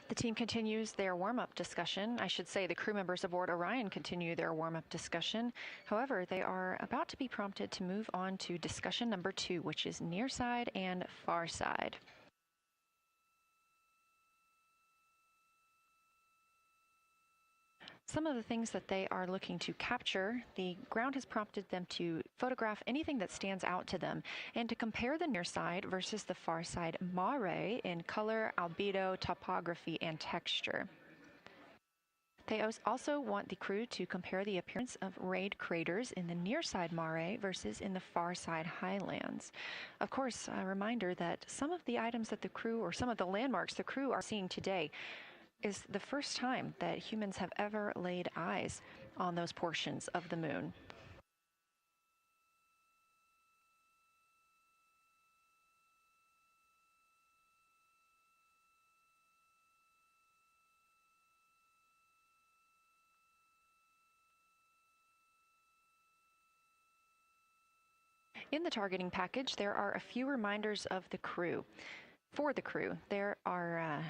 The team continues their warm-up discussion. I should say the crew members aboard Orion continue their warm-up discussion. However, they are about to be prompted to move on to discussion number 2, which is near side and far side. Some of the things that they are looking to capture, the ground has prompted them to photograph anything that stands out to them and to compare the near side versus the far side mare in color, albedo, topography, and texture. They also want the crew to compare the appearance of rayed craters in the near side mare versus in the far side highlands. Of course, a reminder that some of the items that the crew, or some of the landmarks the crew are seeing today, is the first time that humans have ever laid eyes on those portions of the moon. In the targeting package, there are a few reminders of the crew. For the crew, there are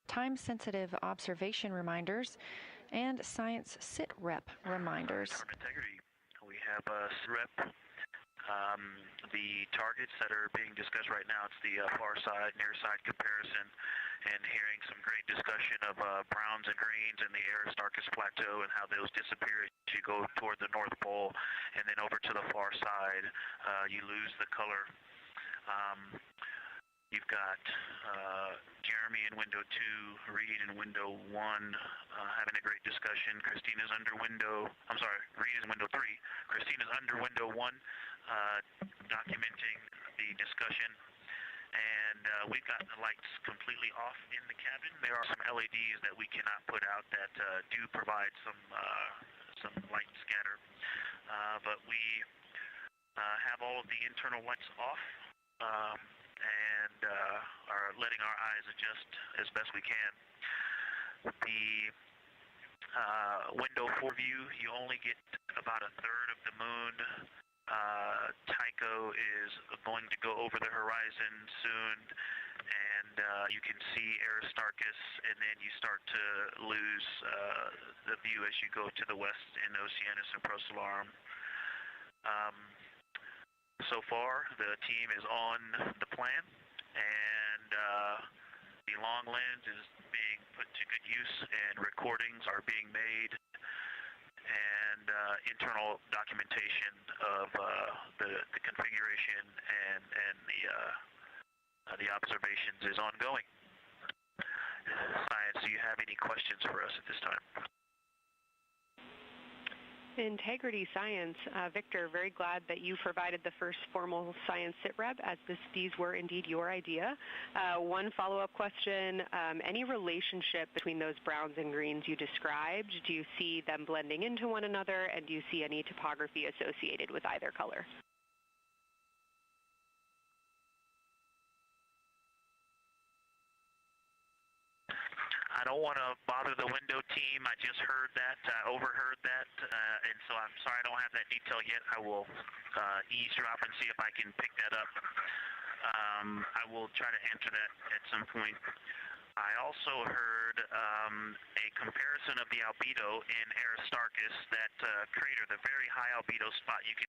time-sensitive observation reminders and science sit-rep reminders. Integrity. We have a rep. The targets that are being discussed right now, it's the far side, near side comparison, and hearing some great discussion of browns and greens in the Aristarchus Plateau and how those disappear as you go toward the North Pole, and then over to the far side, you lose the color. You've got Jeremy in window 2, Reed in window 1, having a great discussion. Christina's under window, I'm sorry, Reed is in window 3. Christina's under window 1, documenting the discussion. And we've got the lights completely off in the cabin. There are some LEDs that we cannot put out that do provide some light scatter. But we have all of the internal lights off. And are letting our eyes adjust as best we can. The window 4 view, you only get about a third of the moon. Tycho is going to go over the horizon soon, and you can see Aristarchus, and then you start to lose the view as you go to the west in Oceanus and Procellarum. So far, the team is on the plan, and the long lens is being put to good use, and recordings are being made, and internal documentation of the configuration and the observations is ongoing. Science, do you have any questions for us at this time? Integrity Science. Victor, very glad that you provided the first formal science sitrep, as these were indeed your idea. One follow-up question, any relationship between those browns and greens you described? Do you see them blending into one another, and do you see any topography associated with either color? I don't want to bother the window team. I just heard that, overheard that, and so I'm sorry I don't have that detail yet. I will eavesdrop and see if I can pick that up. I will try to answer that at some point. I also heard a comparison of the albedo in Aristarchus, that crater, the very high albedo spot. You can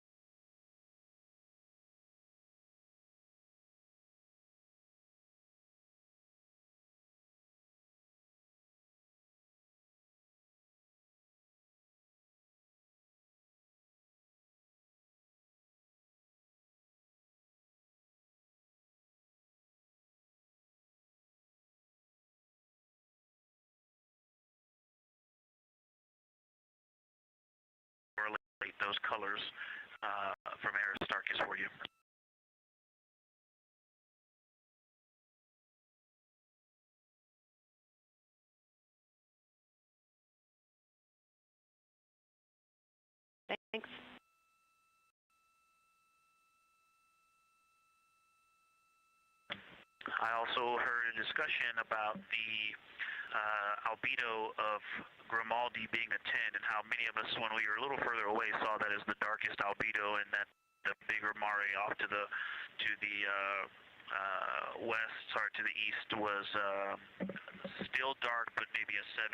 correlate those colors from Aristarchus for you. Thanks. I also heard a discussion about the albedo of Grimaldi being a 10, and how many of us, when we were a little further away, saw that as the darkest albedo, and that the bigger mare off to the west, sorry, to the east, was still dark, but maybe a 7,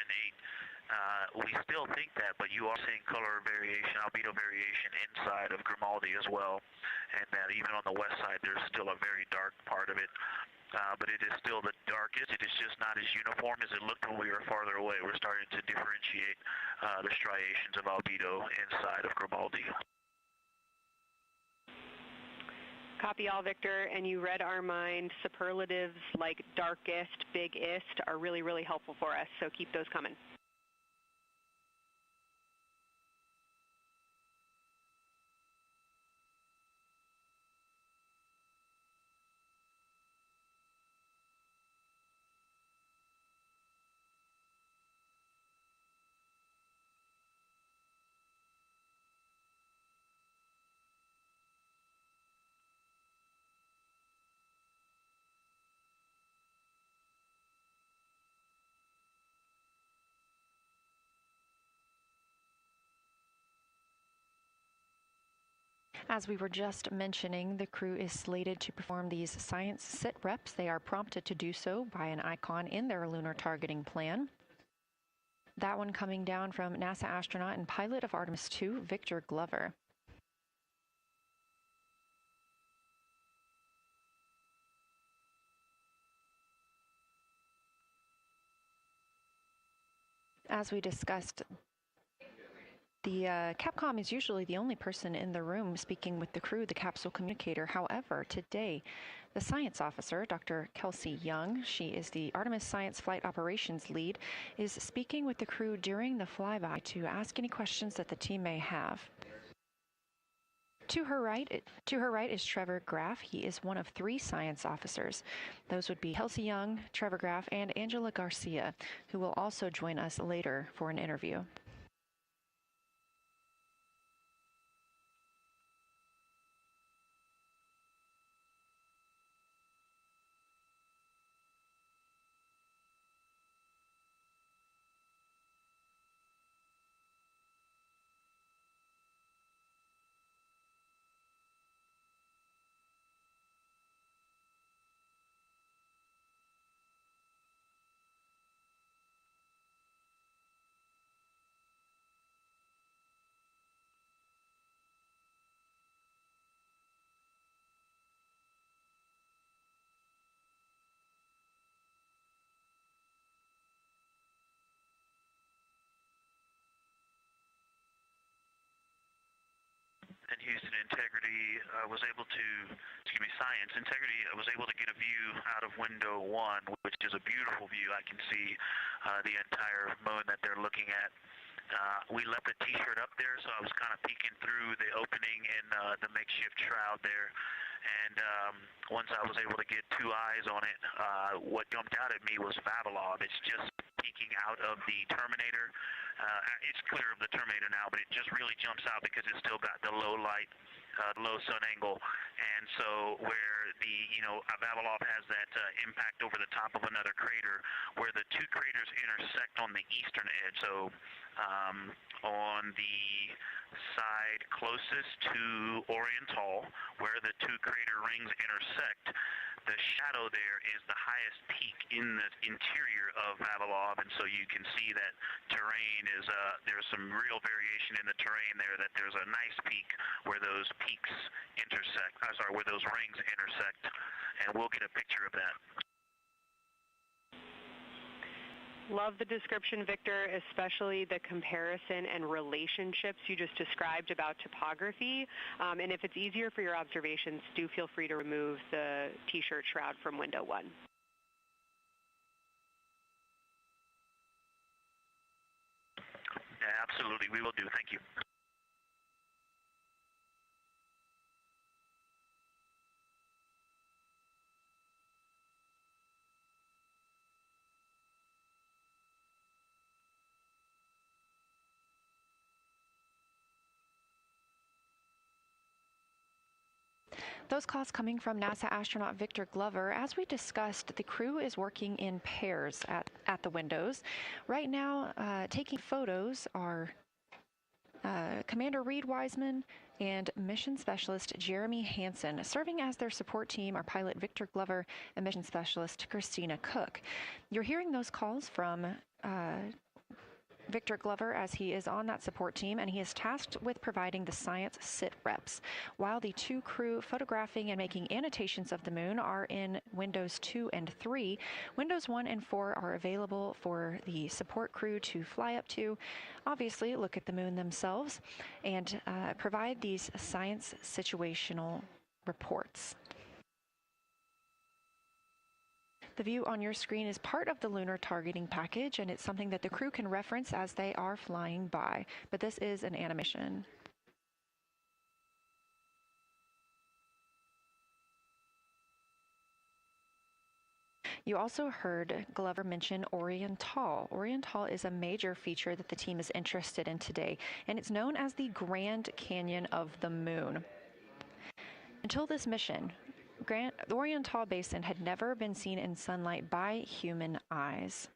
8. We still think that, but you are seeing color variation, albedo variation inside of Grimaldi as well, and that even on the west side there's still a very dark part of it. But it is still the darkest. It is just not as uniform as it looked when we were farther away. We're starting to differentiate the striations of albedo inside of Grimaldi. Copy all, Victor, and you read our mind. Superlatives like darkest, biggest are really, really helpful for us, so keep those coming. As we were just mentioning, the crew is slated to perform these science sit reps. They are prompted to do so by an icon in their lunar targeting plan. That one coming down from NASA astronaut and pilot of Artemis II, Victor Glover. As we discussed, the Capcom is usually the only person in the room speaking with the crew, the capsule communicator. However, today, the science officer, Dr. Kelsey Young, she is the Artemis Science Flight Operations Lead, is speaking with the crew during the flyby to ask any questions that the team may have. To her right is Trevor Graff. He is one of 3 science officers. Those would be Kelsey Young, Trevor Graff, and Angela Garcia, who will also join us later for an interview. And Houston Integrity Science Integrity was able to get a view out of window 1, which is a beautiful view. I can see the entire moon that they're looking at. We left the T-shirt up there, so I was kind of peeking through the opening in the makeshift shroud there. And once I was able to get 2 eyes on it, what jumped out at me was Vavilov. It's just peeking out of the Terminator. It's clear of the Terminator now, but it just really jumps out because it's still got the low light, low sun angle. And so where the, Vavilov has that impact over the top of another crater, where the 2 craters intersect on the eastern edge. So on the side closest to Orion, where the 2 crater rings intersect, the shadow there is the highest peak in the interior of Vavilov, and so you can see that terrain is, there's some real variation in the terrain there, that there's a nice peak where those peaks intersect, where those rings intersect, and we'll get a picture of that. Love the description, Victor, especially the comparison and relationships you just described about topography. And if it's easier for your observations, do feel free to remove the T-shirt shroud from window 1. Yeah, absolutely. We will do. Thank you. Those calls coming from NASA astronaut Victor Glover. As we discussed, the crew is working in pairs at the windows. Right now, taking photos are Commander Reed Wiseman, and Mission Specialist Jeremy Hansen. Serving as their support team are pilot Victor Glover and Mission Specialist Christina Cook. You're hearing those calls from Victor Glover as he is on that support team, and he is tasked with providing the science sit reps, while the two crew photographing and making annotations of the moon are in Windows 2 and 3. Windows 1 and 4 are available for the support crew to fly up to, obviously look at the moon themselves, and provide these science situational reports. The view on your screen is part of the lunar targeting package, and it's something that the crew can reference as they are flying by, but this is an animation. You also heard Glover mention Orion. Orion is a major feature that the team is interested in today, and it's known as the Grand Canyon of the Moon. Until this mission, the Orion Basin had never been seen in sunlight by human eyes.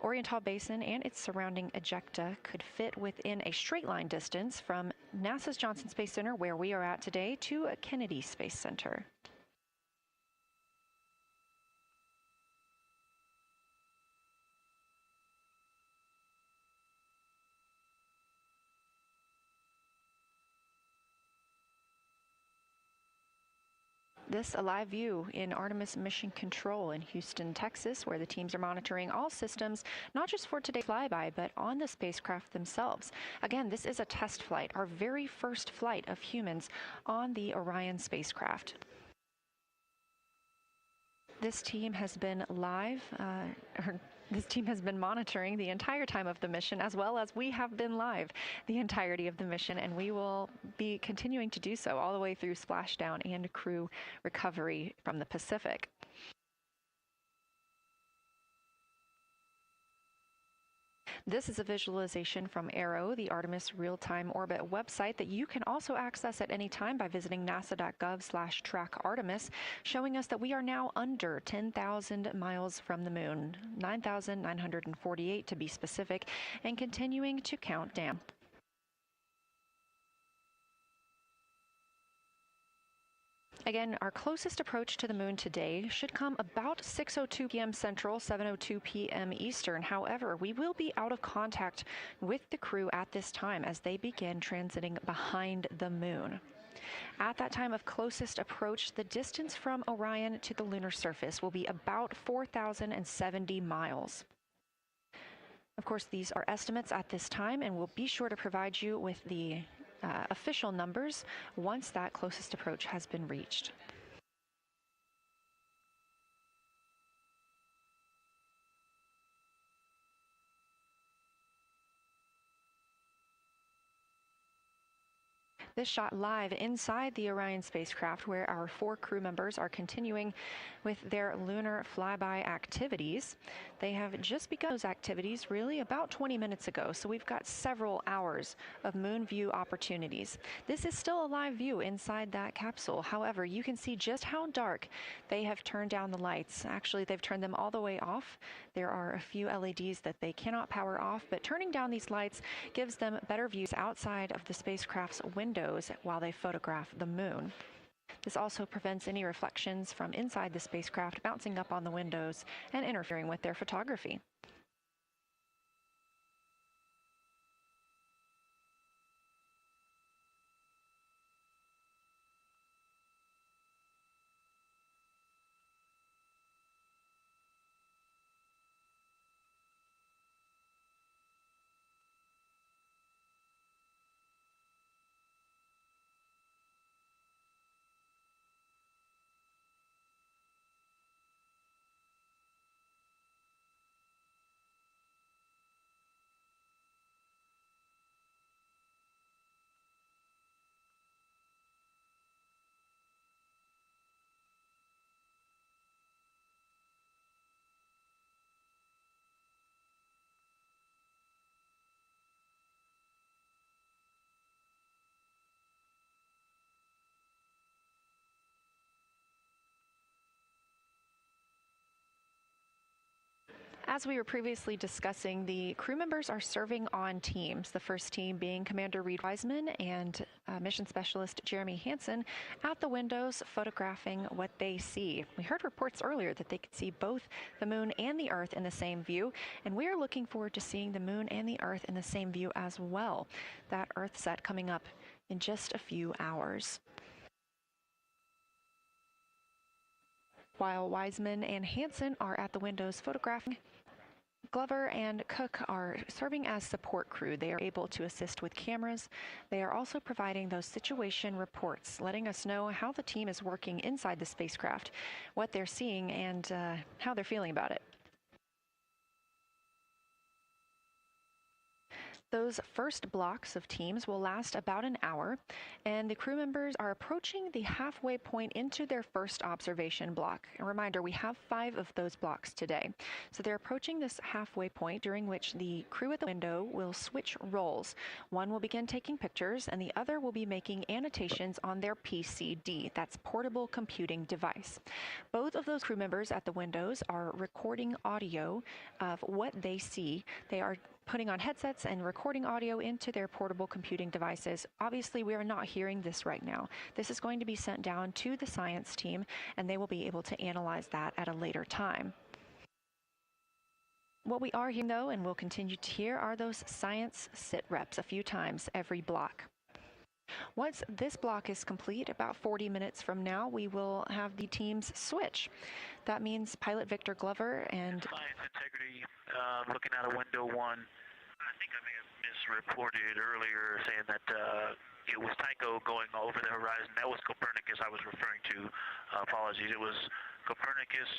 Orion Basin and its surrounding ejecta could fit within a straight line distance from NASA's Johnson Space Center, where we are at today, to Kennedy Space Center. This a live view in Artemis Mission Control in Houston, Texas, where the teams are monitoring all systems, not just for today's flyby, but on the spacecraft themselves. Again, this is a test flight, our very first flight of humans on the Orion spacecraft. This team has been This team has been monitoring the entire time of the mission, as well as we have been live the entirety of the mission, and we will be continuing to do so all the way through splashdown and crew recovery from the Pacific. This is a visualization from ARROW, the Artemis Real-Time Orbit website that you can also access at any time by visiting nasa.gov/trackartemis, showing us that we are now under 10,000 miles from the moon, 9,948 to be specific, and continuing to count down. Again, our closest approach to the moon today should come about 6:02 p.m. Central, 7:02 p.m. Eastern. However, we will be out of contact with the crew at this time as they begin transiting behind the moon. At that time of closest approach, the distance from Orion to the lunar surface will be about 4,070 miles. Of course, these are estimates at this time, and we'll be sure to provide you with the official numbers once that closest approach has been reached. This shot live inside the Orion spacecraft, where our 4 crew members are continuing with their lunar flyby activities. They have just begun those activities really about 20 minutes ago, so we've got several hours of moon view opportunities. This is still a live view inside that capsule. However, you can see just how dark they have turned down the lights. Actually, they've turned them all the way off. There are a few LEDs that they cannot power off, but turning down these lights gives them better views outside of the spacecraft's windows while they photograph the moon. This also prevents any reflections from inside the spacecraft bouncing up on the windows and interfering with their photography. As we were previously discussing, the crew members are serving on teams. The first team being Commander Reed Wiseman and Mission Specialist Jeremy Hansen at the windows photographing what they see. We heard reports earlier that they could see both the moon and the Earth in the same view, and we are looking forward to seeing the moon and the Earth in the same view as well. That Earth set coming up in just a few hours. While Wiseman and Hansen are at the windows photographing, Glover and Cook are serving as support crew. They are able to assist with cameras. They are also providing those situation reports, letting us know how the team is working inside the spacecraft, what they're seeing, and how they're feeling about it. Those first blocks of teams will last about an hour, and the crew members are approaching the halfway point into their first observation block. A reminder, we have 5 of those blocks today. So they're approaching this halfway point, during which the crew at the window will switch roles. One will begin taking pictures, and the other will be making annotations on their PCD, that's portable computing device. Both of those crew members at the windows are recording audio of what they see. They are putting on headsets and recording audio into their portable computing devices. Obviously, we are not hearing this right now. This is going to be sent down to the science team, and they will be able to analyze that at a later time. What we are hearing, though, and will continue to hear, are those science sit reps a few times every block. Once this block is complete, about 40 minutes from now, we will have the teams switch. That means pilot Victor Glover and Science integrity, looking out of window 1. I think I may have misreported earlier saying that it was Tycho going over the horizon. That was Copernicus I was referring to. Apologies. It was Copernicus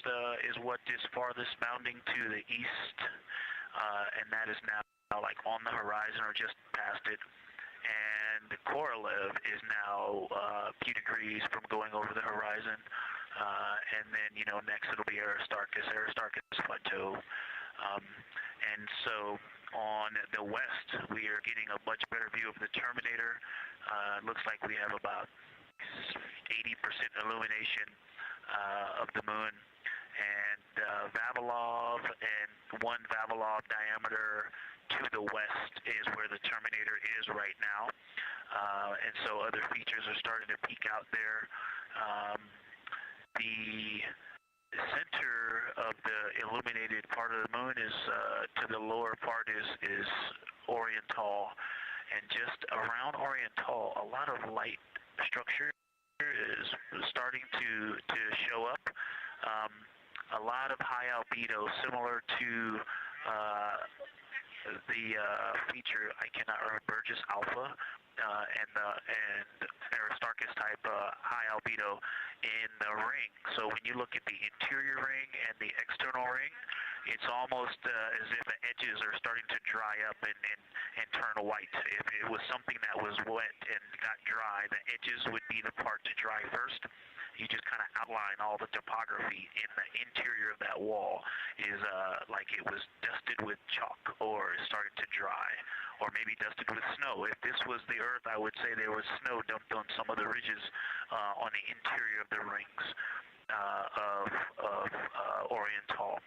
is what is farthest bounding to the east, and that is now like on the horizon or just past it. And Korolev is now a few degrees from going over the horizon. And then, next it'll be Aristarchus Plateau. And so on the west, we are getting a much better view of the Terminator. It looks like we have about 80% illumination of the moon. And Vavilov and 1 Vavilov diameter to the west is where the Terminator is right now. And so other features are starting to peek out there. The center of the illuminated part of the moon is to the lower part is Oriental, and just around Oriental, a lot of light structure is starting to show up. A lot of high albedo, similar to the feature, I cannot remember, Burgess Alpha and Aristarchus type high albedo in the ring. So when you look at the interior ring and the external ring, it's almost as if the edges are starting to dry up and turn white. If it was something that was wet and got dry, the edges would be the part to dry first. You just kind of outline all the topography in the interior of that wall is like it was dusted with chalk or is starting to dry, or maybe dusted with snow. If this was the Earth, I would say there was snow dumped on some of the ridges on the interior of the rings of Oriental.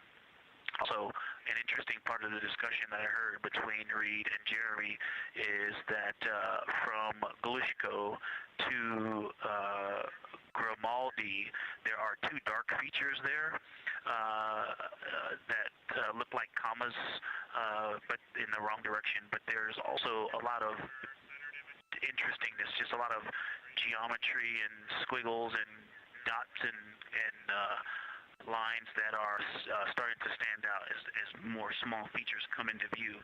Also, an interesting part of the discussion that I heard between Reed and Jeremy is that from Glushko to Grimaldi, there are 2 dark features there that look like commas, but in the wrong direction. But there's also a lot of interestingness, just a lot of geometry and squiggles and dots and lines that are starting to stand out as more small features come into view.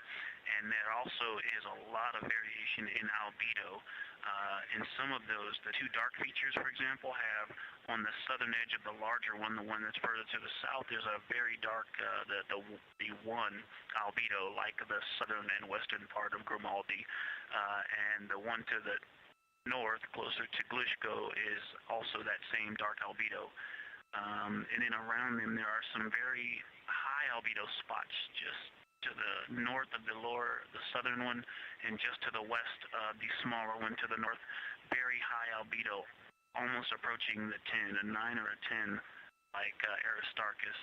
And there also is a lot of variation in albedo. And some of those, the 2 dark features, for example, have on the southern edge of the larger one, the one that's further to the south, there's a very dark, the 1 albedo, like the southern and western part of Grimaldi. And the one to the north, closer to Glushko, is also that same dark albedo. And then around them there are some very high albedo spots just to the north of the southern one, and just to the west of the smaller one to the north. Very high albedo, almost approaching the 10, a 9 or a 10, like Aristarchus.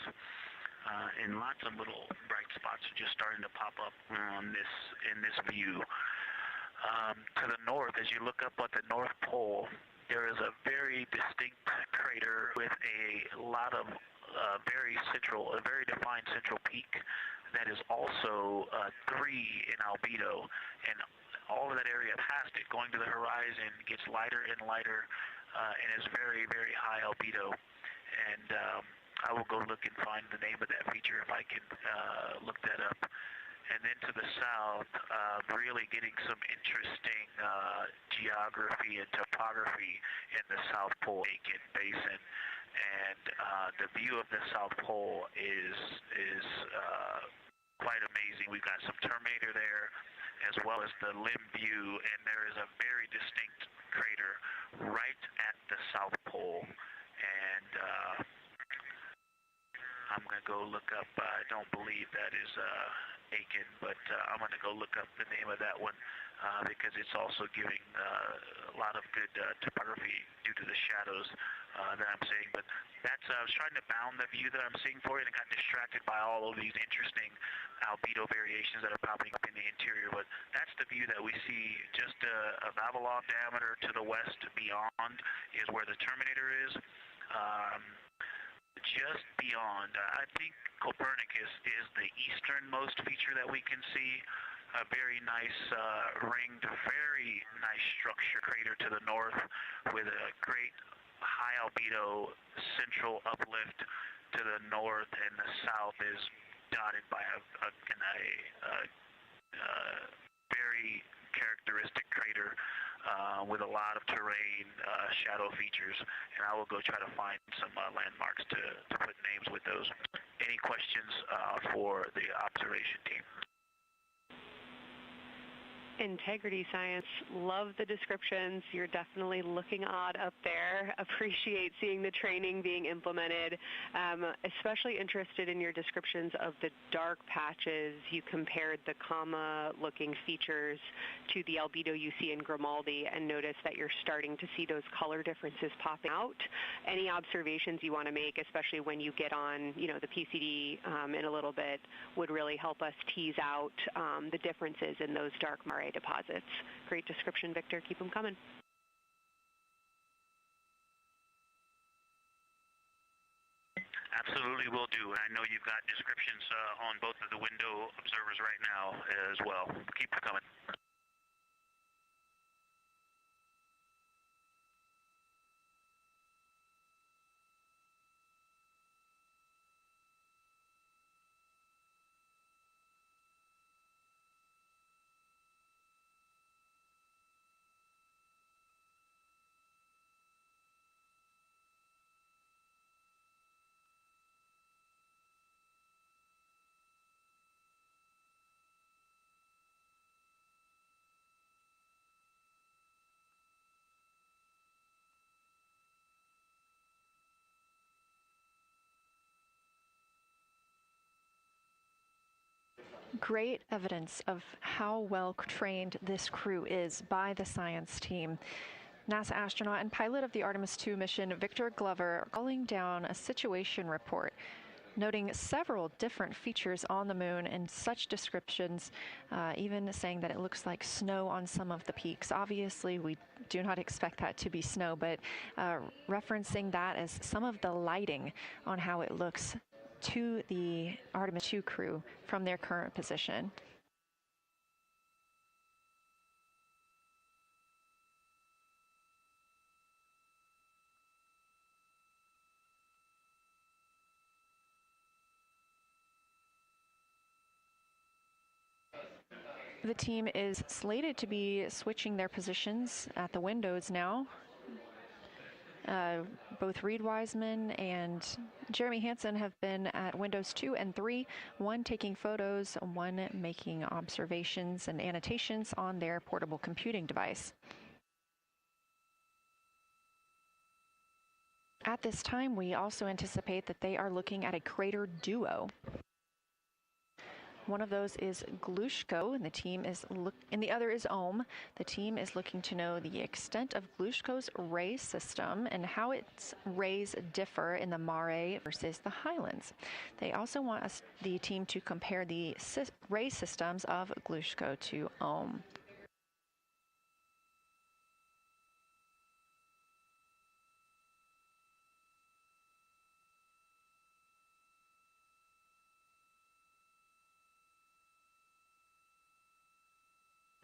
and lots of little bright spots are just starting to pop up on in this view. To the north, as you look up at the North Pole, there is a very distinct crater with a lot of a very defined central peak that is also 3 in albedo, and all of that area past it, going to the horizon, gets lighter and lighter, and is very, very high albedo. And I will go look and find the name of that feature if I can look that up. And then to the south, really getting some interesting geography and topography in the South Pole Aiken Basin. And the view of the South Pole is quite amazing. We've got some Terminator there, as well as the limb view, and there is a very distinct crater right at the South Pole. And I'm going to go look up, I don't believe that is Aiken, but I'm going to go look up the name of that one because it's also giving a lot of good topography due to the shadows that I'm seeing. But that's, I was trying to bound the view that I'm seeing for it and got distracted by all of these interesting albedo variations that are popping up in the interior. But that's the view that we see just a Vavilov diameter to the west beyond is where the Terminator is. Just beyond, I think Copernicus is the easternmost feature that we can see. A very nice ringed, very nice structure crater to the north with a great high albedo central uplift to the north, and the south is dotted by a very characteristic crater with a lot of terrain, shadow features, and I will go try to find some landmarks to put names with those. Any questions for the observation team? Integrity Science, love the descriptions. You're definitely looking odd up there. Appreciate seeing the training being implemented. Especially interested in your descriptions of the dark patches. You compared the comma-looking features to the albedo you see in Grimaldi and noticed that you're starting to see those color differences popping out. Any observations you want to make, especially when you get on, the PCD in a little bit, would really help us tease out the differences in those dark mare deposits. Great description, Victor. Keep them coming. Absolutely will do. I know you've got descriptions on both of the window observers right now as well. Keep them coming. Great evidence of how well trained this crew is by the science team. NASA astronaut and pilot of the Artemis II mission, Victor Glover, calling down a situation report, noting several different features on the moon and such descriptions, even saying that it looks like snow on some of the peaks. Obviously, we do not expect that to be snow, but referencing that as some of the lighting on how it looks to the Artemis II crew from their current position. The team is slated to be switching their positions at the windows now. Both Reed Wiseman and Jeremy Hansen have been at windows 2 and 3, one taking photos, one making observations and annotations on their portable computing device. At this time, we also anticipate that they are looking at a crater duo. One of those is Glushko, and the other is Ohm. The team is looking to know the extent of Glushko's ray system and how its rays differ in the mare versus the highlands. They also want the team to compare the ray systems of Glushko to Ohm.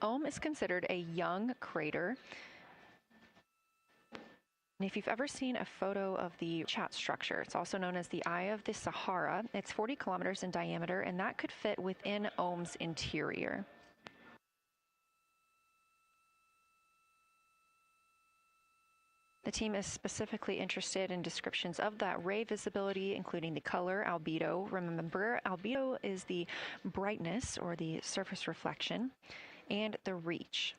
Ohm is considered a young crater. And if you've ever seen a photo of the chat structure, it's also known as the Eye of the Sahara. It's 40 kilometers in diameter, and that could fit within Ohm's interior. The team is specifically interested in descriptions of that ray visibility, including the color, albedo. Remember, albedo is the brightness or the surface reflection, and the reach.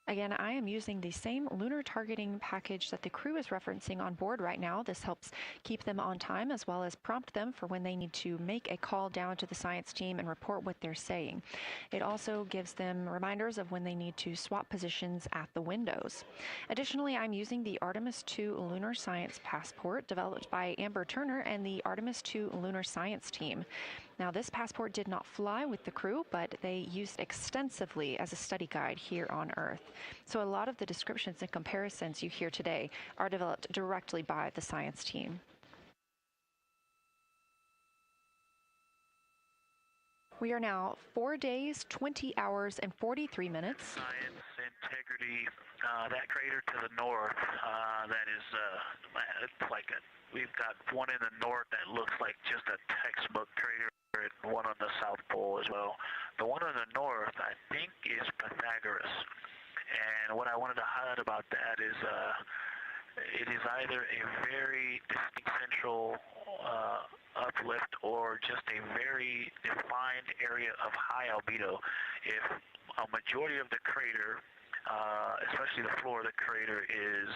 Again, I am using the same lunar targeting package that the crew is referencing on board right now. This helps keep them on time as well as prompt them for when they need to make a call down to the science team and report what they're saying. It also gives them reminders of when they need to swap positions at the windows. Additionally, I'm using the Artemis II Lunar Science Passport developed by Amber Turner and the Artemis II Lunar Science team. Now, this passport did not fly with the crew, but they used extensively as a study guide here on Earth. So a lot of the descriptions and comparisons you hear today are developed directly by the science team. We are now 4 days, 20 hours, and 43 minutes. Science, integrity, that crater to the north, that is, it's like we've got one in the north that looks like just a textbook crater, and one on the South Pole as well. The one on the north, I think, is Pythagoras. And what I wanted to highlight about that is it is either a very distinct central uplift or just a very defined area of high albedo. If a majority of the crater, especially the floor of the crater, is,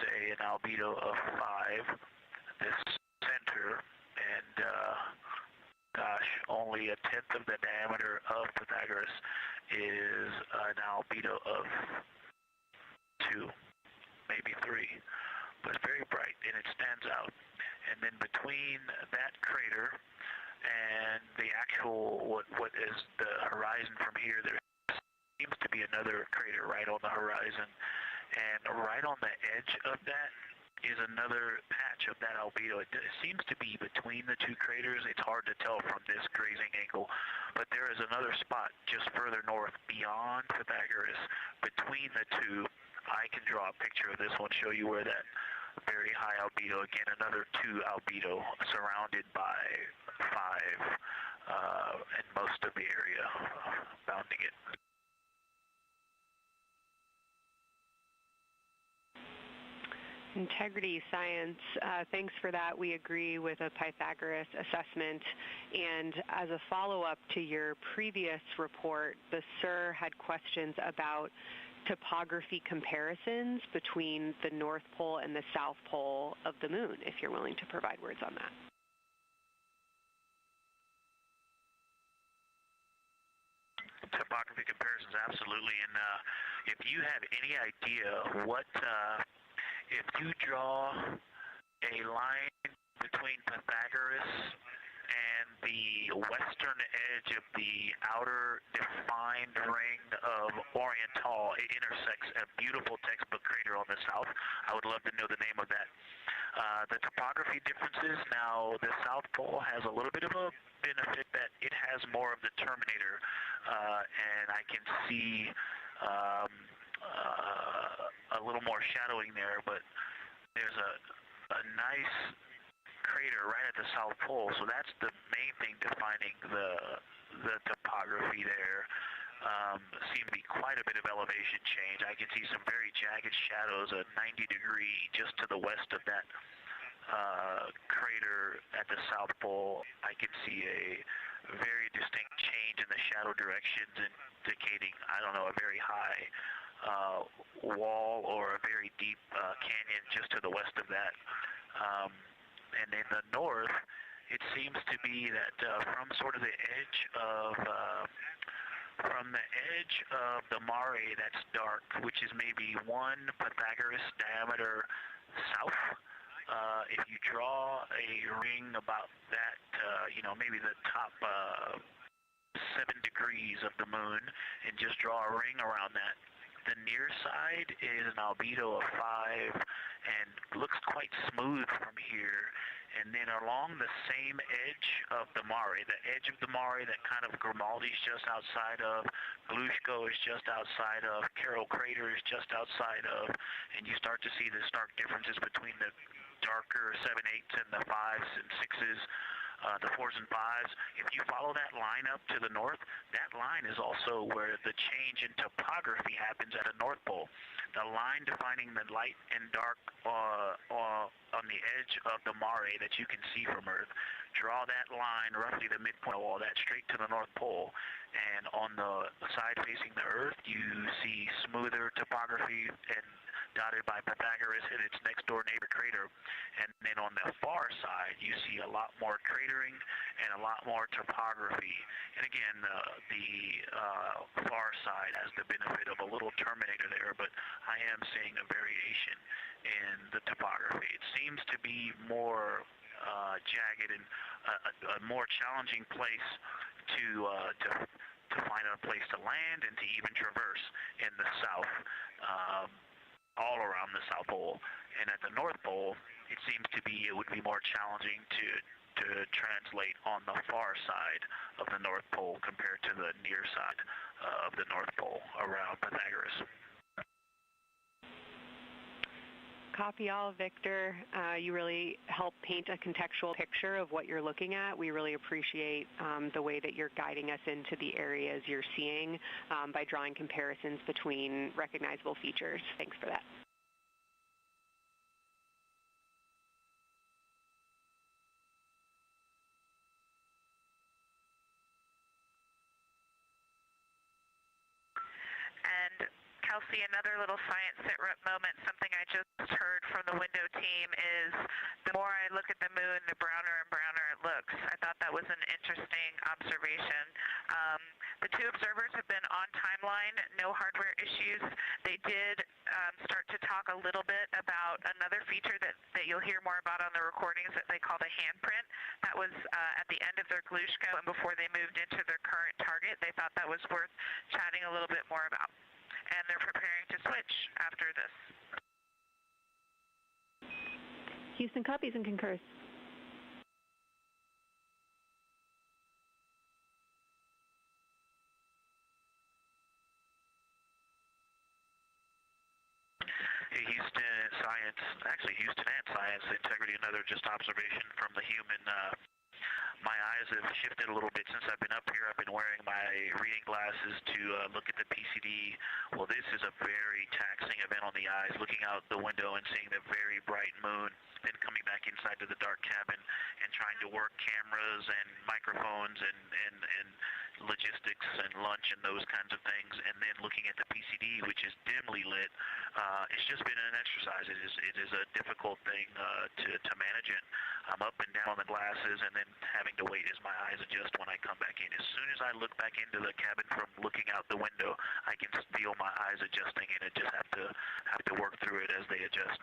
say, an albedo of 5, this center, and only a tenth of the diameter of Pythagoras is an albedo of 2, maybe 3, but it's very bright and it stands out. And then between that crater and the actual, what is the horizon from here, there seems to be another crater right on the horizon, and right on the edge of that is another patch of that albedo. It seems to be between the two craters. It's hard to tell from this grazing angle, but there is another spot just further north beyond Pythagoras. Between the two, I can draw a picture of this one, show you where that very high albedo, again, another 2 albedo surrounded by 5 and most of the area bounding it. Integrity Science, thanks for that. We agree with a Pythagoras assessment. And as a follow-up to your previous report, the SIR had questions about topography comparisons between the North Pole and the South Pole of the Moon, if you're willing to provide words on that. Topography comparisons, absolutely. And if you have any idea what... if you draw a line between Pythagoras and the western edge of the outer defined ring of Orion, it intersects a beautiful textbook crater on the south. I would love to know the name of that. The topography differences, now the South Pole has a little bit of a benefit that it has more of the terminator, and I can see a little more shadowing there, but there's a nice crater right at the South Pole, so that's the main thing defining the topography there. Seems to be quite a bit of elevation change. I can see some very jagged shadows, a 90-degree just to the west of that crater at the South Pole. I can see a very distinct change in the shadow directions, indicating, I don't know, a very high wall or a very deep canyon just to the west of that. And in the north, it seems to be that from sort of the edge of the mare that's dark, which is maybe 1 Pythagoras diameter south. If you draw a ring about that, maybe the top 7 degrees of the moon, and just draw a ring around that, the near side is an albedo of 5 and looks quite smooth from here. And then along the same edge of the mare, the edge of the mare that kind of Grimaldi's just outside of, Glushko is just outside of, Carroll Crater is just outside of, and you start to see the stark differences between the darker 7/8 and the 5s and 6s, the 4s and 5s. If you follow that line up to the north, that line is also where the change in topography happens at the North Pole. The line defining the light and dark on the edge of the mare that you can see from Earth. Draw that line, roughly the midpoint of all that, straight to the North Pole. And on the side facing the Earth, you see smoother topography and dotted by Pythagoras and its next door neighbor crater. And then on the far side, you see a lot more cratering and a lot more topography. And again, the far side has the benefit of a little terminator there, but I am seeing a variation in the topography. It seems to be more jagged and a more challenging place to find a place to land and to even traverse in the south. All around the South Pole, and at the North Pole, it seems to be it would be more challenging to translate on the far side of the North Pole compared to the near side of the North Pole around Pythagoras. Copy all, Victor. You really help paint a contextual picture of what you're looking at. We really appreciate the way that you're guiding us into the areas you're seeing by drawing comparisons between recognizable features. Thanks for that. And Kelsey, another little science sit-rep moment, something I just heard from the window team is the more I look at the moon, the browner and browner it looks. I thought that was an interesting observation. The 2 observers have been on timeline, no hardware issues. They did start to talk a little bit about another feature that you'll hear more about on the recordings that they call the handprint. That was at the end of their Glushko and before they moved into their current target. They thought that was worth chatting a little bit more about. And they're preparing to switch after this. Houston copies and concurs. Hey, Houston and Science Integrity, another just observation from the human. My eyes have shifted a little bit since I've been up here. I've been wearing my reading glasses to look at the PCD. Well, this is a very taxing event on the eyes, looking out the window and seeing the very bright moon, then coming back inside to the dark cabin and trying to work cameras and microphones and logistics and lunch and those kinds of things, and then looking at the PCD, which is dimly lit. It's just been an exercise. It is a difficult thing to manage it. I'm up and down on the glasses and then having to wait as my eyes adjust when I come back in. As soon as I look back into the cabin from looking out the window, I can feel my eyes adjusting, and I just have to work through it as they adjust.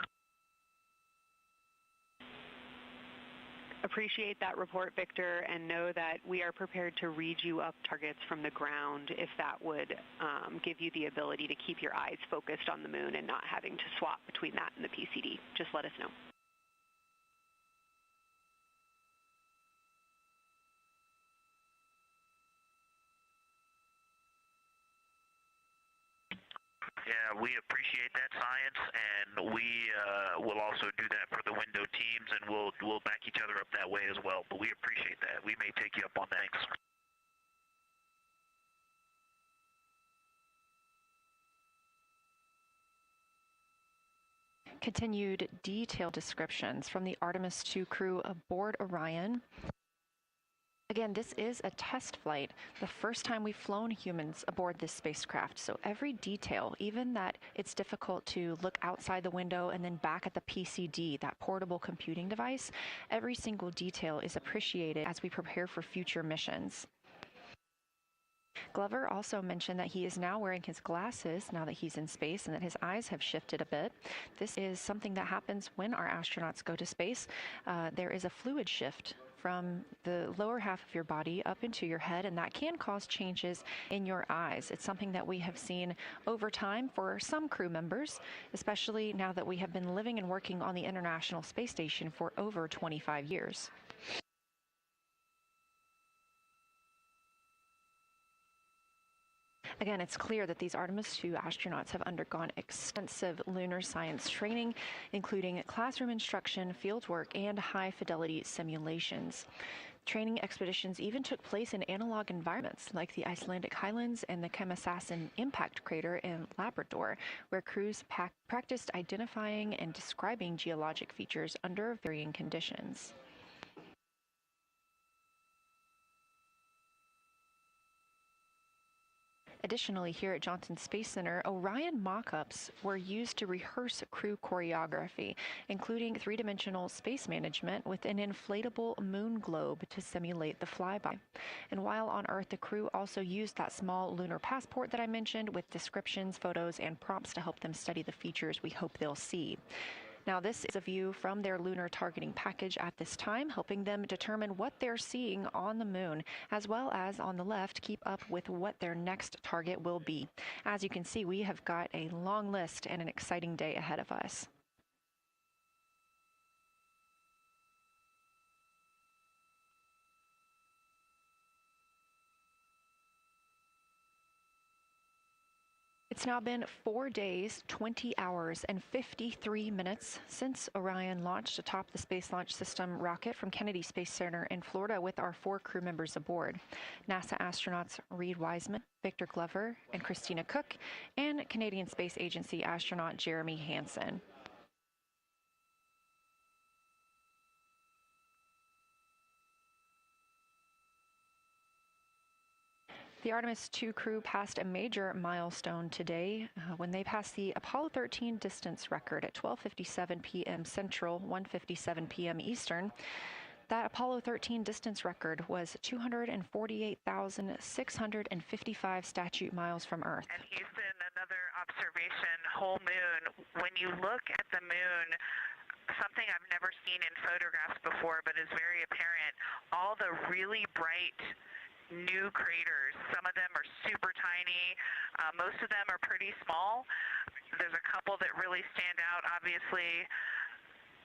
Appreciate that report, Victor, and know that we are prepared to read you up targets from the ground if that would give you the ability to keep your eyes focused on the moon and not having to swap between that and the PCD. Just let us know. Yeah, we appreciate that, Science, and we will also do that for the window teams, and we'll back each other up that way as well. But we appreciate that. We may take you up on that. Continued detailed descriptions from the Artemis II crew aboard Orion Again, this is a test flight, the first time we've flown humans aboard this spacecraft. So every detail, even that it's difficult to look outside the window and then back at the PCD, that portable computing device, every single detail is appreciated as we prepare for future missions. Glover also mentioned that he is now wearing his glasses now that he's in space and that his eyes have shifted a bit. This is something that happens when our astronauts go to space. There is a fluid shift from the lower half of your body up into your head, and that can cause changes in your eyes. It's something that we have seen over time for some crew members, especially now that we have been living and working on the International Space Station for over 25 years. Again, it's clear that these Artemis II astronauts have undergone extensive lunar science training, including classroom instruction, fieldwork, and high-fidelity simulations. Training expeditions even took place in analog environments like the Icelandic highlands and the Kemasassen impact crater in Labrador, where crews practiced identifying and describing geologic features under varying conditions. Additionally, here at Johnson Space Center, Orion mock-ups were used to rehearse crew choreography, including three-dimensional space management with an inflatable moon globe to simulate the flyby. And while on Earth, the crew also used that small lunar passport that I mentioned with descriptions, photos, and prompts to help them study the features we hope they'll see. Now, this is a view from their lunar targeting package at this time, helping them determine what they're seeing on the moon, as well as on the left, keep up with what their next target will be. As you can see, we have got a long list and an exciting day ahead of us. It's now been 4 days, 20 hours, and 53 minutes since Orion launched atop the Space Launch System rocket from Kennedy Space Center in Florida with our 4 crew members aboard. NASA astronauts Reed Wiseman, Victor Glover, and Christina Cook, and Canadian Space Agency astronaut Jeremy Hansen. The Artemis II crew passed a major milestone today when they passed the Apollo 13 distance record at 12:57 p.m. Central, 1:57 p.m. Eastern. That Apollo 13 distance record was 248,655 statute miles from Earth. And Houston, another observation, whole moon. When you look at the moon, something I've never seen in photographs before, but is very apparent, all the really bright new craters. Some of them are super tiny. Most of them are pretty small. There's a couple that really stand out, obviously.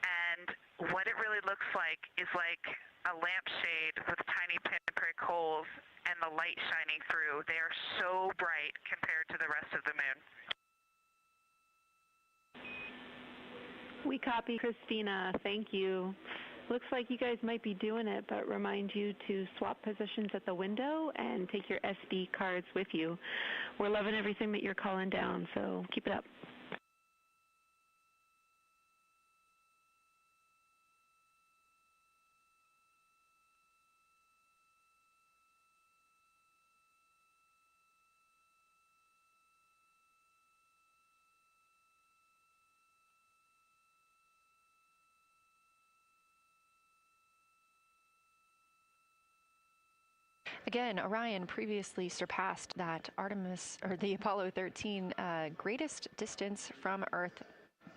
And what it really looks like is like a lampshade with tiny pinprick holes and the light shining through. They are so bright compared to the rest of the moon. We copy, Christina. Thank you. Looks like you guys might be doing it, but remind you to swap positions at the window and take your SD cards with you. We're loving everything that you're calling down, so keep it up. Again, Orion previously surpassed that the Apollo 13 greatest distance from Earth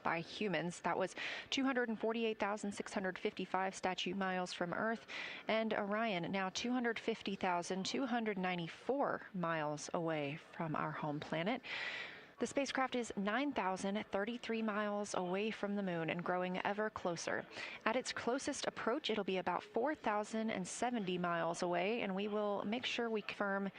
by humans. That was 248,655 statute miles from Earth, and Orion now 250,294 miles away from our home planet. The spacecraft is 9,033 miles away from the moon and growing ever closer. At its closest approach, it'll be about 4,070 miles away, and we will make sure we confirm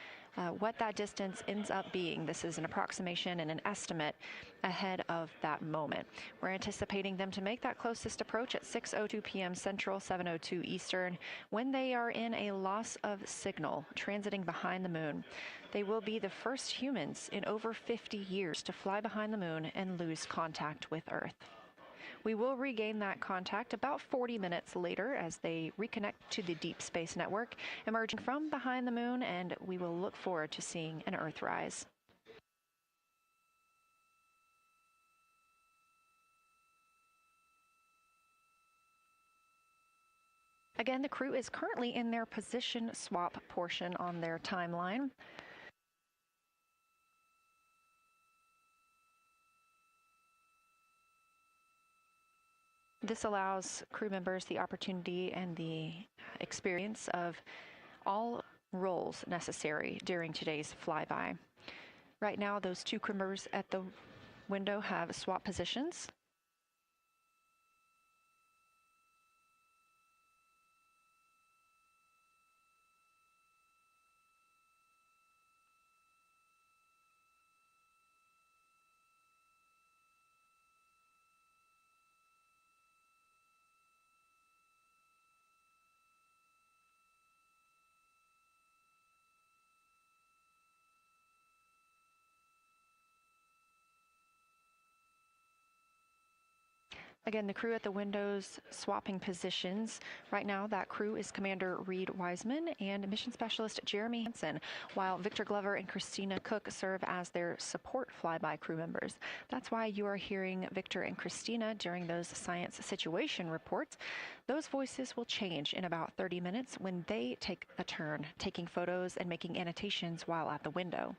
what that distance ends up being. This is an approximation and an estimate ahead of that moment. We're anticipating them to make that closest approach at 6:02 p.m. Central, 7:02 Eastern, when they are in a loss of signal, transiting behind the moon. They will be the first humans in over 50 years to fly behind the moon and lose contact with Earth. We will regain that contact about 40 minutes later as they reconnect to the deep space network, emerging from behind the moon, and we will look forward to seeing an Earthrise. Again, the crew is currently in their position swap portion on their timeline. This allows crew members the opportunity and the experience of all roles necessary during today's flyby. Right now, those two crew members at the window have swap positions. Again, the crew at the windows swapping positions. Right now, that crew is Commander Reed Wiseman and Mission Specialist Jeremy Hansen, while Victor Glover and Christina Cook serve as their support flyby crew members. That's why you are hearing Victor and Christina during those science situation reports. Those voices will change in about 30 minutes when they take a turn, taking photos and making annotations while at the window.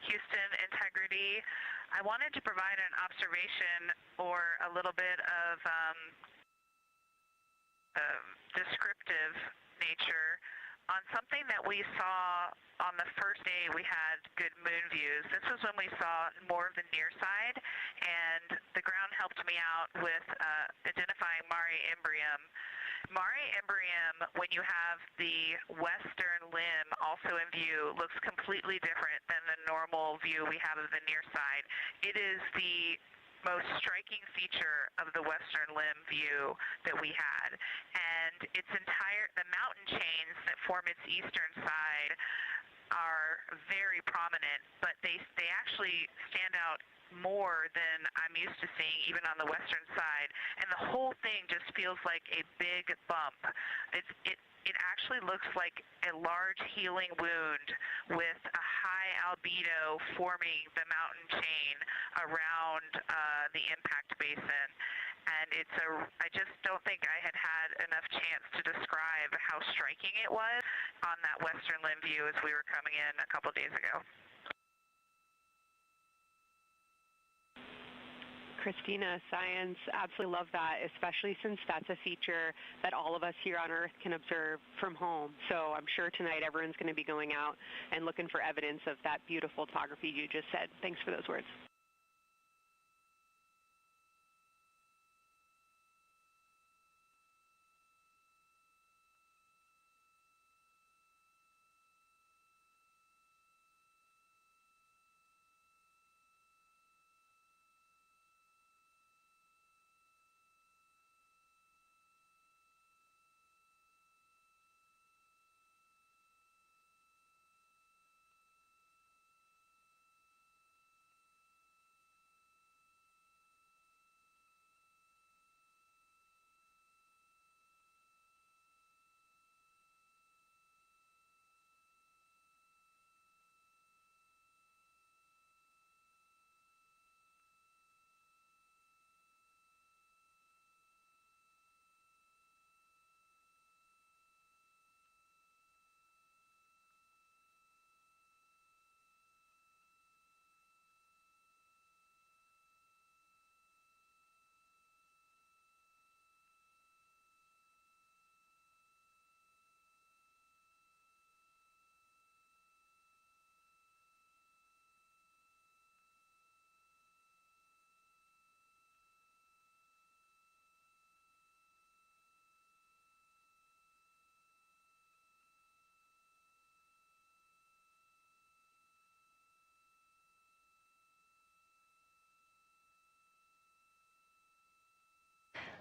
Houston, integrity. I wanted to provide an observation or a little bit of descriptive nature on something that we saw on the first day we had good moon views. This was when we saw more of the near side, and the ground helped me out with identifying Mare Imbrium. Mare Imbrium, when you have the western limb also in view, looks completely different than the normal view we have of the near side. It is the most striking feature of the western limb view that we had. And the mountain chains that form its eastern side are very prominent, but they actually stand out more than I'm used to seeing even on the western side, and the whole thing just feels like a big bump. It actually looks like a large healing wound with a high albedo forming the mountain chain around the impact basin. And I just don't think I had enough chance to describe how striking it was on that western limb view as we were coming in a couple days ago. Christina, science, absolutely love that, especially since that's a feature that all of us here on Earth can observe from home. So I'm sure tonight everyone's going to be going out and looking for evidence of that beautiful topography you just said. Thanks for those words.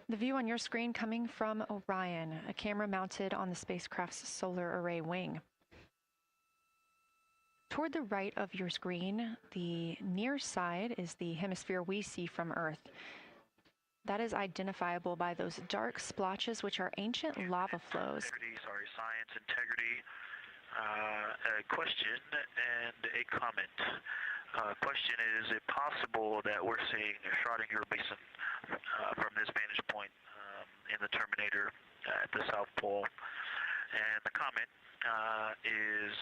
The view on your screen coming from Orion, a camera mounted on the spacecraft's solar array wing. Toward the right of your screen, the near side is the hemisphere we see from Earth. That is identifiable by those dark splotches, which are ancient lava flows. Science integrity. A question and a comment. Question is it possible that we're seeing a Schrodinger basin from this vantage point in the Terminator at the South Pole? And the comment is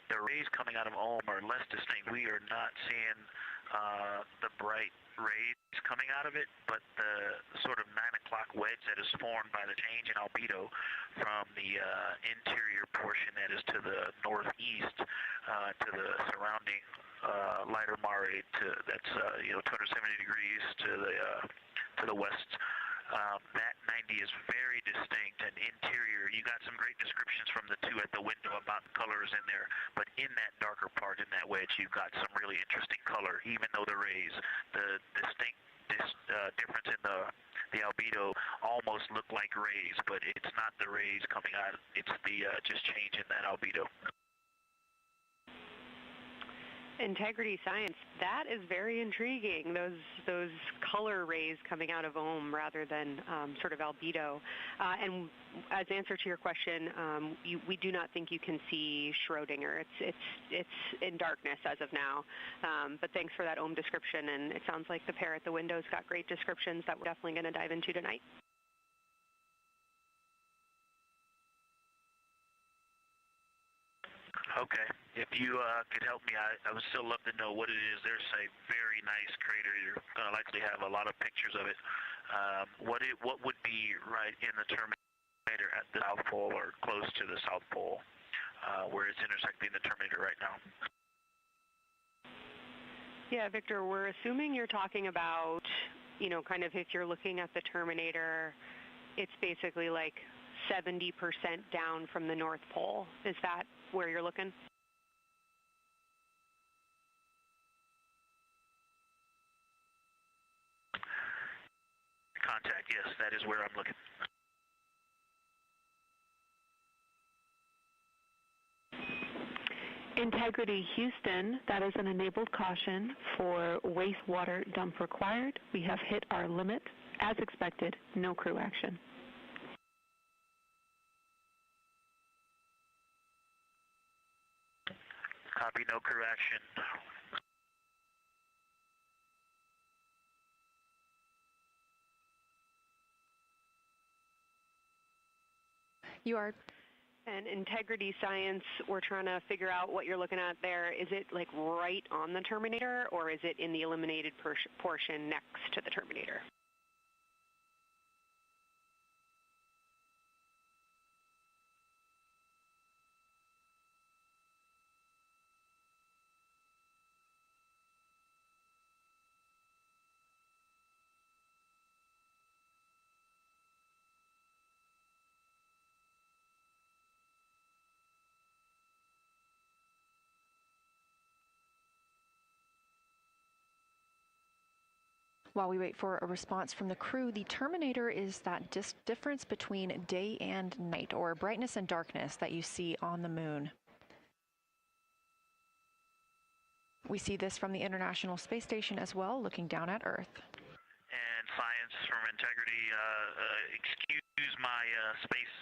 the rays coming out of are less distinct. We are not seeing the bright rays coming out of it, but the sort of 9 o'clock wedge that is formed by the change in albedo from the interior portion that is to the northeast to the surrounding lighter mare that's 270 degrees to the west. That 90 is very distinct and interior. You got some great descriptions from the two at the window about the colors in there, but in that darker part, in that wedge, you've got some really interesting color, even though the rays, the distinct difference in the albedo almost look like rays, but it's not the rays coming out, it's the just change in that albedo. Integrity science, that is very intriguing, those color rays coming out of rather than sort of albedo. And as answer to your question, we do not think you can see Schrodinger. It's in darkness as of now. But thanks for that description, and it sounds like the pair at the window's got great descriptions that we're definitely going to dive into tonight. Okay. If you could help me, I would still love to know what it is. There's a very nice crater. You're going to likely have a lot of pictures of it. What would be right in the Terminator at the South Pole or close to the South Pole, where it's intersecting the Terminator right now? Yeah, Victor, we're assuming you're talking about, kind of if you're looking at the Terminator, it's basically like 70% down from the North Pole. Is that where you're looking? Contact, yes, that is where I'm looking. Integrity Houston, that is an enabled caution for wastewater dump required. We have hit our limit. As expected, no crew action. Copy, no crew action. You are. And integrity science, we're trying to figure out what you're looking at there. Is it like right on the Terminator, or is it in the eliminated portion next to the Terminator? While we wait for a response from the crew, the Terminator is that difference between day and night, or brightness and darkness, that you see on the moon. We see this from the International Space Station as well, looking down at Earth. And science from integrity, excuse my space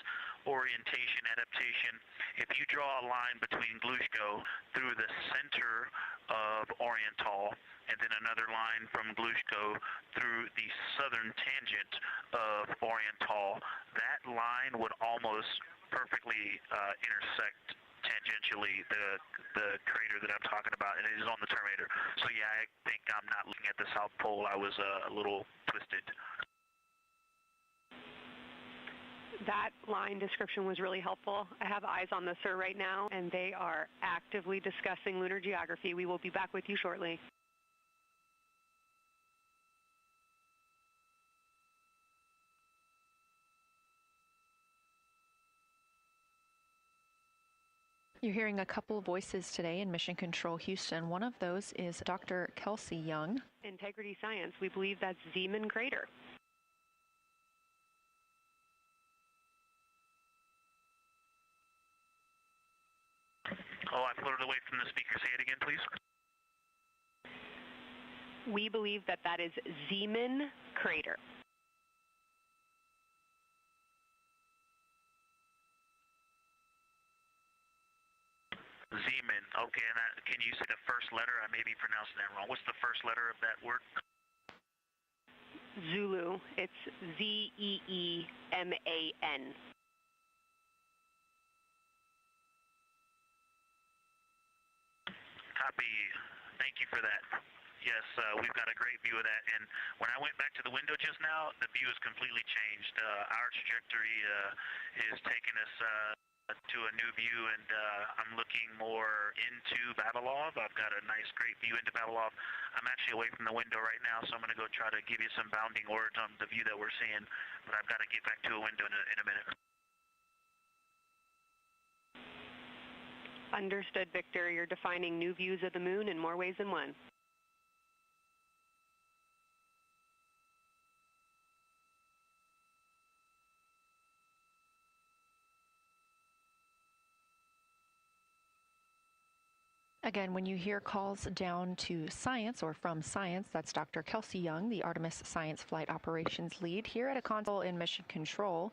orientation adaptation. If you draw a line between Glushko through the center of Oriental, and then another line from Glushko through the southern tangent of Oriental, that line would almost perfectly intersect tangentially the crater that I'm talking about, and it is on the Terminator. So yeah, I think I'm not looking at the South Pole. I was a little twisted. That line description was really helpful. I have eyes on the SIR right now, and they are actively discussing lunar geography. We will be back with you shortly. You're hearing a couple voices today in Mission Control Houston. One of those is Dr. Kelsey Young. Integrity Science, we believe that's Zeeman Crater. Oh, I floated away from the speaker. Say it again, please. We believe that that is Zeeman crater. Zeeman. Okay, and can you say the first letter? I may be pronouncing that wrong. What's the first letter of that word? Zulu. It's Z-E-E-M-A-N. Copy. Thank you for that. Yes, we've got a great view of that. And when I went back to the window just now, the view has completely changed. Our trajectory is taking us to a new view, and I'm looking more into Vavilov. I've got a nice, great view into Vavilov. I'm actually away from the window right now, so I'm going to go try to give you some bounding words on the view that we're seeing. But I've got to get back to a window in a minute. Understood, Victor. You're defining new views of the moon in more ways than one. Again, when you hear calls down to science or from science, that's Dr. Kelsey Young, the Artemis Science Flight Operations Lead here at a console in Mission Control.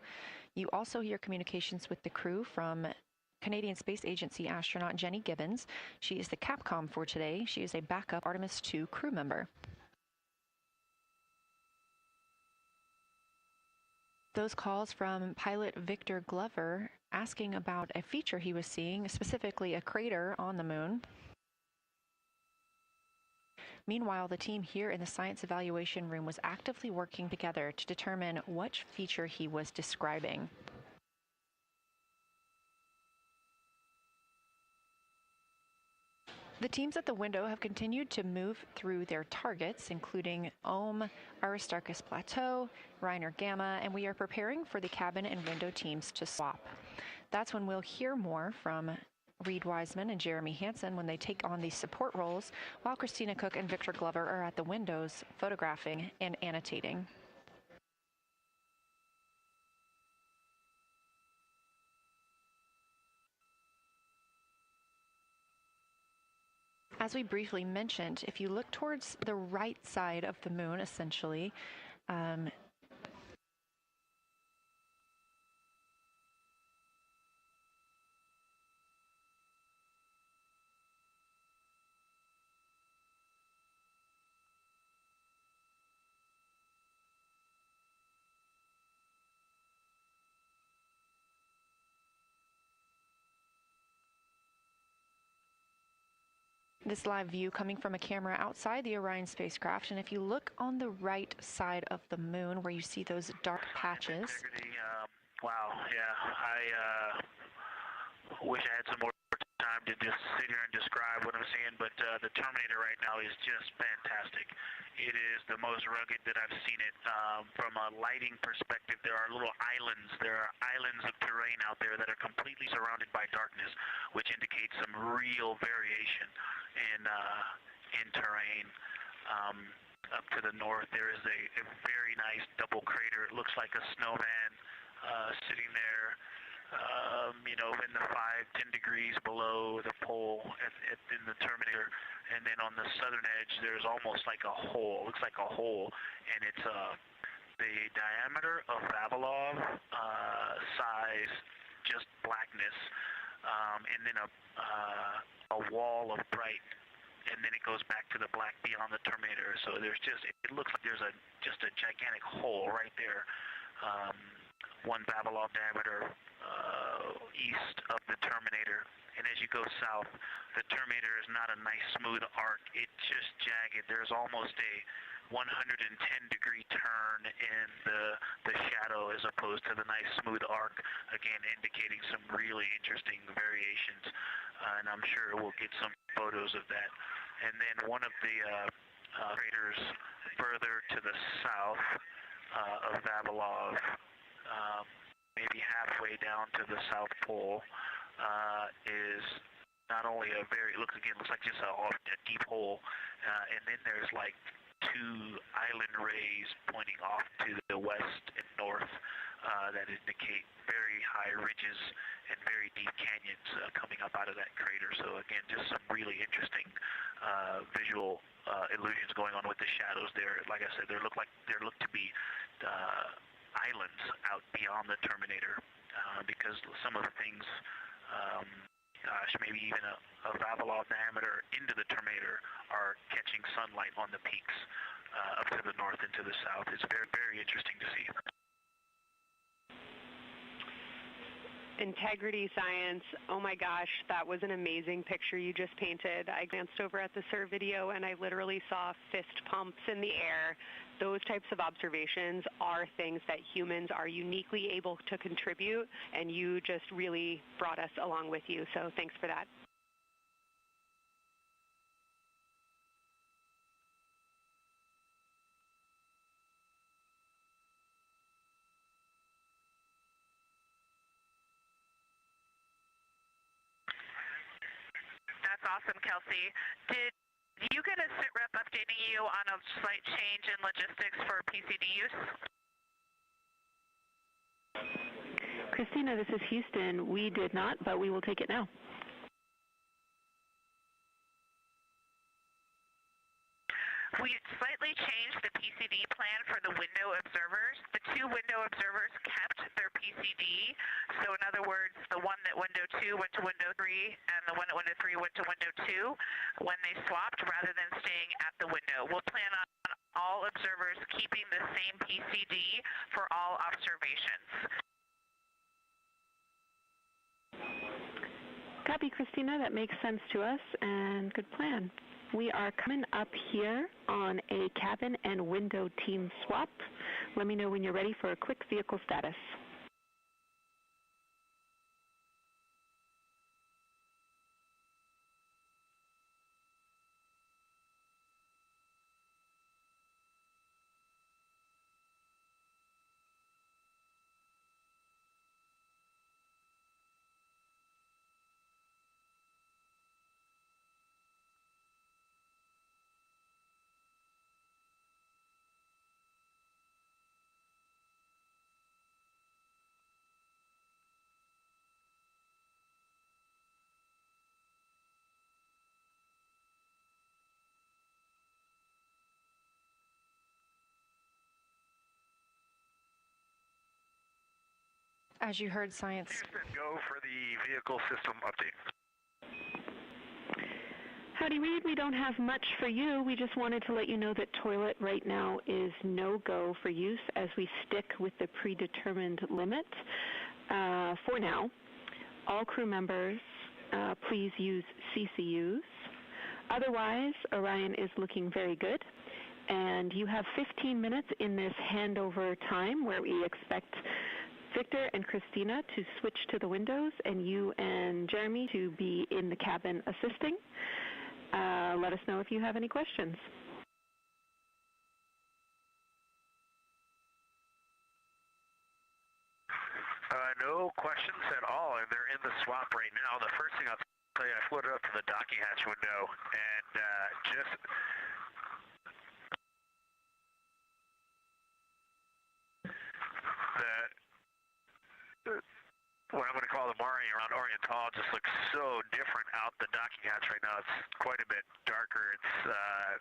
You also hear communications with the crew from Canadian Space Agency astronaut Jenny Gibbons. She is the Capcom for today. She is a backup Artemis II crew member. Those calls from pilot Victor Glover asking about a feature he was seeing, specifically a crater on the moon. Meanwhile, the team here in the science evaluation room was actively working together to determine which feature he was describing. The teams at the window have continued to move through their targets, including Ohm, Aristarchus Plateau, Reiner Gamma, and we are preparing for the cabin and window teams to swap. That's when we'll hear more from Reed Wiseman and Jeremy Hansen when they take on these support roles, while Christina Cook and Victor Glover are at the windows photographing and annotating. As we briefly mentioned, if you look towards the right side of the moon, essentially, this live view coming from a camera outside the Orion spacecraft, and if you look on the right side of the moon where you see those dark patches. Wow, yeah, I wish I had some more time to just sit here and describe what I'm seeing, but the Terminator right now is just fantastic. It is the most rugged that I've seen it. From a lighting perspective, there are little islands. There are islands of terrain out there that are completely surrounded by darkness, which indicates some real variation in terrain. Up to the north, there is a very nice double crater. It looks like a snowman sitting there, you know, in the 5-10 degrees below the pole in the Terminator. And then on the southern edge, there's almost like a hole. Looks like a hole, and it's the diameter of Vavilov size, just blackness, and then a wall of bright. And then it goes back to the black beyond the Terminator. So there's just, it looks like there's just a gigantic hole right there. 1 Vavilov diameter east of the Terminator. And as you go south, the Terminator is not a nice smooth arc. It's just jagged. There's almost a 110-degree turn in the shadow as opposed to the nice smooth arc, again indicating some really interesting variations. And I'm sure we'll get some photos of that. And then one of the craters further to the south of Vavilov, maybe halfway down to the South Pole, is not only a very, looks like just a deep hole, and then there's like 2 island rays pointing off to the west and north that indicate very high ridges and very deep canyons coming up out of that crater. So again, just some really interesting visual illusions going on with the shadows there. Like I said, there look to be islands out beyond the terminator because some of the things, gosh, maybe even a Vavilov diameter into the terminator are catching sunlight on the peaks up to the north and to the south. It's very, very interesting to see. Integrity Science, oh my gosh, that was an amazing picture you just painted. I glanced over at the SIR video and I literally saw fist pumps in the air. Those types of observations are things that humans are uniquely able to contribute, and you just really brought us along with you, so thanks for that. That's awesome, Kelsey. Did you get a SITREP updating you on a slight change in logistics for PCD use? Christina, this is Houston. We did not, but we will take it now. We slightly changed the PCD plan for the window observers. The two window observers kept their PCD. So in other words, the one that window 2 went to window 3 and the one at window 3 went to window 2 when they swapped rather than staying at the window. We'll plan on all observers keeping the same PCD for all observations. Copy, Christina. That makes sense to us, and good plan. We are coming up here on a cabin and window team swap. Let me know when you're ready for a quick vehicle status. As you heard, Science. Houston, go for the vehicle system update. Howdy, Reed. We don't have much for you. We just wanted to let you know that toilet right now is no-go for use as we stick with the predetermined limit for now. All crew members, please use CCUs. Otherwise, Orion is looking very good. And you have 15 minutes in this handover time where we expect Victor and Christina to switch to the windows and you and Jeremy to be in the cabin assisting. Let us know if you have any questions. No questions at all, and they're in the swap right now. The first thing I'll tell you, I floated up to the docking hatch window and just what I'm going to call the Mare around Orion just looks so different out the docking hatch right now. It's quite a bit darker. It's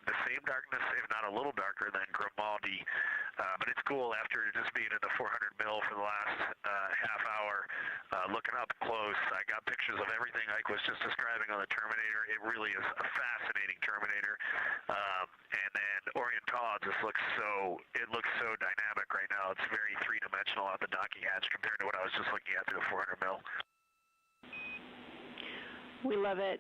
the same darkness, if not a little darker than Grimaldi, but it's cool after just being at the 400 mil for the last half hour, looking up close. I got pictures of everything Ike was just describing on the Terminator. It really is a fascinating Terminator, and then Orion just looks so dynamic right now. It's very three-dimensional out the docking hatch compared to what I was just looking at through the 400 mil. We love it.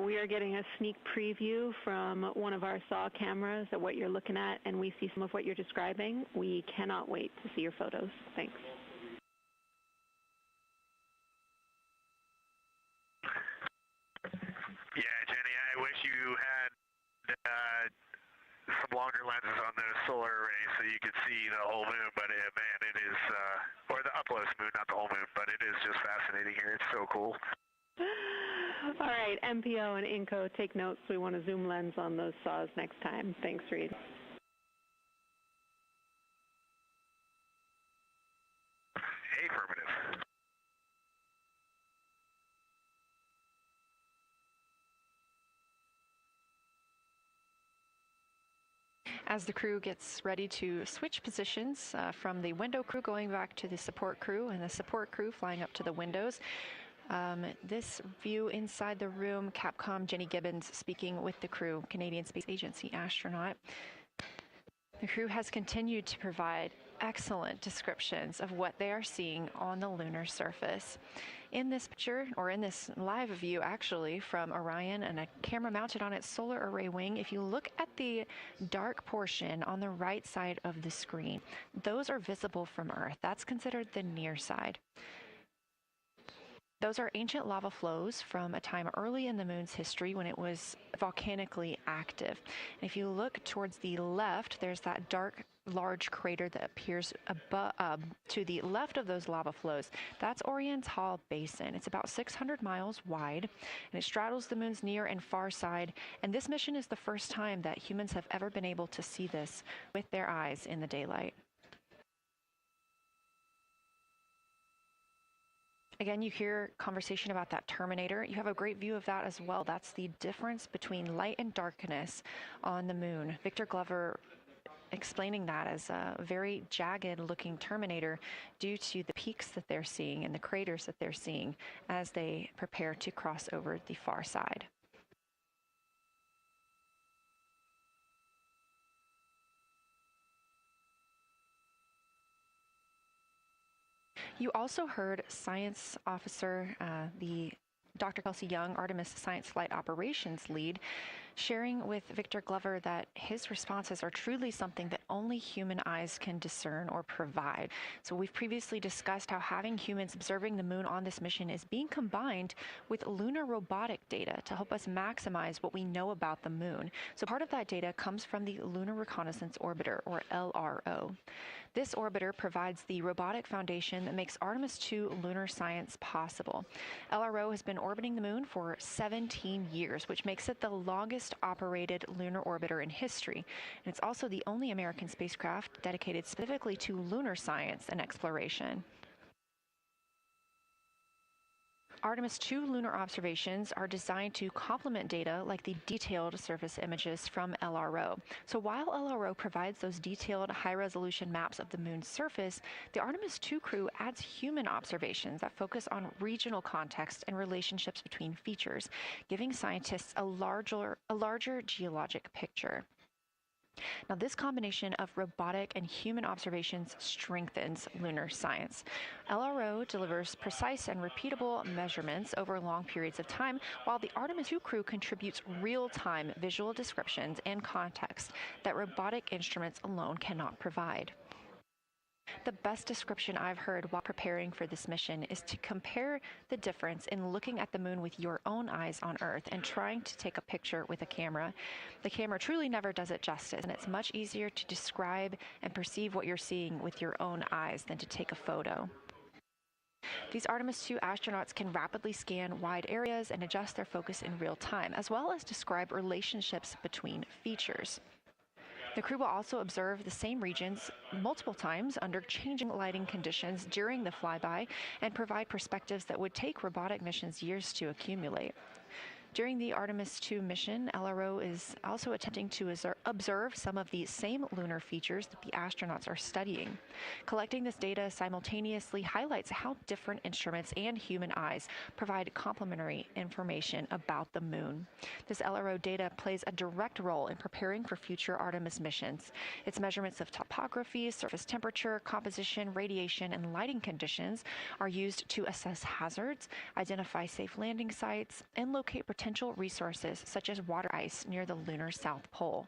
We are getting a sneak preview from one of our SAW cameras at what you're looking at, and we see some of what you're describing. We cannot wait to see your photos. Thanks. Yeah, Jenny, I wish you had some longer lenses on those solar arrays so you could see the whole moon, but man, it is, or the upmost moon, not the whole moon, but it is just fascinating here. It's so cool. All right, MPO and INCO, take notes. We want a zoom lens on those saws next time. Thanks, Reed. As the crew gets ready to switch positions from the window crew going back to the support crew and the support crew flying up to the windows, this view inside the room, Capcom Jenny Gibbons speaking with the crew, Canadian Space Agency astronaut. The crew has continued to provide excellent descriptions of what they are seeing on the lunar surface. In this picture, or in this live view actually, from Orion and a camera mounted on its solar array wing, if you look at the dark portion on the right side of the screen, those are visible from Earth. That's considered the near side. Those are ancient lava flows from a time early in the moon's history when it was volcanically active. And if you look towards the left, there's that dark, large crater that appears to the left of those lava flows. That's Orion's Hall Basin. It's about 600 miles wide, and it straddles the moon's near and far side. And this mission is the first time that humans have ever been able to see this with their eyes in the daylight. Again, you hear conversation about that terminator. You have a great view of that as well. That's the difference between light and darkness on the moon. Victor Glover explaining that as a very jagged looking terminator due to the peaks that they're seeing and the craters that they're seeing as they prepare to cross over the far side. You also heard science officer, the Dr. Kelsey Young, Artemis Science Flight Operations lead, sharing with Victor Glover that his responses are truly something that only human eyes can discern or provide. So we've previously discussed how having humans observing the moon on this mission is being combined with lunar robotic data to help us maximize what we know about the moon. So part of that data comes from the Lunar Reconnaissance Orbiter, or LRO. This orbiter provides the robotic foundation that makes Artemis II lunar science possible. LRO has been orbiting the moon for 17 years, which makes it the longest operated lunar orbiter in history. And it's also the only American spacecraft dedicated specifically to lunar science and exploration. Artemis II lunar observations are designed to complement data like the detailed surface images from LRO. So while LRO provides those detailed high-resolution maps of the moon's surface, the Artemis II crew adds human observations that focus on regional context and relationships between features, giving scientists a larger geologic picture. Now, this combination of robotic and human observations strengthens lunar science. LRO delivers precise and repeatable measurements over long periods of time, while the Artemis II crew contributes real-time visual descriptions and context that robotic instruments alone cannot provide. The best description I've heard while preparing for this mission is to compare the difference in looking at the moon with your own eyes on Earth and trying to take a picture with a camera. The camera truly never does it justice, and it's much easier to describe and perceive what you're seeing with your own eyes than to take a photo. These Artemis II astronauts can rapidly scan wide areas and adjust their focus in real time, as well as describe relationships between features. The crew will also observe the same regions multiple times under changing lighting conditions during the flyby and provide perspectives that would take robotic missions years to accumulate. During the Artemis II mission, LRO is also attempting to observe some of the same lunar features that the astronauts are studying. Collecting this data simultaneously highlights how different instruments and human eyes provide complementary information about the moon. This LRO data plays a direct role in preparing for future Artemis missions. Its measurements of topography, surface temperature, composition, radiation, and lighting conditions are used to assess hazards, identify safe landing sites, and locate potential resources such as water ice near the lunar South Pole.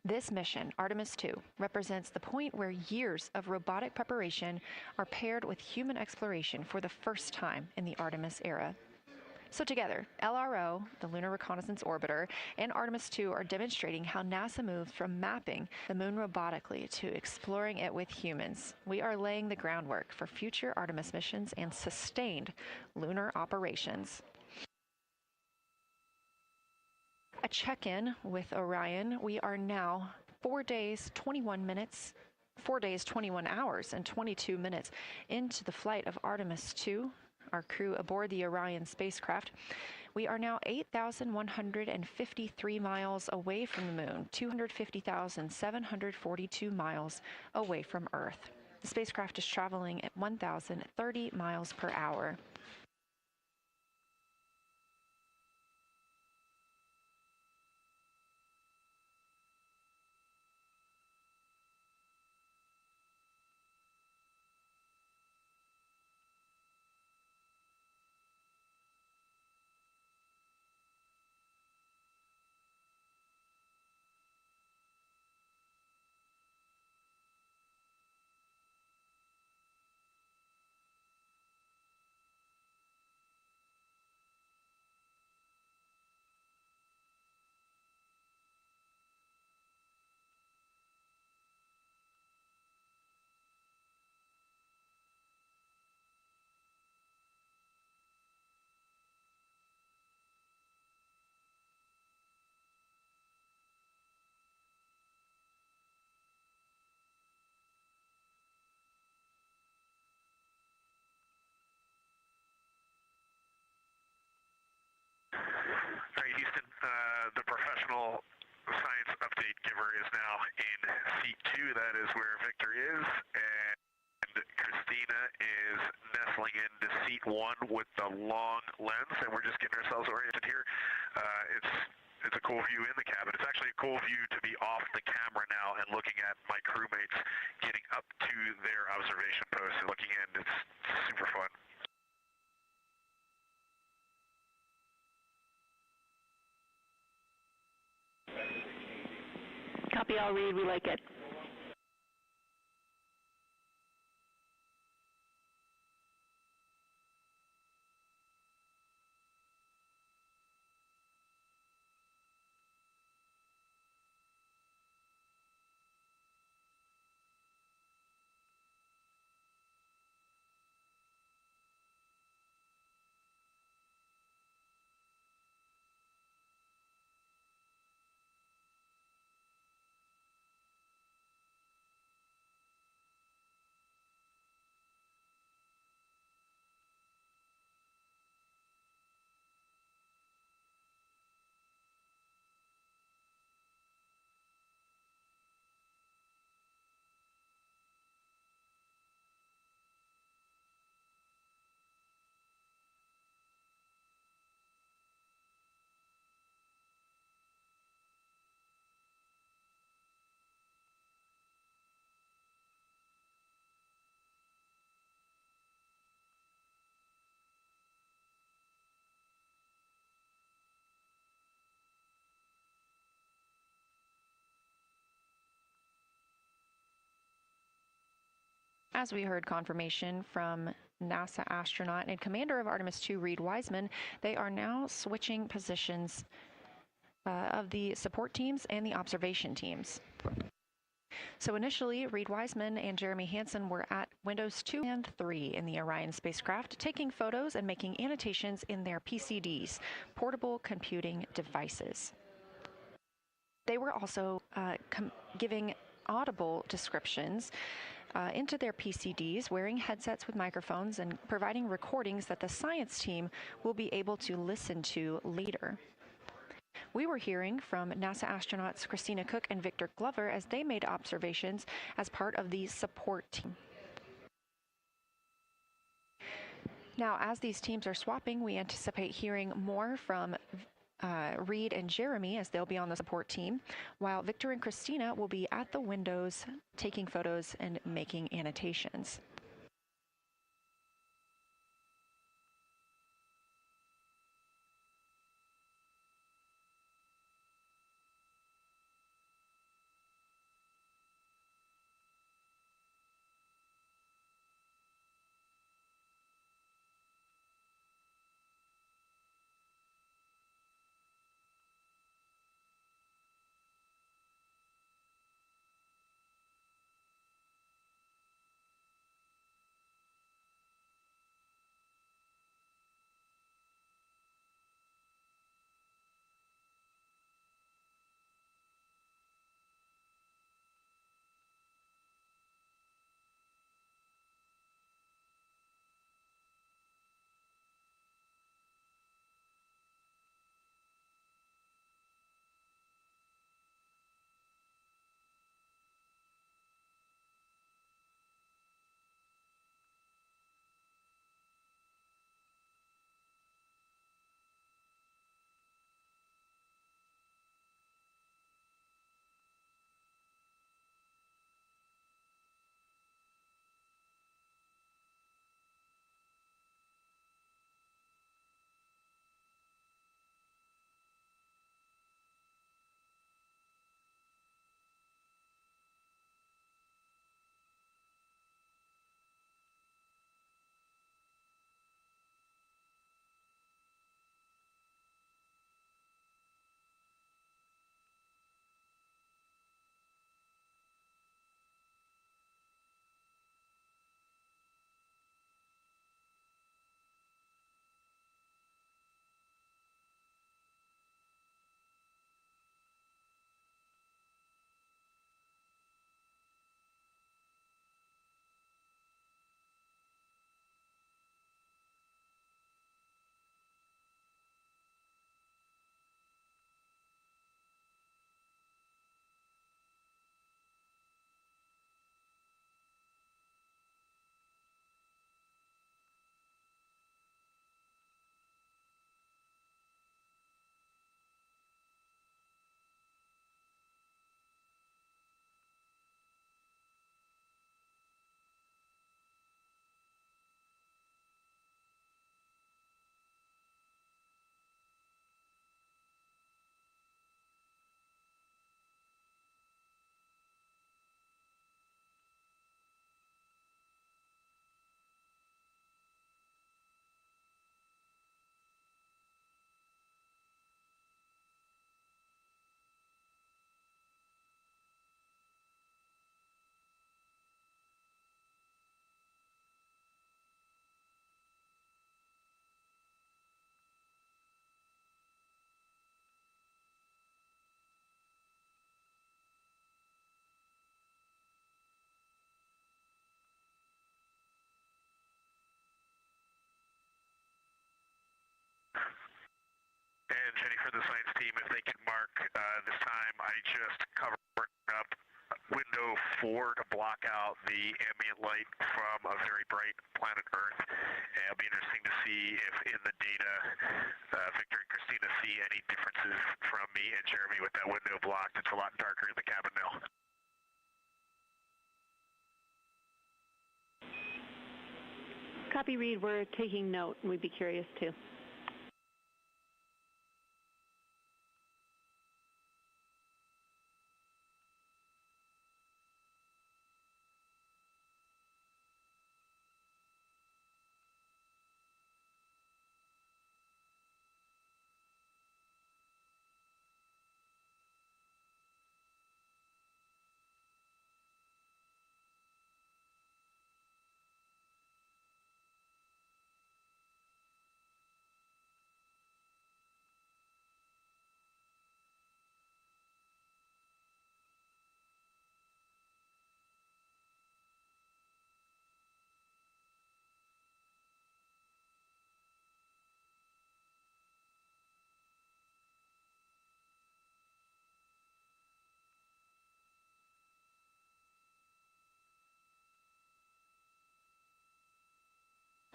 This mission, Artemis II, represents the point where years of robotic preparation are paired with human exploration for the first time in the Artemis era. So together, LRO, the Lunar Reconnaissance Orbiter, and Artemis II are demonstrating how NASA moves from mapping the moon robotically to exploring it with humans. We are laying the groundwork for future Artemis missions and sustained lunar operations. A check-in with Orion. We are now 4 days, 21 hours, and 22 minutes into the flight of Artemis II, our crew aboard the Orion spacecraft. We are now 8,153 miles away from the moon, 250,742 miles away from Earth. The spacecraft is traveling at 1,030 miles per hour. All right, Houston, the professional science update giver is now in seat 2. That is where Victor is, and Christina is nestling into seat 1 with the long lens, and we're just getting ourselves oriented here. It's a cool view in the cabin. It's actually a cool view to be off the camera now and looking at my crewmates getting up to their observation post and looking in. It's super fun. Copy, I'll read. We like it. As we heard confirmation from NASA astronaut and commander of Artemis II, Reid Wiseman, they are now switching positions of the support teams and the observation teams. So initially, Reid Wiseman and Jeremy Hansen were at windows 2 and 3 in the Orion spacecraft, taking photos and making annotations in their PCDs, portable computing devices. They were also giving audible descriptions into their PCDs, wearing headsets with microphones and providing recordings that the science team will be able to listen to later. We were hearing from NASA astronauts Christina Cook and Victor Glover as they made observations as part of the support team. Now, as these teams are swapping, we anticipate hearing more from Reid and Jeremy as they'll be on the support team, while Victor and Christina will be at the windows taking photos and making annotations. for the science team if they could mark this time. I just covered up window 4 to block out the ambient light from a very bright planet Earth. And it'll be interesting to see if in the data Victor and Christina see any differences from me and Jeremy with that window blocked. It's a lot darker in the cabin now. Copy, Reed. We're taking note, and we'd be curious too.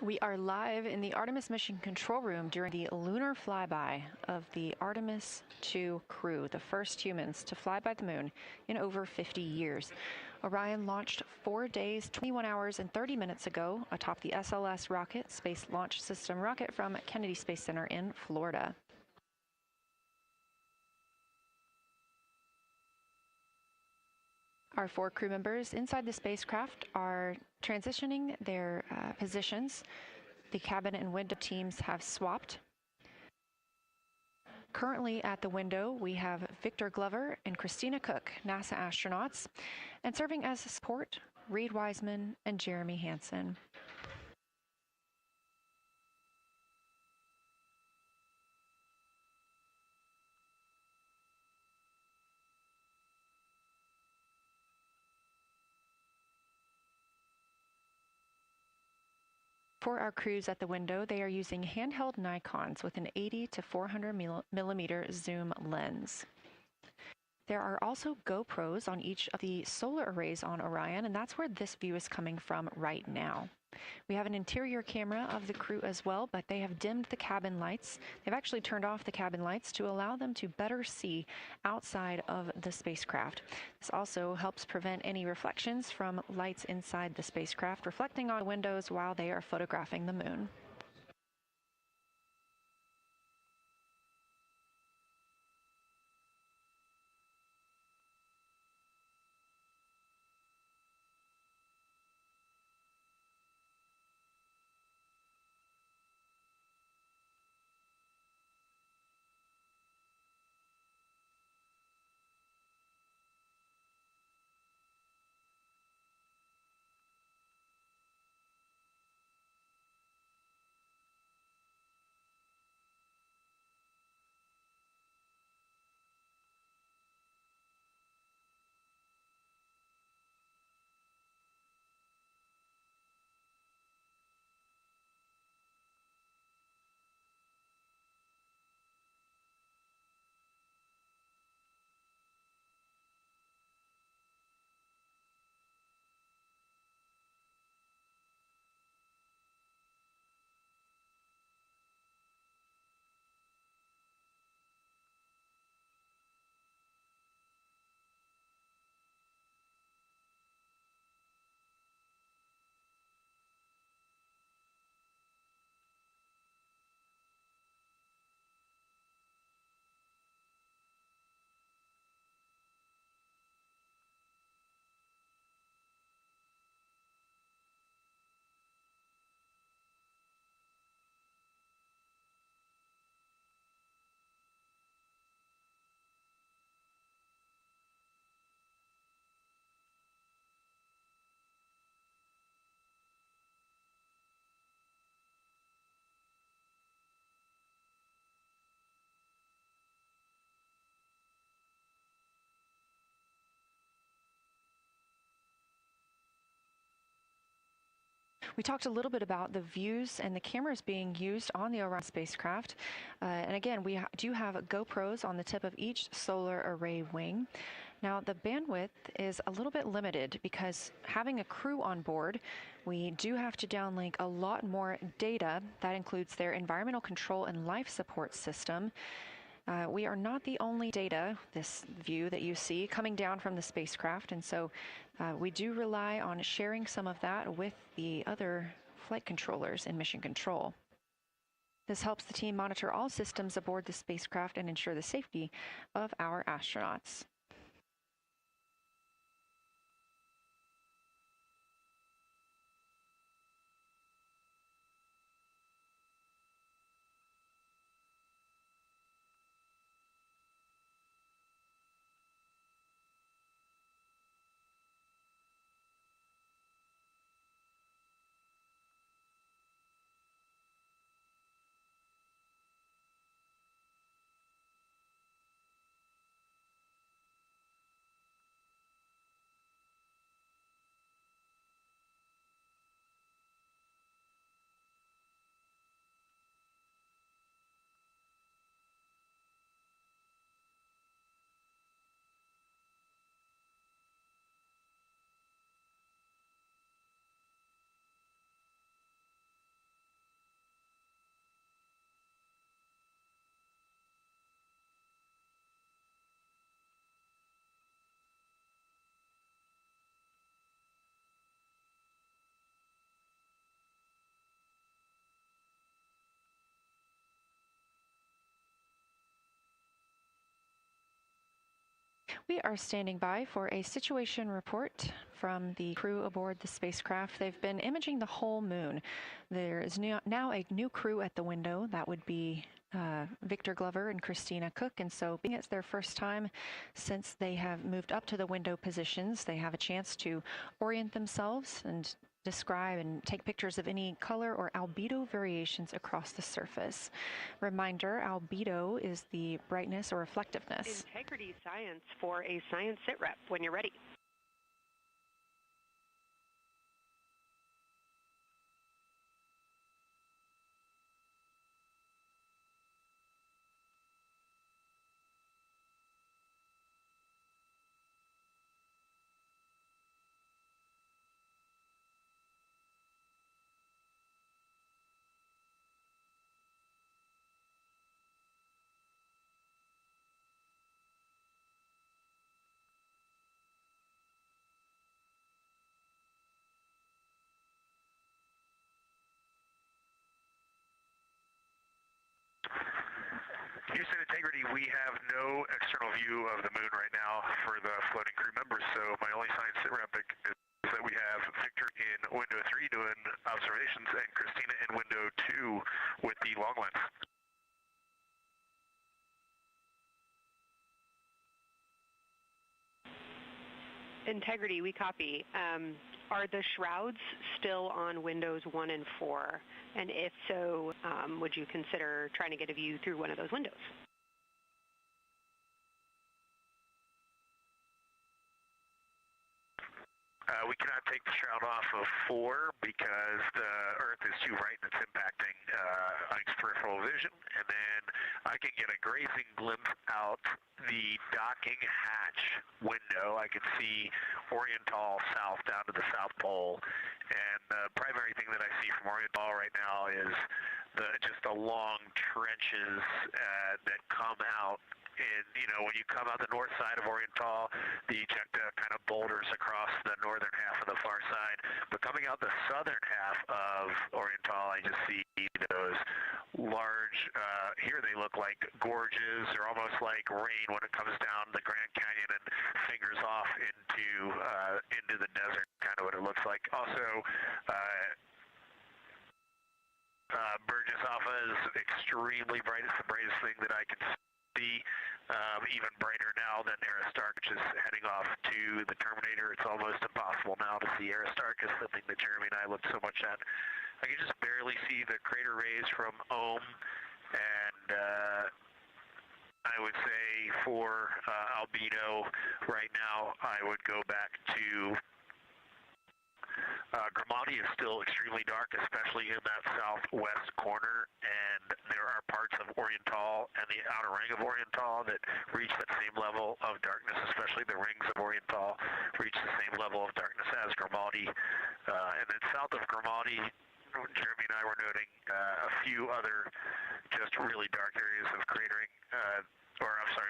We are live in the Artemis mission control room during the lunar flyby of the Artemis II crew, the first humans to fly by the moon in over 50 years. Orion launched 4 days, 21 hours, and 30 minutes ago atop the SLS rocket, Space Launch System rocket from Kennedy Space Center in Florida. Our 4 crew members inside the spacecraft are transitioning their positions. The cabin and window teams have swapped. Currently at the window, we have Victor Glover and Christina Cook, NASA astronauts, and serving as support, Reed Wiseman and Jeremy Hansen. For our crews at the window, they are using handheld Nikons with an 80 to 400 millimeter zoom lens. There are also GoPros on each of the solar arrays on Orion, and that's where this view is coming from right now. We have an interior camera of the crew as well, but they have dimmed the cabin lights. They've actually turned off the cabin lights to allow them to better see outside of the spacecraft. This also helps prevent any reflections from lights inside the spacecraft reflecting on windows while they are photographing the moon. We talked a little bit about the views and the cameras being used on the Orion spacecraft. And again, we do have GoPros on the tip of each solar array wing. Now, the bandwidth is a little bit limited because having a crew on board, we do have to downlink a lot more data. That includes their environmental control and life support system. We are not the only data, this view that you see, coming down from the spacecraft, and so we do rely on sharing some of that with the other flight controllers in mission control. This helps the team monitor all systems aboard the spacecraft and ensure the safety of our astronauts. We are standing by for a situation report from the crew aboard the spacecraft. They've been imaging the whole moon. There is now a new crew at the window. That would be Victor Glover and Christina Cook, and so being it's their first time since they have moved up to the window positions, they have a chance to orient themselves and describe and take pictures of any color or albedo variations across the surface. Reminder, albedo is the brightness or reflectiveness. Integrity science for a science sitrep when you're ready. Houston Integrity, we have no external view of the moon right now for the floating crew members, so my only science sitrep is that we have Victor in window 3 doing observations and Christina in window 2 with the long lens. Integrity, we copy. Are the shrouds still on windows 1 and 4? And if so, would you consider trying to get a view through one of those windows? We cannot take the shroud off of 4 because the Earth is too bright and it's impacting Ike's peripheral vision. And then I can get a grazing glimpse out the docking hatch window. I can see Oriental south down to the South Pole. And the primary thing that I see from Oriental right now is just the long trenches that come out. And, you know, when you come out the north side of Oriental, the ejecta kind of boulders across the northern half of the far side. But coming out the southern half of Oriental, I just see those large, here they look like gorges. They're almost like rain when it comes down the Grand Canyon and fingers off into the desert, kind of what it looks like. Also, Burgess Alpha is extremely bright. It's the brightest thing that I can see. Even brighter now than Aristarchus, which is heading off to the Terminator. It's almost impossible now to see Aristarchus, the thing that Jeremy and I looked so much at. I can just barely see the crater rays from Ohm, and I would say for albedo right now, I would go back to Gramati is still extremely dark, especially in that southwest corner, and there are parts of Oriental and the outer ring of Oriental that reach that same level of darkness, especially the rings of Oriental reach the same level of darkness as Grimaldi. And then south of Grimaldi, Jeremy and I were noting a few other just really dark areas of cratering,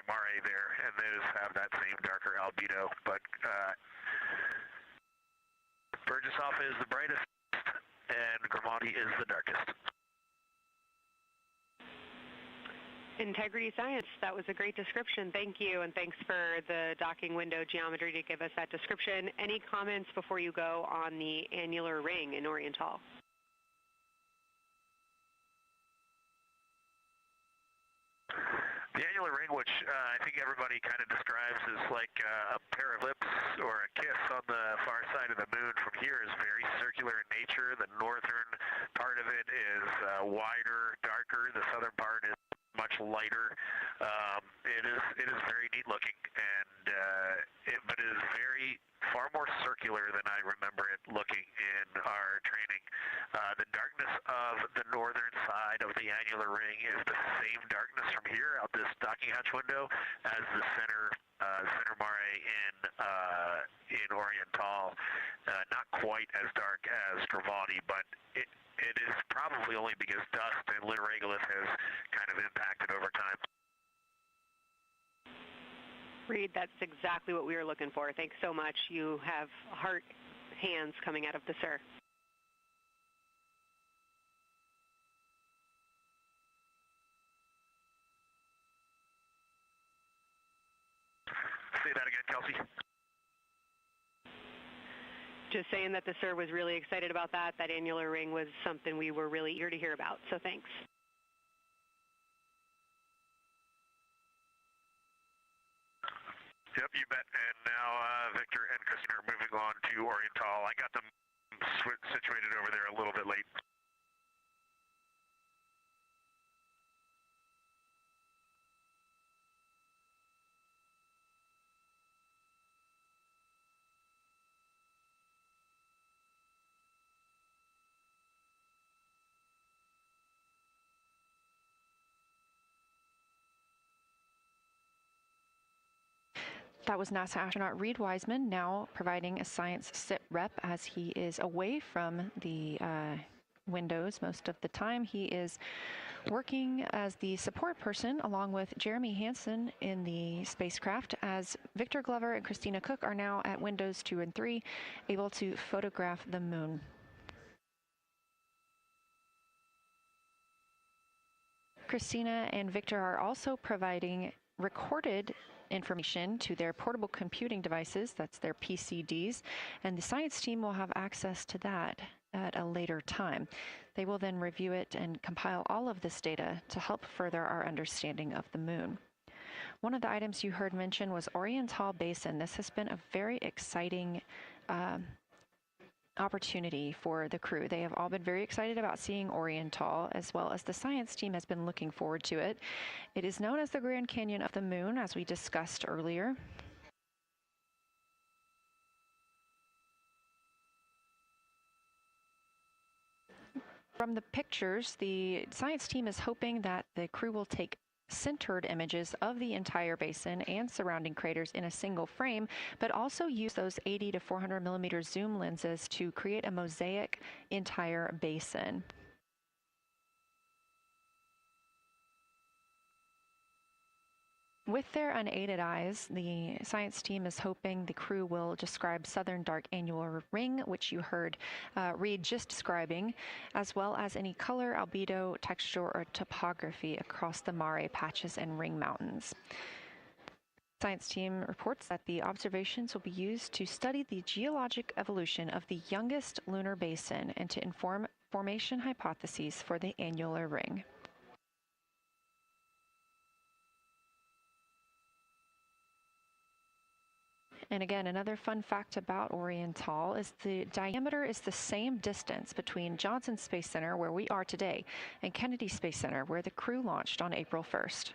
Mare there, and those have that same darker albedo. But Burgesshoff is the brightest, and Grimaldi is the darkest. Integrity Science, that was a great description. Thank you, and thanks for the docking window geometry to give us that description. Any comments before you go on the annular ring in Oriental? The annular ring, which I think everybody kind of describes as like a pair of lips or a kiss on the far side of the moon from here, is very circular in nature. The northern part of it is wider, darker. The southern part is much lighter. It is very neat looking, and but it is far more circular than I remember it looking in our training. The darkness of the northern side of the annular ring is the same darkness from here out this docking hatch window as the center mare in Oriental. Not quite as dark as Grimaldi, but it is probably only because dust and lunar regolith has kind of impacted over time. Reed, that's exactly what we were looking for. Thanks so much. You have heart hands coming out of the SIR. Say that again, Kelsey. Just saying that the SIR was really excited about that. That annular ring was something we were really eager to hear about, so thanks. Yep, you bet. And now Victor and Christina are moving on to Oriental. I got them situated over there a little bit late. That was NASA astronaut Reed Wiseman, now providing a science sit rep as he is away from the windows most of the time. He is working as the support person along with Jeremy Hansen in the spacecraft, as Victor Glover and Christina Cook are now at windows 2 and 3, able to photograph the moon. Christina and Victor are also providing recorded information to their portable computing devices, that's their PCDs, and the science team will have access to that at a later time. They will then review it and compile all of this data to help further our understanding of the moon. One of the items you heard mentioned was Oriental Basin. This has been a very exciting opportunity for the crew. They have all been very excited about seeing Oriental, as well as the science team has been looking forward to it. It is known as the Grand Canyon of the Moon, as we discussed earlier. From the pictures, the science team is hoping that the crew will take centered images of the entire basin and surrounding craters in a single frame, but also use those 80 to 400 millimeter zoom lenses to create a mosaic entire basin. With their unaided eyes, the science team is hoping the crew will describe southern dark annular ring, which you heard Reed just describing, as well as any color, albedo, texture, or topography across the Mare patches and ring mountains. Science team reports that the observations will be used to study the geologic evolution of the youngest lunar basin and to inform formation hypotheses for the annular ring. And again, another fun fact about Oriental is the diameter is the same distance between Johnson Space Center, where we are today, and Kennedy Space Center, where the crew launched on April 1st.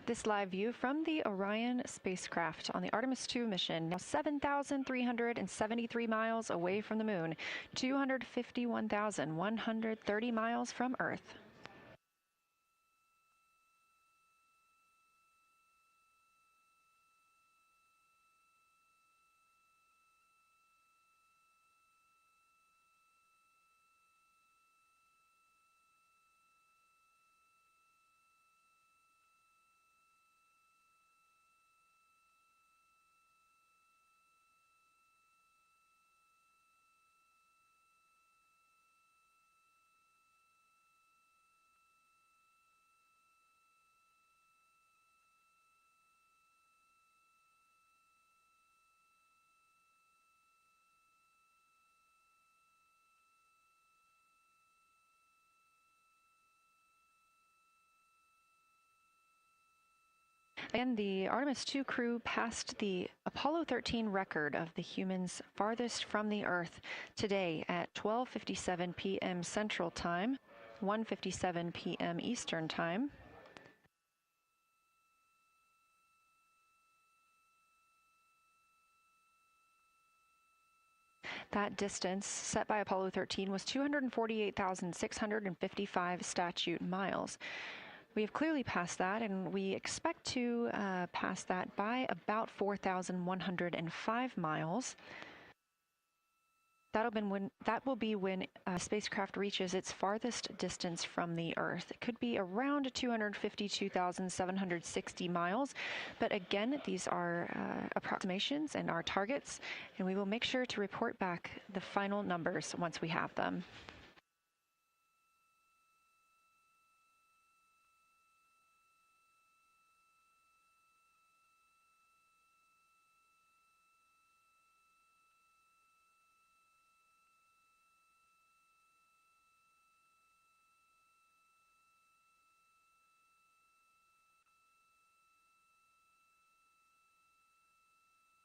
This live view from the Orion spacecraft on the Artemis II mission, now 7,373 miles away from the moon, 251,130 miles from Earth. Again, the Artemis II crew passed the Apollo 13 record of the humans farthest from the Earth today at 12:57 p.m. Central Time, 1:57 p.m. Eastern Time. That distance set by Apollo 13 was 248,655 statute miles. We have clearly passed that, and we expect to pass that by about 4,105 miles. That will be when a spacecraft reaches its farthest distance from the Earth. It could be around 252,760 miles, but again, these are approximations and our targets, and we will make sure to report back the final numbers once we have them.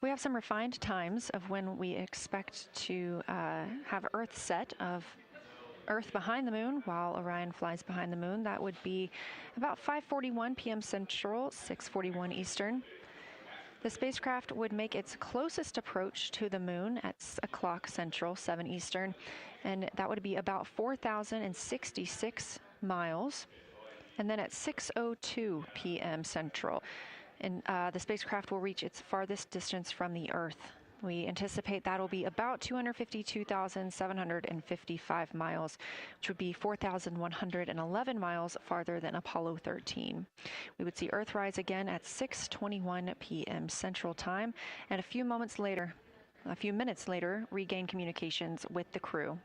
We have some refined times of when we expect to have Earth set of Earth behind the moon while Orion flies behind the moon. That would be about 5:41 p.m. Central, 6:41 Eastern. The spacecraft would make its closest approach to the moon at 6 o'clock Central, 7 Eastern, and that would be about 4,066 miles. And then at 6:02 p.m. Central, and the spacecraft will reach its farthest distance from the Earth. We anticipate that'll be about 252,755 miles, which would be 4,111 miles farther than Apollo 13. We would see Earthrise again at 6:21 p.m. Central Time, and a few minutes later, regain communications with the crew.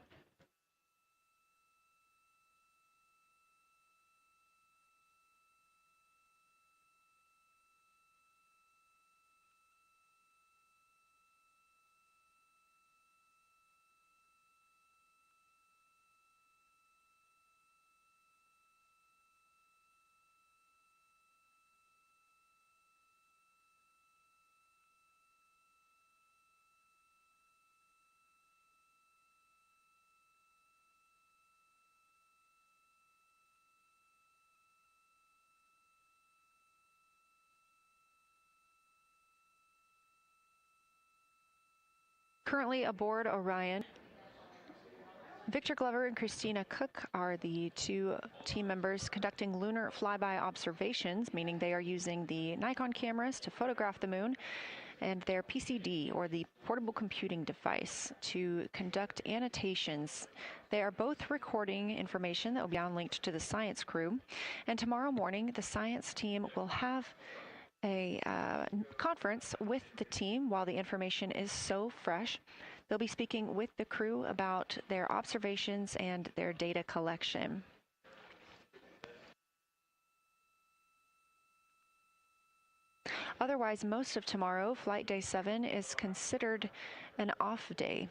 Currently aboard Orion, Victor Glover and Christina Cook are the two team members conducting lunar flyby observations, meaning they are using the Nikon cameras to photograph the moon, and their PCD, or the portable computing device, to conduct annotations. They are both recording information that will be downlinked to the science crew, and tomorrow morning the science team will have a conference with the team while the information is so fresh. They'll be speaking with the crew about their observations and their data collection. Otherwise, most of tomorrow, Flight Day 7, is considered an off day.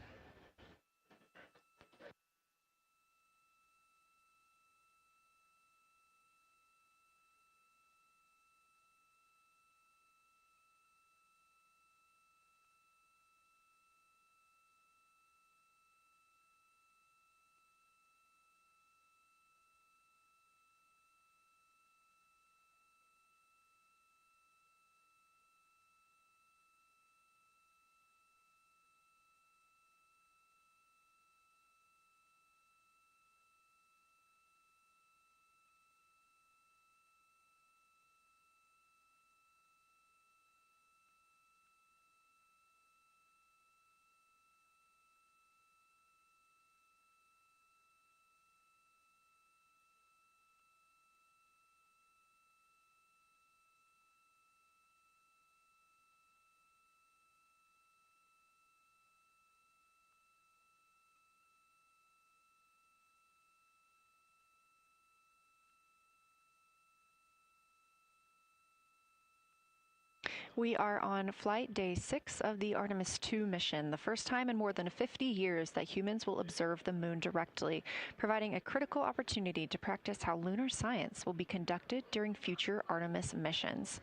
We are on flight day 6 of the Artemis II mission, the first time in more than 50 years that humans will observe the moon directly, providing a critical opportunity to practice how lunar science will be conducted during future Artemis missions.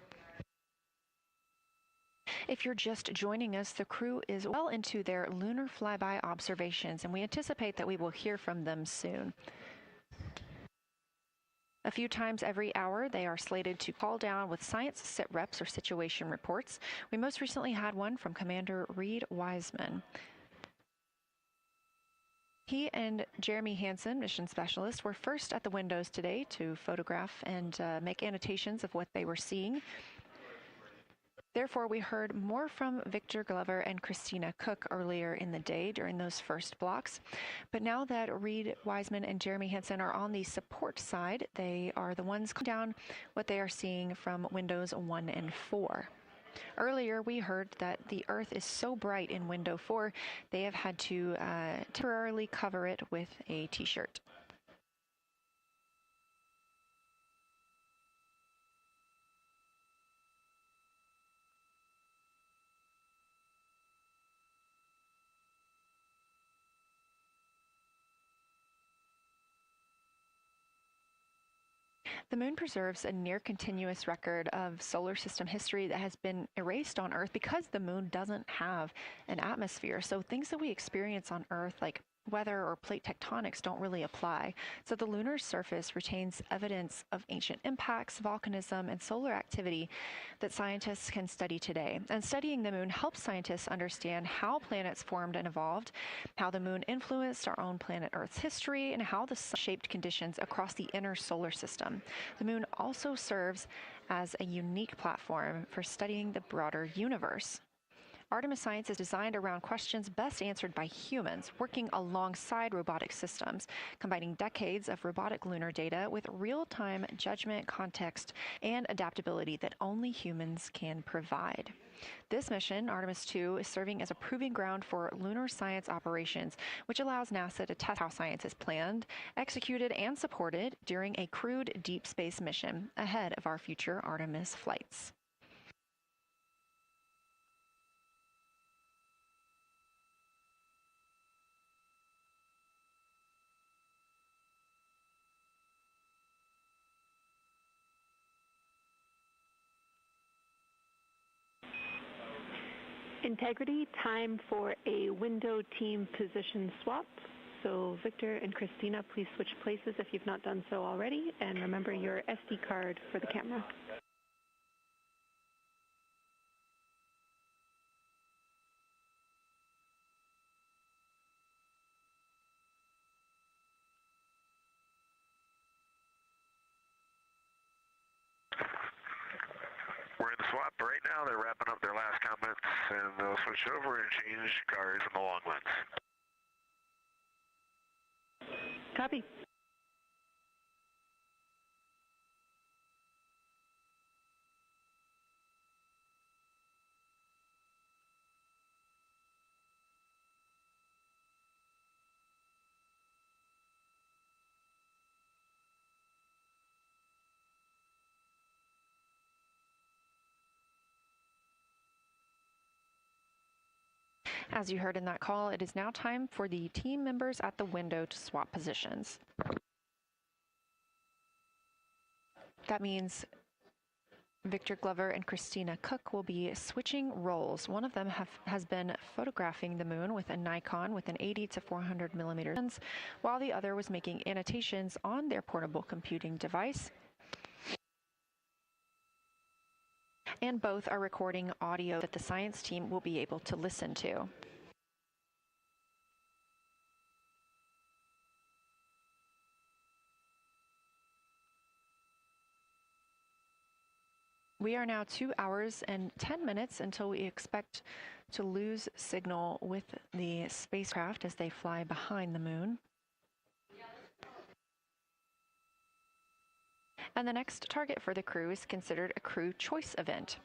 If you're just joining us, the crew is well into their lunar flyby observations, and we anticipate that we will hear from them soon. A few times every hour, they are slated to call down with science sit reps or situation reports. We most recently had one from Commander Reed Wiseman. He and Jeremy Hansen, mission specialist, were first at the windows today to photograph and make annotations of what they were seeing. Therefore, we heard more from Victor Glover and Christina Cook earlier in the day during those first blocks. But now that Reed Wiseman and Jeremy Hansen are on the support side, they are the ones calling down what they are seeing from windows 1 and 4. Earlier, we heard that the Earth is so bright in window 4, they have had to temporarily cover it with a t-shirt. The moon preserves a near-continuous record of solar system history that has been erased on Earth because the moon doesn't have an atmosphere. So things that we experience on Earth, like weather or plate tectonics, don't really apply. So the lunar surface retains evidence of ancient impacts, volcanism, and solar activity that scientists can study today. And studying the moon helps scientists understand how planets formed and evolved, how the moon influenced our own planet Earth's history, and how the sun shaped conditions across the inner solar system. The moon also serves as a unique platform for studying the broader universe. Artemis science is designed around questions best answered by humans, working alongside robotic systems, combining decades of robotic lunar data with real-time judgment, context, and adaptability that only humans can provide. This mission, Artemis II, is serving as a proving ground for lunar science operations, which allows NASA to test how science is planned, executed, and supported during a crewed deep space mission ahead of our future Artemis flights. Integrity, time for a window team position swap. So Victor and Christina, please switch places if you've not done so already, and remember your SD card for the camera. We're in the swap right now. They're wrapping up their last comments, and they'll switch over and change cars in the long lens. Copy. As you heard in that call, it is now time for the team members at the window to swap positions. That means Victor Glover and Christina Cook will be switching roles. One of them has been photographing the moon with a Nikon with an 80 to 400 millimeter lens, while the other was making annotations on their portable computing device. And both are recording audio that the science team will be able to listen to. We are now 2 hours and 10 minutes until we expect to lose signal with the spacecraft as they fly behind the moon. And the next target for the crew is considered a crew choice event.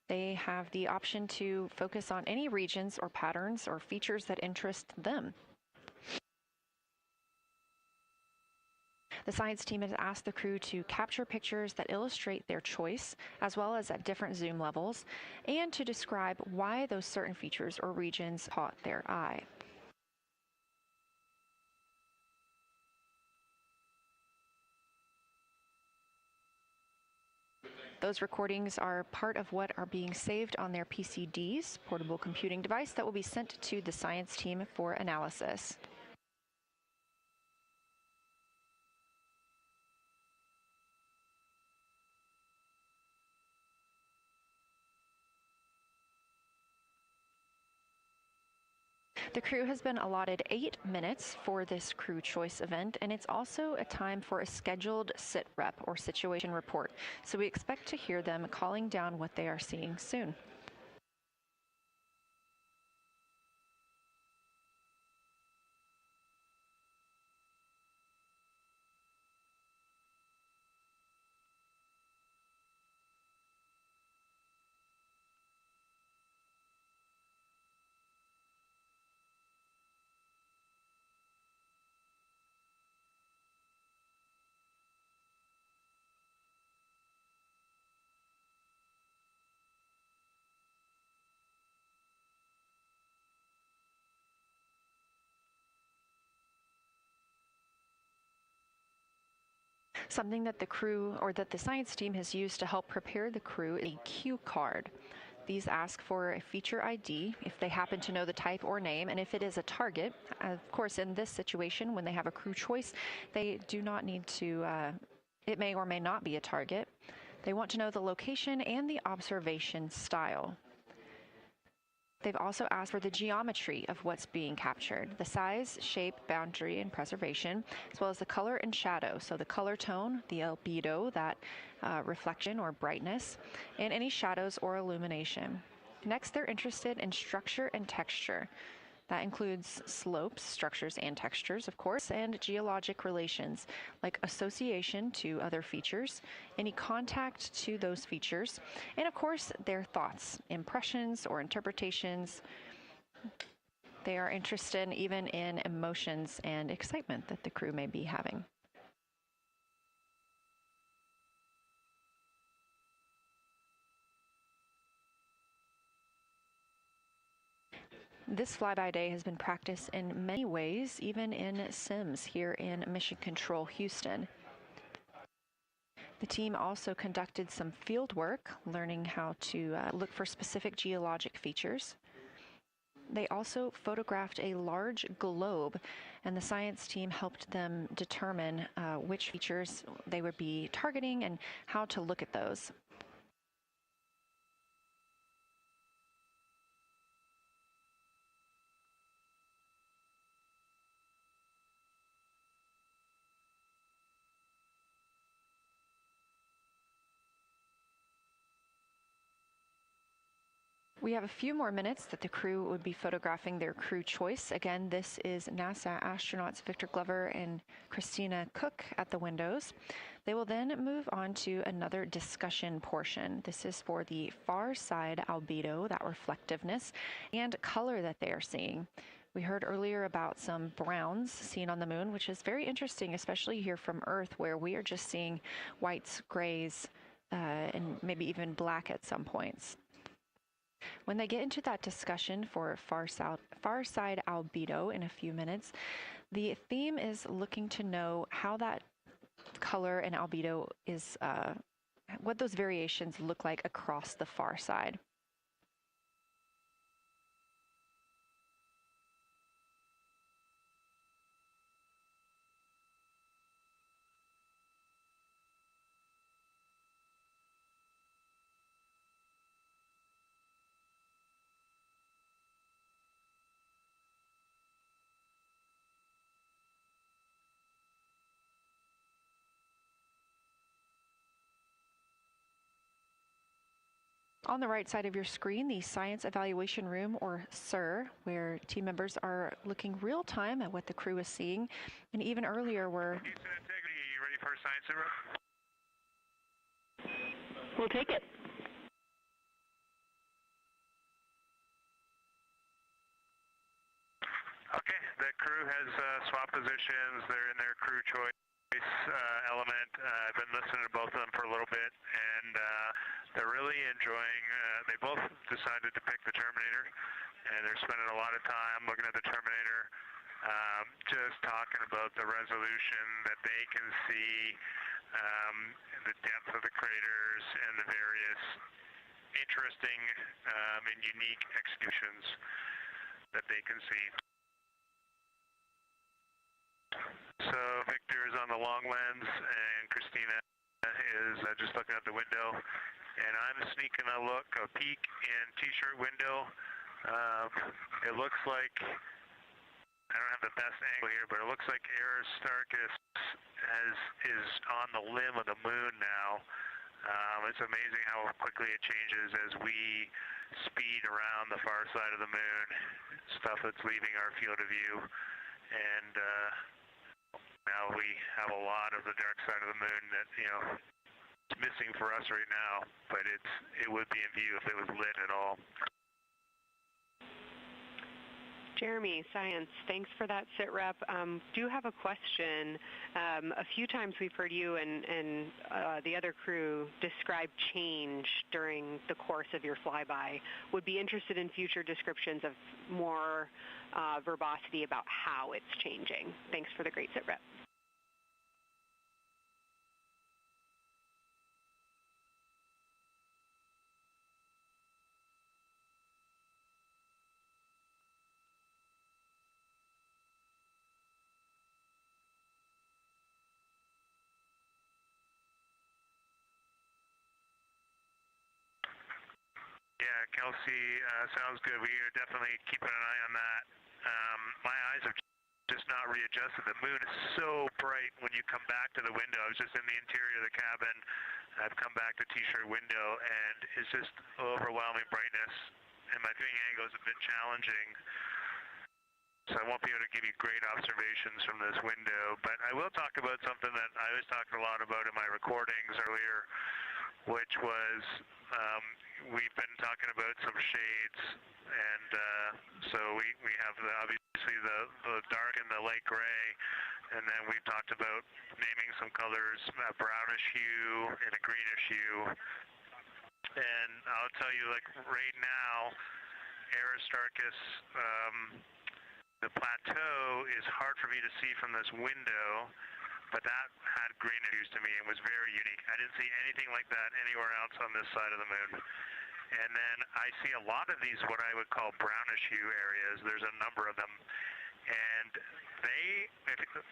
They have the option to focus on any regions or patterns or features that interest them. The science team has asked the crew to capture pictures that illustrate their choice, as well as at different zoom levels, and to describe why those certain features or regions caught their eye. Those recordings are part of what are being saved on their PCDs, portable computing device, that will be sent to the science team for analysis. The crew has been allotted 8 minutes for this crew choice event, and it's also a time for a scheduled sit rep or situation report. So we expect to hear them calling down what they are seeing soon. Something that the crew or that the science team has used to help prepare the crew is a cue card. These ask for a feature ID if they happen to know the type or name, and if it is a target. Of course, in this situation, when they have a crew choice, they do not need to, it may or may not be a target. They want to know the location and the observation style. They've also asked for the geometry of what's being captured, the size, shape, boundary, and preservation, as well as the color and shadow. So the color tone, the albedo, that reflection or brightness, and any shadows or illumination. Next, they're interested in structure and texture. That includes slopes, structures, and textures, of course, and geologic relations, like association to other features, any contact to those features, and of course, their thoughts, impressions, or interpretations. They are interested even in emotions and excitement that the crew may be having. This flyby day has been practiced in many ways, even in Sims here in Mission Control Houston. The team also conducted some field work, learning how to look for specific geologic features. They also photographed a large globe, and the science team helped them determine which features they would be targeting and how to look at those. We have a few more minutes that the crew would be photographing their crew choice. Again, this is NASA astronauts Victor Glover and Christina Cook at the windows. They will then move on to another discussion portion. This is for the far side albedo, that reflectiveness, and color that they are seeing. We heard earlier about some browns seen on the moon, which is very interesting, especially here from Earth, where we are just seeing whites, grays, and maybe even black at some points. When they get into that discussion for far side albedo in a few minutes, the theme is looking to know how that color and albedo is, what those variations look like across the far side. On the right side of your screen, the Science Evaluation Room, or SIR, where team members are looking real time at what the crew is seeing. And even earlier, we're... Houston Integrity, you ready for a science sit rep? We'll take it. Okay, the crew has swapped positions. They're in their crew choice enjoying, they both decided to pick the Terminator, and they're spending a lot of time looking at the Terminator, just talking about the resolution that they can see, the depth of the craters, and the various interesting and unique executions that they can see. So Victor is on the long lens, and Christina is just looking out the window, and I'm sneaking a peek in T-shirt window. It looks like, I don't have the best angle here, but it looks like Aristarchus is on the limb of the moon now. It's amazing how quickly it changes as we speed around the far side of the moon, stuff that's leaving our field of view, and now we have a lot of the dark side of the moon that, it's missing for us right now, but it would be in view if it was lit at all. Jeremy, Science, thanks for that sit rep. Do have a question. A few times we've heard you and the other crew describe change during the course of your flyby. Would be interested in future descriptions of more verbosity about how it's changing. Thanks for the great sit rep. Yeah, Kelsey, sounds good. We are definitely keeping an eye on that. My eyes have just not readjusted. The moon is so bright when you come back to the window. I was just in the interior of the cabin. I've come back to T-shirt window, and it's just overwhelming brightness, and my viewing angle is a bit challenging, so I won't be able to give you great observations from this window. But I will talk about something that I was talking a lot about in my recordings earlier, which was we've been talking about some shades, and so we have obviously the dark and the light gray, and then we've talked about naming some colors, a brownish hue and a greenish hue. And I'll tell you, like right now, Aristarchus, the plateau is hard for me to see from this window, but that had green hues to me and was very unique. I didn't see anything like that anywhere else on this side of the moon. And then I see a lot of these, what I would call brownish hue areas. There's a number of them. And they,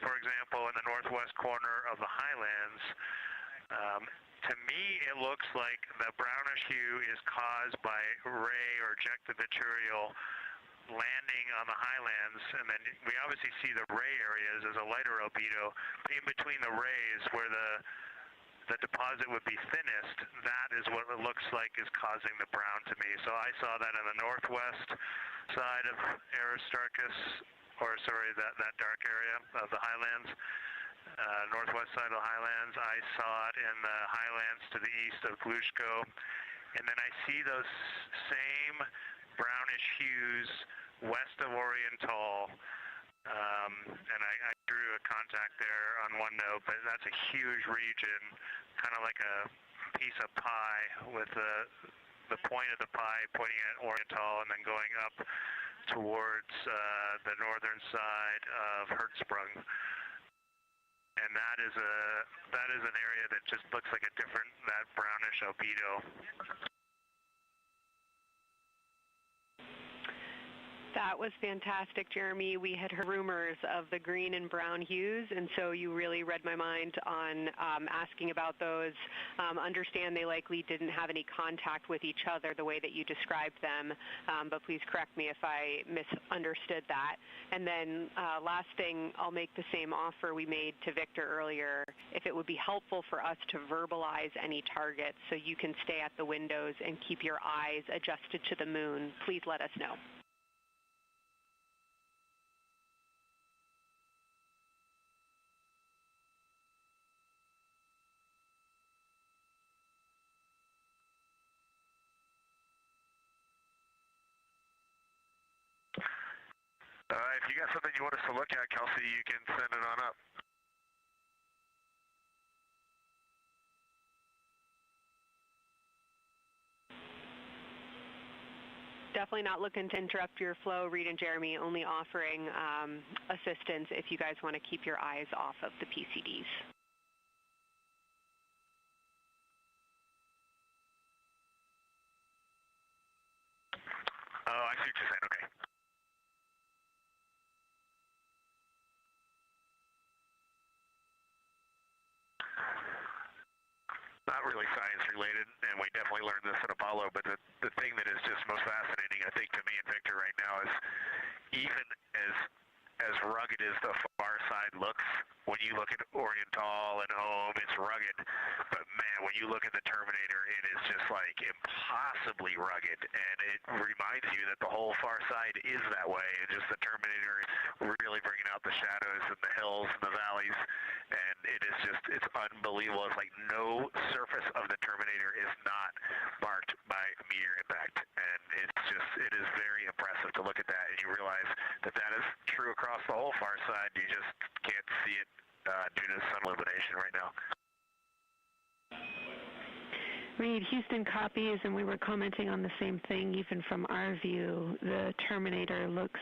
for example, in the northwest corner of the highlands, to me it looks like the brownish hue is caused by ray or ejected material landing on the highlands, and then we obviously see the ray areas as a lighter albedo. In between the rays, where the deposit would be thinnest, that is what it looks like is causing the brown to me. So I saw that in the northwest side of Aristarchus, or sorry, that dark area of the highlands, northwest side of the highlands. I saw it in the highlands to the east of Glushko, and then I see those same brownish hues west of Oriental, and I drew a contact there on OneNote, but that's a huge region, kind of like a piece of pie with the point of the pie pointing at Oriental and then going up towards the northern side of Hertzsprung. And that is an area that just looks like that brownish albedo. That was fantastic, Jeremy. We had heard rumors of the green and brown hues, and so you really read my mind on asking about those. Understand they likely didn't have any contact with each other the way that you described them, but please correct me if I misunderstood that. And then last thing, I'll make the same offer we made to Victor earlier. If it would be helpful for us to verbalize any targets so you can stay at the windows and keep your eyes adjusted to the moon, please let us know. If you got something you want us to look at, Kelsey, you can send it on up. Definitely not looking to interrupt your flow, Reed and Jeremy, only offering assistance if you guys want to keep your eyes off of the PCDs. Oh, I see what you're saying. Okay. Not really science related, and we definitely learned this at Apollo, but the thing that is just most fascinating, I think, to me and Victor right now is even as rugged as the far side looks, when you look at Oriental and home, it's rugged. But man, when you look at the Terminator, it is just like impossibly rugged, and it reminds you that the whole far side is that way, and just the Terminator is really bringing out the shadows and the hills and the valleys, and it is just, it's unbelievable. It's like no surface of the Terminator is not marked by meteor impact, and it's just, it is very impressive to look at that, and you realize that that is true across the whole far side. You just can't see it due to sun illumination right now. Reed, Houston copies, and we were commenting on the same thing. Even from our view, the Terminator looks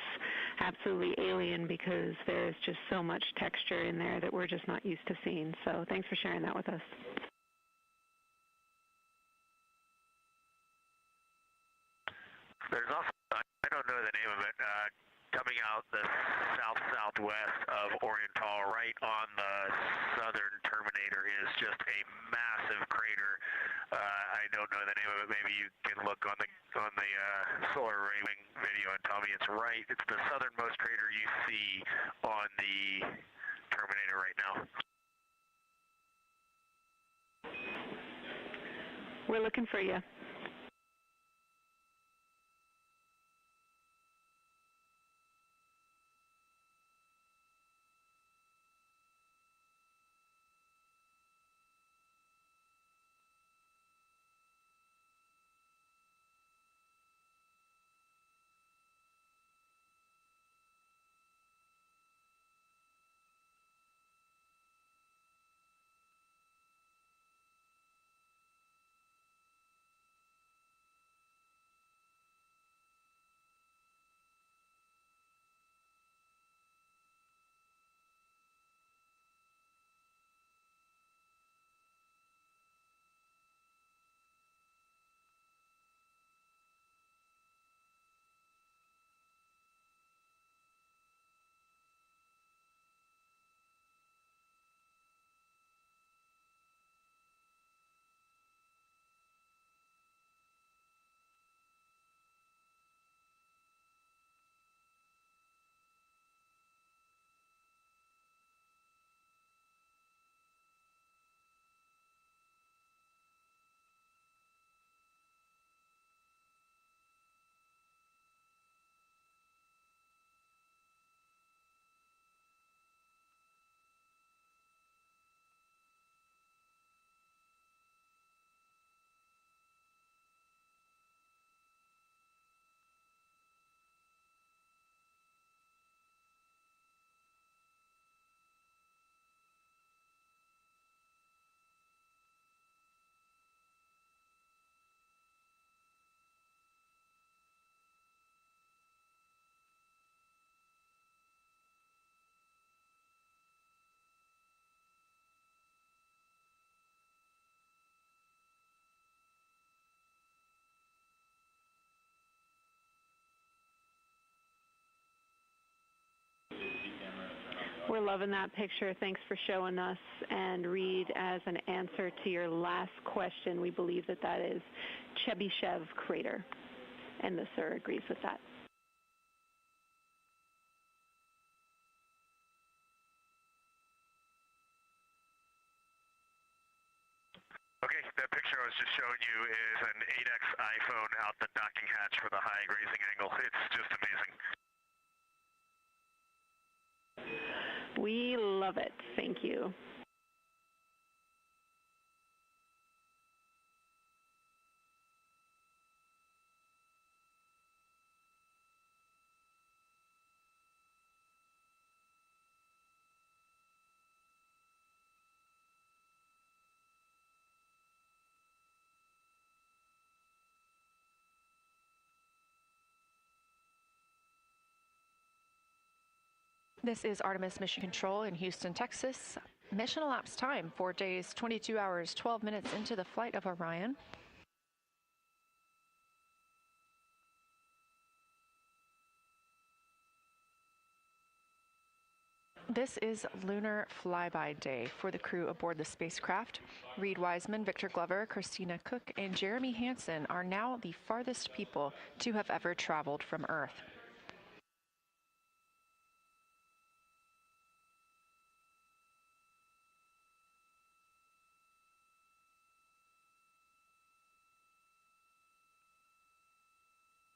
absolutely alien because there's just so much texture in there that we're just not used to seeing. So thanks for sharing that with us. There's also, I don't know the name of it, coming out the south-southwest of Oriental, right on the southern Terminator, is just a massive crater. I don't know the name of it. Maybe you can look on the solar array wing video and tell me it's right. It's the southernmost crater you see on the Terminator right now. We're looking for you. We're loving that picture. Thanks for showing us. And Reed, as an answer to your last question, we believe that that is Chebyshev crater. And the sir agrees with that. Okay, that picture I was just showing you is an 8X iPhone out the docking hatch for the high grazing angle. It's just amazing. We love it. Thank you. This is Artemis Mission Control in Houston, Texas. Mission elapsed time, 4 days, 22 hours, 12 minutes into the flight of Orion. This is lunar flyby day for the crew aboard the spacecraft. Reed Wiseman, Victor Glover, Christina Cook, and Jeremy Hansen are now the farthest people to have ever traveled from Earth.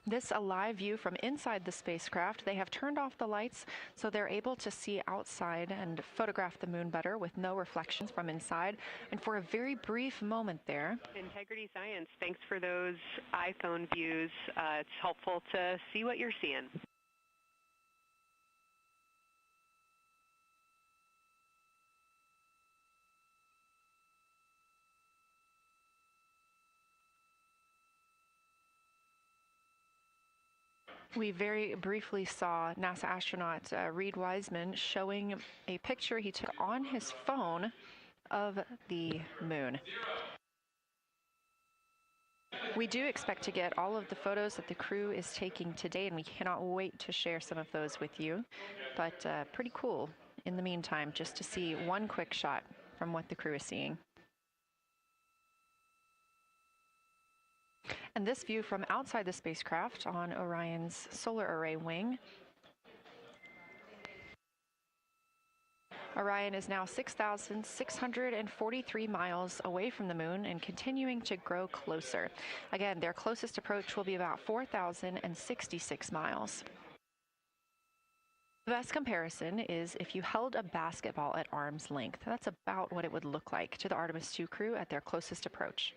This a live view from inside the spacecraft. They have turned off the lights so they're able to see outside and photograph the moon better with no reflections from inside. And for a very brief moment there. Integrity Science, thanks for those iPhone views. It's helpful to see what you're seeing. We very briefly saw NASA astronaut Reed Wiseman showing a picture he took on his phone of the moon. We do expect to get all of the photos that the crew is taking today, and we cannot wait to share some of those with you. But pretty cool in the meantime, just to see one quick shot from what the crew is seeing. And this view from outside the spacecraft on Orion's solar array wing. Orion is now 6,643 miles away from the moon and continuing to grow closer. Again, their closest approach will be about 4,066 miles. The best comparison is if you held a basketball at arm's length. That's about what it would look like to the Artemis II crew at their closest approach.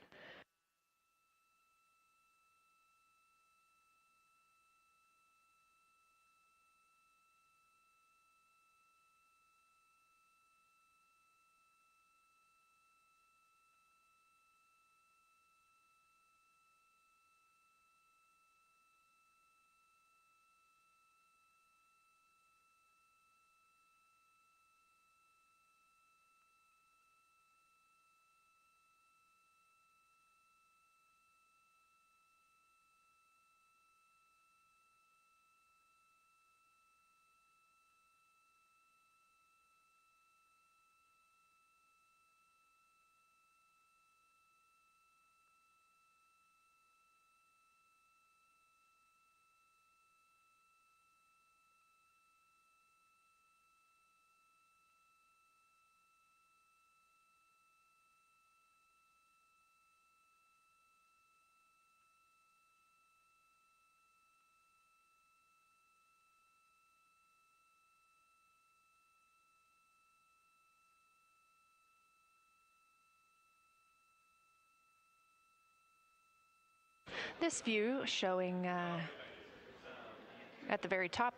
This view showing at the very top,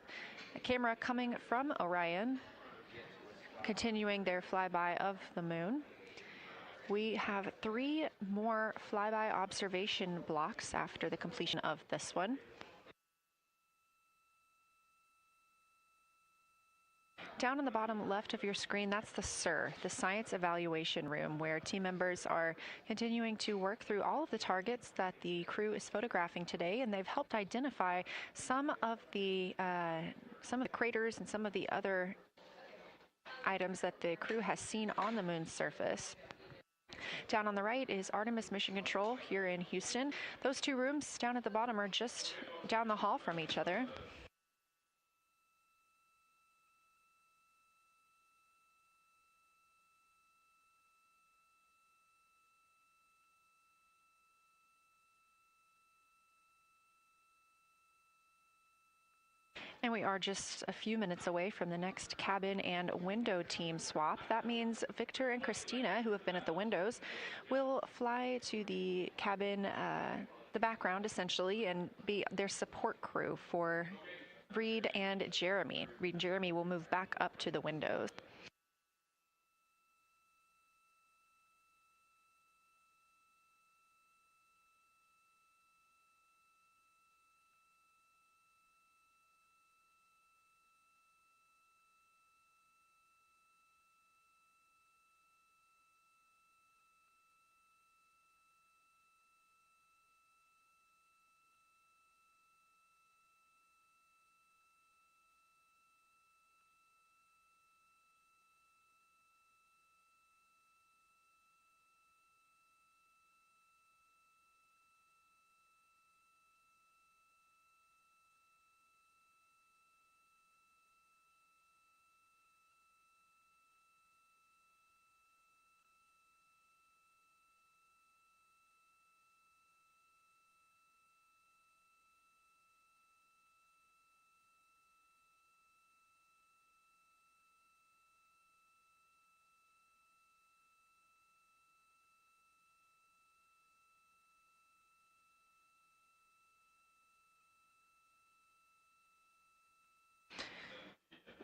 a camera coming from Orion, continuing their flyby of the moon. We have 3 more flyby observation blocks after the completion of this one. Down on the bottom left of your screen, that's the SIR, the Science Evaluation Room, where team members are continuing to work through all of the targets that the crew is photographing today, and they've helped identify some of the craters and some of the other items that the crew has seen on the moon's surface. Down on the right is Artemis Mission Control here in Houston. Those 2 rooms down at the bottom are just down the hall from each other. And we are just a few minutes away from the next cabin and window team swap. That means Victor and Christina, who have been at the windows, will fly to the cabin, the background essentially, and be their support crew for Reed and Jeremy. Reed and Jeremy will move back up to the windows.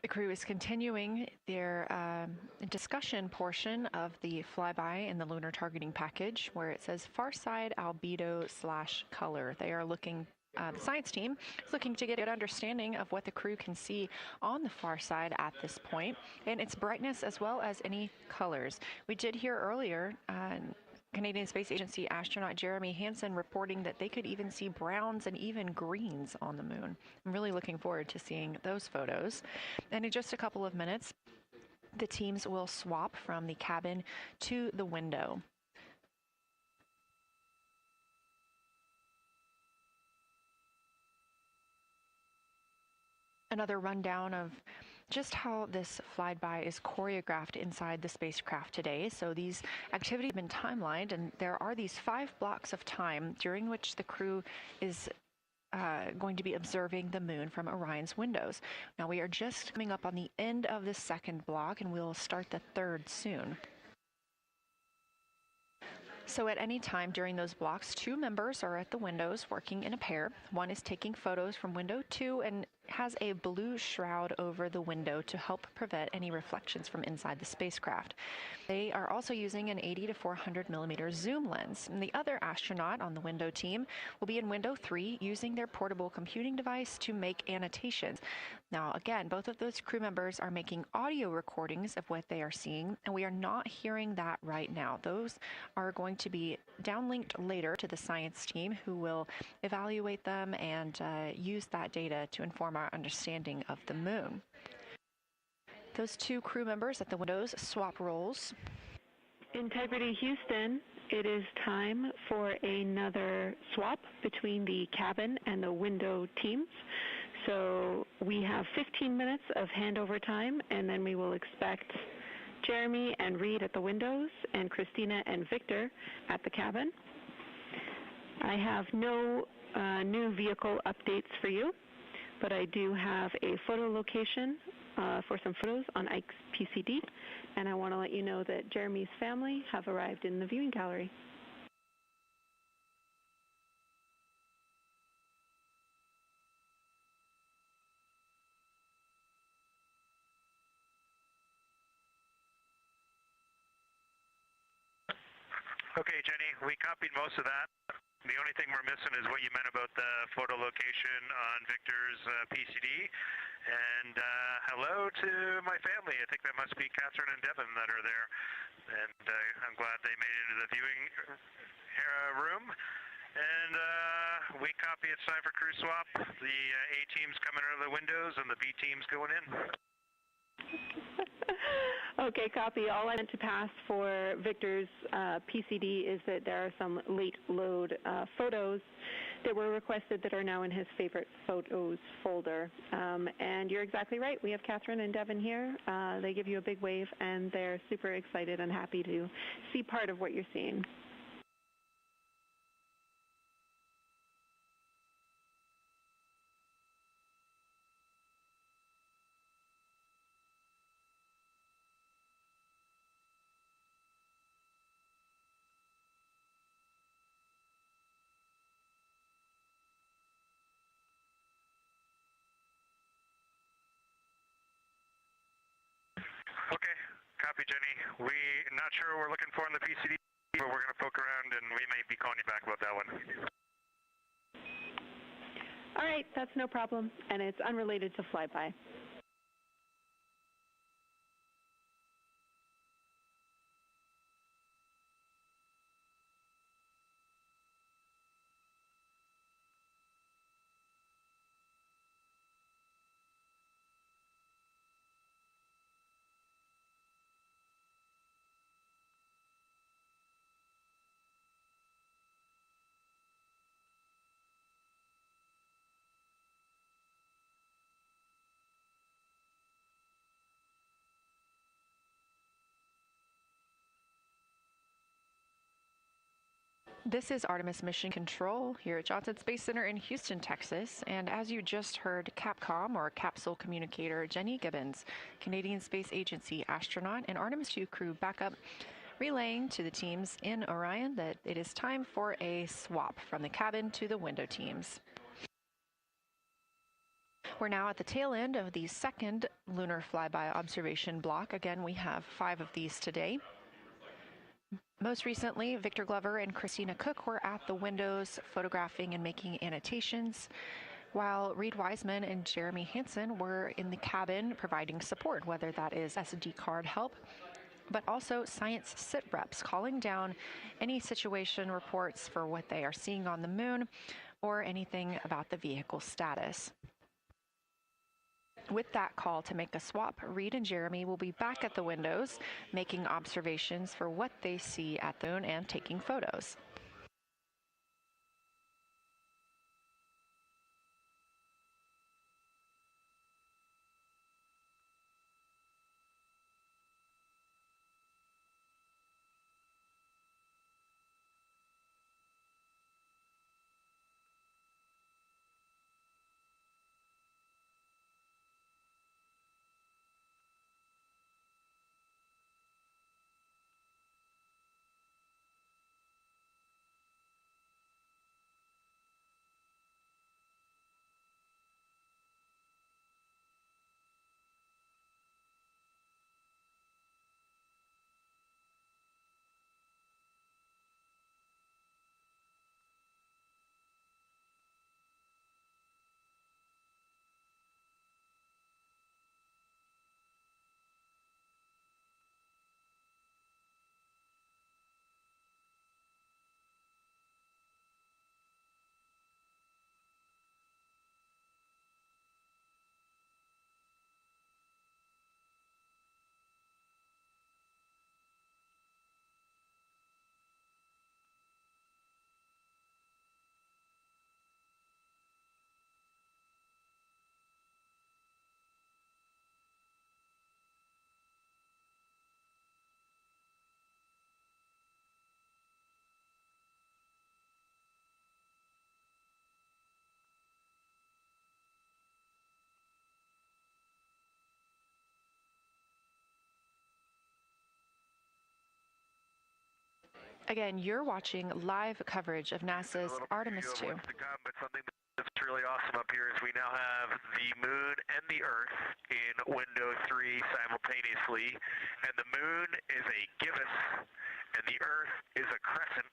crew is continuing their discussion portion of the flyby in the lunar targeting package, where it says far side albedo/color. They are looking, the science team is looking to get a good understanding of what the crew can see on the far side at this point, and its brightness as well as any colors. We did hear earlier Canadian Space Agency astronaut Jeremy Hansen reporting that they could even see browns and even greens on the moon. I'm really looking forward to seeing those photos. And in just a couple of minutes, the teams will swap from the cabin to the window. Another rundown of just how this flyby is choreographed inside the spacecraft today. So these activities have been timelined, and there are these 5 blocks of time during which the crew is going to be observing the moon from Orion's windows. Now we are just coming up on the end of the second block, and we'll start the third soon. So at any time during those blocks, 2 members are at the windows working in a pair. One is taking photos from window 2 and has a blue shroud over the window to help prevent any reflections from inside the spacecraft. They are also using an 80 to 400 millimeter zoom lens. And the other astronaut on the window team will be in window 3 using their portable computing device to make annotations. Now, again, both of those crew members are making audio recordings of what they are seeing, and we are not hearing that right now. Those are going to be downlinked later to the science team, who will evaluate them and use that data to inform our understanding of the moon. Those 2 crew members at the windows swap roles. Integrity Houston, it is time for another swap between the cabin and the window teams. So we have 15 minutes of handover time, and then we will expect Jeremy and Reed at the windows and Christina and Victor at the cabin. I have no new vehicle updates for you, but I do have a photo location for some photos on Ike's PCD, and I want to let you know that Jeremy's family have arrived in the viewing gallery. Okay, Jenny, we copied most of that. The only thing we're missing is what you meant about the photo location on Victor's PCD. And hello to my family. I think that must be Catherine and Devin that are there. And I'm glad they made it into the viewing room. And we copy it's time for crew swap. The A team's coming out of the windows and the B team's going in. Okay, copy. All I meant to pass for Victor's PCD is that there are some late load photos that were requested that are now in his favorite photos folder. And you're exactly right. We have Catherine and Devin here. They give you a big wave, and they're super excited and happy to see part of what you're seeing. Okay, copy, Jenny. We're not sure what we're looking for in the PCD, but we're going to poke around and we may be calling you back about that one. All right, that's no problem, and it's unrelated to flyby. This is Artemis Mission Control here at Johnson Space Center in Houston, Texas. And as you just heard, Capcom, or Capsule Communicator Jenny Gibbons, Canadian Space Agency astronaut and Artemis II crew backup, relaying to the teams in Orion that it is time for a swap from the cabin to the window teams. We're now at the tail end of the second lunar flyby observation block. Again, we have 5 of these today. Most recently, Victor Glover and Christina Cook were at the windows photographing and making annotations, while Reed Wiseman and Jeremy Hansen were in the cabin providing support, whether that is SD card help, but also science sit reps calling down any situation reports for what they are seeing on the moon or anything about the vehicle status. With that call to make a swap, Reed and Jeremy will be back at the windows, making observations for what they see at the moon and taking photos. Again, you're watching live coverage of NASA's Artemis II. But something that's really awesome up here is we now have the moon and the Earth in window 3 simultaneously, and the moon is a gibbous, and the Earth is a crescent.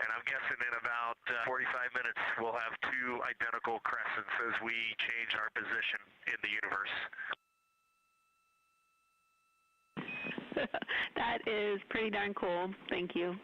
And I'm guessing in about 45 minutes we'll have 2 identical crescents as we change our position in the universe. That is pretty darn cool. Thank you.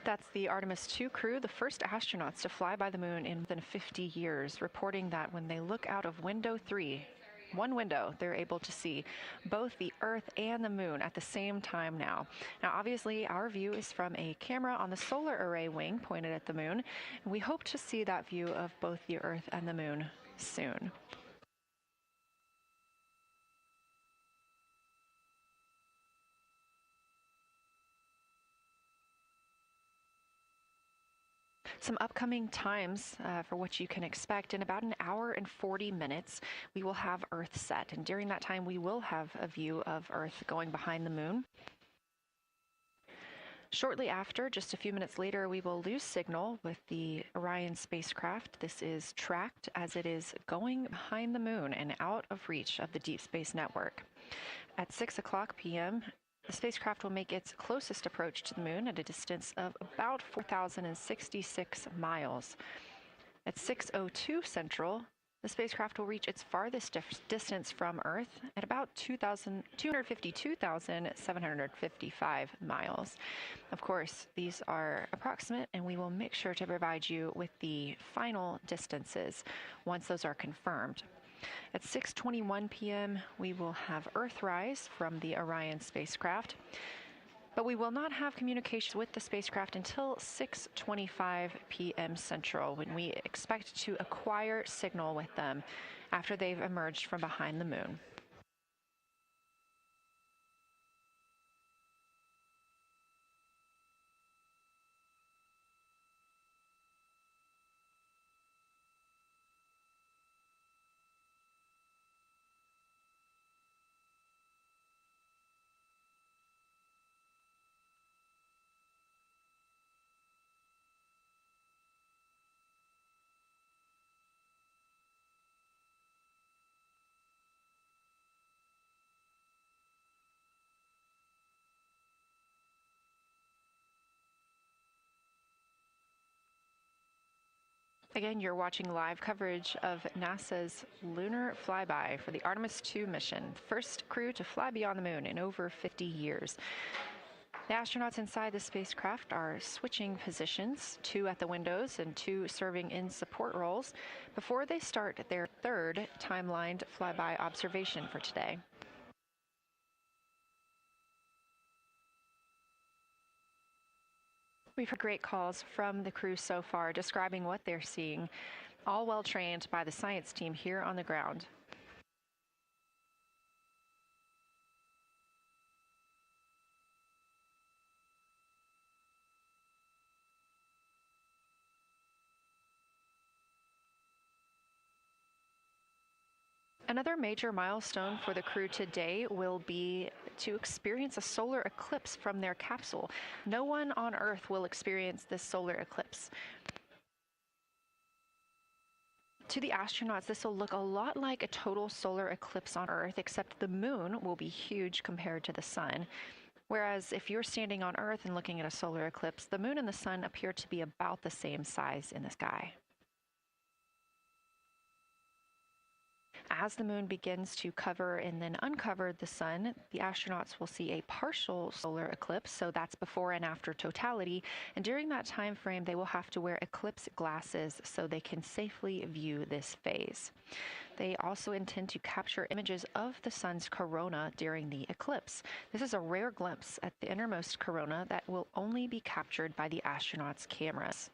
That's the Artemis II crew, the first astronauts to fly by the moon in more than 50 years, reporting that when they look out of window 3, one window, they're able to see both the Earth and the moon at the same time now. Now, obviously, our view is from a camera on the solar array wing pointed at the moon, and we hope to see that view of both the Earth and the moon soon. Some upcoming times for what you can expect. In about an hour and 40 minutes, we will have Earth set. And during that time, we will have a view of Earth going behind the moon. Shortly after, just a few minutes later, we will lose signal with the Orion spacecraft. This is tracked as it is going behind the moon and out of reach of the Deep Space Network. At 6 o'clock p.m., the spacecraft will make its closest approach to the moon at a distance of about 4,066 miles. At 6:02 Central, the spacecraft will reach its farthest distance from Earth at about 252,755 miles. Of course, these are approximate, and we will make sure to provide you with the final distances once those are confirmed. At 6:21 p.m., we will have Earthrise from the Orion spacecraft, but we will not have communications with the spacecraft until 6:25 p.m. Central, when we expect to acquire signal with them after they've emerged from behind the moon. Again, you're watching live coverage of NASA's lunar flyby for the Artemis II mission, first crew to fly beyond the moon in over 50 years. The astronauts inside the spacecraft are switching positions, 2 at the windows and 2 serving in support roles, before they start their third timelined flyby observation for today. We've heard great calls from the crew so far describing what they're seeing, all well trained by the science team here on the ground. Another major milestone for the crew today will be to experience a solar eclipse from their capsule. No one on Earth will experience this solar eclipse. To the astronauts, this will look a lot like a total solar eclipse on Earth, except the moon will be huge compared to the sun. Whereas if you're standing on Earth and looking at a solar eclipse, the moon and the sun appear to be about the same size in the sky. As the moon begins to cover and then uncover the sun, the astronauts will see a partial solar eclipse, so that's before and after totality, and during that time frame they will have to wear eclipse glasses so they can safely view this phase. They also intend to capture images of the sun's corona during the eclipse. This is a rare glimpse at the innermost corona that will only be captured by the astronauts' cameras.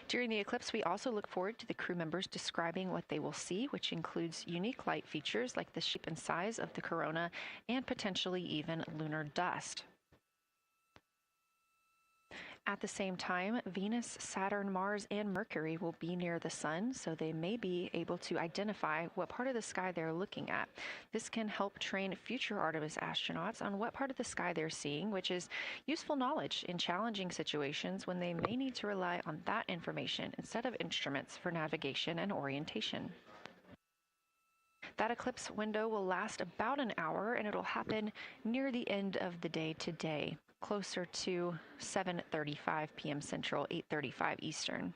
During the eclipse, we also look forward to the crew members describing what they will see, which includes unique light features like the shape and size of the corona and potentially even lunar dust. At the same time, Venus, Saturn, Mars, and Mercury will be near the sun, so they may be able to identify what part of the sky they're looking at. This can help train future Artemis astronauts on what part of the sky they're seeing, which is useful knowledge in challenging situations when they may need to rely on that information instead of instruments for navigation and orientation. That eclipse window will last about an hour, and it'll happen near the end of the day today, closer to 7:35 p.m. Central, 8:35 Eastern.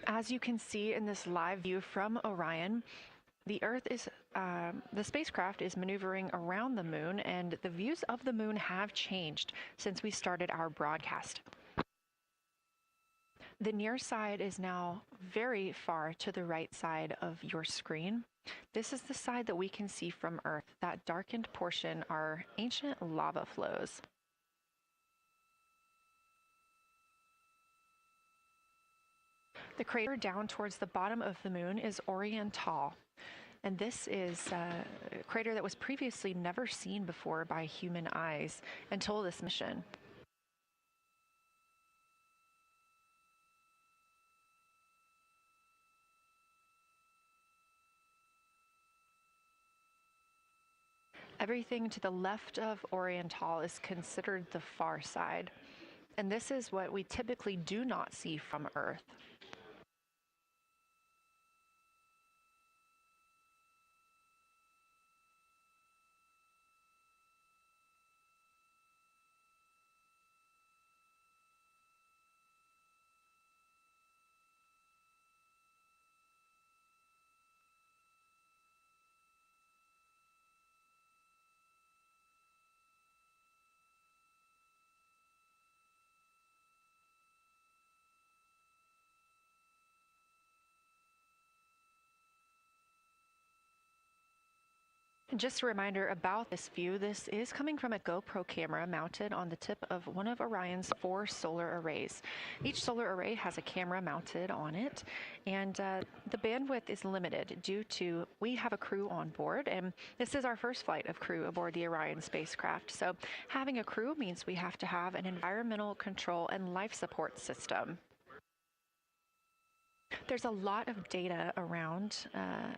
As you can see in this live view from Orion, the spacecraft is maneuvering around the moon, and the views of the moon have changed since we started our broadcast. The near side is now very far to the right side of your screen. This is the side that we can see from Earth. That darkened portion are ancient lava flows. The crater down towards the bottom of the moon is Orion, and this is a crater that was previously never seen before by human eyes until this mission. Everything to the left of Orion is considered the far side. And this is what we typically do not see from Earth. Just a reminder about this view, this is coming from a GoPro camera mounted on the tip of one of Orion's 4 solar arrays. Each solar array has a camera mounted on it, and the bandwidth is limited due to we have a crew on board, and this is our first flight of crew aboard the Orion spacecraft. So having a crew means we have to have an environmental control and life support system. There's a lot of data around,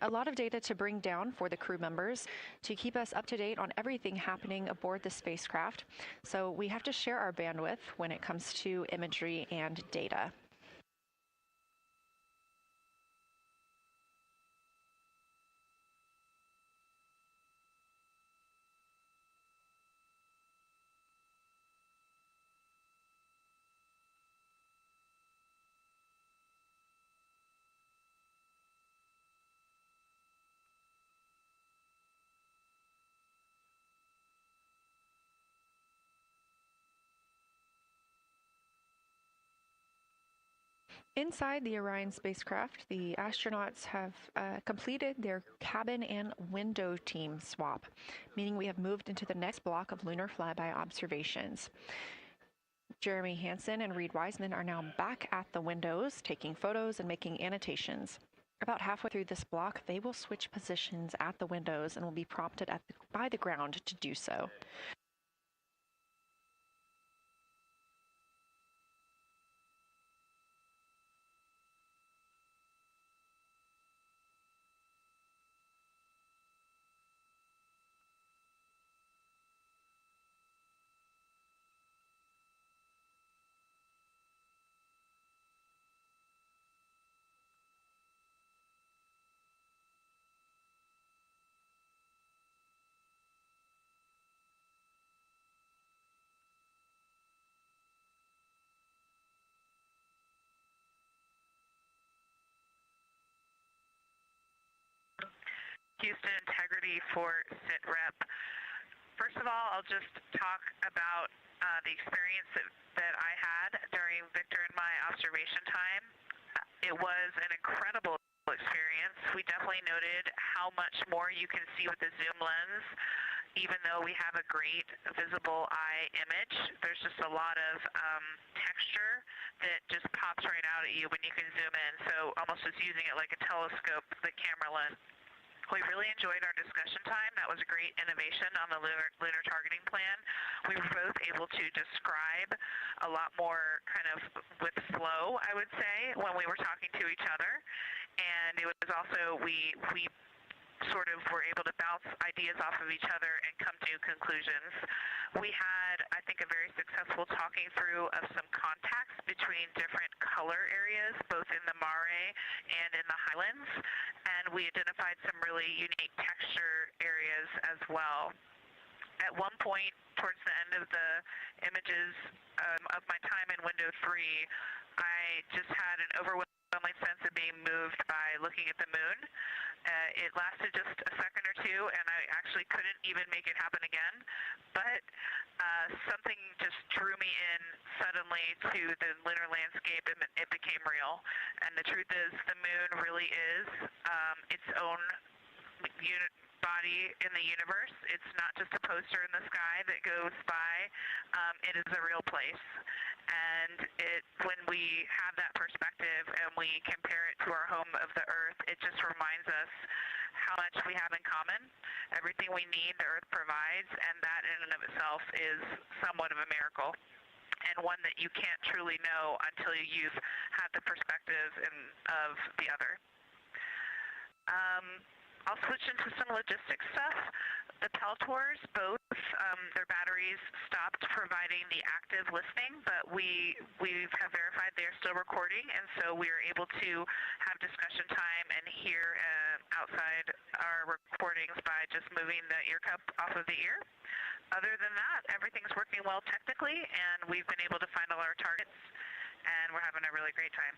a lot of data to bring down for the crew members to keep us up to date on everything happening aboard the spacecraft. So we have to share our bandwidth when it comes to imagery and data. Inside the Orion spacecraft, the astronauts have completed their cabin and window team swap, meaning we have moved into the next block of lunar flyby observations. Jeremy Hansen and Reed Wiseman are now back at the windows, taking photos and making annotations. About halfway through this block, they will switch positions at the windows and will be prompted by the ground to do so. Houston Integrity for SITREP. First of all, I'll just talk about the experience that I had during Victor and my observation time. It was an incredible experience. We definitely noted how much more you can see with the zoom lens. Even though we have a great visible eye image, there's just a lot of texture that just pops right out at you when you can zoom in. So almost just using it like a telescope, the camera lens. We really enjoyed our discussion time. That was a great innovation on the lunar targeting plan. We were both able to describe a lot more kind of with flow, I would say, when we were talking to each other. And it was also, we sort of were able to bounce ideas off of each other and come to conclusions. We had, I think, a very successful talking through of some contacts between different color areas, both in the mare and in the highlands, and we identified some really unique texture areas as well. At one point, towards the end of the images of my time in window 3, I just had an overwhelming sense of being moved by looking at the moon. It lasted just a second or two, and I actually couldn't even make it happen again. But something just drew me in suddenly to the lunar landscape, and it became real. And the truth is, the moon really is its own body in the universe. It's not just a poster in the sky that goes by. It is a real place. And when we have that perspective and we compare it to our home of the Earth, it just reminds us how much we have in common. Everything we need, the Earth provides, and that in and of itself is somewhat of a miracle, and one that you can't truly know until you've had the perspective of the other. I'll switch into some logistics stuff. The Peltors, both their batteries stopped providing the active listening, but we have verified they are still recording, and so we are able to have discussion time and hear outside our recordings by just moving the ear cup off of the ear. Other than that, everything's working well technically, and we've been able to find all our targets, and we're having a really great time.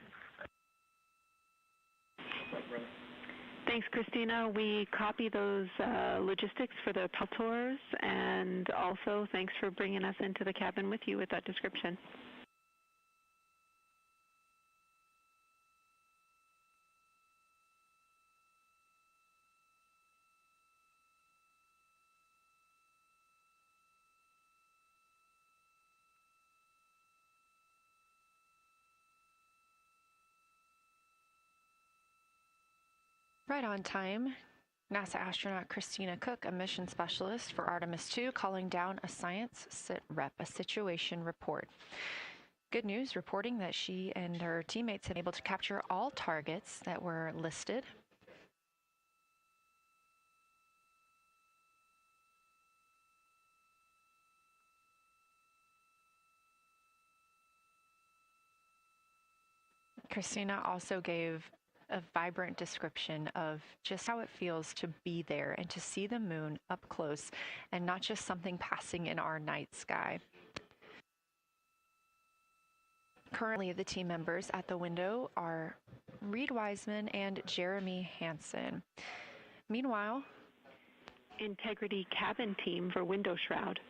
Thanks, Christina. We copy those logistics for the Peltors, and also thanks for bringing us into the cabin with you with that description. Right on time. NASA astronaut Christina Cook, a mission specialist for Artemis II, calling down a science sit rep, a situation report. Good news, reporting that she and her teammates have been able to capture all targets that were listed. Christina also gave a vibrant description of just how it feels to be there and to see the moon up close and not just something passing in our night sky. Currently, the team members at the window are Reed Wiseman and Jeremy Hansen. Meanwhile, Integrity cabin team for window shroud.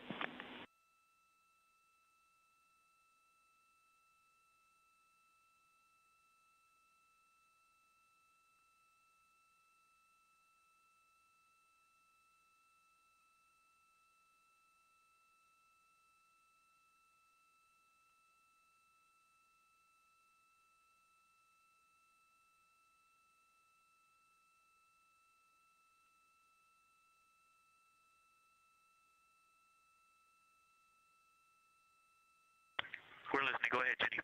We're listening. Go ahead, Jenny.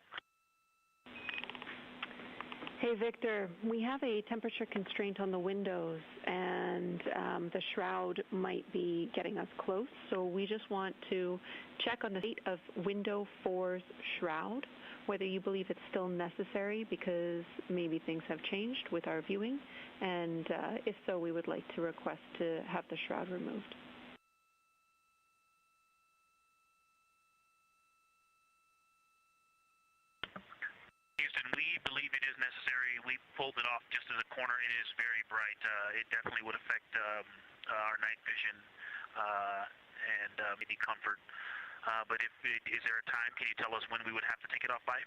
Hey, Victor, we have a temperature constraint on the windows, and the shroud might be getting us close, so we just want to check on the state of window 4's shroud, whether you believe it's still necessary because maybe things have changed with our viewing, and if so, we would like to request to have the shroud removed. Houston, we believe it is necessary. We pulled it off just as a corner. It is very bright. It definitely would affect our night vision and maybe comfort. But is there a time? Can you tell us when we would have to take it off by?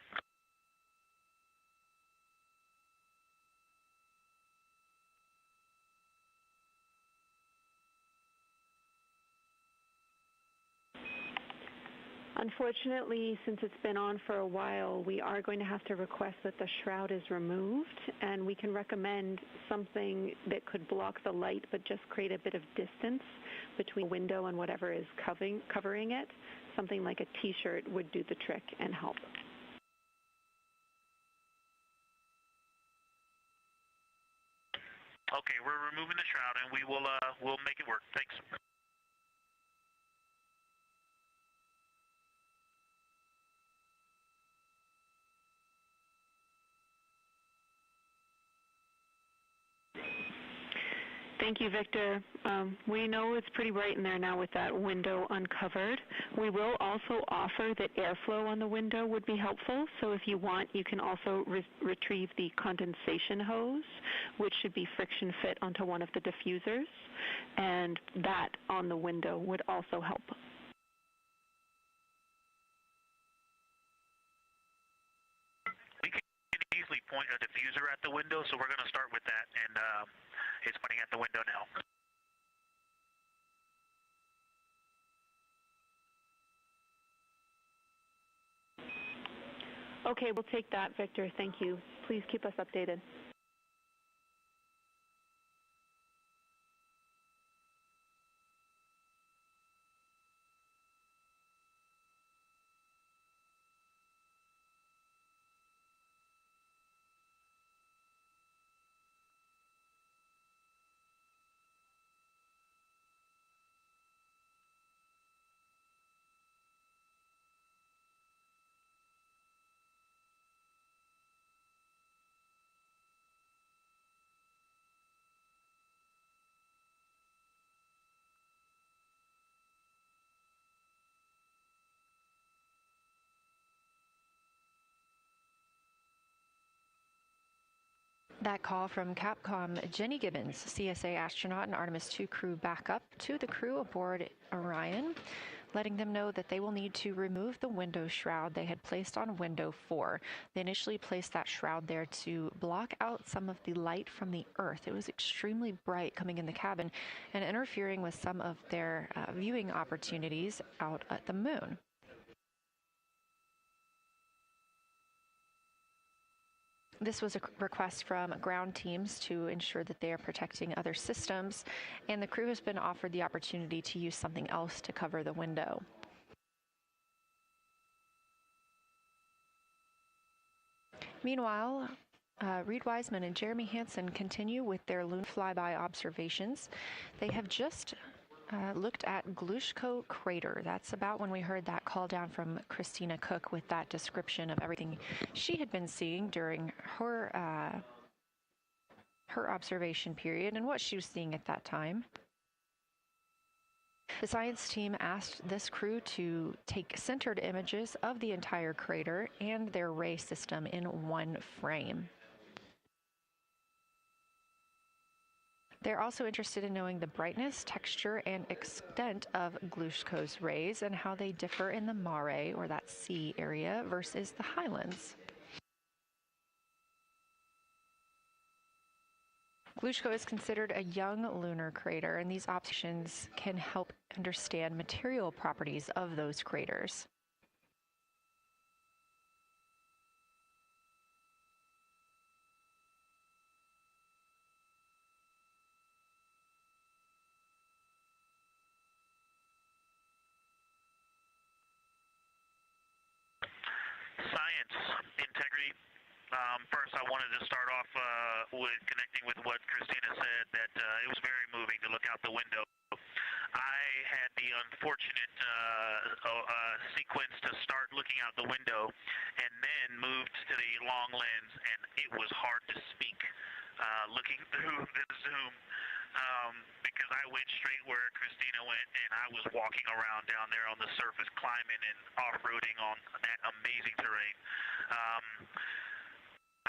Unfortunately, since it's been on for a while, we are going to have to request that the shroud is removed, and we can recommend something that could block the light but just create a bit of distance between the window and whatever is covering it. Something like a t-shirt would do the trick and help. Okay, we're removing the shroud, and we'll make it work. Thanks. Thank you, Victor. We know it's pretty bright in there now with that window uncovered. We will also offer that airflow on the window would be helpful. So if you want, you can also retrieve the condensation hose, which should be friction fit onto one of the diffusers. And that on the window would also help. We can easily point a diffuser at the window, so we're going to start with that, and it's pointing at the window now. Okay, we'll take that, Victor. Thank you. Please keep us updated. That call from Capcom Jenny Gibbons, CSA astronaut and Artemis II crew backup, to the crew aboard Orion, letting them know that they will need to remove the window shroud they had placed on window 4. They initially placed that shroud there to block out some of the light from the Earth. It was extremely bright coming in the cabin and interfering with some of their viewing opportunities out at the moon. This was a request from ground teams to ensure that they are protecting other systems, and the crew has been offered the opportunity to use something else to cover the window. Meanwhile, Reed Wiseman and Jeremy Hansen continue with their lunar flyby observations. They have just looked at Glushko crater. That's about when we heard that call down from Christina Cook with that description of everything she had been seeing during her observation period and what she was seeing at that time. The science team asked this crew to take centered images of the entire crater and their ray system in one frame. They're also interested in knowing the brightness, texture, and extent of Glushko's rays and how they differ in the mare, or that sea area, versus the highlands. Glushko is considered a young lunar crater, and these observations can help understand material properties of those craters. Science, integrity. First, I wanted to start off with connecting with what Christina said, that it was very moving to look out the window. I had the unfortunate sequence to start looking out the window and then moved to the long lens, and it was hard to speak looking through the zoom because I went straight where Christina went, and I was walking around down there on the surface, climbing and off-roading on that amazing terrain.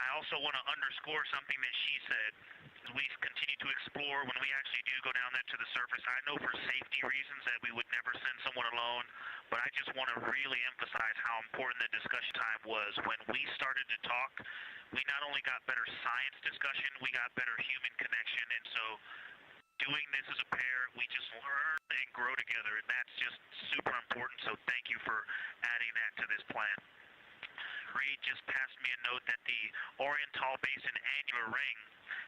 I also want to underscore something that she said. We continue to explore. When we actually do go down there to the surface, I know for safety reasons that we would never send someone alone, but I just want to really emphasize how important the discussion time was. When we started to talk, we not only got better science discussion, we got better human connection, and so doing this as a pair, we just learn and grow together, and that's just super important, so thank you for adding that to this plan. Reed just passed me a note that the Orion Tall Basin annular ring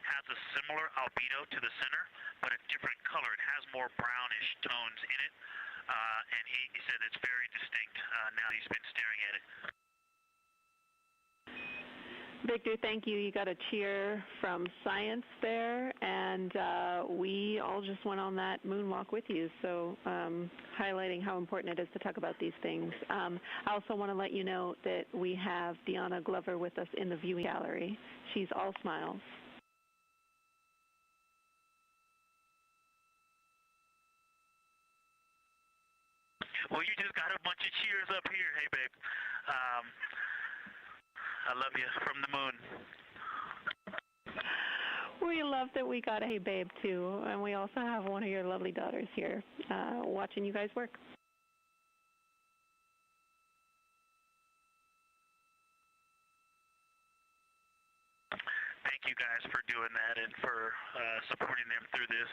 has a similar albedo to the center, but a different color. It has more brownish tones in it, and he said it's very distinct now that he's been staring at it. Victor, thank you. You got a cheer from science there, and we all just went on that moonwalk with you, so highlighting how important it is to talk about these things. I also want to let you know that we have Deanna Glover with us in the viewing gallery. She's all smiles. Well, you just got a bunch of cheers up here. Hey, babe. I love you from the moon. We love that we got a hey babe too, and we also have one of your lovely daughters here watching you guys work. Thank you guys for doing that and for supporting them through this.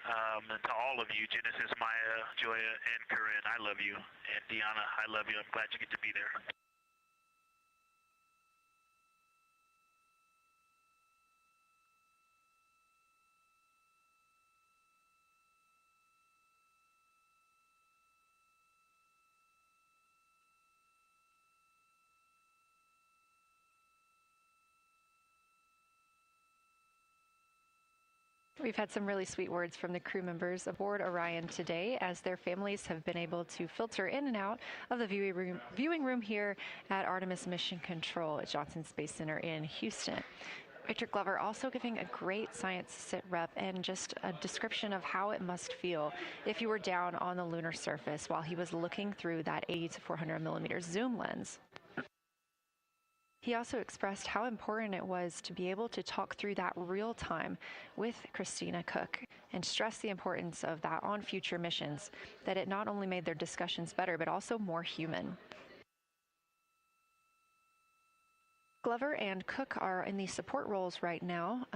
And to all of you, Genesis, Maya, Joya, and Corinne, I love you. And Deanna, I love you. I'm glad you get to be there. We've had some really sweet words from the crew members aboard Orion today, as their families have been able to filter in and out of the viewing room here at Artemis Mission Control at Johnson Space Center in Houston. Victor Glover also giving a great science sit rep and just a description of how it must feel if you were down on the lunar surface while he was looking through that 80 to 400 millimeter zoom lens. He also expressed how important it was to be able to talk through that real time with Christina Cook and stress the importance of that on future missions, that it not only made their discussions better, but also more human. Glover and Cook are in the support roles right now,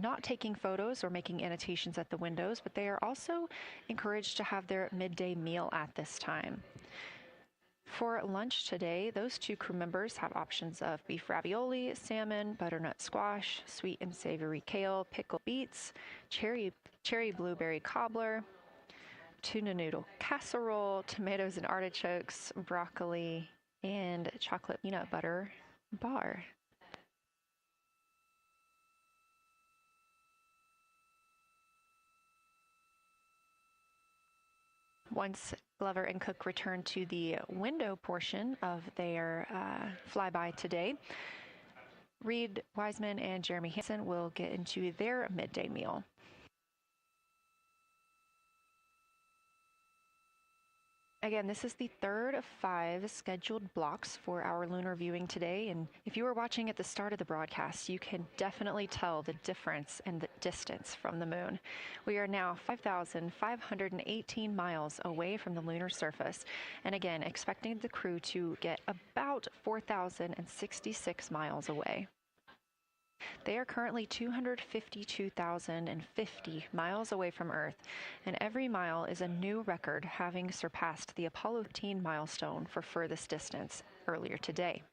not taking photos or making annotations at the windows, but they are also encouraged to have their midday meal at this time. For lunch today, those two crew members have options of beef ravioli, salmon, butternut squash, sweet and savory kale, pickled beets, cherry blueberry cobbler, tuna noodle casserole, tomatoes and artichokes, broccoli, and chocolate peanut butter bar. Once Glover and Cook return to the window portion of their flyby today, Reed Wiseman and Jeremy Hansen will get into their midday meal. Again, this is the third of 5 scheduled blocks for our lunar viewing today, and if you were watching at the start of the broadcast, you can definitely tell the difference in the distance from the moon. We are now 5,518 miles away from the lunar surface, and again, expecting the crew to get about 4,066 miles away. They are currently 252,050 miles away from Earth, and every mile is a new record, having surpassed the Apollo 13 milestone for furthest distance earlier today.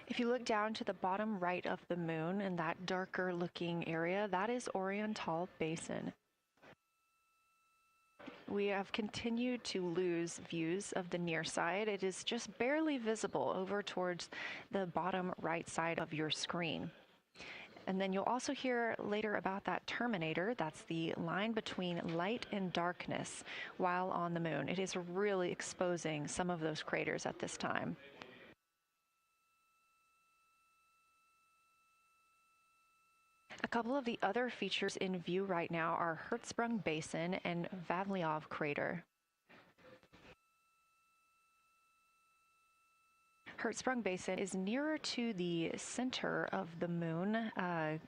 If you look down to the bottom right of the moon in that darker looking area, that is Orion Basin. We have continued to lose views of the near side. It is just barely visible over towards the bottom right side of your screen. And then you'll also hear later about that terminator. That's the line between light and darkness while on the moon. It is really exposing some of those craters at this time. A couple of the other features in view right now are Hertzsprung Basin and Vavilov Crater. Hertzsprung Basin is nearer to the center of the moon,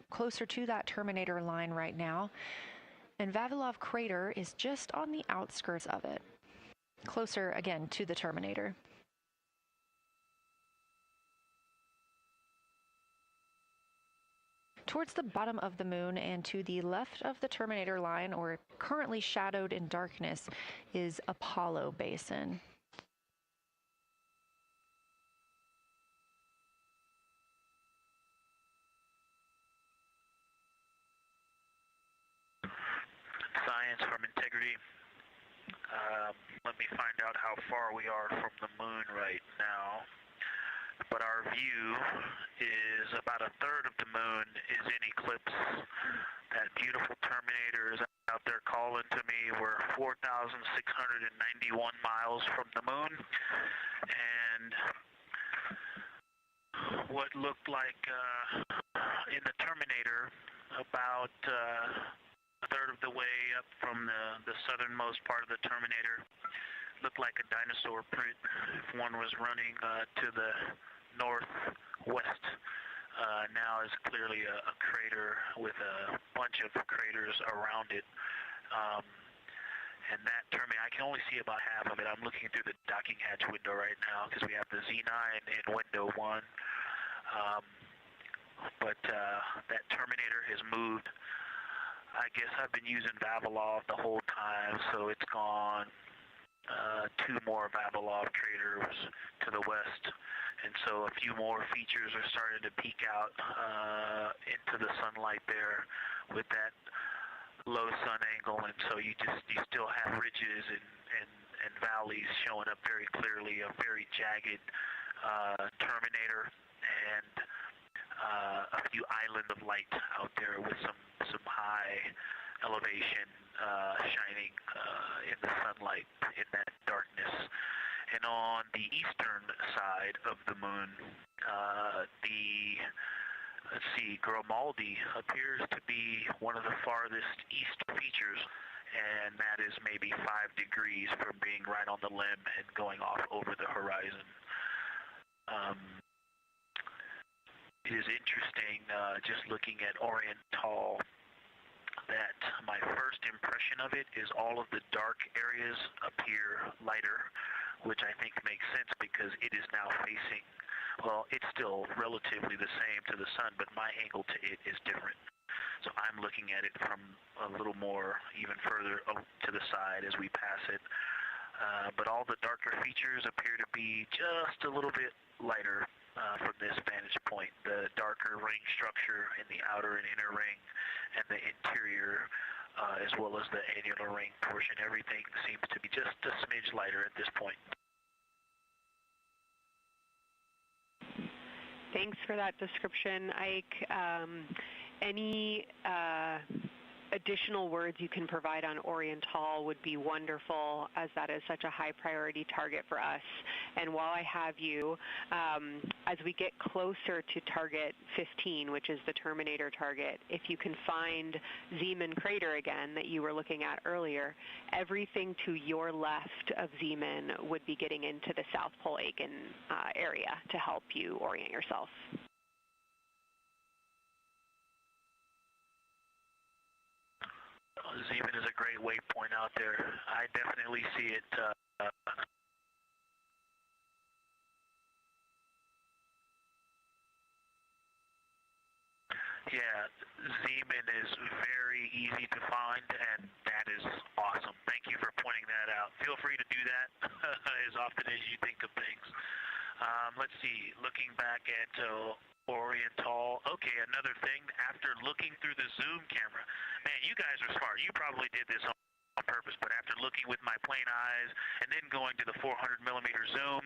closer to that terminator line right now, and Vavilov Crater is just on the outskirts of it, closer again to the terminator. Towards the bottom of the moon and to the left of the terminator line, or currently shadowed in darkness, is Apollo Basin. Science from integrity. Let me find out how far we are from the moon right now. But our view is about a third of the moon is in eclipse. That beautiful terminator is out there calling to me. We're 4,691 miles from the moon, and what looked like in the terminator about a third of the way up from the southernmost part of the terminator looked like a dinosaur print if one was running to the northwest. Now is clearly a crater with a bunch of craters around it. And that terminator, I can only see about half of it. I'm looking through the docking hatch window right now because we have the Z9 in window 1. But that terminator has moved. I guess I've been using Vavilov the whole time, so it's gone 2 more Vavilov craters to the west. And so a few more features are starting to peek out into the sunlight there with that low sun angle, and so you still have ridges and valleys showing up very clearly. A very jagged terminator, and a few islands of light out there with some high elevation shining in the sunlight in that darkness. And on the eastern side of the moon, let's see, Grimaldi appears to be one of the farthest east features, and that is maybe 5 degrees from being right on the limb and going off over the horizon. It is interesting, just looking at Oriental, that my first impression of it is all of the dark areas appear lighter, which I think makes sense because it is now facing, well, it's still relatively the same to the sun, but my angle to it is different. So I'm looking at it from a little more, even further to the side as we pass it. But all the darker features appear to be just a little bit lighter from this vantage point. The darker ring structure in the outer and inner ring and the interior, as well as the annular ring portion, everything seems to be just a smidge lighter at this point. Thanks for that description, Ike. Any additional words you can provide on Oriental would be wonderful, as that is such a high priority target for us. And while I have you, as we get closer to target 15, which is the Terminator target, if you can find Zeeman crater again that you were looking at earlier, everything to your left of Zeeman would be getting into the South Pole Aiken area to help you orient yourself. Zeeman is a great waypoint out there. I definitely see it. Yeah, Zeeman is very easy to find, and that is awesome. Thank you for pointing that out. Feel free to do that as often as you think of things. Let's see, looking back at Oriental. Okay, another thing, after looking through the zoom camera, man, you guys are smart. You probably did this on purpose, but after looking with my plain eyes and then going to the 400 millimeter zoom,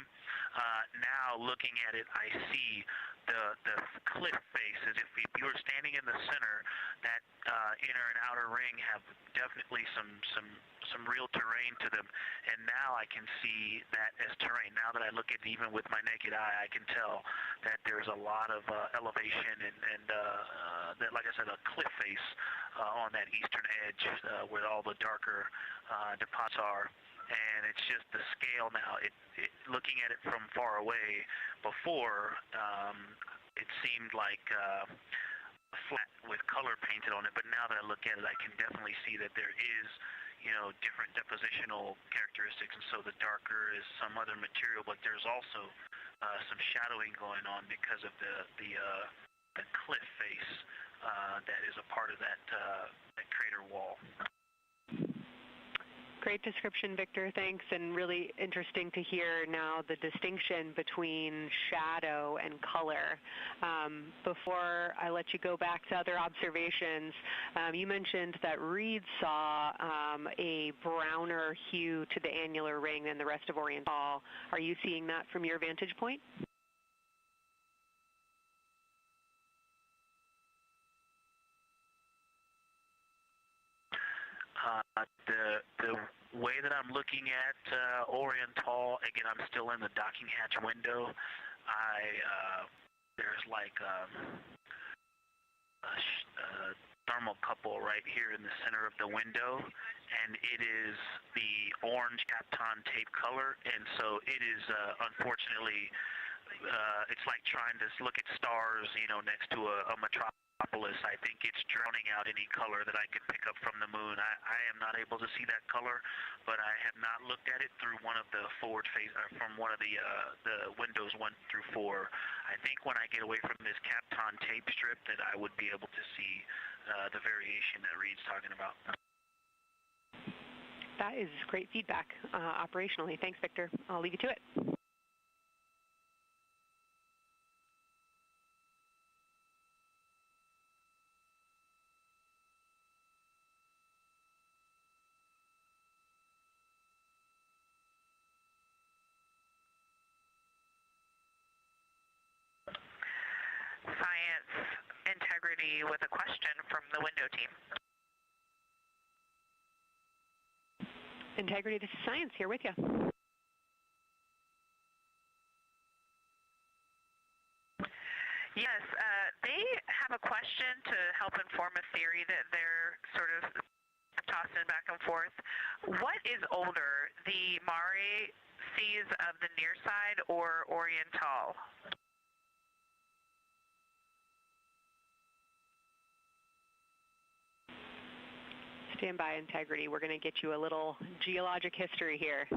now looking at it, I see the cliff face as if you were standing in the center. That inner and outer ring have definitely some real terrain to them, and now I can see that as terrain. Now that I look at it even with my naked eye, I can tell that there's a lot of elevation and that, like I said, a cliff face on that eastern edge where all the darker deposits are. And it's just the scale now. Looking at it from far away, before it seemed like flat with color painted on it, but now that I look at it, I can definitely see that there is, different depositional characteristics, and so the darker is some other material, but there's also some shadowing going on because of the cliff face that is a part of that crater wall. Great description, Victor. Thanks, and really interesting to hear now the distinction between shadow and color. Before I let you go back to other observations, you mentioned that Reed saw a browner hue to the annular ring than the rest of Oriental. Are you seeing that from your vantage point? The way that I'm looking at Oriental, again, I'm still in the docking hatch window. There's like a thermocouple right here in the center of the window, and it is the orange Kapton tape color, and so it is unfortunately, it's like trying to look at stars, next to a metropolis. I think it's drowning out any color that I could pick up from the moon. I am not able to see that color, but I have not looked at it through one of the forward face, from one of the windows 1 through 4. I think when I get away from this Kapton tape strip that I would be able to see the variation that Reed's talking about. That is great feedback operationally. Thanks, Victor. I'll leave you to it. Integrity with a question from the window team. Integrity, this is Science here with you. Yes, they have a question to help inform a theory that they're sort of tossing back and forth. What is older, the Mare seas of the near side or Oriental? Stand by, Integrity. We're going to get you a little geologic history here.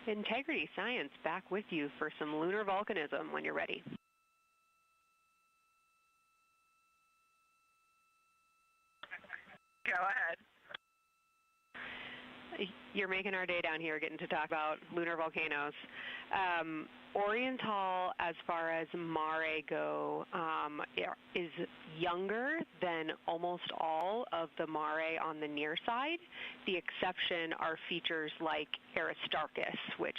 Integrity Science back with you for some lunar volcanism when you're ready. Go ahead. You're making our day down here getting to talk about lunar volcanoes. Oriental, as far as Mare go, is younger than almost all of the Mare on the near side. The exception are features like Aristarchus, which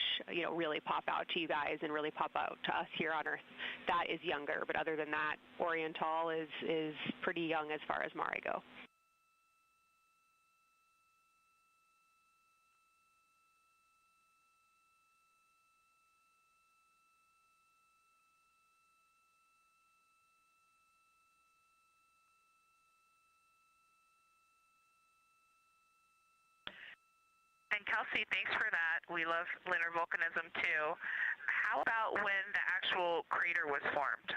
really pop out to you guys and really pop out to us here on Earth. That is younger, but other than that, Oriental is pretty young as far as Mare go. And Kelsey, thanks for that. We love lunar volcanism too. How about when the actual crater was formed?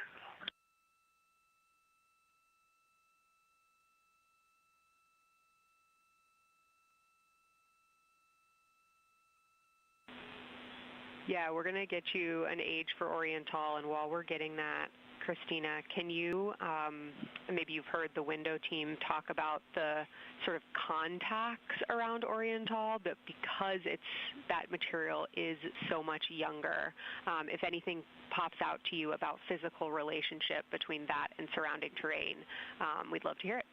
Yeah, we're going to get you an age for Oriental, and while we're getting that, Christina, can you, maybe you've heard the window team talk about the sort of contacts around Oriental, but because that material is so much younger, if anything pops out to you about physical relationship between that and surrounding terrain, we'd love to hear it.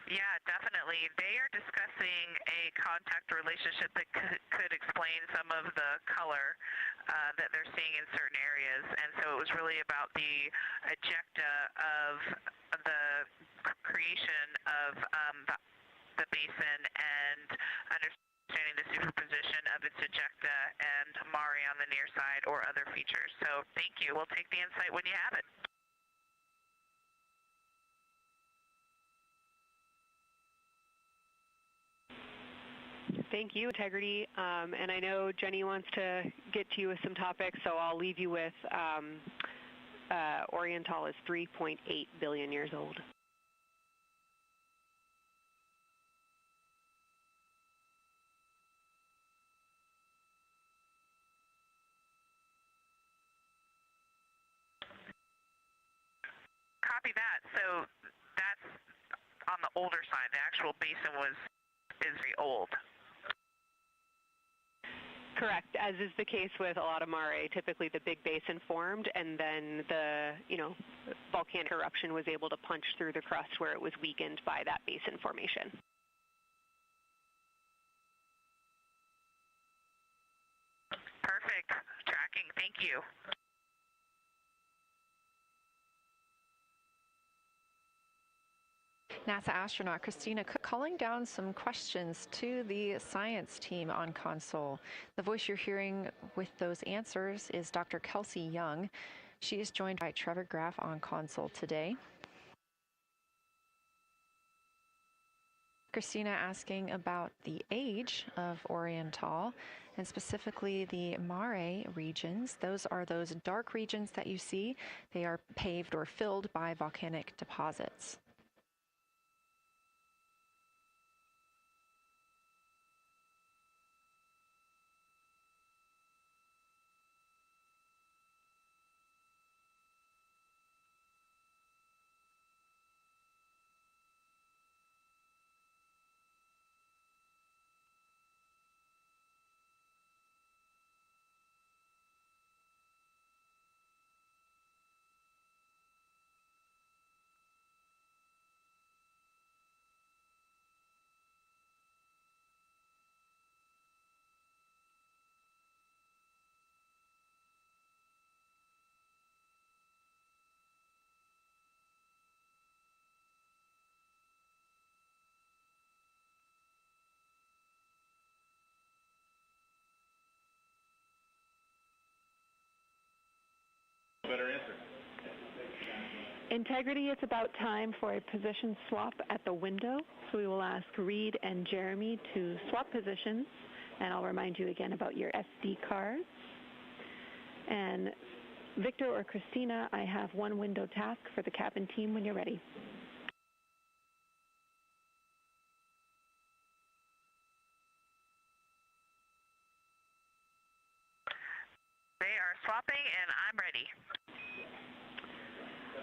Yeah, definitely. They are discussing a contact relationship that could explain some of the color that they're seeing in certain areas. And so it was really about the ejecta of the creation of the basin and understanding the superposition of its ejecta and Mare on the near side or other features. So thank you. We'll take the insight when you have it. Thank you, Integrity. And I know Jenny wants to get to you with some topics, so I'll leave you with Oriental is 3.8 billion years old. Copy that. So that's on the older side. The actual basin is very old. Correct. As is the case with a lot of mare, typically the big basin formed, and then the volcanic eruption was able to punch through the crust where it was weakened by that basin formation. Perfect. Tracking. Thank you. NASA astronaut Christina Cook calling down some questions to the science team on console. The voice you're hearing with those answers is Dr. Kelsey Young. She is joined by Trevor Graff on console today. Christina asking about the age of Orion and specifically the mare regions. Those are those dark regions that you see. They are paved or filled by volcanic deposits. Better answer. Integrity, it's about time for a position swap at the window. So we will ask Reed and Jeremy to swap positions, and I'll remind you again about your SD cards. And Victor or Christina, I have one window task for the cabin team when you're ready. They are swapping, and I'm ready.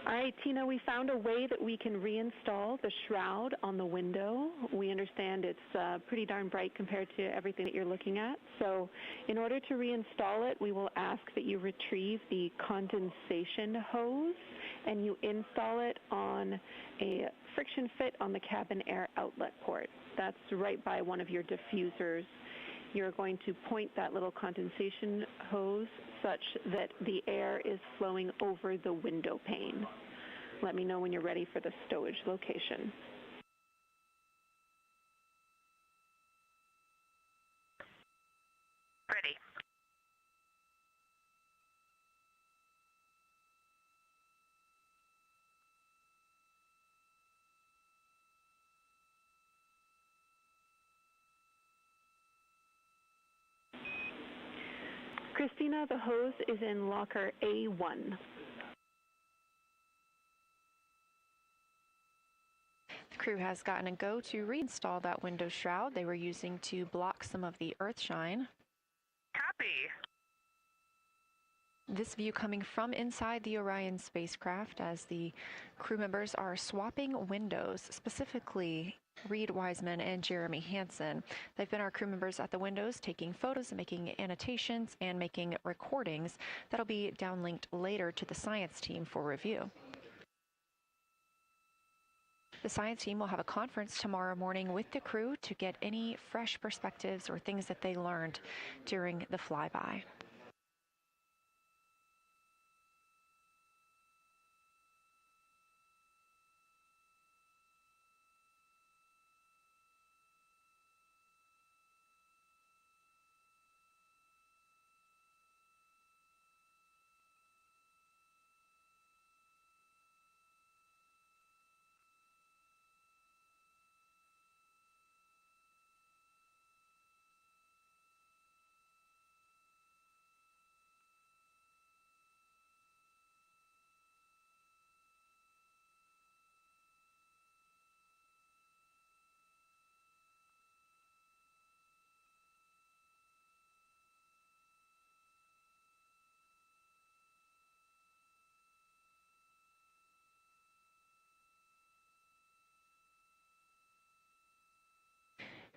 All right, Tina, we found a way that we can reinstall the shroud on the window. We understand it's pretty darn bright compared to everything that you're looking at. So in order to reinstall it, we will ask that you retrieve the condensation hose and you install it on a friction fit on the cabin air outlet port. That's right by one of your diffusers. You're going to point that little condensation hose such that the air is flowing over the window pane. Let me know when you're ready for the stowage location. Ready. Christina, the hose is in locker A1. The crew has gotten a go to reinstall that window shroud they were using to block some of the earth shine. Copy. This view coming from inside the Orion spacecraft as the crew members are swapping windows, specifically Reed Wiseman and Jeremy Hansen. They've been our crew members at the windows taking photos and making annotations and making recordings that'll be downlinked later to the science team for review. The science team will have a conference tomorrow morning with the crew to get any fresh perspectives or things that they learned during the flyby.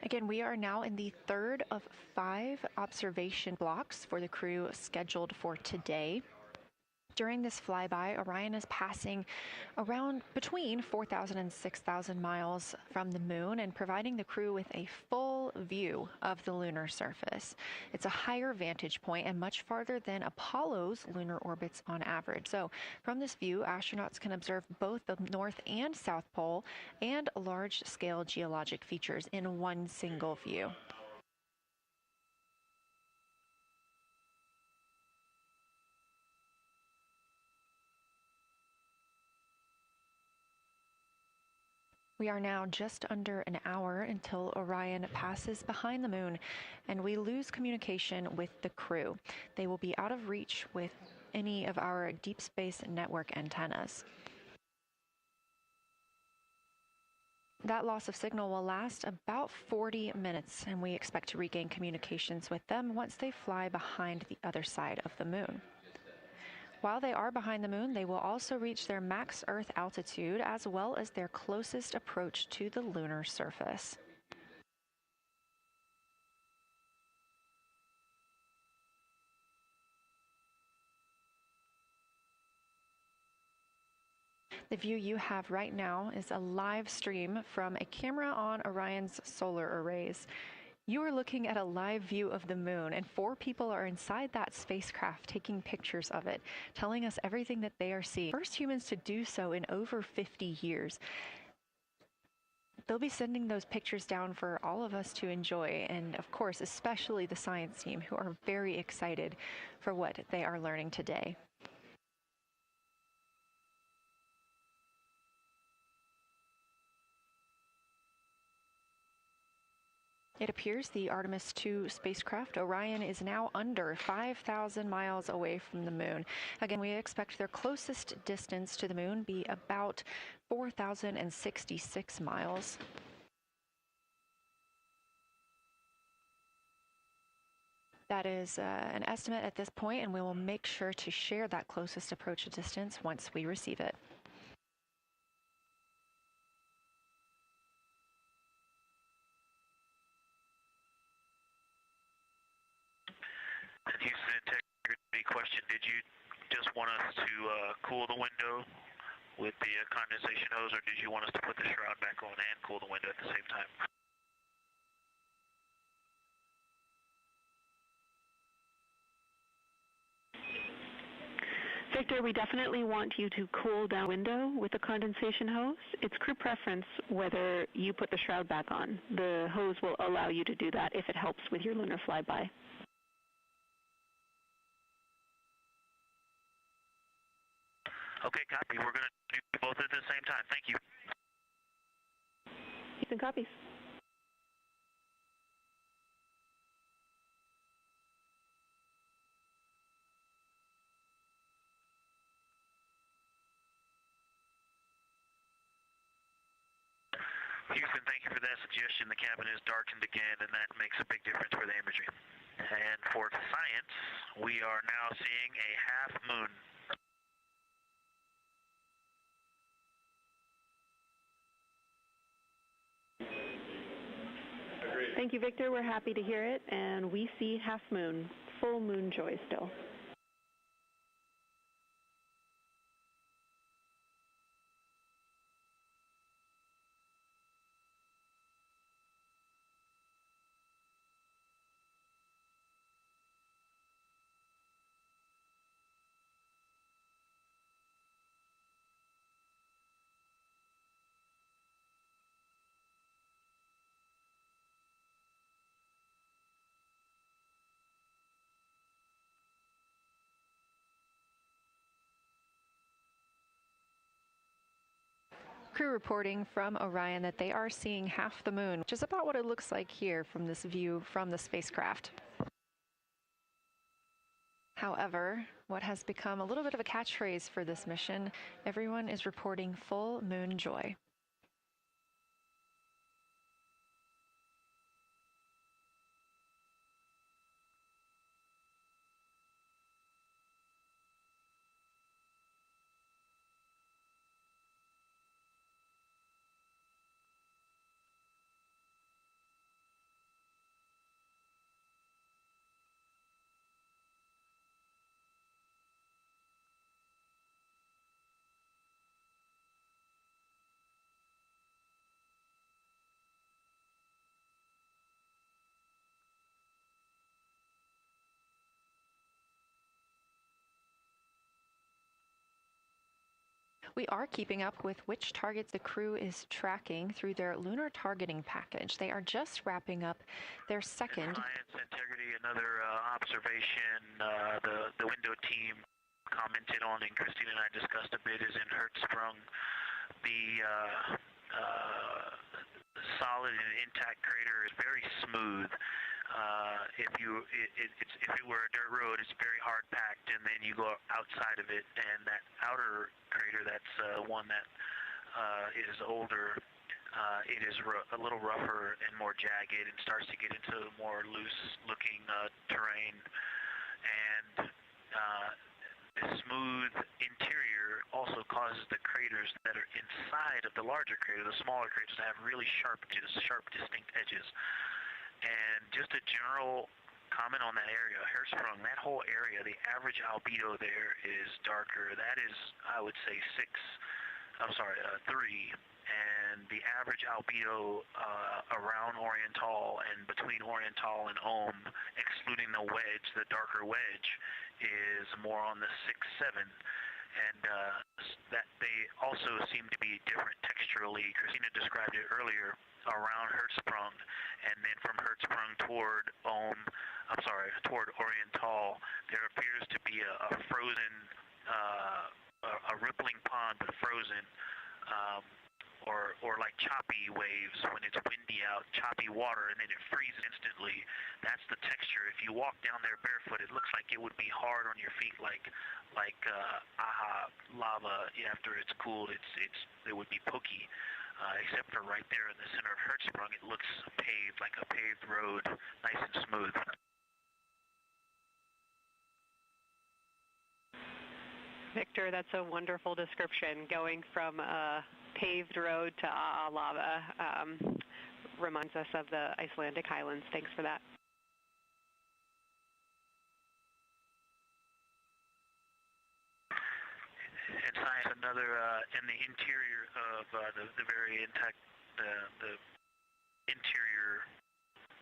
Again, we are now in the third of 5 observation blocks for the crew scheduled for today. During this flyby, Orion is passing around between 4,000 and 6,000 miles from the moon and providing the crew with a full view of the lunar surface. It's a higher vantage point and much farther than Apollo's lunar orbits on average. So from this view, astronauts can observe both the North and South Pole and large-scale geologic features in one single view. We are now just under an hour until Orion passes behind the moon, and we lose communication with the crew. They will be out of reach with any of our deep space network antennas. That loss of signal will last about 40 minutes, and we expect to regain communications with them once they fly behind the other side of the moon. While they are behind the moon, they will also reach their max Earth altitude as well as their closest approach to the lunar surface. The view you have right now is a live stream from a camera on Orion's solar arrays. You are looking at a live view of the moon, and 4 people are inside that spacecraft taking pictures of it, telling us everything that they are seeing. First humans to do so in over 50 years. They'll be sending those pictures down for all of us to enjoy, and of course, especially the science team, who are very excited for what they are learning today. It appears the Artemis II spacecraft, Orion, is now under 5,000 miles away from the moon. Again, we expect their closest distance to the moon be about 4,066 miles. That is an estimate at this point, and we will make sure to share that closest approach distance once we receive it. Houston integrity question, did you just want us to cool the window with the condensation hose, or did you want us to put the shroud back on and cool the window at the same time? Victor, we definitely want you to cool down window with the condensation hose. It's crew preference whether you put the shroud back on. The hose will allow you to do that if it helps with your lunar flyby. Okay, copy. We're going to do both at the same time. Thank you. Houston copies. Houston, thank you for that suggestion. The cabin is darkened again, and that makes a big difference for the imagery. And for science, we are now seeing a half moon. Thank you, Victor. We're happy to hear it, and we see half moon, full moon joy still. Crew reporting from Orion that they are seeing half the moon, which is about what it looks like here from this view from the spacecraft. However, what has become a little bit of a catchphrase for this mission, everyone is reporting full moon joy. We are keeping up with which targets the crew is tracking through their lunar targeting package. They are just wrapping up their second. Science integrity, another observation the window team commented on and Christine and I discussed a bit is in Hertzsprung. The solid and intact crater is very smooth. If it were a dirt road, it's very hard packed, and then you go outside of it, and that outer crater, that's one that is older. It is a little rougher and more jagged, and starts to get into more loose-looking terrain. And the smooth interior also causes the craters that are inside of the larger crater, the smaller craters, to have really sharp, distinct edges. And just a general comment on that area, Hertzsprung, that whole area, the average albedo there is darker. That is, I would say, 3. And the average albedo around Oriental and between Oriental and Ohm, excluding the wedge, the darker wedge, is more on the 6-7. And that they also seem to be different texturally. Christina described it earlier around Hertzsprung, and then from Hertzsprung toward Oriental, there appears to be a frozen, a rippling pond, but frozen, or like choppy waves when it's windy out, choppy water, and then it freezes instantly. That's the texture. If you walk down there barefoot, it looks like it would be hard on your feet, like lava. After it's cooled, it would be pokey. Except for right there in the center of Hertzsprung, it looks paved, like a paved road, nice and smooth. Victor, that's a wonderful description. Going from a paved road to lava reminds us of the Icelandic highlands. Thanks for that. And science, another in the interior of the very intact, the interior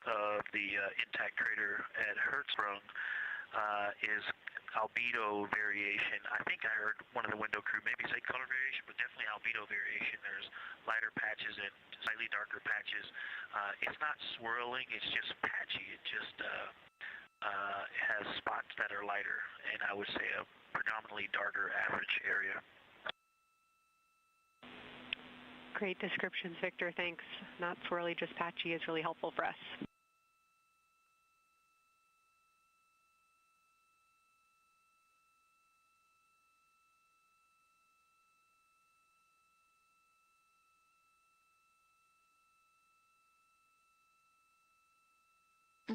of the intact crater at Hertzsprung is albedo variation. I think I heard one of the window crew maybe say color variation, but definitely albedo variation. There's lighter patches and slightly darker patches. It's not swirling, it's just patchy. It just has spots that are lighter, and I would say a predominantly darker average area. Great descriptions, Victor. Thanks. Not swirly, just patchy is really helpful for us.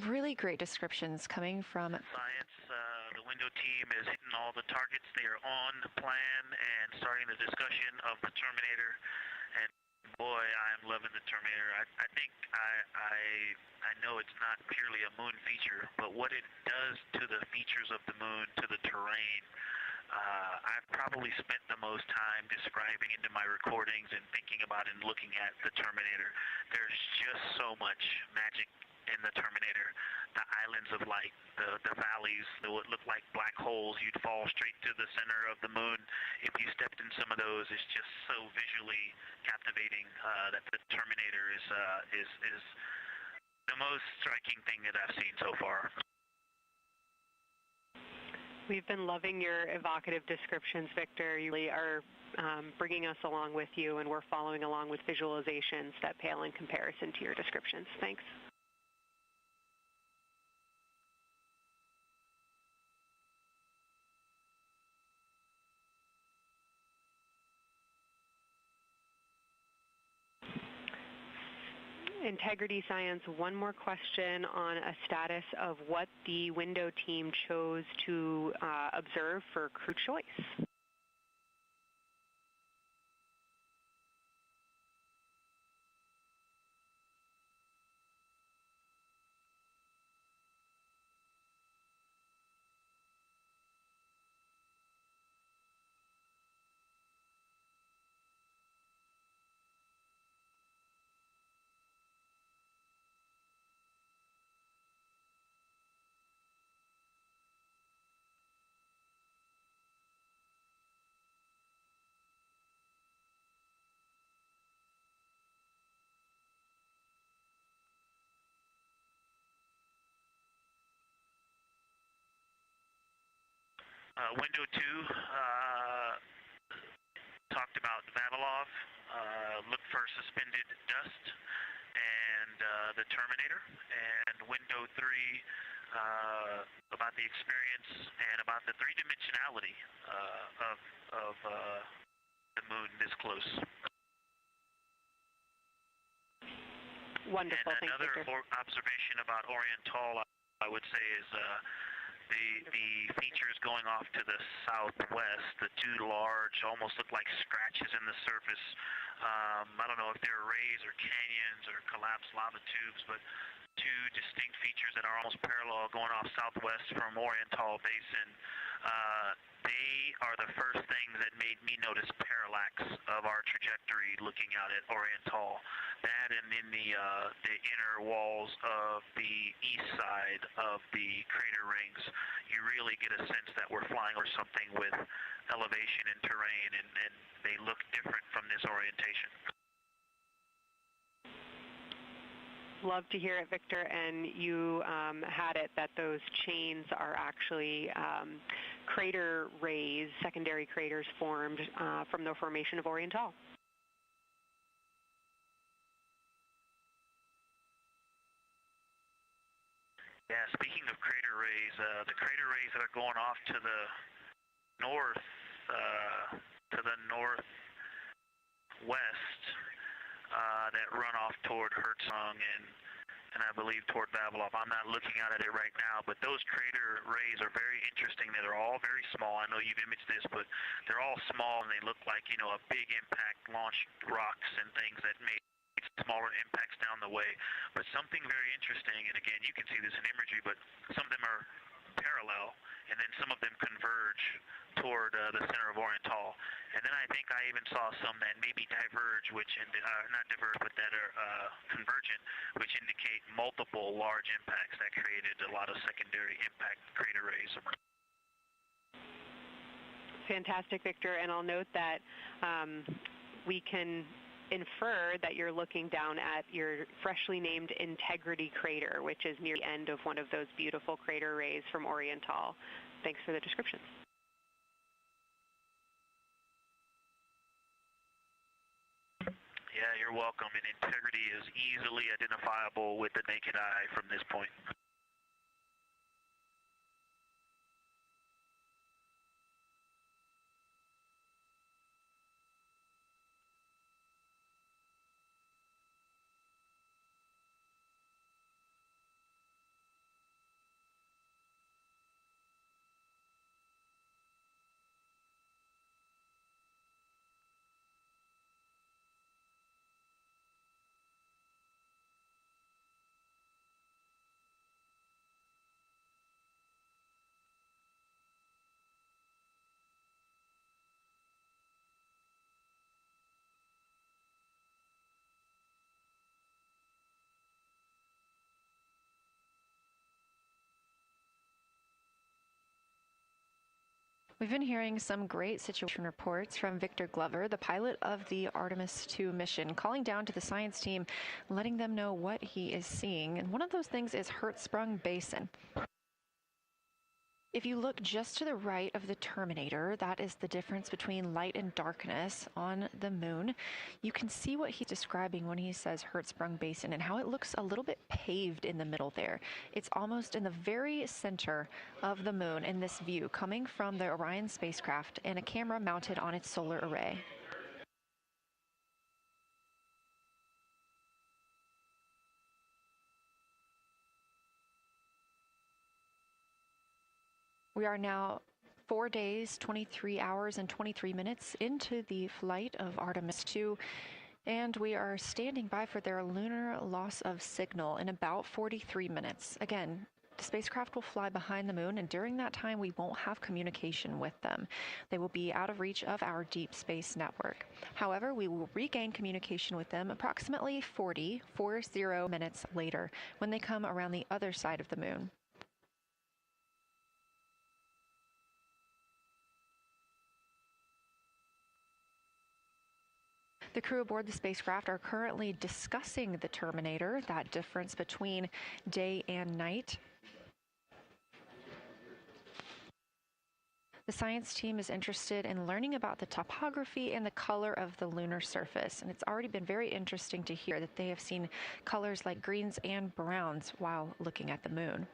Really great descriptions coming from Science. The window team is hitting all the targets. They are on plan and starting the discussion of the Terminator. And boy, I'm loving the Terminator. I think I know it's not purely a moon feature, but what it does to the features of the moon, to the terrain, I've probably spent the most time describing it in my recordings and thinking about and looking at the Terminator. There's just so much magic in the Terminator. The islands of light, the valleys that would look like black holes. You'd fall straight to the center of the moon. If you stepped in some of those, it's just so visually captivating that the Terminator is the most striking thing that I've seen so far. We've been loving your evocative descriptions, Victor. You really are bringing us along with you, and we're following along with visualizations that pale in comparison to your descriptions. Thanks. Integrity Science, one more question on a status of what the window team chose to observe for crew choice. Window 2 talked about Vavilov, looked for suspended dust, and the Terminator. And window 3 about the experience and about the three-dimensionality of the moon this close. Wonderful. And another observation about Oriental, I would say, is the features going off to the southwest, the two large, almost look like scratches in the surface. I don't know if they're rays or canyons or collapsed lava tubes, but two distinct features that are almost parallel going off southwest from Oriental Basin. They are the first things that made me notice parallax of our trajectory looking out at Oriental. That and in the inner walls of the east side of the crater rings, you really get a sense that we're flying over something with elevation and terrain, and they look different from this orientation. Love to hear it, Victor, and you had it that those chains are actually crater rays, secondary craters formed from the formation of Oriental. Yeah, speaking of crater rays, the crater rays that are going off to the north, northwest, that run off toward Hertzsprung and I believe toward Vavilov. I'm not looking at it right now, but those crater rays are very interesting. They're all very small. I know you've imaged this, but they're all small and they look like, you know, a big impact launched rocks and things that made smaller impacts down the way. But something very interesting, and again, you can see this in imagery, but some of them are parallel, and then some of them converge toward the center of Oriental. And then I think I even saw some that maybe diverge, which not diverge, but that are convergent, which indicate multiple large impacts that created a lot of secondary impact crater rays. Fantastic, Victor. And I'll note that we can infer that you're looking down at your freshly named Integrity crater, which is near the end of one of those beautiful crater rays from Oriental. Thanks for the description. Yeah, you're welcome. And Integrity is easily identifiable with the naked eye from this point. We've been hearing some great situation reports from Victor Glover, the pilot of the Artemis II mission, calling down to the science team, letting them know what he is seeing. And one of those things is Hertzsprung Basin. If you look just to the right of the Terminator, that is the difference between light and darkness on the moon. You can see what he's describing when he says Hertzsprung Basin and how it looks a little bit paved in the middle there. It's almost in the very center of the moon in this view, coming from the Orion spacecraft and a camera mounted on its solar array. We are now 4 days, 23 hours, and 23 minutes into the flight of Artemis II, and we are standing by for their lunar loss of signal in about 43 minutes. Again, the spacecraft will fly behind the moon, and during that time, we won't have communication with them. They will be out of reach of our deep space network. However, we will regain communication with them approximately 40 minutes later when they come around the other side of the moon. The crew aboard the spacecraft are currently discussing the Terminator, that difference between day and night. The science team is interested in learning about the topography and the color of the lunar surface, and it's already been very interesting to hear that they have seen colors like greens and browns while looking at the moon.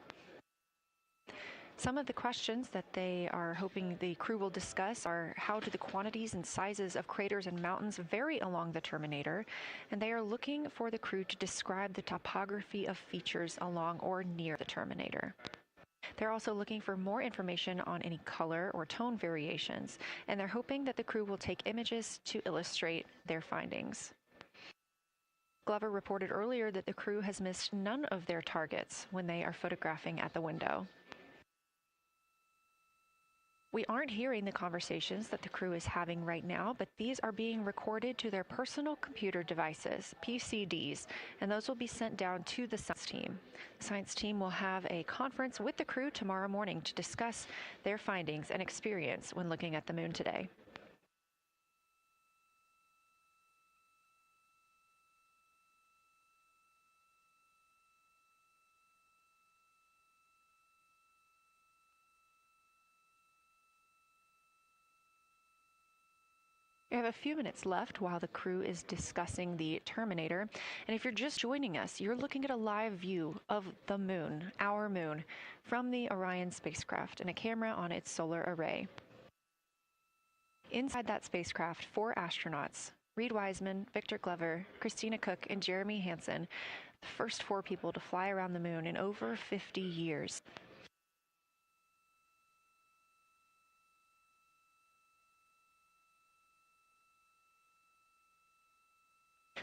Some of the questions that they are hoping the crew will discuss are how do the quantities and sizes of craters and mountains vary along the terminator, and they are looking for the crew to describe the topography of features along or near the terminator. They're also looking for more information on any color or tone variations, and they're hoping that the crew will take images to illustrate their findings. Glover reported earlier that the crew has missed none of their targets when they are photographing at the window. We aren't hearing the conversations that the crew is having right now, but these are being recorded to their personal computer devices, PCDs, and those will be sent down to the science team. The science team will have a conference with the crew tomorrow morning to discuss their findings and experience when looking at the moon today. We have a few minutes left while the crew is discussing the terminator. And if you're just joining us, you're looking at a live view of the moon, our moon, from the Orion spacecraft and a camera on its solar array. Inside that spacecraft, 4 astronauts, Reed Wiseman, Victor Glover, Christina Cook, and Jeremy Hansen, the first 4 people to fly around the moon in over 50 years.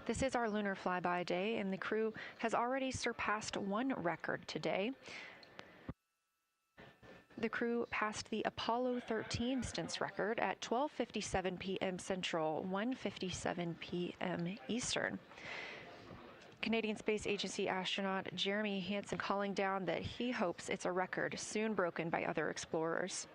This is our lunar flyby day, and the crew has already surpassed one record today. The crew passed the Apollo 13 distance record at 12:57 p.m. Central, 1:57 p.m. Eastern. Canadian Space Agency astronaut Jeremy Hansen calling down that he hopes it's a record soon broken by other explorers.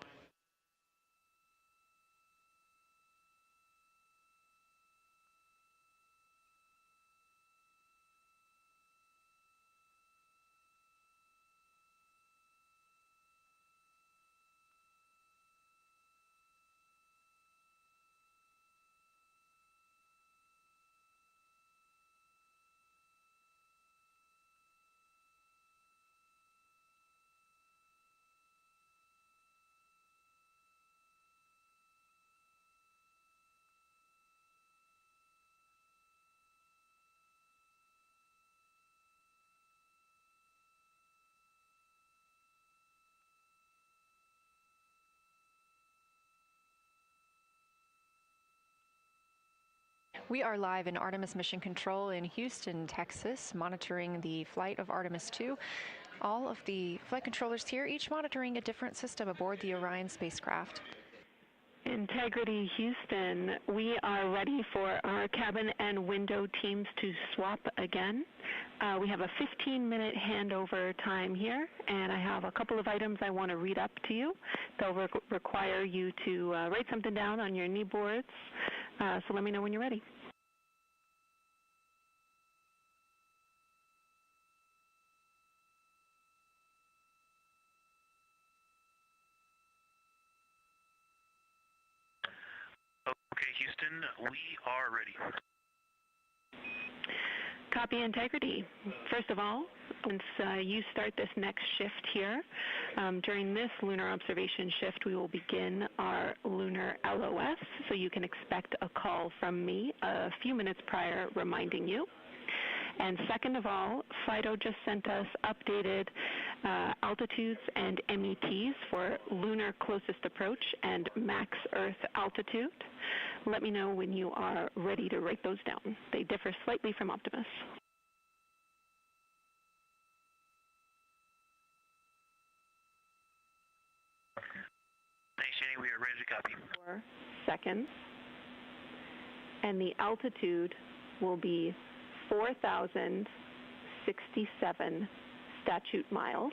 We are live in Artemis Mission Control in Houston, Texas, monitoring the flight of Artemis II. All of the flight controllers here, each monitoring a different system aboard the Orion spacecraft. Integrity Houston, we are ready for our cabin and window teams to swap again. We have a 15-minute handover time here, and I have a couple of items I want to read up to you. They'll require you to write something down on your knee boards, so let me know when you're ready. Okay, Houston, we are ready. Copy, Integrity. First of all, once you start this next shift here, during this lunar observation shift, we will begin our lunar LOS, so you can expect a call from me a few minutes prior reminding you. And second of all, FIDO just sent us updated altitudes and METs for lunar closest approach and max Earth altitude. Let me know when you are ready to write those down. They differ slightly from Optimus. Thanks, Jenny. We are ready to copy. 4 seconds. And the altitude will be 4,067 statute miles.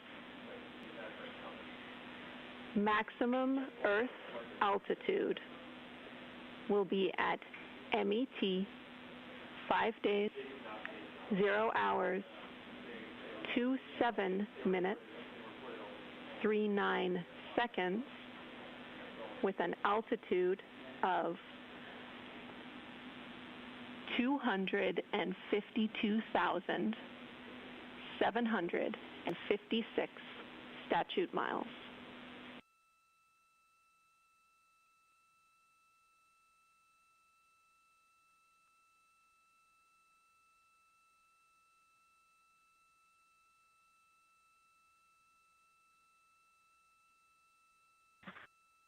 Maximum Earth altitude will be at MET 5 days, 0 hours, 27 minutes, 39 seconds, with an altitude of 252,756 statute miles.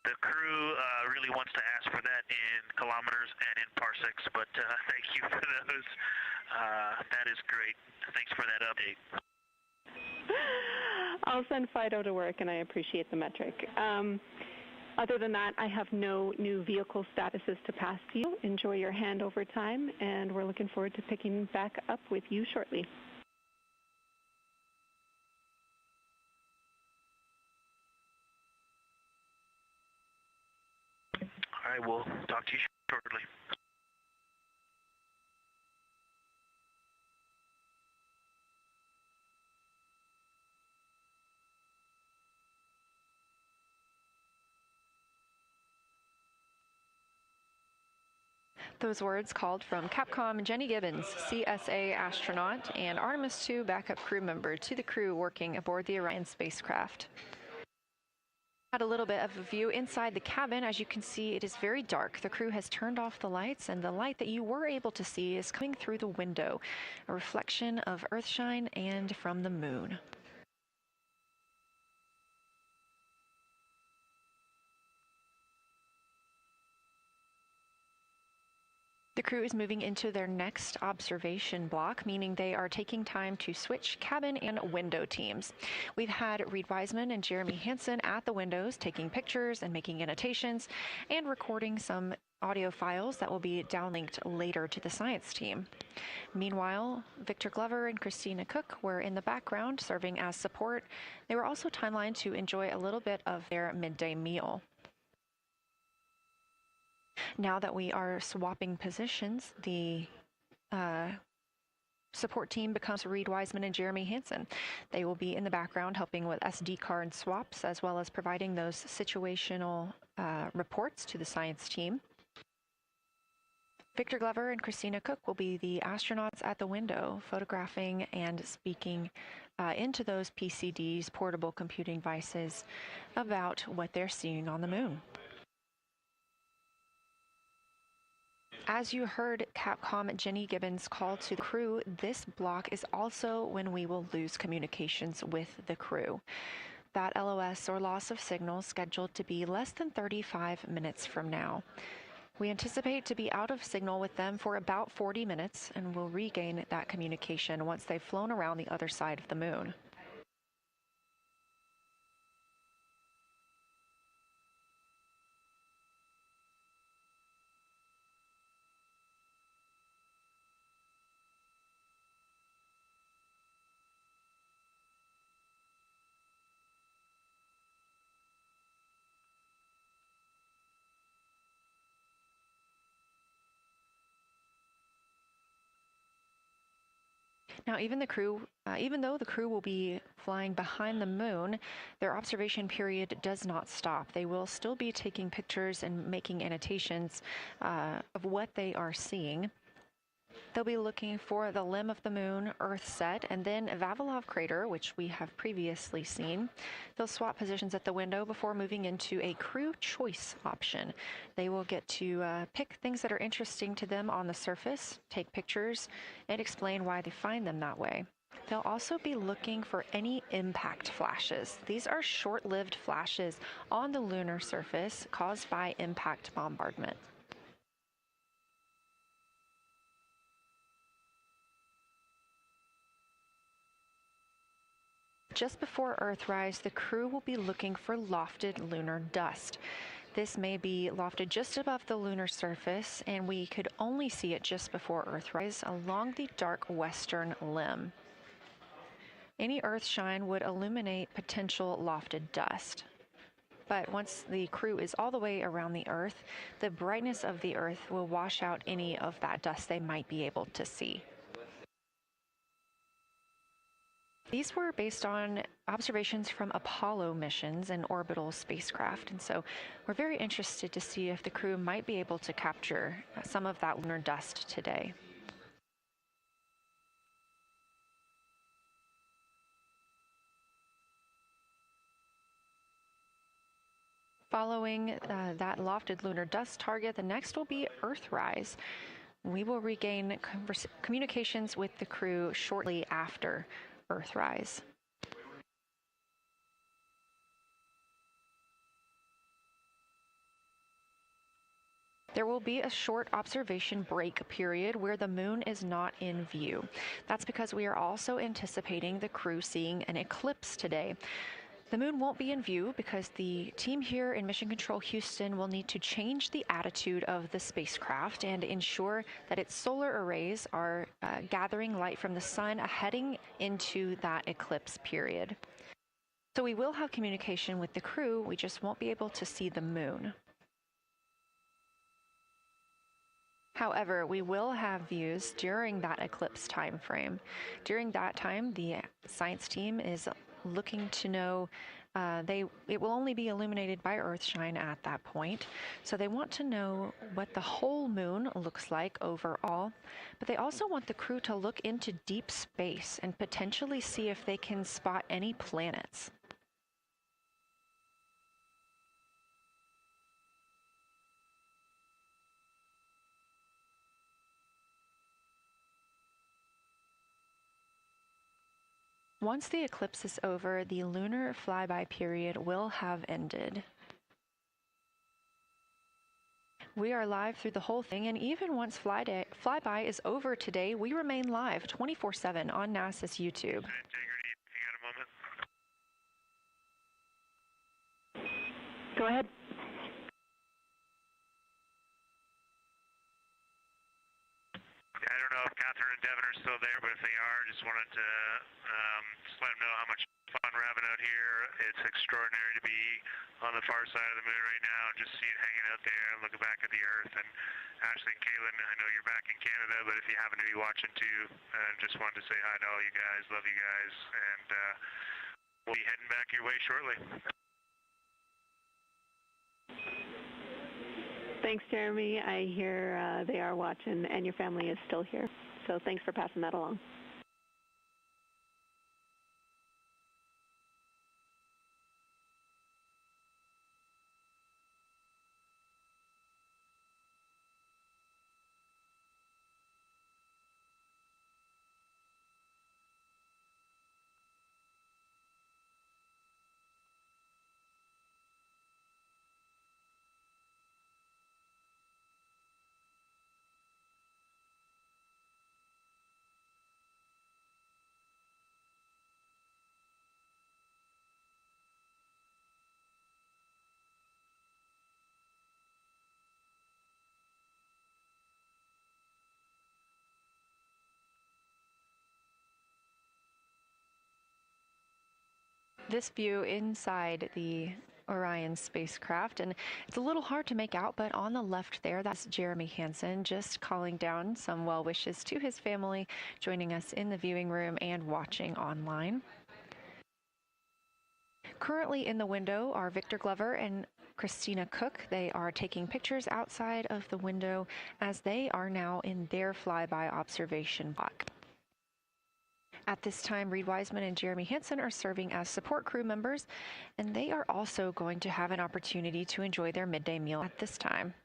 The crew really wants to ask for that in kilometers and in parsecs, but thank you for those. That is great. Thanks for that update. I'll send Fido to work, and I appreciate the metric. Other than that, I have no new vehicle statuses to pass to you. Enjoy your handover time, and we're looking forward to picking back up with you shortly. All right, we'll talk to you shortly. Those words called from Capcom Jenny Gibbons, CSA astronaut and Artemis II backup crew member, to the crew working aboard the Orion spacecraft. Had a little bit of a view inside the cabin. As you can see, it is very dark. The crew has turned off the lights, and the light that you were able to see is coming through the window, a reflection of Earthshine and from the moon. The crew is moving into their next observation block, meaning they are taking time to switch cabin and window teams. We've had Reed Wiseman and Jeremy Hansen at the windows taking pictures and making annotations and recording some audio files that will be downlinked later to the science team. Meanwhile, Victor Glover and Christina Cook were in the background serving as support. They were also timelined to enjoy a little bit of their midday meal. Now that we are swapping positions, the support team becomes Reed Wiseman and Jeremy Hansen. They will be in the background helping with SD card swaps, as well as providing those situational reports to the science team. Victor Glover and Christina Cook will be the astronauts at the window, photographing and speaking into those PCDs, portable computing devices, about what they're seeing on the moon. As you heard Capcom Jenny Gibbons call to the crew, this block is also when we will lose communications with the crew. That LOS, or loss of signal, scheduled to be less than 35 minutes from now. We anticipate to be out of signal with them for about 40 minutes, and will regain that communication once they've flown around the other side of the moon. Now, even though the crew will be flying behind the moon, their observation period does not stop. They will still be taking pictures and making annotations of what they are seeing. They'll be looking for the limb of the moon, Earth set, and then Vavilov crater, which we have previously seen. They'll swap positions at the window before moving into a crew choice option. They will get to pick things that are interesting to them on the surface, take pictures, and explain why they find them that way. They'll also be looking for any impact flashes. These are short-lived flashes on the lunar surface caused by impact bombardment. Just before Earthrise, the crew will be looking for lofted lunar dust. This may be lofted just above the lunar surface, and we could only see it just before Earthrise along the dark western limb. Any Earthshine would illuminate potential lofted dust. But once the crew is all the way around the Earth, the brightness of the Earth will wash out any of that dust they might be able to see. These were based on observations from Apollo missions and orbital spacecraft, and so we're very interested to see if the crew might be able to capture some of that lunar dust today. Following that lofted lunar dust target, the next will be Earthrise. We will regain communications with the crew shortly after Earthrise. There will be a short observation break period where the moon is not in view. That's because we are also anticipating the crew seeing an eclipse today. The moon won't be in view because the team here in Mission Control Houston will need to change the attitude of the spacecraft and ensure that its solar arrays are gathering light from the sun heading into that eclipse period. So we will have communication with the crew, we just won't be able to see the moon. However, we will have views during that eclipse time frame. During that time, the science team is looking to know it will only be illuminated by Earthshine at that point. So they want to know what the whole moon looks like overall, but they also want the crew to look into deep space and potentially see if they can spot any planets. Once the eclipse is over, the lunar flyby period will have ended. We are live through the whole thing, and even once flyby is over today, we remain live 24/7 on NASA's YouTube. Integrity, you got a moment? Go ahead. I don't know if Catherine and Devin are still there, but if they are, just wanted to just let them know how much fun we're having out here. It's extraordinary to be on the far side of the moon right now, just see it hanging out there and looking back at the Earth. And Ashley and Kaylin, I know you're back in Canada, but if you happen to be watching too, just wanted to say hi to all you guys. Love you guys, and we'll be heading back your way shortly. Thanks, Jeremy. I hear they are watching, and your family is still here. So thanks for passing that along. This view inside the Orion spacecraft, and it's a little hard to make out, but on the left there, that's Jeremy Hansen just calling down some well wishes to his family, joining us in the viewing room and watching online. Currently in the window are Victor Glover and Christina Cook. They are taking pictures outside of the window as they are now in their flyby observation block. At this time, Reed Wiseman and Jeremy Hansen are serving as support crew members, and they are also going to have an opportunity to enjoy their midday meal at this time.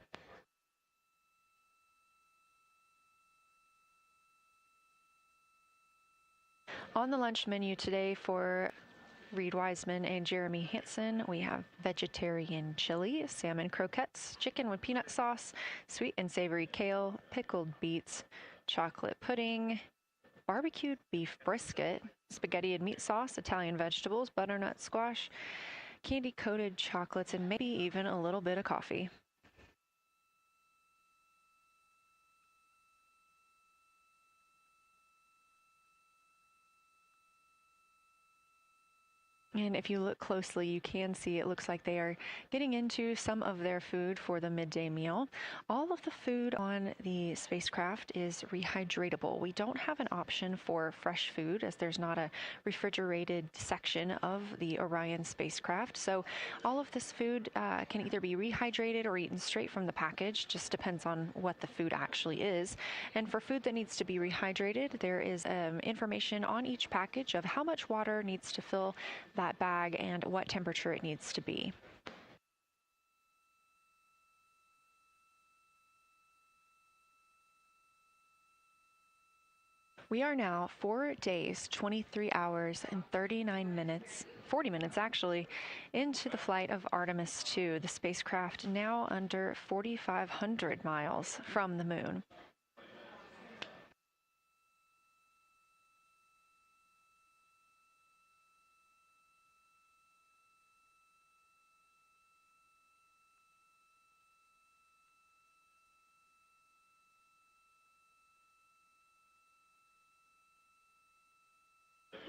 On the lunch menu today for Reed Wiseman and Jeremy Hansen, we have vegetarian chili, salmon croquettes, chicken with peanut sauce, sweet and savory kale, pickled beets, chocolate pudding, barbecued beef brisket, spaghetti and meat sauce, Italian vegetables, butternut squash, candy-coated chocolates, and maybe even a little bit of coffee. And if you look closely, you can see it looks like they are getting into some of their food for the midday meal. All of the food on the spacecraft is rehydratable. We don't have an option for fresh food as there's not a refrigerated section of the Orion spacecraft. So all of this food can either be rehydrated or eaten straight from the package, just depends on what the food actually is. And for food that needs to be rehydrated, there is information on each package of how much water needs to fill that bag and what temperature it needs to be. We are now 4 days, 23 hours, and 39 minutes, 40 minutes actually, into the flight of Artemis II, the spacecraft now under 4,500 miles from the moon.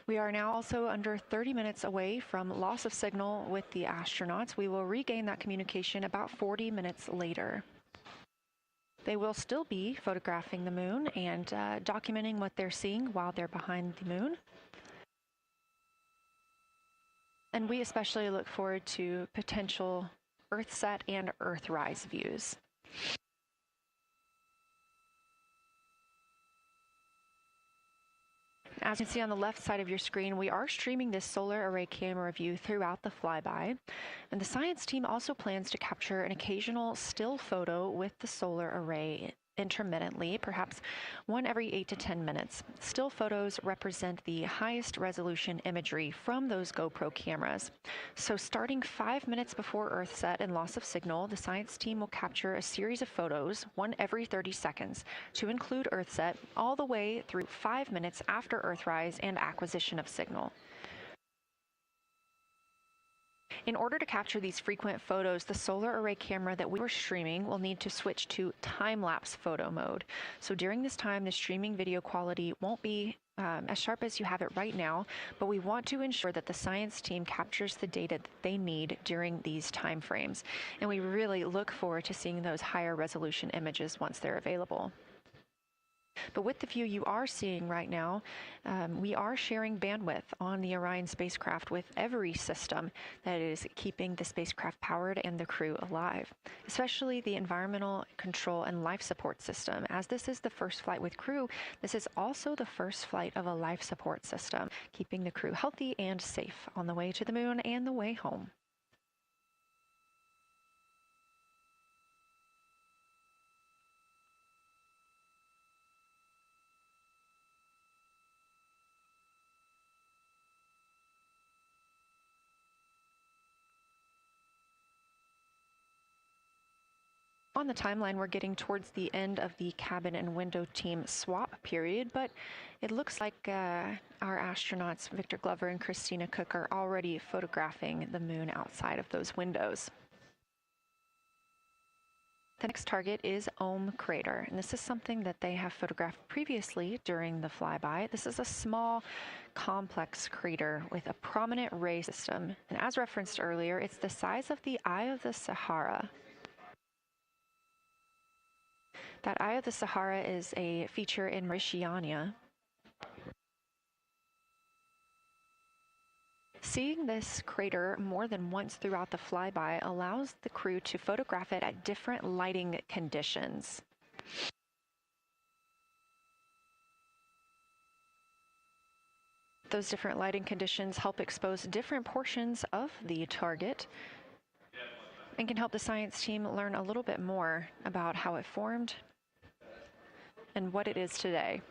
We are now also under 30 minutes away from loss of signal with the astronauts. We will regain that communication about 40 minutes later. They will still be photographing the moon and documenting what they're seeing while they're behind the moon. And we especially look forward to potential Earthset and Earthrise views. As you can see on the left side of your screen, we are streaming this solar array camera view throughout the flyby. And the science team also plans to capture an occasional still photo with the solar array intermittently, perhaps one every 8 to 10 minutes. Still photos represent the highest resolution imagery from those GoPro cameras. So starting 5 minutes before Earthset and loss of signal, the science team will capture a series of photos, one every 30 seconds, to include Earthset, all the way through 5 minutes after Earthrise and acquisition of signal. In order to capture these frequent photos, the solar array camera that we were streaming will need to switch to time-lapse photo mode. So during this time, the streaming video quality won't be as sharp as you have it right now, but we want to ensure that the science team captures the data that they need during these time frames. And we really look forward to seeing those higher resolution images once they're available. But with the view you are seeing right now, we are sharing bandwidth on the Orion spacecraft with every system that is keeping the spacecraft powered and the crew alive, especially the environmental control and life support system. As this is the first flight with crew, this is also the first flight of a life support system, keeping the crew healthy and safe on the way to the moon and the way home. On the timeline, we're getting towards the end of the cabin and window team swap period, but it looks like our astronauts, Victor Glover and Christina Cook, are already photographing the moon outside of those windows. The next target is Ohm Crater, and this is something that they have photographed previously during the flyby. This is a small, complex crater with a prominent ray system, and as referenced earlier, it's the size of the Eye of the Sahara. That Eye of the Sahara is a feature in Mauritania. Seeing this crater more than once throughout the flyby allows the crew to photograph it at different lighting conditions. Those different lighting conditions help expose different portions of the target and can help the science team learn a little bit more about how it formed and what it is today.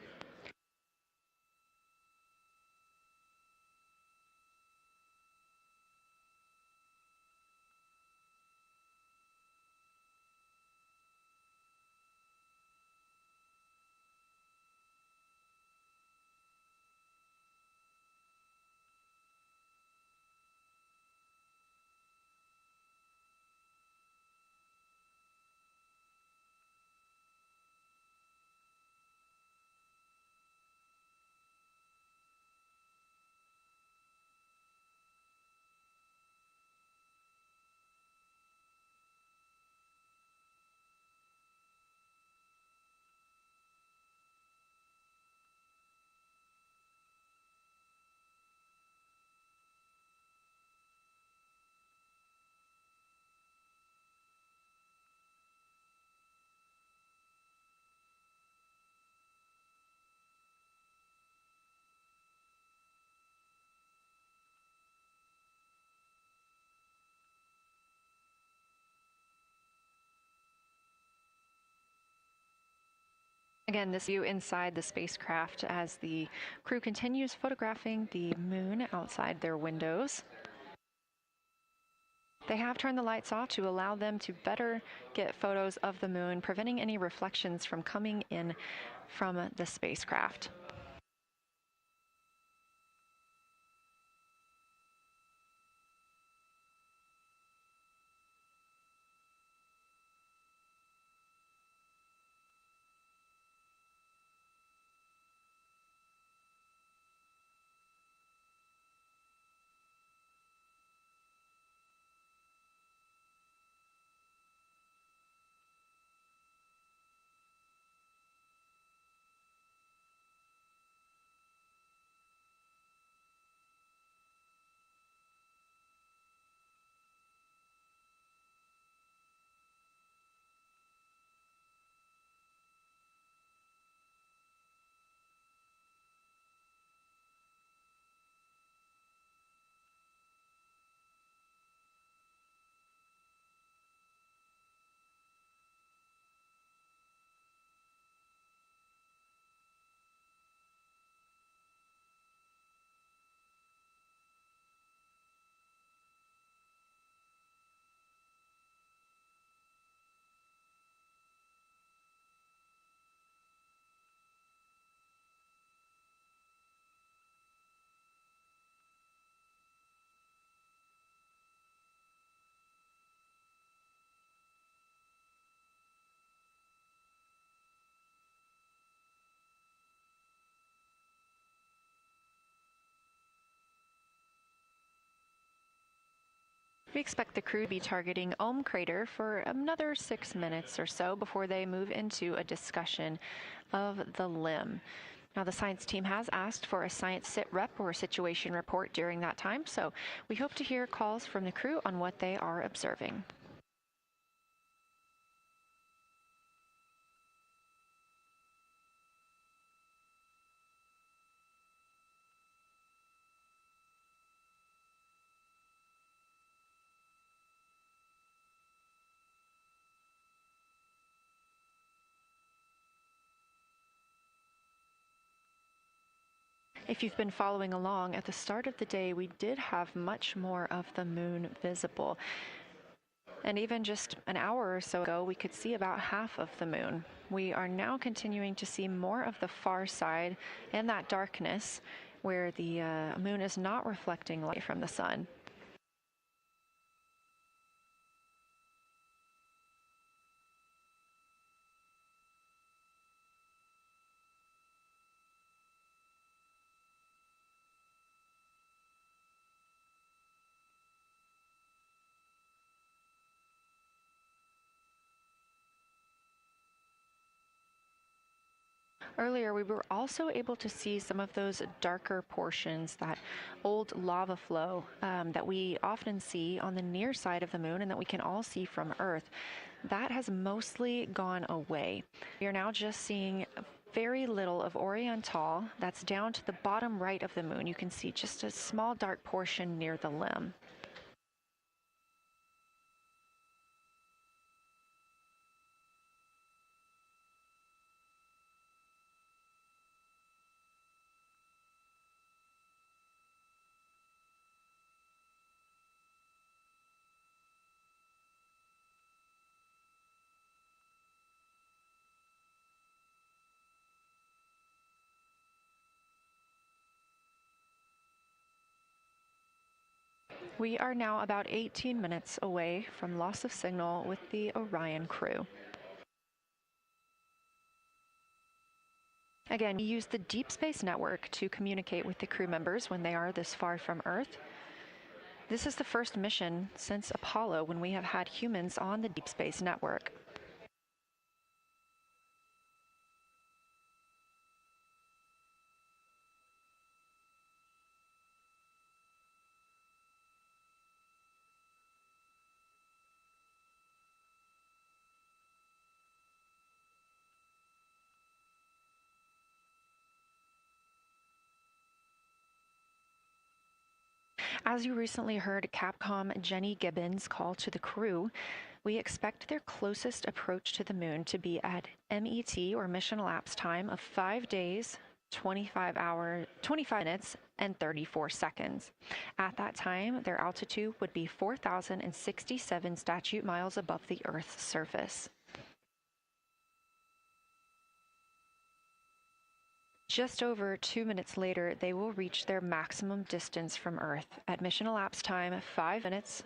Again, this view inside the spacecraft as the crew continues photographing the moon outside their windows. They have turned the lights off to allow them to better get photos of the moon, preventing any reflections from coming in from the spacecraft. We expect the crew to be targeting Ohm Crater for another 6 minutes or so before they move into a discussion of the limb. Now, the science team has asked for a science sit rep or situation report during that time, so we hope to hear calls from the crew on what they are observing. If you've been following along, at the start of the day, we did have much more of the moon visible. And even just an hour or so ago, we could see about half of the moon. We are now continuing to see more of the far side and that darkness where the moon is not reflecting light from the sun. Earlier, we were also able to see some of those darker portions, that old lava flow that we often see on the near side of the moon and that we can all see from Earth. That has mostly gone away. We are now just seeing very little of Orion Tall. That's down to the bottom right of the moon. You can see just a small dark portion near the limb. We are now about 18 minutes away from loss of signal with the Orion crew. Again, we use the Deep Space Network to communicate with the crew members when they are this far from Earth. This is the first mission since Apollo when we have had humans on the Deep Space Network. As you recently heard Capcom Jenny Gibbons call to the crew, We expect their closest approach to the moon to be at MET, or mission elapsed time, of 5 days, 25 minutes, and 34 seconds. At that time, their altitude would be 4,067 statute miles above the Earth's surface. Just over 2 minutes later, they will reach their maximum distance from Earth. At mission elapsed time, 5 minutes,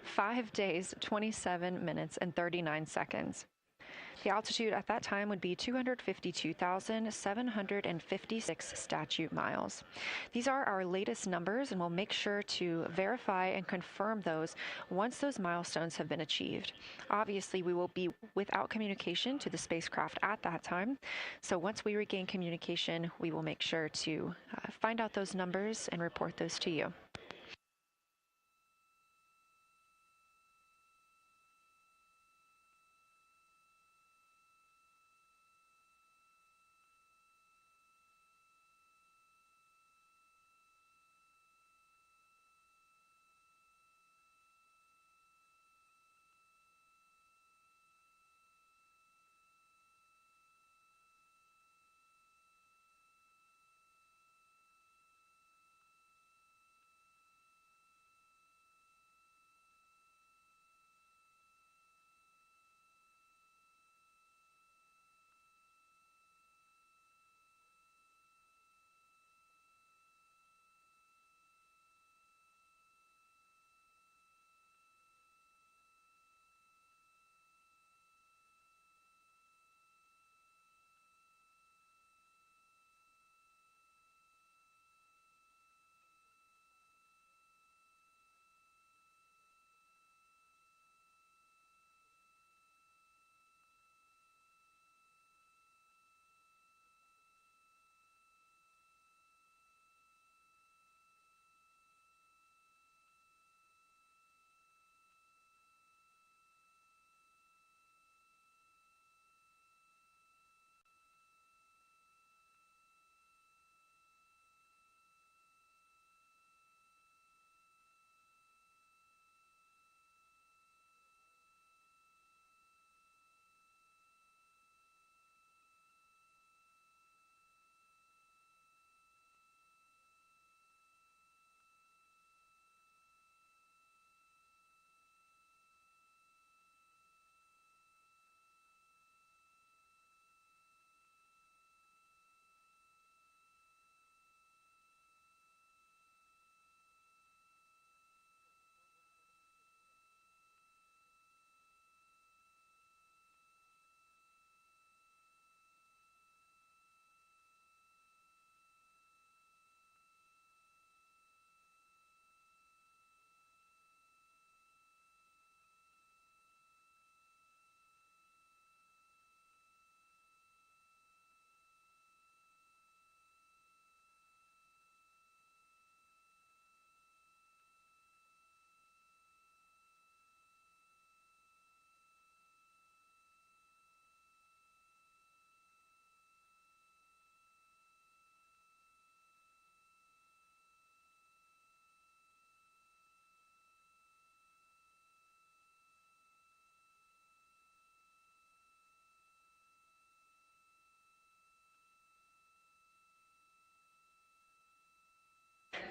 5 days, 27 minutes, and 39 seconds. The altitude at that time would be 252,756 statute miles. These are our latest numbers, and we'll make sure to verify and confirm those once those milestones have been achieved. Obviously, we will be without communication to the spacecraft at that time, so once we regain communication, we will make sure to find out those numbers and report those to you.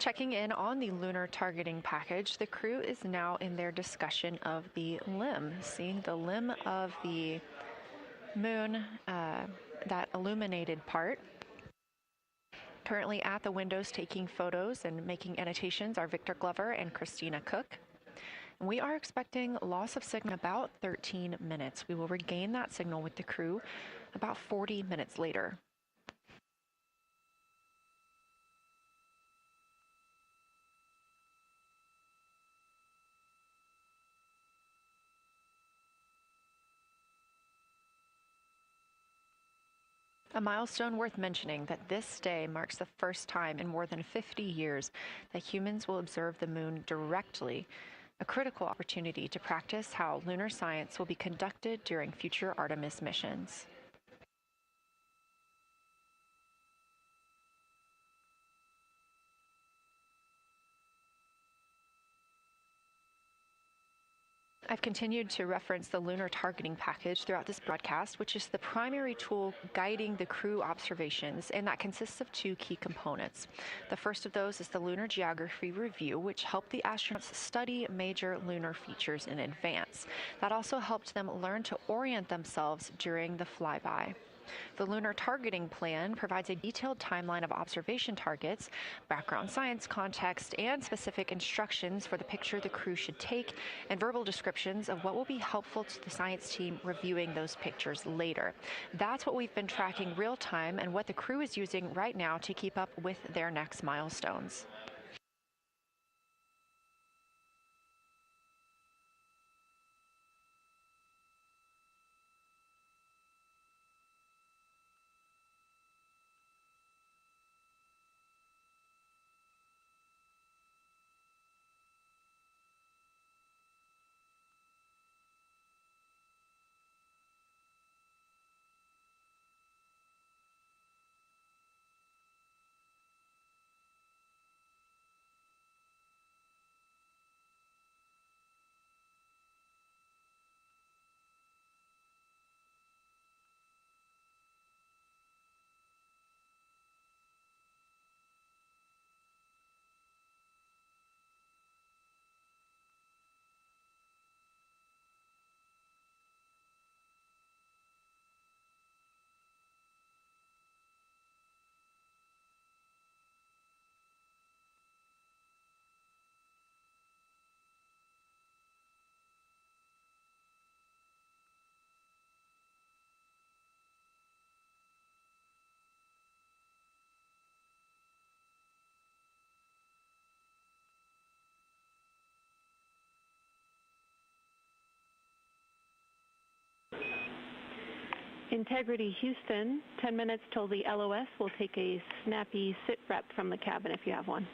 Checking in on the lunar targeting package, the crew is now in their discussion of the limb, seeing the limb of the moon, that illuminated part. Currently at the windows taking photos and making annotations are Victor Glover and Christina Cook. And we are expecting loss of signal in about 13 minutes. We will regain that signal with the crew about 40 minutes later. A milestone worth mentioning that this day marks the first time in more than 50 years that humans will observe the moon directly, a critical opportunity to practice how lunar science will be conducted during future Artemis missions. I've continued to reference the lunar targeting package throughout this broadcast, which is the primary tool guiding the crew observations, and that consists of two key components. The first of those is the Lunar Geography Review, which helped the astronauts study major lunar features in advance. That also helped them learn to orient themselves during the flyby. The Lunar Targeting Plan provides a detailed timeline of observation targets, background science context, and specific instructions for the picture the crew should take, and verbal descriptions of what will be helpful to the science team reviewing those pictures later. That's what we've been tracking real time and what the crew is using right now to keep up with their next milestones. Integrity Houston, 10 minutes till the LOS. We'll take a snappy sit rep from the cabin if you have one.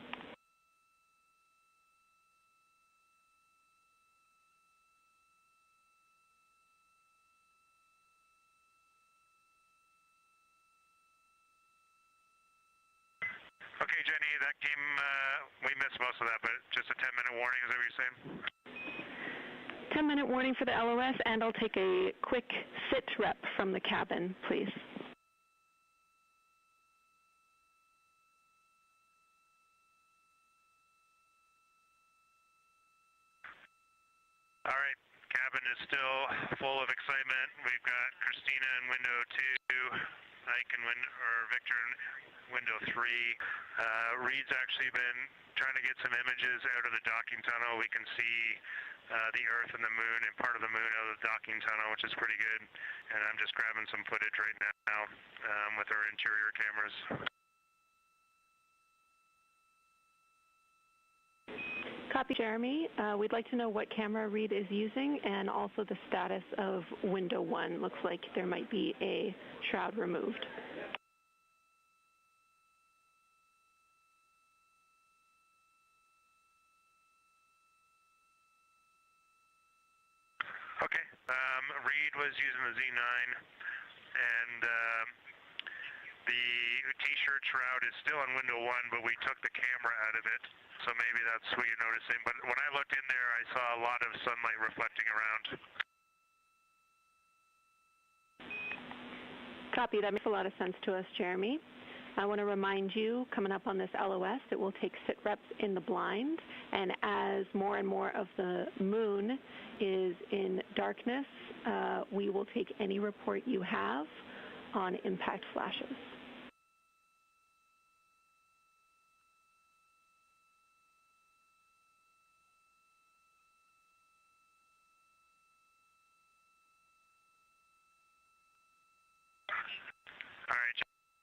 Okay, Jenny, that came, we missed most of that, but just a 10-minute warning, is that what you're saying? 10-minute warning for the LOS, and I'll take a quick sit rep from the cabin, please. All right, cabin is still full of excitement. We've got Christina in window 2, Ike in Victor in window 3. Reed's actually been trying to get some images out of the docking tunnel. We can see the Earth and the Moon and part of the Moon out of the docking tunnel, which is pretty good. And I'm just grabbing some footage right now with our interior cameras. Copy, Jeremy. We'd like to know what camera Reed is using and also the status of window 1. Looks like there might be a shroud removed. Okay, Reed was using the Z9, and the T-shirt shroud is still on window 1, but we took the camera out of it, so maybe that's what you're noticing. But when I looked in there, I saw a lot of sunlight reflecting around. Copy. That makes a lot of sense to us, Jeremy. I want to remind you, coming up on this LOS, that we'll take sit reps in the blind, and as more and more of the moon is in darkness, we will take any report you have on impact flashes. All right,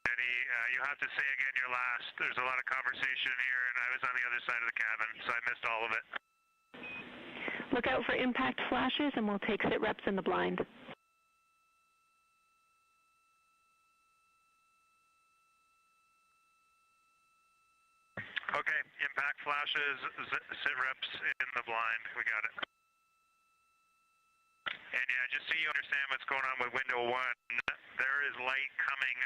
Jenny, you have to say again your last. There's a lot of conversation here, and I was on the other side of the cabin, so I missed all of it. Look out for impact flashes, and we'll take sit reps in the blind. Okay, impact flashes, sit reps in the blind. We got it. And yeah, just so you understand what's going on with window 1, there is light coming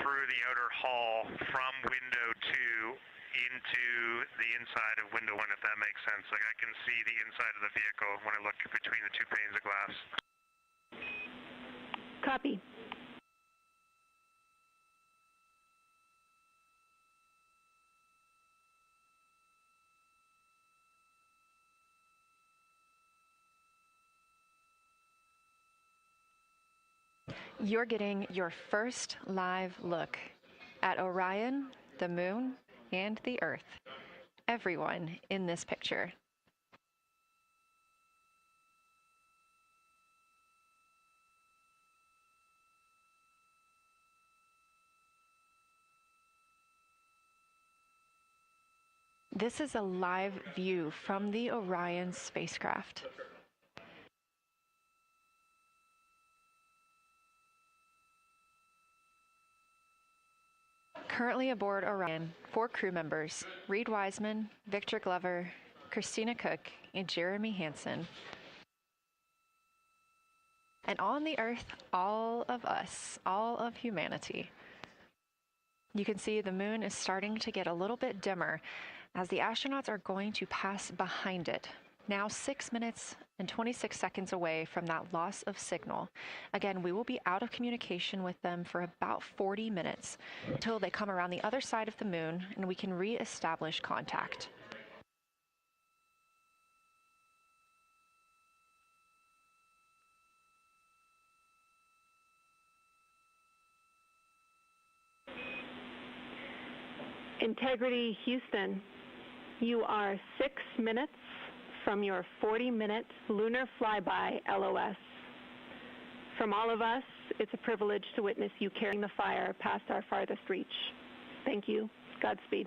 through the outer hull from window 2 into the inside of window 1, if that makes sense. Like I can see the inside of the vehicle when I look between the 2 panes of glass. Copy. You're getting your first live look at Orion, the moon, and the Earth. Everyone in this picture. This is a live view from the Orion spacecraft. Currently aboard Orion, 4 crew members, Reed Wiseman, Victor Glover, Christina Cook, and Jeremy Hansen. And on the Earth, all of us, all of humanity. You can see the moon is starting to get a little bit dimmer as the astronauts are going to pass behind it. Now 6 minutes and 26 seconds away from that loss of signal. Again, we will be out of communication with them for about 40 minutes until they come around the other side of the moon and we can re-establish contact. Integrity Houston, you are 6 minutes from your 40-minute lunar flyby LOS. From all of us, it's a privilege to witness you carrying the fire past our farthest reach. Thank you. Godspeed.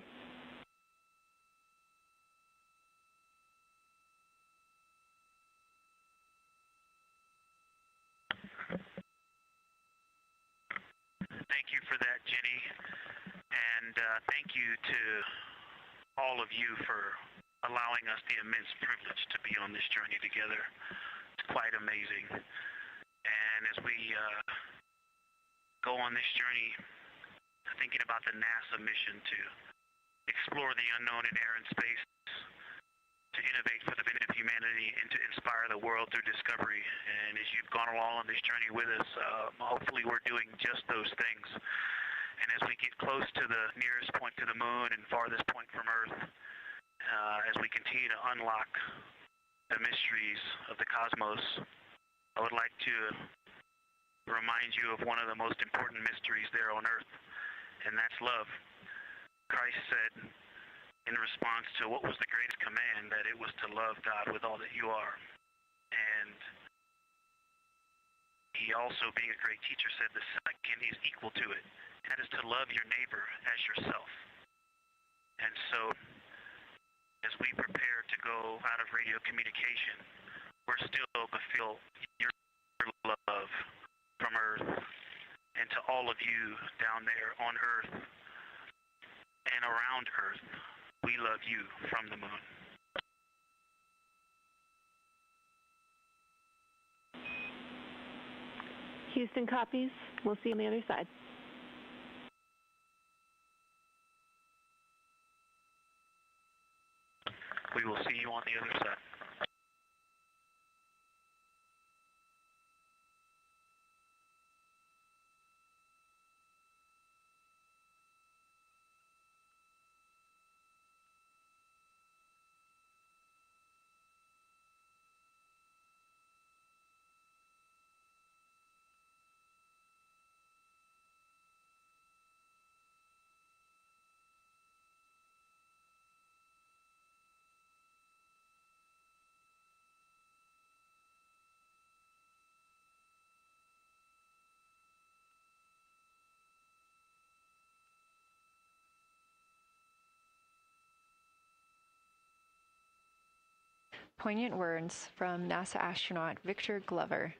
Thank you for that, Jenny. And thank you to all of you for allowing us the immense privilege to be on this journey together. It's quite amazing. And as we go on this journey, thinking about the NASA mission to explore the unknown in air and space, to innovate for the benefit of humanity, and to inspire the world through discovery. And as you've gone along on this journey with us, hopefully we're doing just those things. And as we get close to the nearest point to the moon and farthest point from Earth, as we continue to unlock the mysteries of the cosmos, I would like to remind you of one of the most important mysteries there on Earth, and that's love. Christ said in response to what was the greatest command, that it was to love God with all that you are. And he also, being a great teacher, said the second is equal to it. That is to love your neighbor as yourself. And so, as we prepare to go out of radio communication, we're still to feel your love from Earth, and to all of you down there on Earth and around Earth, we love you from the moon. Houston copies. We'll see you on the other side. We will see you on the other side. Poignant words from NASA astronaut Victor Glover,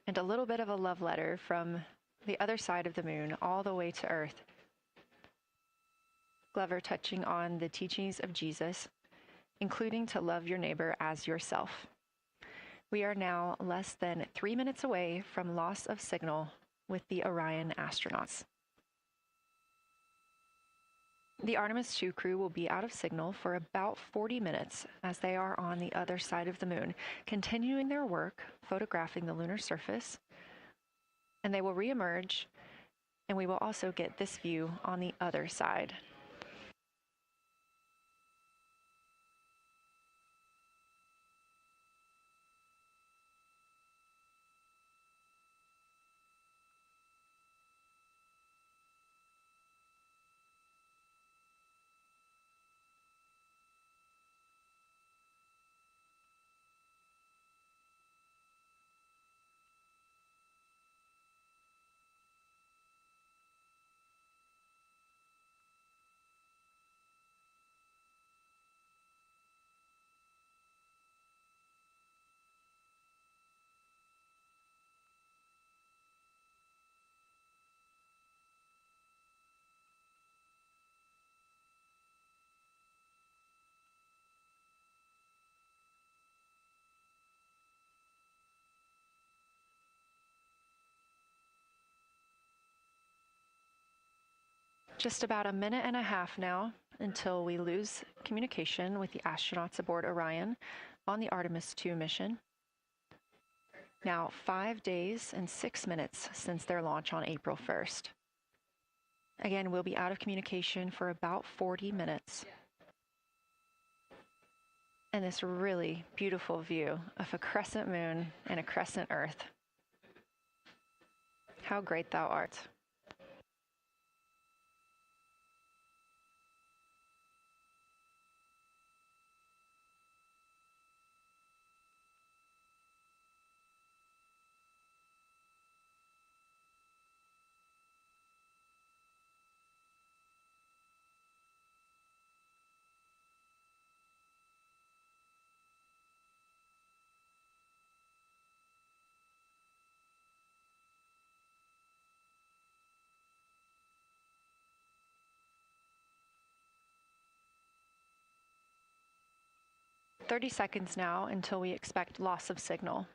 and a little bit of a love letter from the other side of the moon all the way to Earth. Glover touching on the teachings of Jesus, including to love your neighbor as yourself. We are now less than 3 minutes away from loss of signal with the Orion astronauts. The Artemis II crew will be out of signal for about 40 minutes as they are on the other side of the moon, continuing their work photographing the lunar surface, and they will reemerge, and we will also get this view on the other side. Just about a minute and a half now until we lose communication with the astronauts aboard Orion on the Artemis II mission. Now 5 days and 6 minutes since their launch on April 1st. Again, we'll be out of communication for about 40 minutes. And this really beautiful view of a crescent moon and a crescent Earth. How great thou art. "30 seconds now until we expect loss of signal.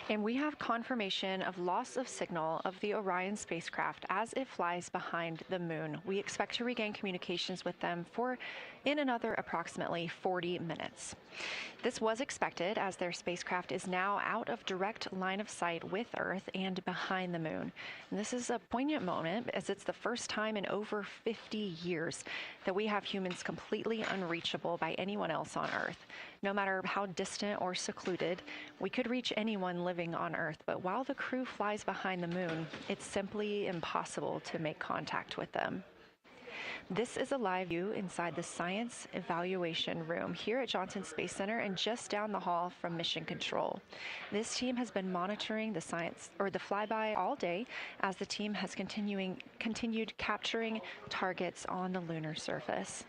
And we have confirmation of loss of signal of the Orion spacecraft as it flies behind the moon. We expect to regain communications with them in another approximately 40 minutes. This was expected as their spacecraft is now out of direct line of sight with Earth and behind the moon. And this is a poignant moment as it's the first time in over 50 years that we have humans completely unreachable by anyone else on Earth. No matter how distant or secluded, we could reach anyone living on Earth, but while the crew flies behind the moon, it's simply impossible to make contact with them. This is a live view inside the Science Evaluation Room here at Johnson Space Center and just down the hall from Mission Control. This team has been monitoring the flyby all day as the team has continued capturing targets on the lunar surface.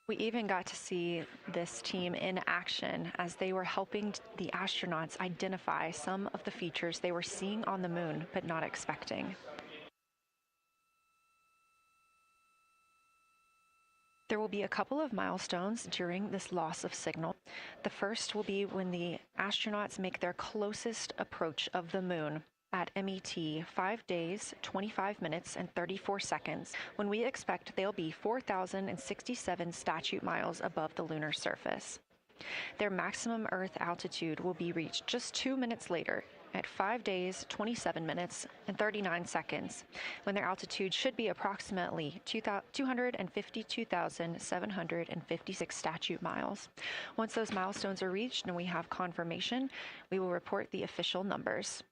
We even got to see this team in action as they were helping the astronauts identify some of the features they were seeing on the moon but not expecting. There will be a couple of milestones during this loss of signal. The first will be when the astronauts make their closest approach of the moon at MET 5 days, 25 minutes, and 34 seconds, when we expect they'll be 4,067 statute miles above the lunar surface. Their maximum Earth altitude will be reached just 2 minutes later, at 5 days, 27 minutes, and 39 seconds, when their altitude should be approximately 252,756 statute miles. Once those milestones are reached and we have confirmation, we will report the official numbers.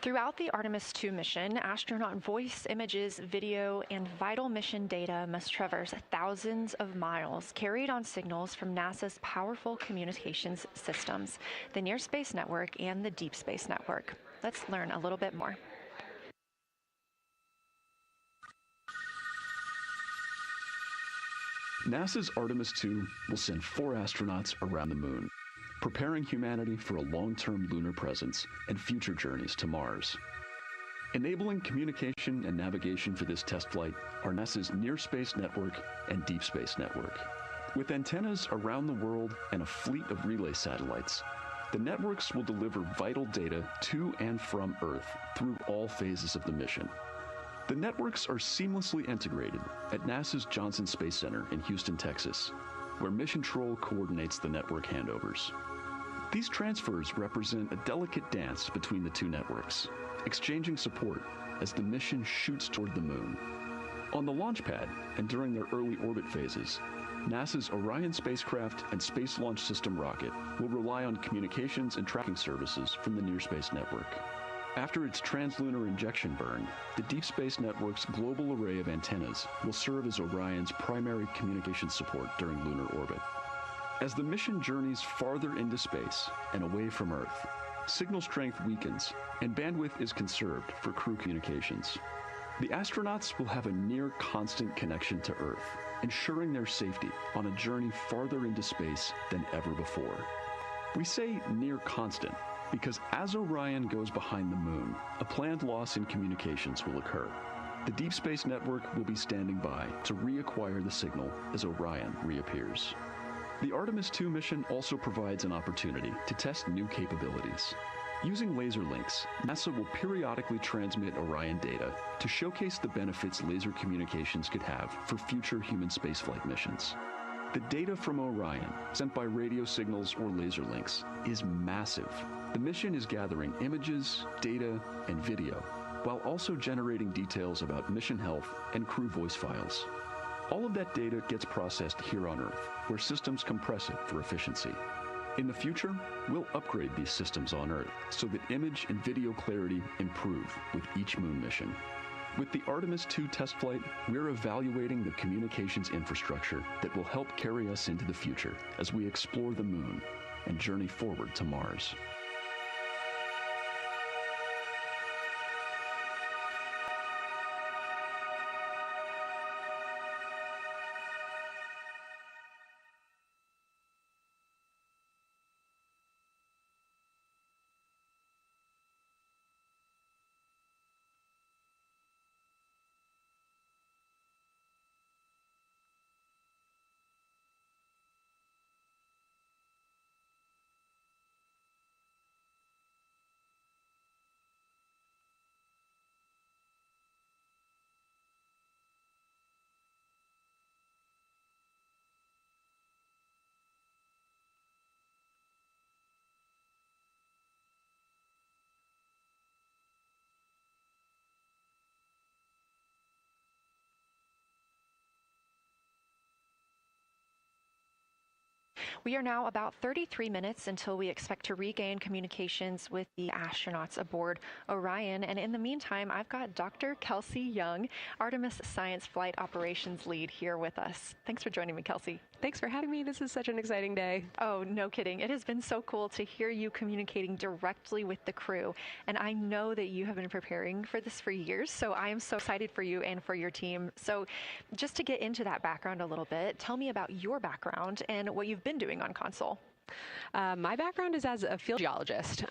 Throughout the Artemis II mission, astronaut voice, images, video, and vital mission data must traverse thousands of miles, carried on signals from NASA's powerful communications systems, the Near Space Network and the Deep Space Network. Let's learn a little bit more. NASA's Artemis II will send 4 astronauts around the moon, preparing humanity for a long-term lunar presence and future journeys to Mars. Enabling communication and navigation for this test flight are NASA's Near Space Network and Deep Space Network. With antennas around the world and a fleet of relay satellites, the networks will deliver vital data to and from Earth through all phases of the mission. The networks are seamlessly integrated at NASA's Johnson Space Center in Houston, Texas, where Mission Control coordinates the network handovers. These transfers represent a delicate dance between the two networks, exchanging support as the mission shoots toward the moon. On the launch pad and during their early orbit phases, NASA's Orion spacecraft and Space Launch System rocket will rely on communications and tracking services from the Near Space Network. After its translunar injection burn, the Deep Space Network's global array of antennas will serve as Orion's primary communication support during lunar orbit. As the mission journeys farther into space and away from Earth, signal strength weakens and bandwidth is conserved for crew communications. The astronauts will have a near constant connection to Earth, ensuring their safety on a journey farther into space than ever before. We say near constant because as Orion goes behind the moon, a planned loss in communications will occur. The Deep Space Network will be standing by to reacquire the signal as Orion reappears. The Artemis II mission also provides an opportunity to test new capabilities. Using laser links, NASA will periodically transmit Orion data to showcase the benefits laser communications could have for future human spaceflight missions. The data from Orion, sent by radio signals or laser links, is massive. The mission is gathering images, data, and video, while also generating details about mission health and crew voice files. All of that data gets processed here on Earth, where systems compress it for efficiency. In the future, we'll upgrade these systems on Earth so that image and video clarity improve with each moon mission. With the Artemis II test flight, we're evaluating the communications infrastructure that will help carry us into the future as we explore the moon and journey forward to Mars. We are now about 33 minutes until we expect to regain communications with the astronauts aboard Orion. And in the meantime, I've got Dr. Kelsey Young, Artemis Science Flight Operations Lead, here with us. Thanks for joining me, Kelsey. Thanks for having me. This is such an exciting day. Oh, no kidding. It has been so cool to hear you communicating directly with the crew. And I know that you have been preparing for this for years, so I am so excited for you and for your team. So just to get into that background a little bit, tell me about your background and what you've been doing on console. My background is as a field geologist.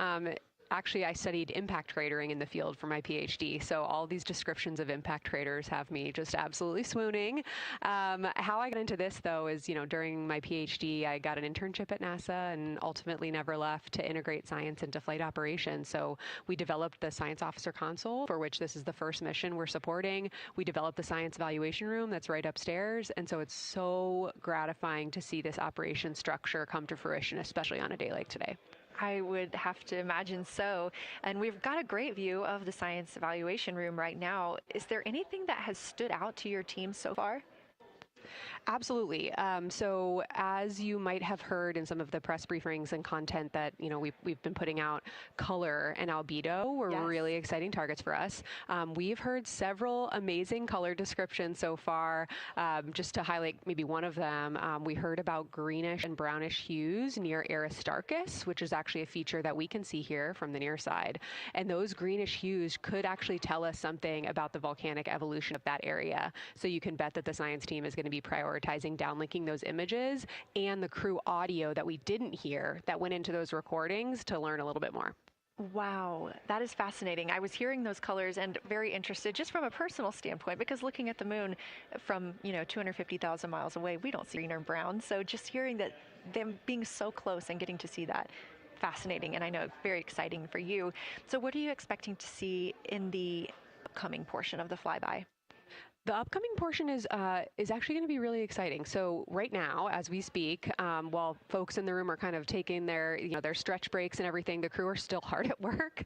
Actually, I studied impact cratering in the field for my PhD, so all these descriptions of impact craters have me just absolutely swooning. How I got into this, though, is, during my PhD, I got an internship at NASA and ultimately never left to integrate science into flight operations. So we developed the Science Officer Console, for which this is the first mission we're supporting. We developed the Science Evaluation Room that's right upstairs, and so it's so gratifying to see this operation structure come to fruition, especially on a day like today. I would have to imagine so. And we've got a great view of the science evaluation room right now. Is there anything that has stood out to your team so far? Absolutely. So as you might have heard in some of the press briefings and content that, we've been putting out, color and albedo were really exciting targets for us. We've heard several amazing color descriptions so far. Just to highlight maybe one of them, we heard about greenish and brownish hues near Aristarchus, which is actually a feature that we can see here from the near side. And those greenish hues could actually tell us something about the volcanic evolution of that area. So you can bet that the science team is going to be prioritizing downlinking those images and the crew audio that we didn't hear that went into those recordings to learn a little bit more. Wow, that is fascinating. I was hearing those colors and very interested just from a personal standpoint, because looking at the moon from, 250,000 miles away, we don't see green or brown. So just hearing that, them being so close and getting to see that, fascinating, and I know very exciting for you. So what are you expecting to see in the upcoming portion of the flyby? The upcoming portion is actually going to be really exciting. So right now, as we speak, while folks in the room are kind of taking their stretch breaks and everything, the crew are still hard at work.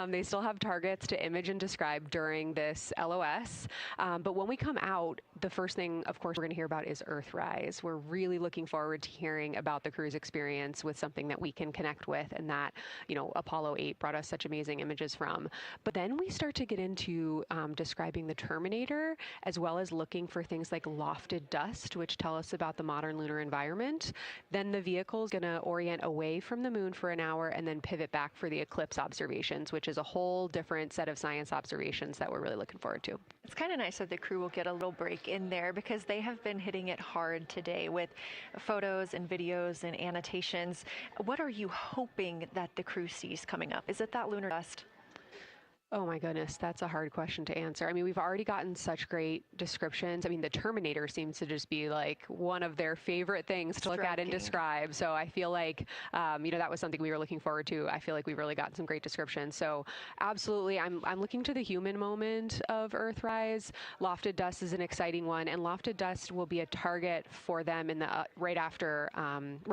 They still have targets to image and describe during this LOS. But when we come out, the first thing, of course, we're going to hear about is Earthrise. We're really looking forward to hearing about the crew's experience with something that we can connect with and that, Apollo 8 brought us such amazing images from. But then we start to get into describing the Terminator, as well as looking for things like lofted dust, which tell us about the modern lunar environment. Then the vehicle is going to orient away from the moon for an hour and then pivot back for the eclipse observations, which is a whole different set of science observations that we're really looking forward to. It's kind of nice that the crew will get a little break in there, because they have been hitting it hard today with photos and videos and annotations. What are you hoping that the crew sees coming up? Is it that lunar dust? Oh my goodness, that's a hard question to answer. I mean, we've already gotten such great descriptions. I mean, the Terminator seems to just be like one of their favorite things to look at and describe. So I feel like, that was something we were looking forward to. I feel like we've really gotten some great descriptions. So absolutely, I'm looking to the human moment of Earthrise. Lofted dust is an exciting one, and lofted dust will be a target for them in the right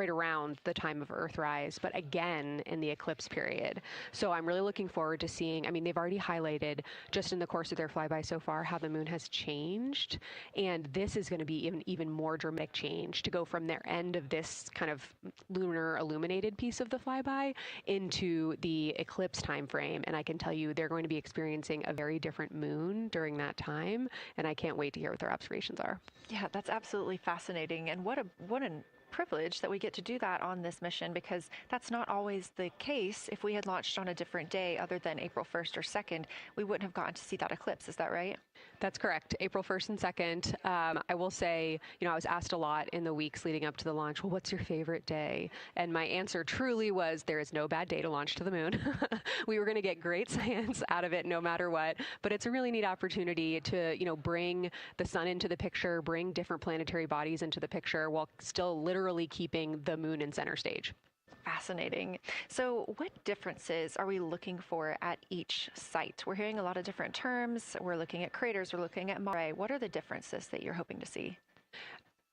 around the time of Earthrise, but again in the eclipse period. So I'm really looking forward to seeing. I mean, they've already highlighted just in the course of their flyby so far how the moon has changed, and this is going to be even more dramatic change to go from their end of this kind of lunar illuminated piece of the flyby into the eclipse time frame. And I can tell you they're going to be experiencing a very different moon during that time, and I can't wait to hear what their observations are. Yeah, that's absolutely fascinating, and what an privilege that we get to do that on this mission, because that's not always the case. If we had launched on a different day other than April 1st or 2nd, we wouldn't have gotten to see that eclipse. Is that right? That's correct. April 1st and 2nd. I will say, I was asked a lot in the weeks leading up to the launch, well, what's your favorite day? And my answer truly was, there is no bad day to launch to the moon. We were going to get great science out of it no matter what, but it's a really neat opportunity to, bring the sun into the picture, bring different planetary bodies into the picture while still literally keeping the moon in center stage. Fascinating. So what differences are we looking for at each site? We're hearing a lot of different terms. We're looking at craters. We're looking at mare. What are the differences that you're hoping to see?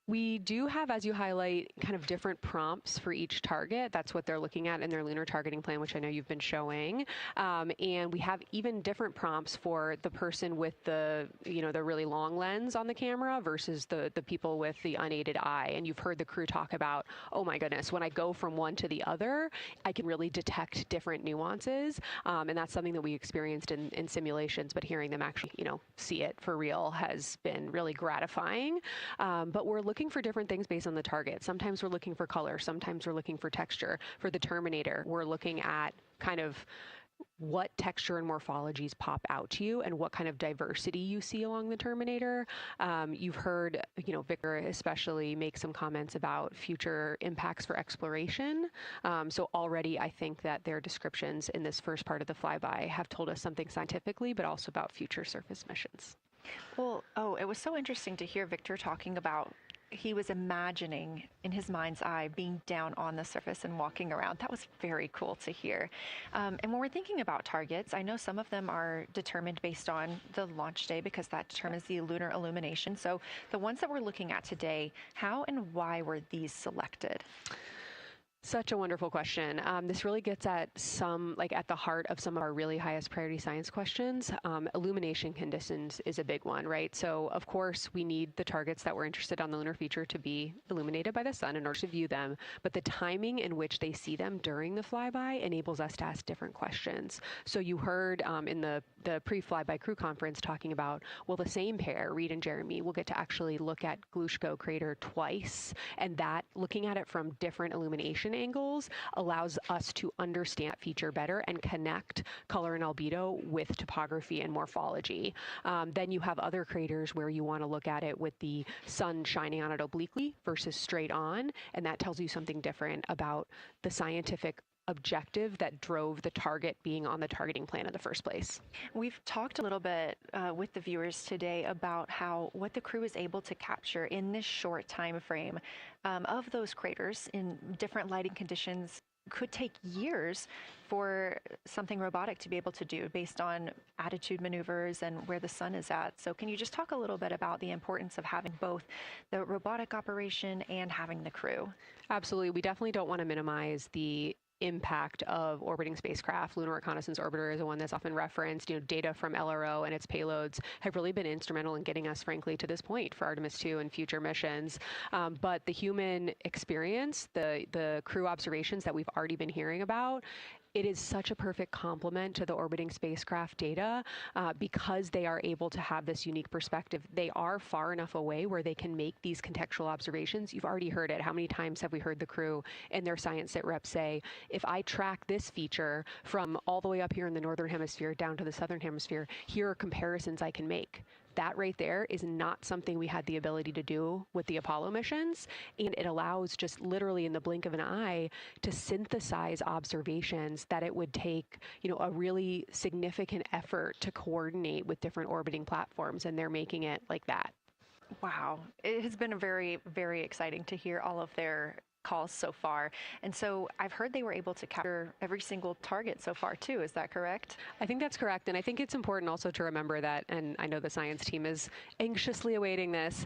We do have, as you highlight, kind of different prompts for each target. That's what they're looking at in their lunar targeting plan, which I know you've been showing. And we have even different prompts for the person with the, the really long lens on the camera versus the people with the unaided eye. And you've heard the crew talk about, oh my goodness, when I go from one to the other, I can really detect different nuances. And that's something that we experienced in simulations, but hearing them actually, see it for real has been really gratifying. But we're looking for different things based on the target. Sometimes we're looking for color. Sometimes we're looking for texture. For the Terminator, we're looking at kind of what texture and morphologies pop out to you and what kind of diversity you see along the Terminator. You've heard, Victor especially make some comments about future impacts for exploration. So already I think that their descriptions in this first part of the flyby have told us something scientifically, but also about future surface missions. Well, it was so interesting to hear Victor talking about he was imagining in his mind's eye being down on the surface and walking around. That was very cool to hear. And when we're thinking about targets, I know some of them are determined based on the launch day because that determines the lunar illumination. So the ones that we're looking at today, how and why were these selected? Such a wonderful question. This really gets at at the heart of some of our really highest priority science questions. Illumination conditions is a big one, right? So of course we need the targets that we're interested on the lunar feature to be illuminated by the sun in order to view them, but the timing in which they see them during the flyby enables us to ask different questions. So you heard in the pre-flyby crew conference talking about, well, the same pair, Reed and Jeremy, will get to actually look at Glushko crater twice, and that looking at it from different illumination angles allows us to understand that feature better and connect color and albedo with topography and morphology. Then you have other craters where you want to look at it with the sun shining on it obliquely versus straight on, and that tells you something different about the scientific objective that drove the target being on the targeting plan in the first place. We've talked a little bit with the viewers today about what the crew is able to capture in this short time frame of those craters in different lighting conditions. Could take years for something robotic to be able to do based on attitude maneuvers and where the sun is at. So can you just talk a little bit about the importance of having both the robotic operation and having the crew? Absolutely. We definitely don't want to minimize the impact of orbiting spacecraft. Lunar Reconnaissance Orbiter is the one that's often referenced. Data from LRO and its payloads have really been instrumental in getting us, frankly, to this point for Artemis II and future missions. But the human experience, the crew observations that we've already been hearing about, it is such a perfect complement to the orbiting spacecraft data because they are able to have this unique perspective. They are far enough away where they can make these contextual observations. You've already heard it. How many times have we heard the crew and their science sit reps say, if I track this feature from all the way up here in the northern hemisphere down to the southern hemisphere, here are comparisons I can make. That right there is not something we had the ability to do with the Apollo missions, and it allows just literally in the blink of an eye to synthesize observations that it would take, a really significant effort to coordinate with different orbiting platforms, and they're making it like that. Wow. It has been very, very exciting to hear all of their calls so far. And so I've heard they were able to capture every single target so far too. Is that correct? I think that's correct. And I think it's important also to remember that, and I know the science team is anxiously awaiting this,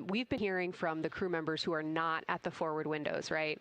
we've been hearing from the crew members who are not at the forward windows, right?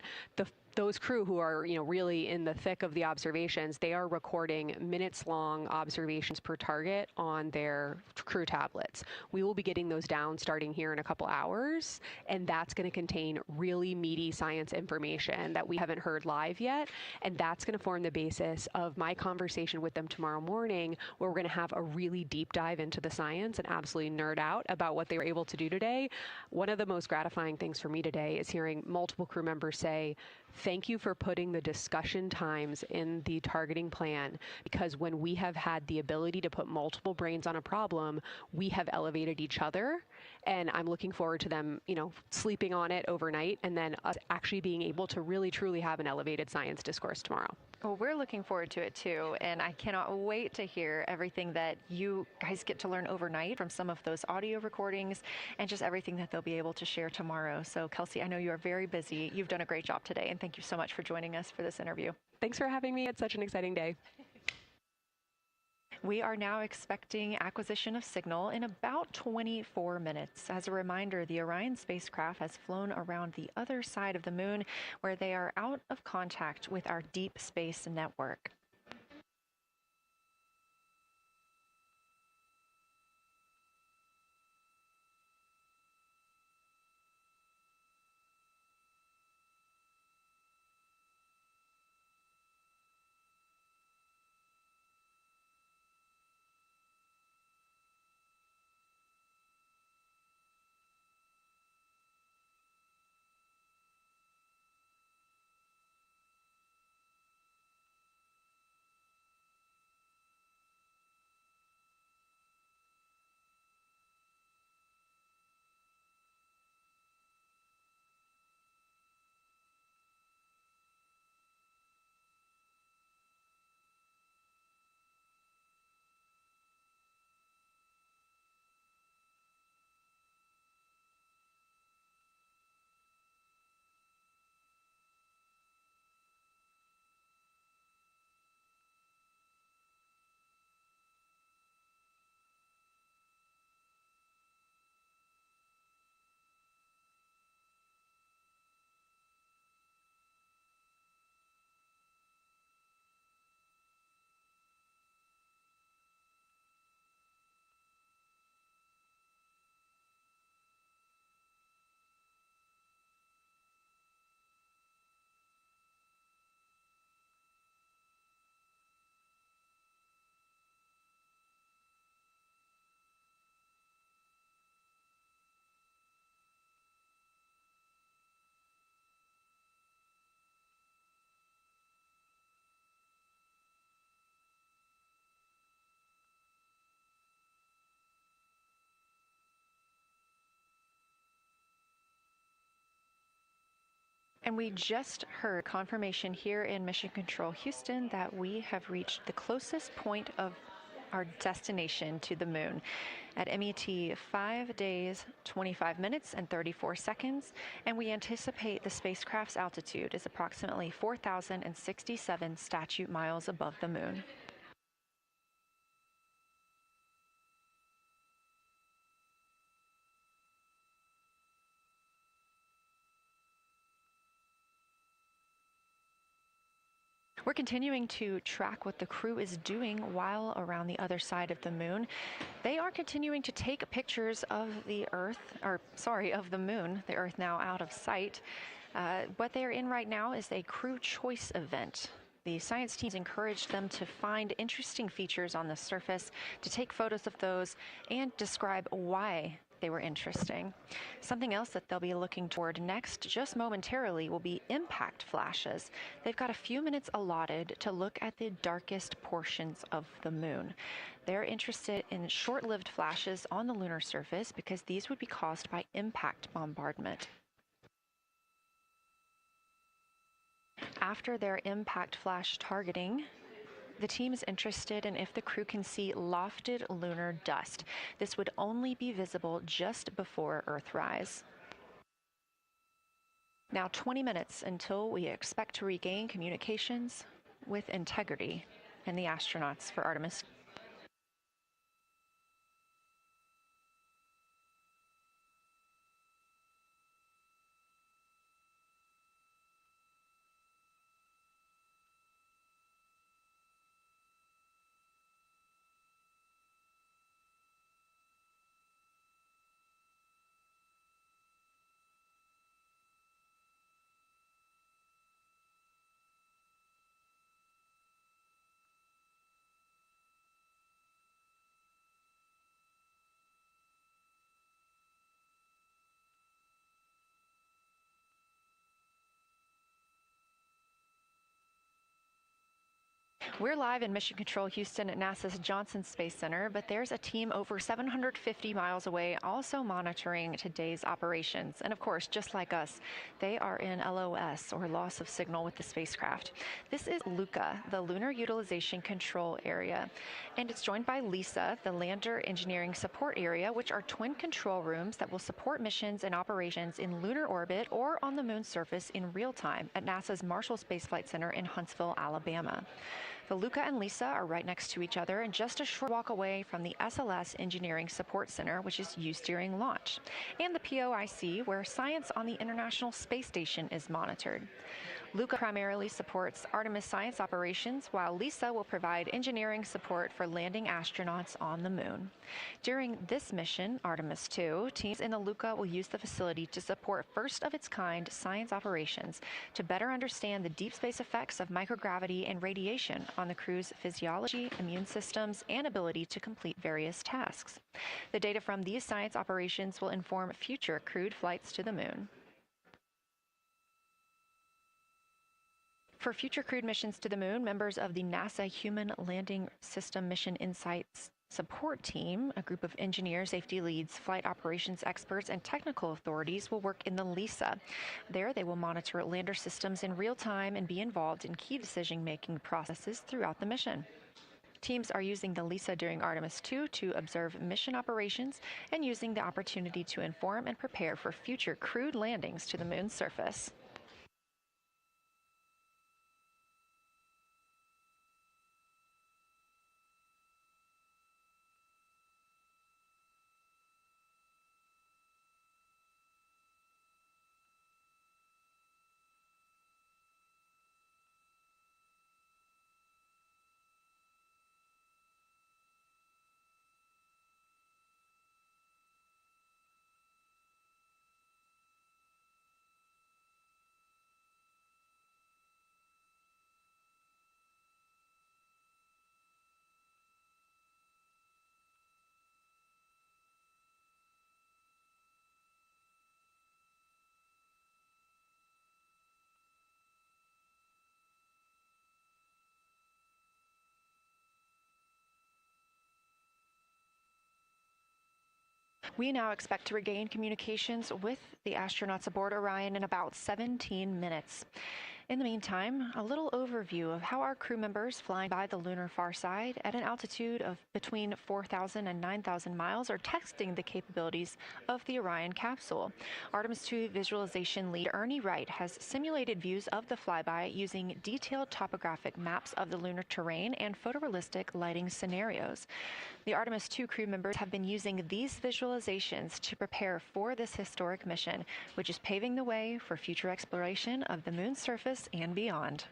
Those crew who are, really in the thick of the observations, they are recording minutes-long observations per target on their crew tablets. We will be getting those down starting here in a couple hours, and that's going to contain really meaty science information that we haven't heard live yet, and that's going to form the basis of my conversation with them tomorrow morning, where we're going to have a really deep dive into the science and absolutely nerd out about what they were able to do today. One of the most gratifying things for me today is hearing multiple crew members say, thank you for putting the discussion times in the targeting plan, because when we have had the ability to put multiple brains on a problem, we have elevated each other. And I'm looking forward to them, sleeping on it overnight and then us actually being able to really, truly have an elevated science discourse tomorrow. Well, we're looking forward to it too, and I cannot wait to hear everything that you guys get to learn overnight from some of those audio recordings and just everything that they'll be able to share tomorrow. So, Kelsey, I know you are very busy. You've done a great job today, and thank you so much for joining us for this interview. Thanks for having me. It's such an exciting day. We are now expecting acquisition of signal in about 24 minutes. As a reminder, the Orion spacecraft has flown around the other side of the moon, where they are out of contact with our deep space network. And we just heard confirmation here in Mission Control Houston that we have reached the closest point of our destination to the moon at MET 5 days, 25 minutes, and 34 seconds. And we anticipate the spacecraft's altitude is approximately 4,067 statute miles above the moon. We're continuing to track what the crew is doing while around the other side of the moon. They are continuing to take pictures of the of the moon, the Earth now out of sight. What they're in right now is a crew choice event. The science teams encouraged them to find interesting features on the surface, to take photos of those, and describe why they were interesting. Something else that they'll be looking toward next, just momentarily, will be impact flashes. They've got a few minutes allotted to look at the darkest portions of the moon. They're interested in short-lived flashes on the lunar surface because these would be caused by impact bombardment. After their impact flash targeting, the team is interested in if the crew can see lofted lunar dust. This would only be visible just before Earthrise. Now 20 minutes until we expect to regain communications with integrity and the astronauts for Artemis. We're live in Mission Control Houston at NASA's Johnson Space Center, but there's a team over 750 miles away also monitoring today's operations. And of course, just like us, they are in LOS, or loss of signal, with the spacecraft. This is LUCA, the Lunar Utilization Control Area, and it's joined by LISA, the Lander Engineering Support Area, which are twin control rooms that will support missions and operations in lunar orbit or on the moon's surface in real time at NASA's Marshall Space Flight Center in Huntsville, Alabama. The LUCA and LISA are right next to each other and just a short walk away from the SLS Engineering Support Center, which is used during launch, and the POIC, where science on the International Space Station is monitored. LUCA primarily supports Artemis science operations, while LISA will provide engineering support for landing astronauts on the moon. During this mission, Artemis II, teams in the LUCA will use the facility to support first-of-its-kind science operations to better understand the deep space effects of microgravity and radiation on the crew's physiology, immune systems, and ability to complete various tasks. The data from these science operations will inform future crewed flights to the moon. For future crewed missions to the moon, members of the NASA Human Landing System Mission Insights Support Team, a group of engineers, safety leads, flight operations experts, and technical authorities will work in the LISA. There, they will monitor lander systems in real time and be involved in key decision-making processes throughout the mission. Teams are using the LISA during Artemis II to observe mission operations and using the opportunity to inform and prepare for future crewed landings to the moon's surface. We now expect to regain communications with the astronauts aboard Orion in about 17 minutes. In the meantime, a little overview of how our crew members flying by the lunar far side at an altitude of between 4,000 and 9,000 miles are testing the capabilities of the Orion capsule. Artemis II visualization lead Ernie Wright has simulated views of the flyby using detailed topographic maps of the lunar terrain and photorealistic lighting scenarios. The Artemis II crew members have been using these visualizations to prepare for this historic mission, which is paving the way for future exploration of the moon's surface and beyond.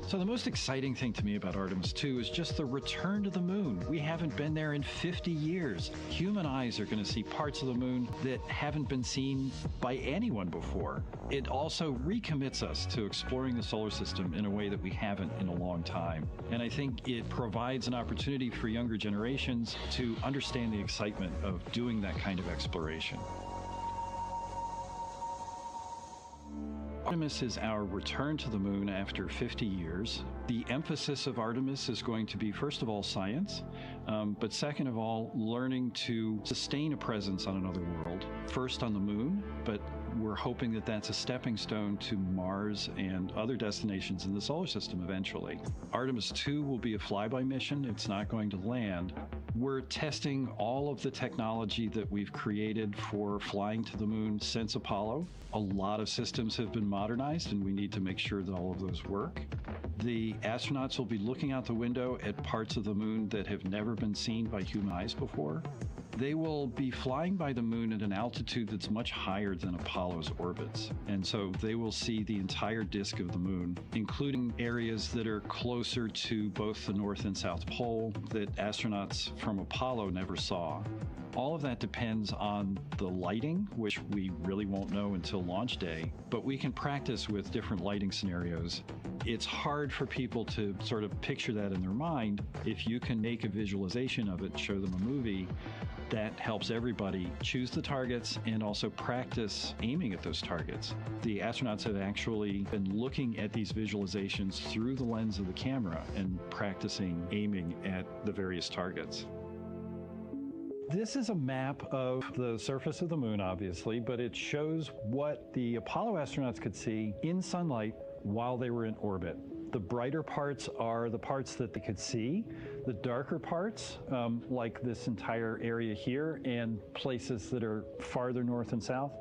So the most exciting thing to me about Artemis II is just the return to the moon. We haven't been there in 50 years. Human eyes are going to see parts of the moon that haven't been seen by anyone before. It also recommits us to exploring the solar system in a way that we haven't in a long time. And I think it provides an opportunity for younger generations to understand the excitement of doing that kind of exploration. Artemis is our return to the moon after 50 years. The emphasis of Artemis is going to be, first of all, science, but second of all, learning to sustain a presence on another world. First on the moon, but we're hoping that that's a stepping stone to Mars and other destinations in the solar system eventually. Artemis II will be a flyby mission. It's not going to land. We're testing all of the technology that we've created for flying to the moon since Apollo. A lot of systems have been modernized, and we need to make sure that all of those work. The astronauts will be looking out the window at parts of the moon that have never been seen by human eyes before. They will be flying by the moon at an altitude that's much higher than Apollo's orbits. And so they will see the entire disk of the moon, including areas that are closer to both the North and South Pole that astronauts from Apollo never saw. All of that depends on the lighting, which we really won't know until launch day, but we can practice with different lighting scenarios. It's hard for people to sort of picture that in their mind. If you can make a visualization of it, show them a movie, that helps everybody choose the targets and also practice aiming at those targets. The astronauts have actually been looking at these visualizations through the lens of the camera and practicing aiming at the various targets. This is a map of the surface of the moon, obviously, but it shows what the Apollo astronauts could see in sunlight while they were in orbit. The brighter parts are the parts that they could see. The darker parts, like this entire area here and places that are farther north and south,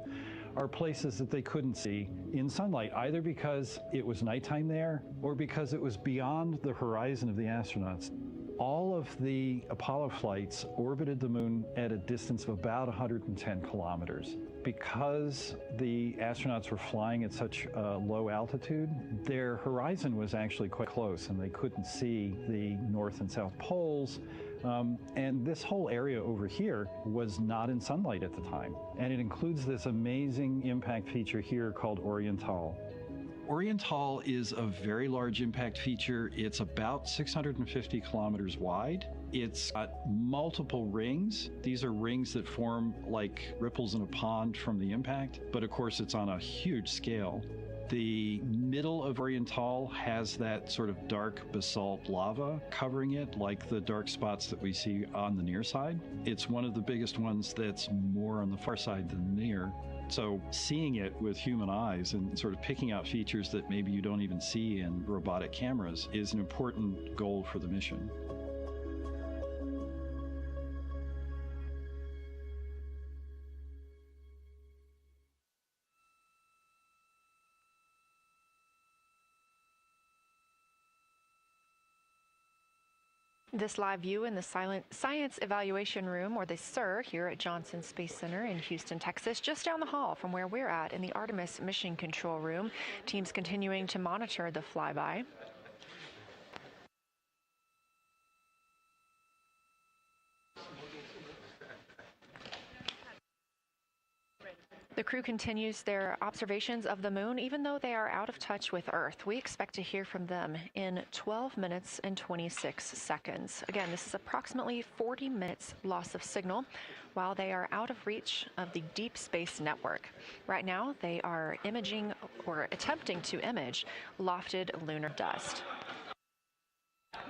are places that they couldn't see in sunlight, either because it was nighttime there or because it was beyond the horizon of the astronauts. All of the Apollo flights orbited the moon at a distance of about 110 kilometers. Because the astronauts were flying at such a low altitude, their horizon was actually quite close, and they couldn't see the North and South poles. And this whole area over here was not in sunlight at the time. And it includes this amazing impact feature here called Orion. Orion is a very large impact feature. It's about 650 kilometers wide. It's got multiple rings. These are rings that form like ripples in a pond from the impact, but of course it's on a huge scale. The middle of Orion has that sort of dark basalt lava covering it, like the dark spots that we see on the near side. It's one of the biggest ones that's more on the far side than the near. So seeing it with human eyes and sort of picking out features that maybe you don't even see in robotic cameras is an important goal for the mission. This live view in the Science Evaluation Room, or the SIR, here at Johnson Space Center in Houston, Texas, just down the hall from where we're at in the Artemis Mission Control Room. Teams continuing to monitor the flyby. The crew continues their observations of the moon, even though they are out of touch with Earth. We expect to hear from them in 12 minutes and 26 seconds. Again, this is approximately 40 minutes loss of signal while they are out of reach of the deep space network. Right now, they are imaging or attempting to image lofted lunar dust.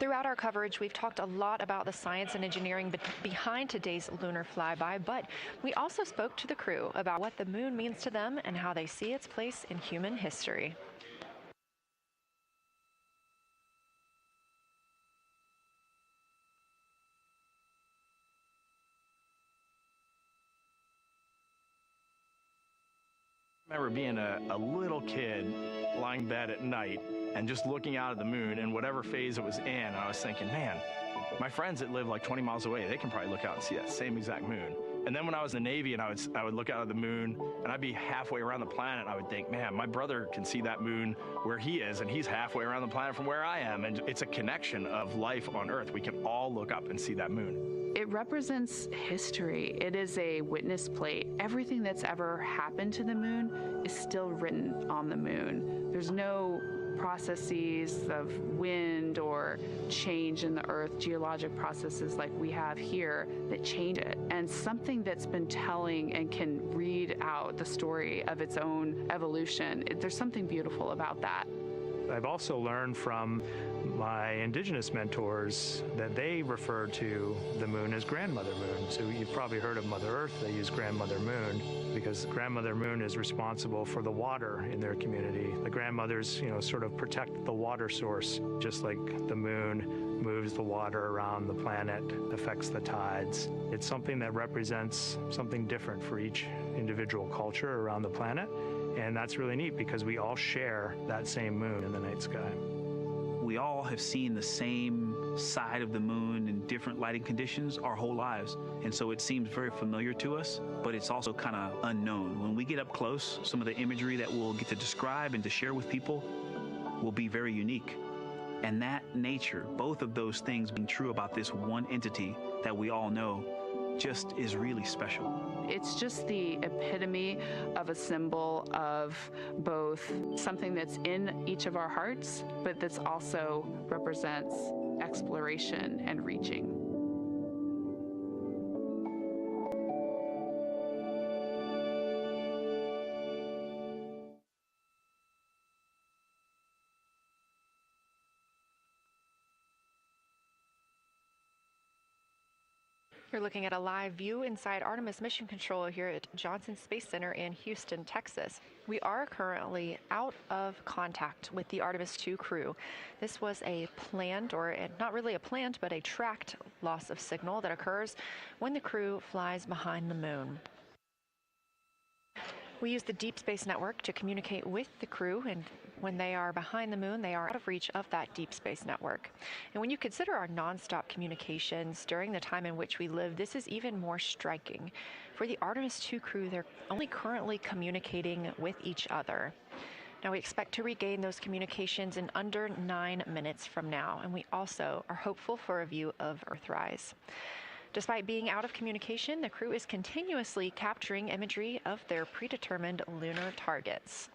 Throughout our coverage, we've talked a lot about the science and engineering behind today's lunar flyby, but we also spoke to the crew about what the moon means to them and how they see its place in human history. I remember being a little kid lying in bed at night and just looking out at the moon and whatever phase it was in, I was thinking, man, my friends that live like 20 miles away, they can probably look out and see that same exact moon. And then when I was in the Navy and I would look out at the moon and I'd be halfway around the planet and I would think, man, my brother can see that moon where he is and he's halfway around the planet from where I am. And it's a connection of life on Earth. We can all look up and see that moon. It represents history. It is a witness plate. Everything that's ever happened to the moon is still written on the moon. There's no processes of wind or change in the Earth, geologic processes like we have here that change it. And something that's been telling and can read out the story of its own evolution, there's something beautiful about that. I've also learned from my indigenous mentors that they refer to the moon as grandmother moon. So you've probably heard of Mother Earth. They use grandmother moon because grandmother moon is responsible for the water in their community. The grandmothers, sort of protect the water source, just like the moon moves the water around the planet, affects the tides. It's something that represents something different for each individual culture around the planet. And that's really neat because we all share that same moon in the night sky. We all have seen the same side of the moon in different lighting conditions our whole lives. And so it seems very familiar to us, but it's also kind of unknown. When we get up close, some of the imagery that we'll get to describe and to share with people will be very unique. And that nature, both of those things being true about this one entity that we all know, just is really special. It's just the epitome of a symbol of both something that's in each of our hearts, but that's also represents exploration and reaching. You're looking at a live view inside Artemis Mission Control here at Johnson Space Center in Houston, Texas. We are currently out of contact with the Artemis II crew. This was a planned, or not really a planned, but a tracked loss of signal that occurs when the crew flies behind the moon. We use the Deep Space Network to communicate with the crew, and when they are behind the moon, they are out of reach of that Deep Space Network. And when you consider our nonstop communications during the time in which we live, this is even more striking. For the Artemis II crew, they're only currently communicating with each other. Now, we expect to regain those communications in under 9 minutes from now, and we also are hopeful for a view of Earthrise. Despite being out of communication, the crew is continuously capturing imagery of their predetermined lunar targets.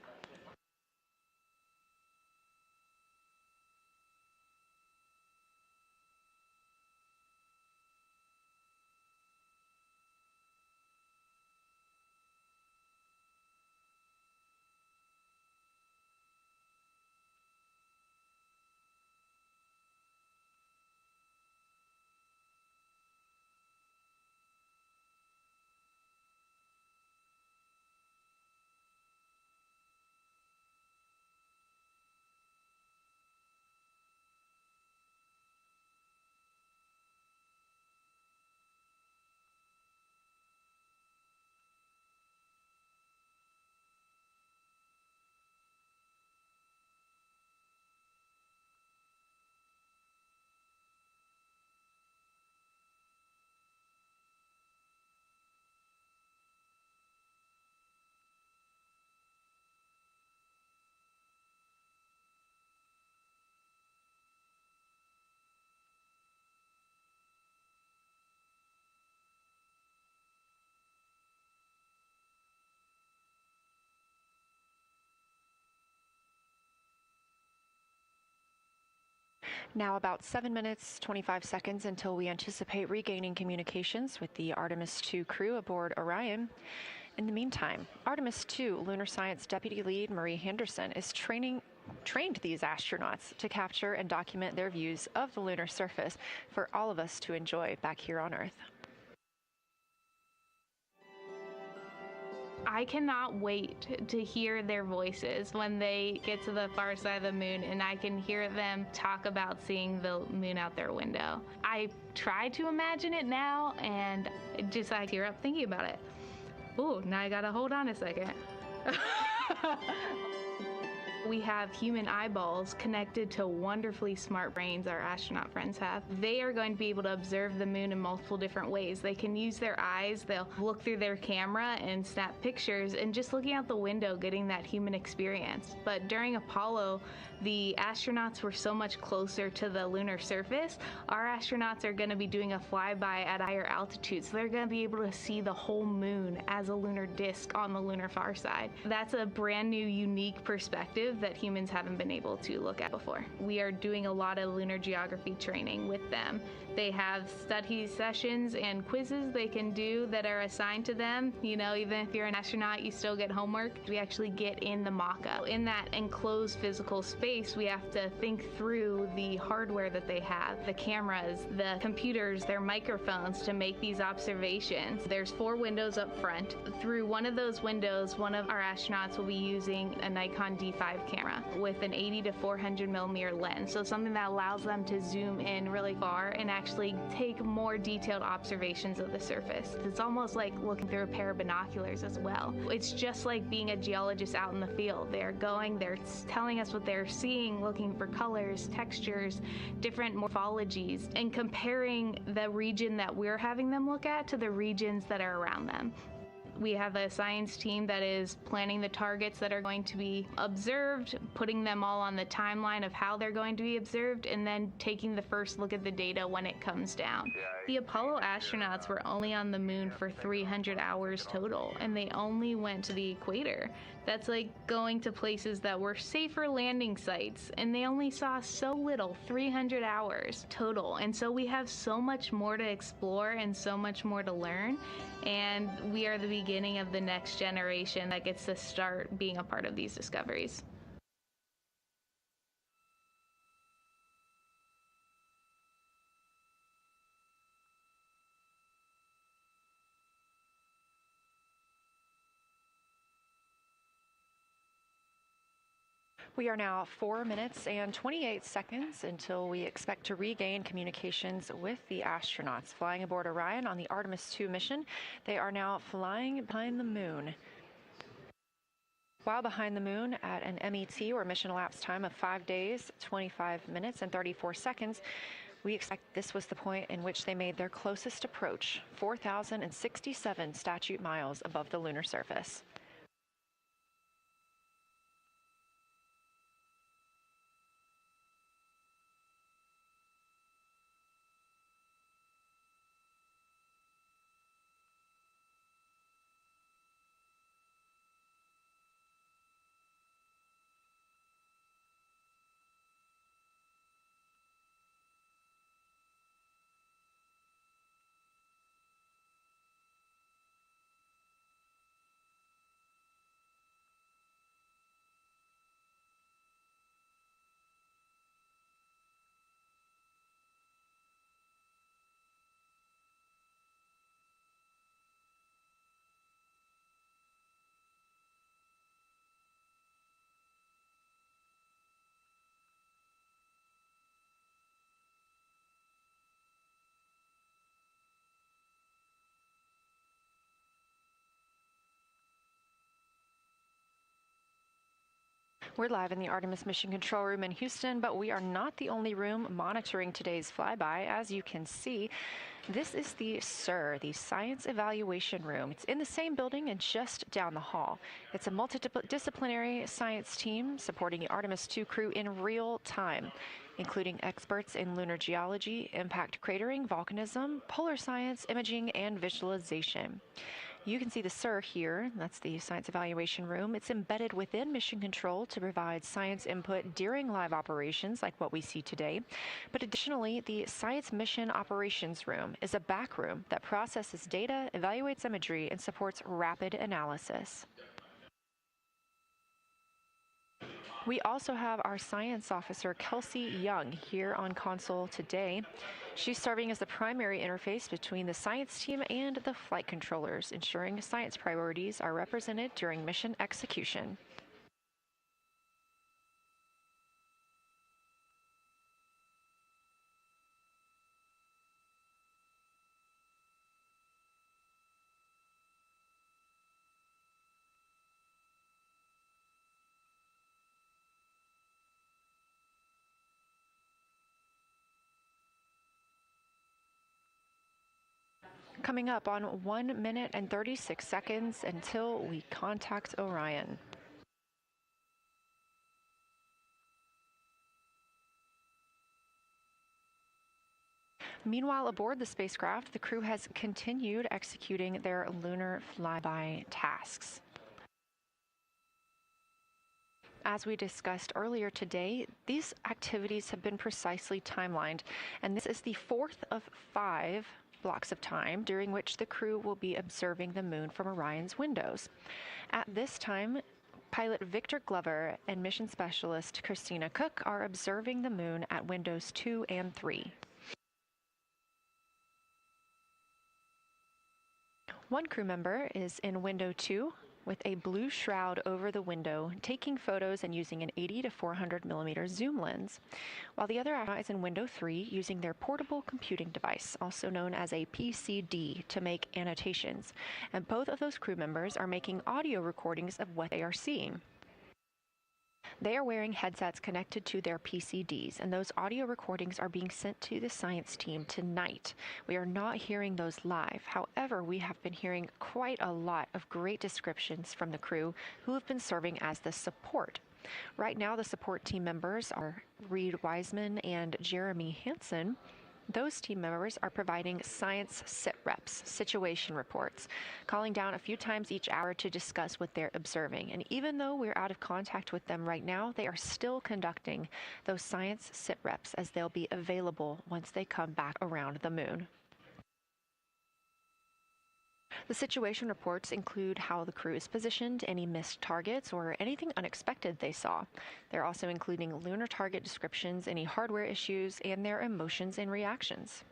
Now about 7 minutes, 25 seconds until we anticipate regaining communications with the Artemis II crew aboard Orion. In the meantime, Artemis II Lunar Science Deputy Lead Marie Henderson is training trained these astronauts to capture and document their views of the lunar surface for all of us to enjoy back here on Earth. I cannot wait to hear their voices when they get to the far side of the moon and I can hear them talk about seeing the moon out their window. I try to imagine it now and just I tear up thinking about it. Ooh, now I gotta hold on a second. We have human eyeballs connected to wonderfully smart brains our astronaut friends have. They are going to be able to observe the moon in multiple different ways. They can use their eyes, they'll look through their camera and snap pictures, and just looking out the window getting that human experience. But during Apollo, the astronauts were so much closer to the lunar surface. Our astronauts are going to be doing a flyby at higher altitudes, so they're going to be able to see the whole moon as a lunar disk on the lunar far side. That's a brand new, unique perspective that humans haven't been able to look at before. We are doing a lot of lunar geography training with them. They have study sessions and quizzes they can do that are assigned to them. You know, even if you're an astronaut, you still get homework. We actually get in the mock-up. In that enclosed physical space, we have to think through the hardware that they have, the cameras, the computers, their microphones to make these observations. There's 4 windows up front. Through one of those windows, one of our astronauts will be using a Nikon D5 camera with an 80 to 400 millimeter lens. So something that allows them to zoom in really far and actually take more detailed observations of the surface. It's almost like looking through a pair of binoculars as well. It's just like being a geologist out in the field. They're telling us what they're seeing, looking for colors, textures, different morphologies, and comparing the region that we're having them look at to the regions that are around them. We have a science team that is planning the targets that are going to be observed, putting them all on the timeline of how they're going to be observed, and then taking the first look at the data when it comes down. The Apollo astronauts were only on the moon for 300 hours total, and they only went to the equator. That's like going to places that were safer landing sites, and they only saw so little, 300 hours total. And so we have so much more to explore and so much more to learn, and we are the beginning of the next generation that gets to start being a part of these discoveries. We are now 4 minutes and 28 seconds until we expect to regain communications with the astronauts flying aboard Orion on the Artemis II mission. They are now flying behind the moon. While behind the moon at an MET, or mission elapsed time, of 5 days, 25 minutes, and 34 seconds, we expect this was the point in which they made their closest approach, 4,067 statute miles above the lunar surface. We're live in the Artemis Mission Control Room in Houston, but we are not the only room monitoring today's flyby. As you can see, this is the SIR, the Science Evaluation Room. It's in the same building and just down the hall. It's a multidisciplinary science team supporting the Artemis II crew in real time, including experts in lunar geology, impact cratering, volcanism, polar science, imaging, and visualization. You can see the SIR here. That's the Science Evaluation Room. It's embedded within Mission Control to provide science input during live operations like what we see today. But additionally, the Science Mission Operations Room is a back room that processes data, evaluates imagery, and supports rapid analysis. We also have our science officer, Kelsey Young, here on console today. She's serving as the primary interface between the science team and the flight controllers, ensuring science priorities are represented during mission execution. Coming up on 1 minute and 36 seconds until we contact Orion. Meanwhile, aboard the spacecraft, the crew has continued executing their lunar flyby tasks. As we discussed earlier today, these activities have been precisely timelined, and this is the fourth of 5 blocks of time during which the crew will be observing the moon from Orion's windows. At this time, pilot Victor Glover and mission specialist Christina Cook are observing the moon at windows 2 and 3. One crew member is in window 2 with a blue shroud over the window, taking photos and using an 80 to 400 millimeter zoom lens, while the other astronaut is in window 3 using their portable computing device, also known as a PCD, to make annotations. And both of those crew members are making audio recordings of what they are seeing. They are wearing headsets connected to their PCDs, and those audio recordings are being sent to the science team tonight. We are not hearing those live. However, we have been hearing quite a lot of great descriptions from the crew who have been serving as the support. Right now, the support team members are Reed Wiseman and Jeremy Hansen. Those team members are providing science sit reps, situation reports, calling down a few times each hour to discuss what they're observing. And even though we're out of contact with them right now, they are still conducting those science sit reps as they'll be available once they come back around the moon. The situation reports include how the crew is positioned, any missed targets, or anything unexpected they saw. They're also including lunar target descriptions, any hardware issues, and their emotions and reactions.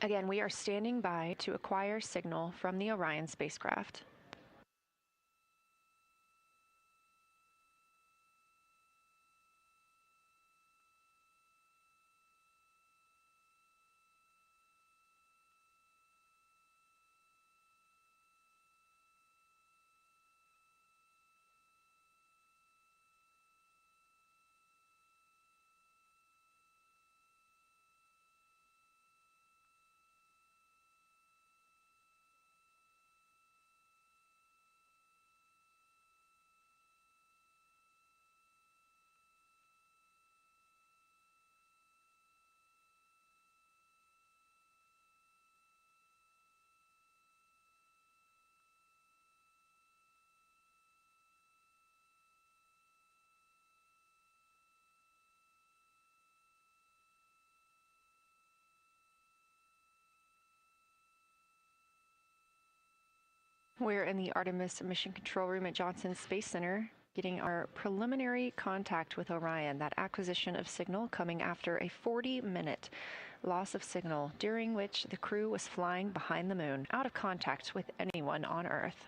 Again, we are standing by to acquire signal from the Orion spacecraft. We're in the Artemis Mission Control Room at Johnson Space Center, getting our preliminary contact with Orion, that acquisition of signal coming after a 40-minute loss of signal, during which the crew was flying behind the moon, out of contact with anyone on Earth.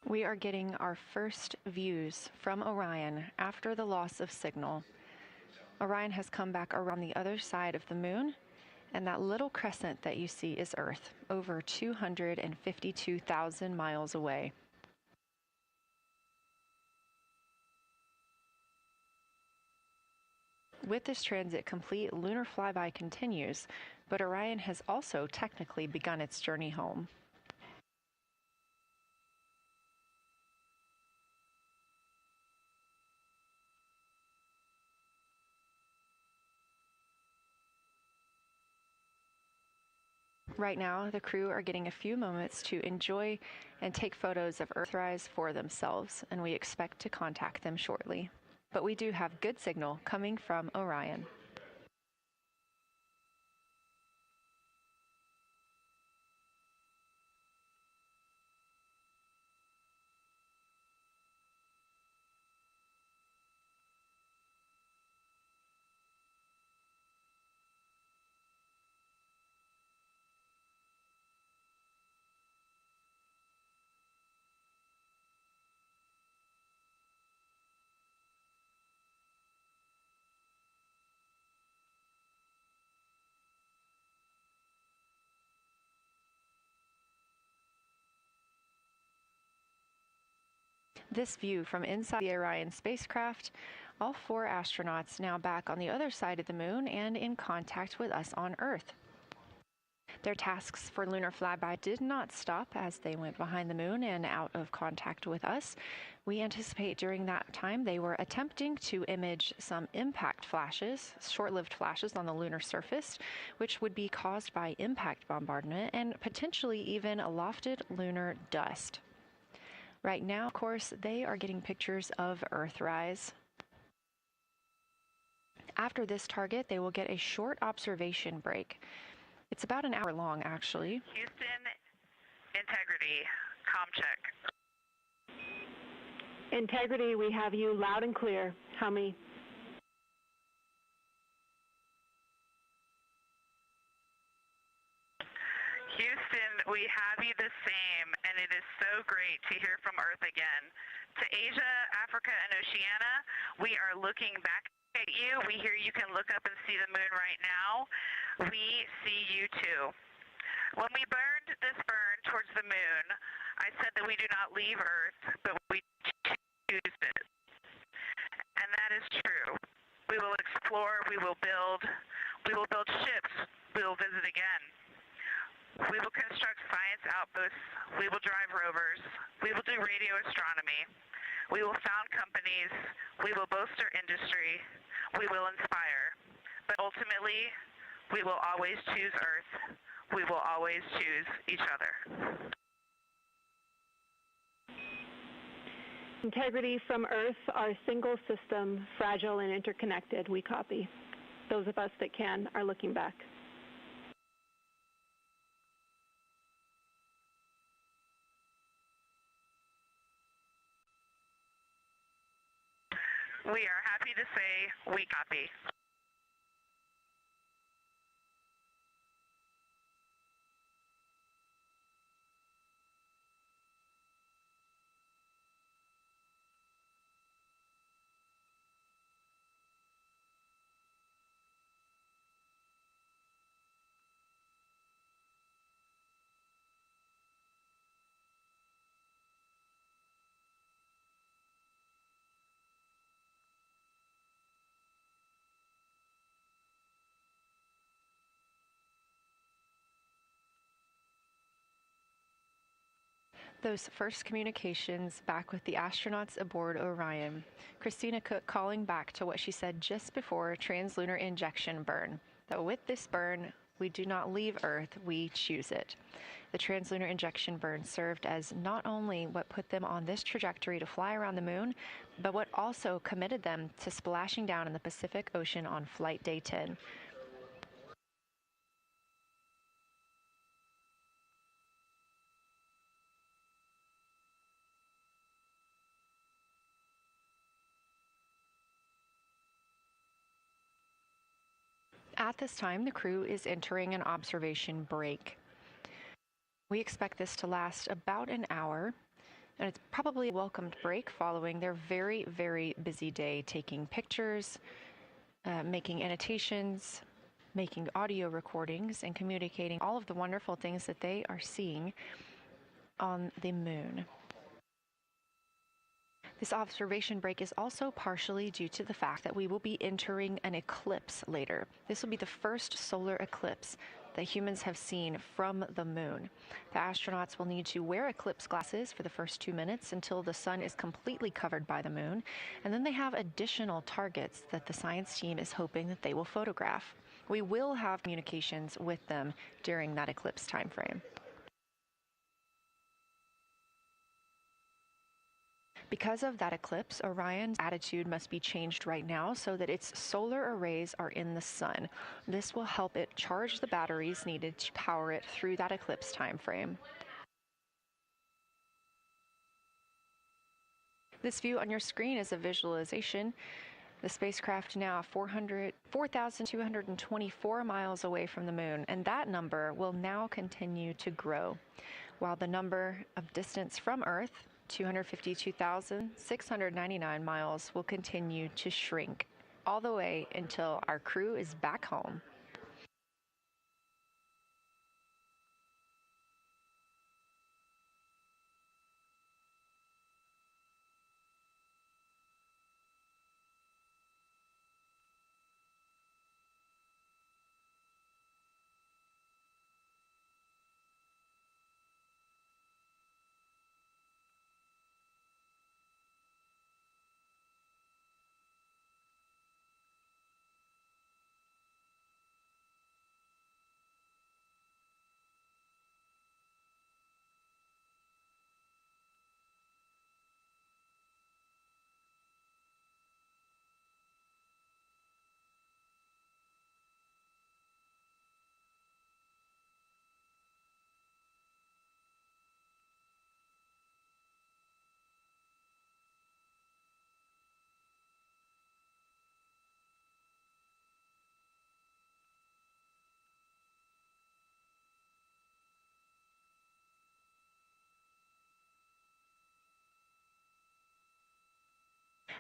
We are getting our first views from Orion after the loss of signal. Orion has come back around the other side of the moon, and that little crescent that you see is Earth, over 252,000 miles away. With this transit complete, lunar flyby continues, but Orion has also technically begun its journey home. Right now, the crew are getting a few moments to enjoy and take photos of Earthrise for themselves, and we expect to contact them shortly. But we do have good signal coming from Orion. This view from inside the Orion spacecraft, all 4 astronauts now back on the other side of the moon and in contact with us on Earth. Their tasks for lunar flyby did not stop as they went behind the moon and out of contact with us. We anticipate during that time they were attempting to image some impact flashes, short-lived flashes on the lunar surface, which would be caused by impact bombardment and potentially even lofted lunar dust. Right now, of course, they are getting pictures of Earthrise. After this target, they will get a short observation break. It's about an hour long, actually. Houston, integrity, comm check. Integrity, we have you loud and clear. How many? Houston, we have you the same, and it is so great to hear from Earth again. To Asia, Africa, and Oceania, we are looking back at you. We hear you can look up and see the moon right now. We see you too. When we burned this burn towards the moon, I said that we do not leave Earth, but we choose it. And that is true. We will explore, we will build ships, we will visit again. We will construct science outposts, we will drive rovers, we will do radio astronomy, we will found companies, we will bolster industry, we will inspire. But ultimately, we will always choose Earth, we will always choose each other. Integrity from Earth, our single system, fragile and interconnected, we copy. Those of us that can are looking back. We are happy to say we copy. Those first communications back with the astronauts aboard Orion. Christina Cook calling back to what she said just before translunar injection burn, that with this burn, we do not leave Earth, we choose it. The translunar injection burn served as not only what put them on this trajectory to fly around the moon, but what also committed them to splashing down in the Pacific Ocean on flight day 10. At this time, the crew is entering an observation break. We expect this to last about an hour, and it's probably a welcomed break following their very, very busy day taking pictures, making annotations, making audio recordings, and communicating all of the wonderful things that they are seeing on the moon. This observation break is also partially due to the fact that we will be entering an eclipse later. This will be the first solar eclipse that humans have seen from the moon. The astronauts will need to wear eclipse glasses for the first 2 minutes until the sun is completely covered by the moon, and then they have additional targets that the science team is hoping that they will photograph. We will have communications with them during that eclipse time frame. Because of that eclipse, Orion's attitude must be changed right now so that its solar arrays are in the sun. This will help it charge the batteries needed to power it through that eclipse time frame. This view on your screen is a visualization. The spacecraft now 4,224 miles away from the moon, and that number will now continue to grow, while the number of distance from Earth, 252,699 miles, will continue to shrink all the way until our crew is back home.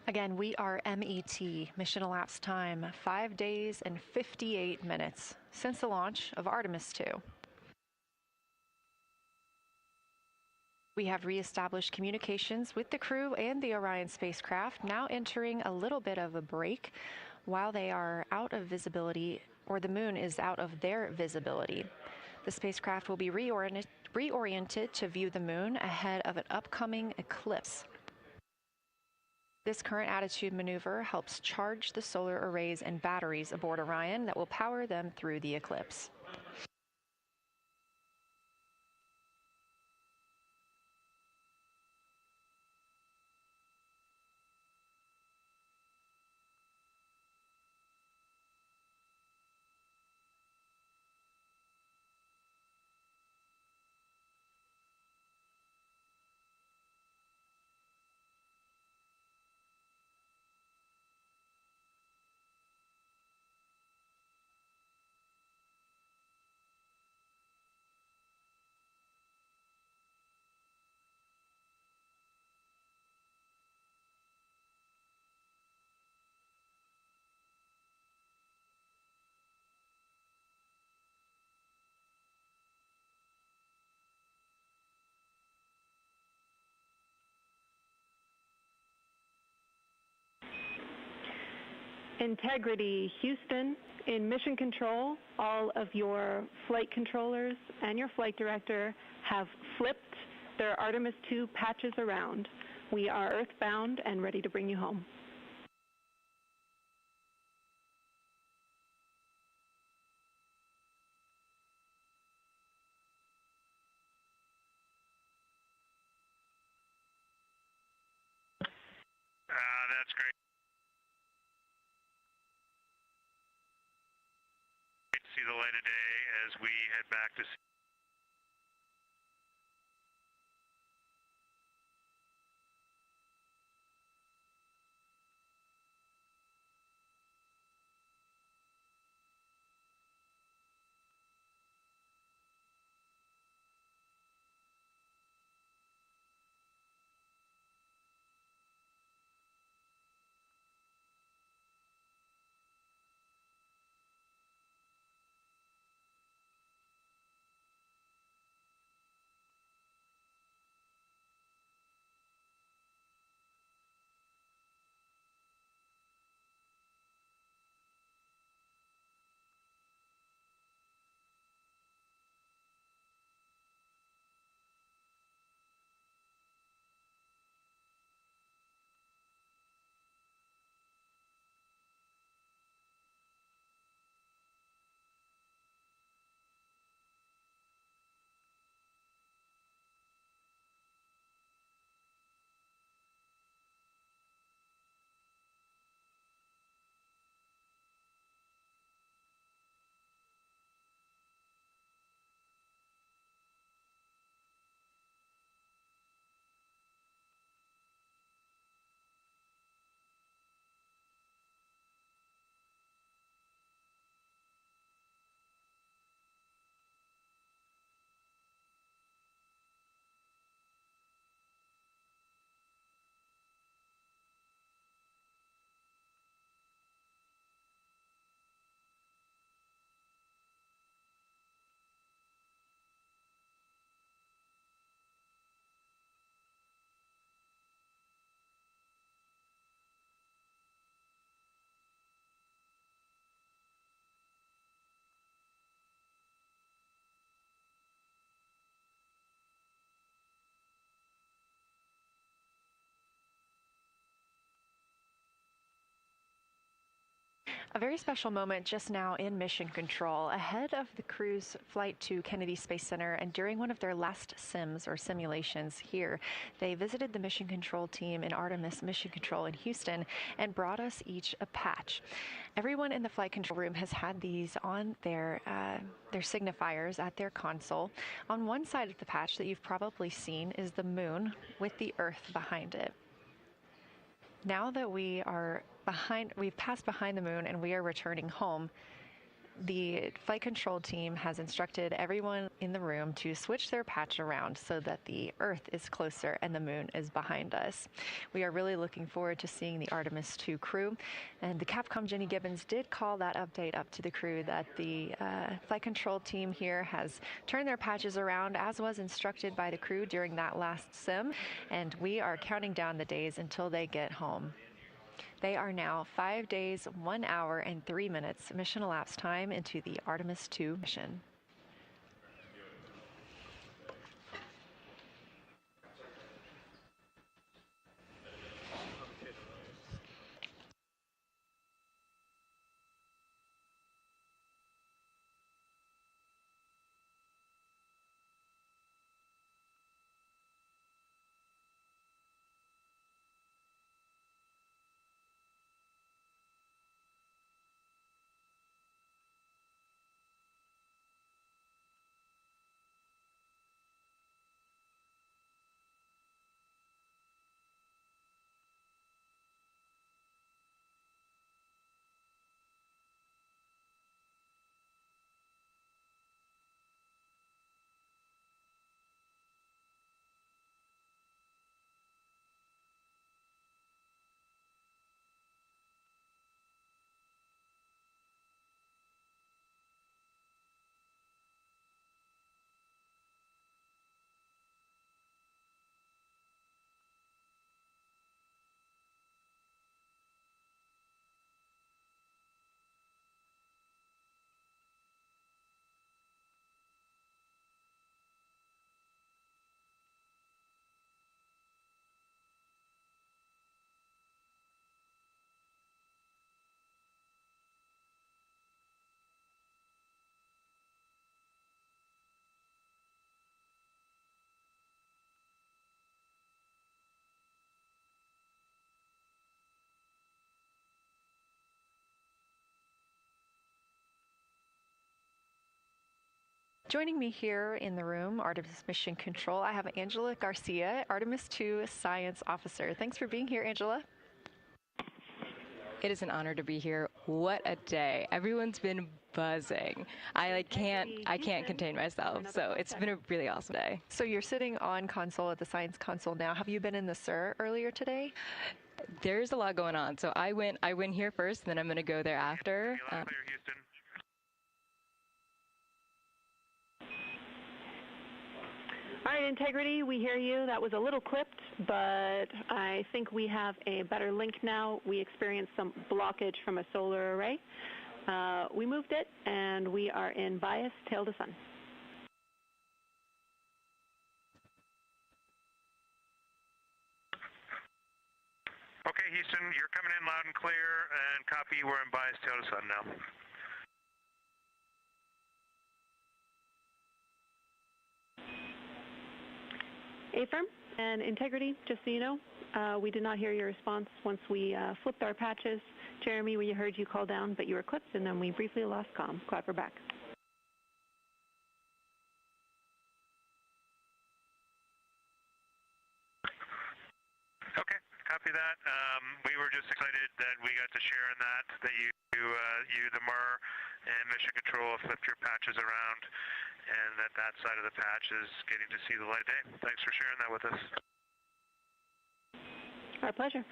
Again, we are MET, mission elapsed time, 5 days and 58 minutes since the launch of Artemis II. We have reestablished communications with the crew and the Orion spacecraft, now entering a little bit of a break while they are out of visibility, or the moon is out of their visibility. The spacecraft will be reoriented to view the moon ahead of an upcoming eclipse. This current attitude maneuver helps charge the solar arrays and batteries aboard Orion that will power them through the eclipse. Integrity, Houston. In mission control, all of your flight controllers and your flight director have flipped their Artemis II patches around. We are earthbound and ready to bring you home. That's great. See the light of day as we head back to A very special moment just now in mission control. Ahead of the crew's flight to Kennedy Space Center and during one of their last sims or simulations here, they visited the mission control team in Artemis Mission Control in Houston and brought us each a patch. Everyone in the flight control room has had these on their signifiers at their console. On one side of the patch that you've probably seen is the moon with the Earth behind it. Now that we've passed behind the moon and we are returning home, the flight control team has instructed everyone in the room to switch their patch around so that the Earth is closer and the moon is behind us. We are really looking forward to seeing the Artemis II crew, and the Capcom Jenny Gibbons did call that update up to the crew that the flight control team here has turned their patches around as was instructed by the crew during that last sim, and we are counting down the days until they get home. They are now 5 days, 1 hour, and 3 minutes mission elapsed time into the Artemis II mission. Joining me here in the room, Artemis Mission Control, I have Angela Garcia, Artemis II Science Officer. Thanks for being here, Angela. It is an honor to be here. What a day. Everyone's been buzzing. I can't contain myself. So it's been a really awesome day. So you're sitting on console at the science console now. Have you been in the SIR earlier today? There's a lot going on. So I went here first, and then I'm going to go there after. All right, Integrity, we hear you. That was a little clipped, but I think we have a better link now. We experienced some blockage from a solar array. We moved it, and we are in bias tail to sun. Okay, Houston, you're coming in loud and clear, and copy, we're in bias tail to sun now. Affirm and Integrity, just so you know, we did not hear your response once we flipped our patches. Jeremy, we heard you call down, but you were clipped, and then we briefly lost comm. Glad we're back. Okay, copy that. We were just excited that we got to share in that you, the MER, and Mission Control flipped your patches around, and that side of the patch is getting to see the light of day. Thanks for sharing that with us. Our pleasure.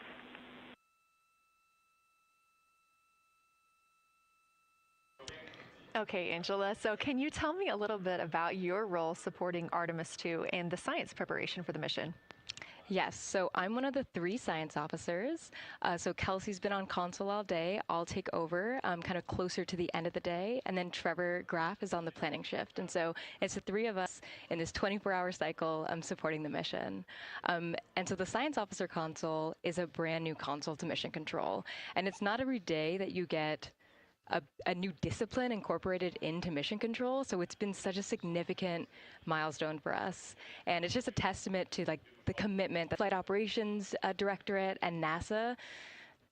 Okay, Angela, so can you tell me a little bit about your role supporting Artemis II and the science preparation for the mission? Yes, so I'm one of the 3 science officers. So Kelsey's been on console all day. I'll take over kind of closer to the end of the day. And then Trevor Graff is on the planning shift. And so it's the 3 of us in this 24-hour cycle supporting the mission. And so the science officer console is a brand new console to Mission Control. And it's not every day that you get a new discipline incorporated into mission control. So it's been such a significant milestone for us. And it's just a testament to like the commitment that Flight Operations Directorate and NASA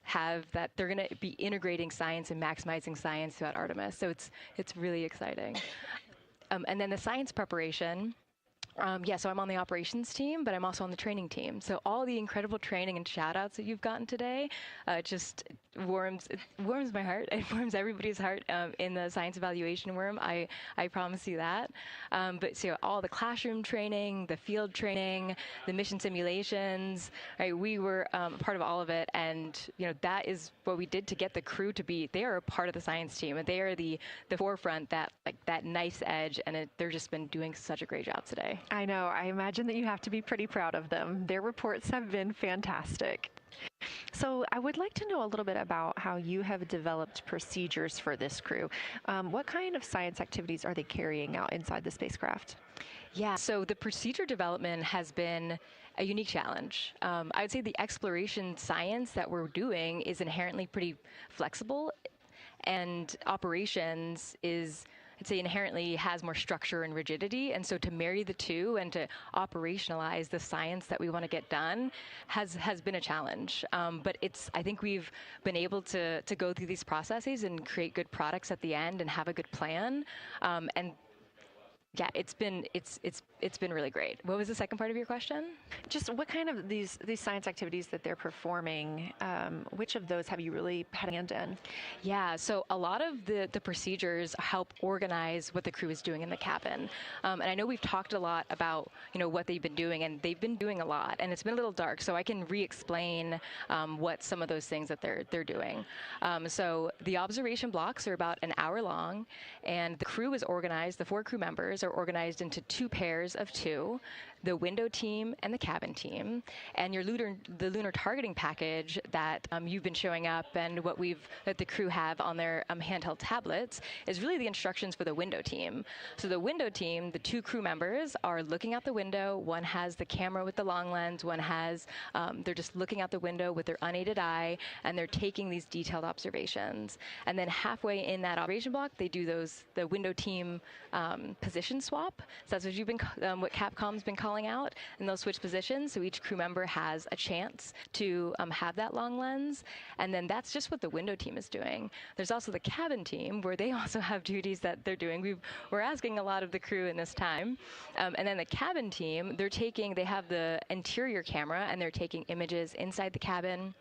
have, that they're going to be integrating science and maximizing science throughout Artemis. So it's really exciting. And then the science preparation. So I'm on the operations team, but I'm also on the training team. So all the incredible training and shout outs that you've gotten today just warms my heart. It warms everybody's heart in the science evaluation worm. I promise you that. But so all the classroom training, the field training, the mission simulations, right? We were a part of all of it. And, that is what we did to get the crew to be, they are a part of the science team. And they are the forefront, that nice edge. And they're just been doing such a great job today. I know. I imagine that you have to be pretty proud of them. Their reports have been fantastic. So I would like to know a little bit about how you have developed procedures for this crew. What kind of science activities are they carrying out inside the spacecraft? Yeah, so the procedure development has been a unique challenge. I would say the exploration science that we're doing is inherently pretty flexible, and operations is, I'd say, inherently has more structure and rigidity. And so to marry the two and to operationalize the science that we want to get done has been a challenge. But I think we've been able to go through these processes and create good products at the end and have a good plan. And yeah, it's been really great. What was the second part of your question? Just what kind of these science activities that they're performing, which of those have you really had a hand in? Yeah, so a lot of the procedures help organize what the crew is doing in the cabin. And I know we've talked a lot about, what they've been doing, and they've been doing a lot, and it's been a little dark, so I can re-explain what some of those things that they're doing. So the observation blocks are about an hour long, and the crew is organized, the 4 crew members are organized into 2 pairs of 2, the window team and the cabin team. And the lunar targeting package that you've been showing up and that the crew have on their handheld tablets is really the instructions for the window team. So the window team, the 2 crew members are looking out the window. One has the camera with the long lens. One has, they're just looking out the window with their unaided eye, and they're taking these detailed observations. And then halfway in that observation block, they do the window team position swap. So that's what Capcom's been calling out, and they'll switch positions, so each crew member has a chance to have that long lens. And then that's just what the window team is doing. There's also the cabin team, where they also have duties that they're doing. We're asking a lot of the crew in this time. And then the cabin team, they have the interior camera, and they're taking images inside the cabin.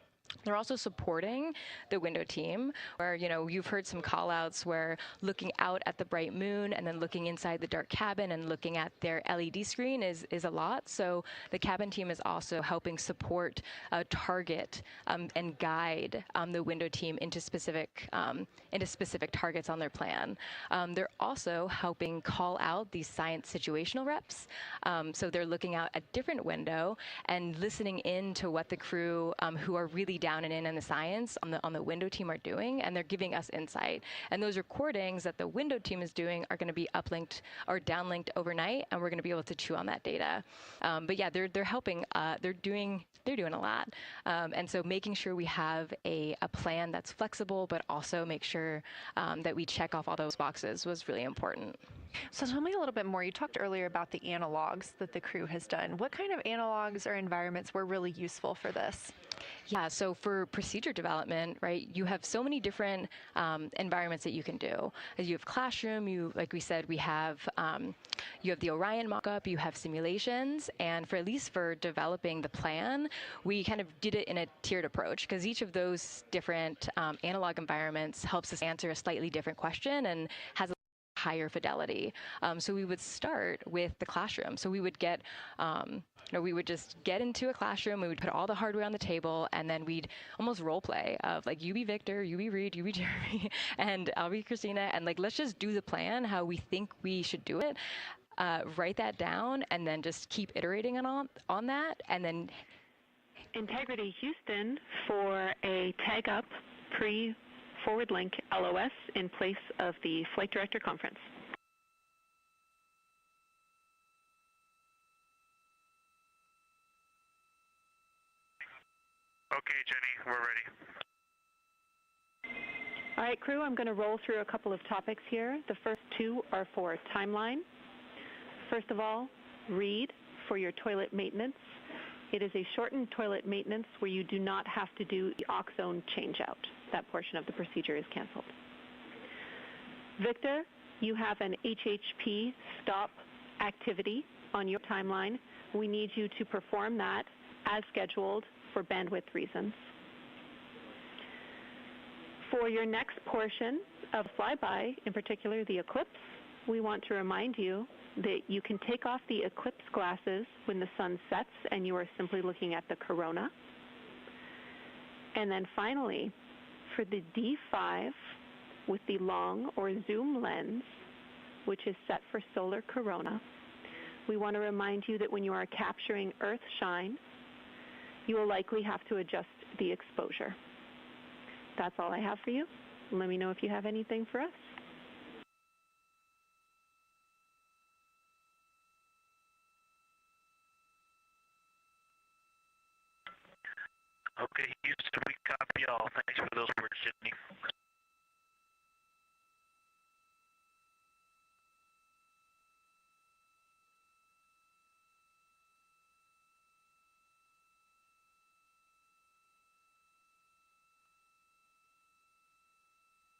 They're also supporting the window team, where, you've heard some call-outs where looking out at the bright moon and then looking inside the dark cabin and looking at their LED screen is a lot. So the cabin team is also helping support, target, and guide the window team into specific targets on their plan. They're also helping call out these science situational reps. So they're looking out a different window and listening in to what the crew who are really down and in the science on the window team are doing, and they're giving us insight. And those recordings that the window team is doing are going to be uplinked or downlinked overnight, and we're going to be able to chew on that data. But yeah, they're helping. They're doing a lot. And so making sure we have a plan that's flexible, but also make sure that we check off all those boxes was really important. So tell me a little bit more. You talked earlier about the analogs that the crew has done. What kind of analogs or environments were really useful for this? Yeah, so for procedure development, right, you have so many different environments that you can do. You have classroom, like we said, you have the Orion mock-up, you have simulations, and at least for developing the plan, we kind of did it in a tiered approach, because each of those different analog environments helps us answer a slightly different question and has higher fidelity. So we would start with the classroom. So we would we would just get into a classroom, we would put all the hardware on the table, and then we'd almost role play of like, you be Victor, you be Reed, you be Jeremy, and I'll be Christina, and like, let's just do the plan how we think we should do it. Write that down, and then just keep iterating on that, and then Integrity Houston for a tag up pre-forward link LOS in place of the Flight Director Conference. Okay, Jenny, we're ready. All right, crew, I'm going to roll through a couple of topics here. The first two are for timeline. First of all, read for your toilet maintenance. It is a shortened toilet maintenance where you do not have to do the oxone changeout. That portion of the procedure is canceled. Victor, you have an HHP stop activity on your timeline. We need you to perform that as scheduled for bandwidth reasons. For your next portion of flyby, in particular the eclipse, we want to remind you that you can take off the eclipse glasses when the sun sets and you are simply looking at the corona. And then finally, for the D5 with the long or zoom lens, which is set for solar corona, we want to remind you that when you are capturing Earth shine, you will likely have to adjust the exposure. That's all I have for you. Let me know if you have anything for us. Okay, Houston, we copy all. Thanks for those words, Sydney.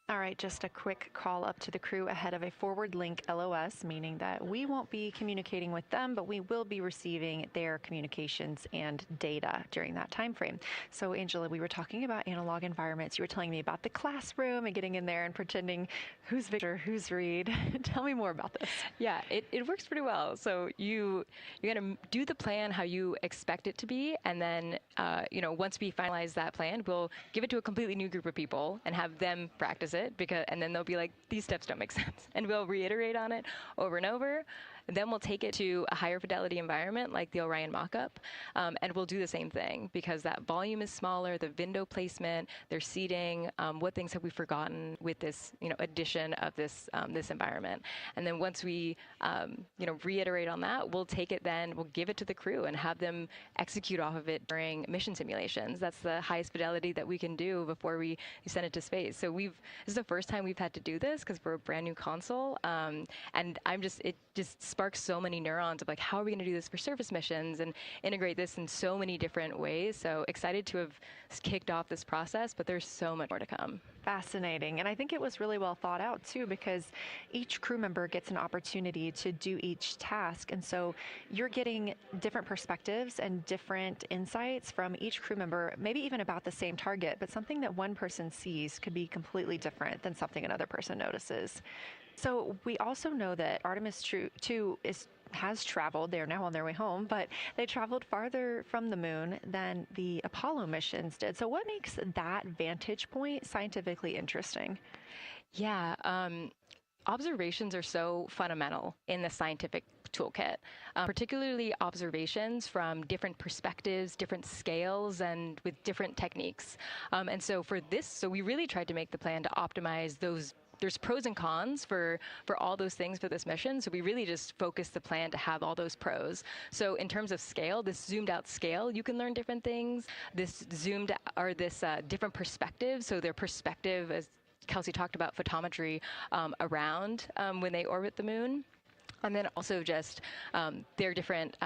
All right, just a quick call up to the crew ahead of a forward link LOS, meaning that we won't be communicating with them, but we will be receiving their communications and data during that time frame. So, Angela, we were talking about analog environments. You were telling me about the classroom and getting in there and pretending who's Victor, who's Reed. Tell me more about this. Yeah, it works pretty well. So you're going to do the plan how you expect it to be, and then once we finalize that plan, we'll give it to a completely new group of people and have them practice it, and then they'll be like, these steps don't make sense, and we'll reiterate on it over and over. Then we'll take it to a higher fidelity environment like the Orion mock-up, and we'll do the same thing because that volume is smaller, the window placement, their seating, what things have we forgotten with this addition of this environment. And then once we reiterate on that, we'll take it then, we'll give it to the crew and have them execute off of it during mission simulations. That's the highest fidelity that we can do before we send it to space. So this is the first time we've had to do this because we're a brand new console, and it just sparks so many neurons of like, how are we going to do this for surface missions and integrate this in so many different ways. So excited to have kicked off this process, but there's so much more to come. Fascinating. And I think it was really well thought out too, because each crew member gets an opportunity to do each task. And so you're getting different perspectives and different insights from each crew member, maybe even about the same target, but something that one person sees could be completely different than something another person notices. So we also know that Artemis II has traveled. They're now on their way home, but they traveled farther from the moon than the Apollo missions did. So what makes that vantage point scientifically interesting? Yeah, observations are so fundamental in the scientific toolkit, particularly observations from different perspectives, different scales, and with different techniques. And so we really tried to make the plan to optimize those. There's pros and cons for all those things for this mission. So we really just focused the plan to have all those pros. So in terms of scale, this zoomed out scale, you can learn different things. This different perspective. So their perspective, as Kelsey talked about, photometry around when they orbit the moon. And then also just their different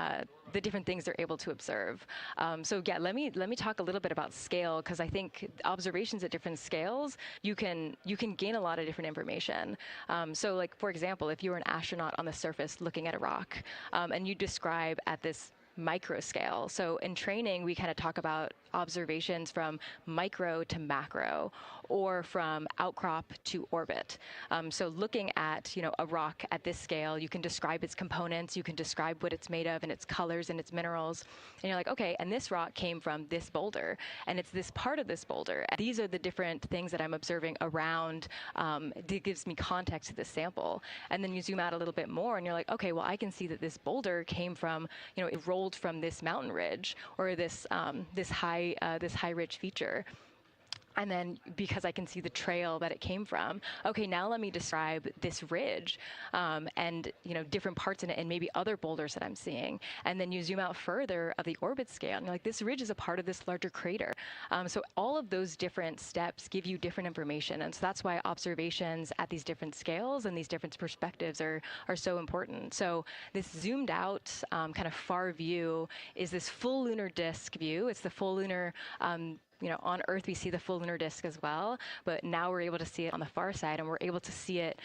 the different things they're able to observe. So yeah, let me talk a little bit about scale, because I think observations at different scales, you can gain a lot of different information. So like, for example, if you were an astronaut on the surface looking at a rock, and you describe at this micro scale. So in training, we kind of talk about observations from micro to macro, or from outcrop to orbit. So looking at a rock at this scale, you can describe its components, you can describe what it's made of and its colors and its minerals, and you're like, okay, and this rock came from this boulder, and it's this part of this boulder. And these are the different things that I'm observing around. That gives me context to this sample. And then you zoom out a little bit more, and you're like, okay, well, I can see that this boulder came from, it rolled from this mountain ridge, or this high ridge feature. And then because I can see the trail that it came from, okay, now let me describe this ridge and, different parts in it and maybe other boulders that I'm seeing. And then you zoom out further of the orbit scale and you're like, this ridge is a part of this larger crater. So all of those different steps give you different information. And so that's why observations at these different scales and these different perspectives are so important. So this zoomed out kind of far view is this full lunar disk view. It's the full lunar on Earth, we see the full lunar disk as well, but now we're able to see it on the far side, and we're able to see it,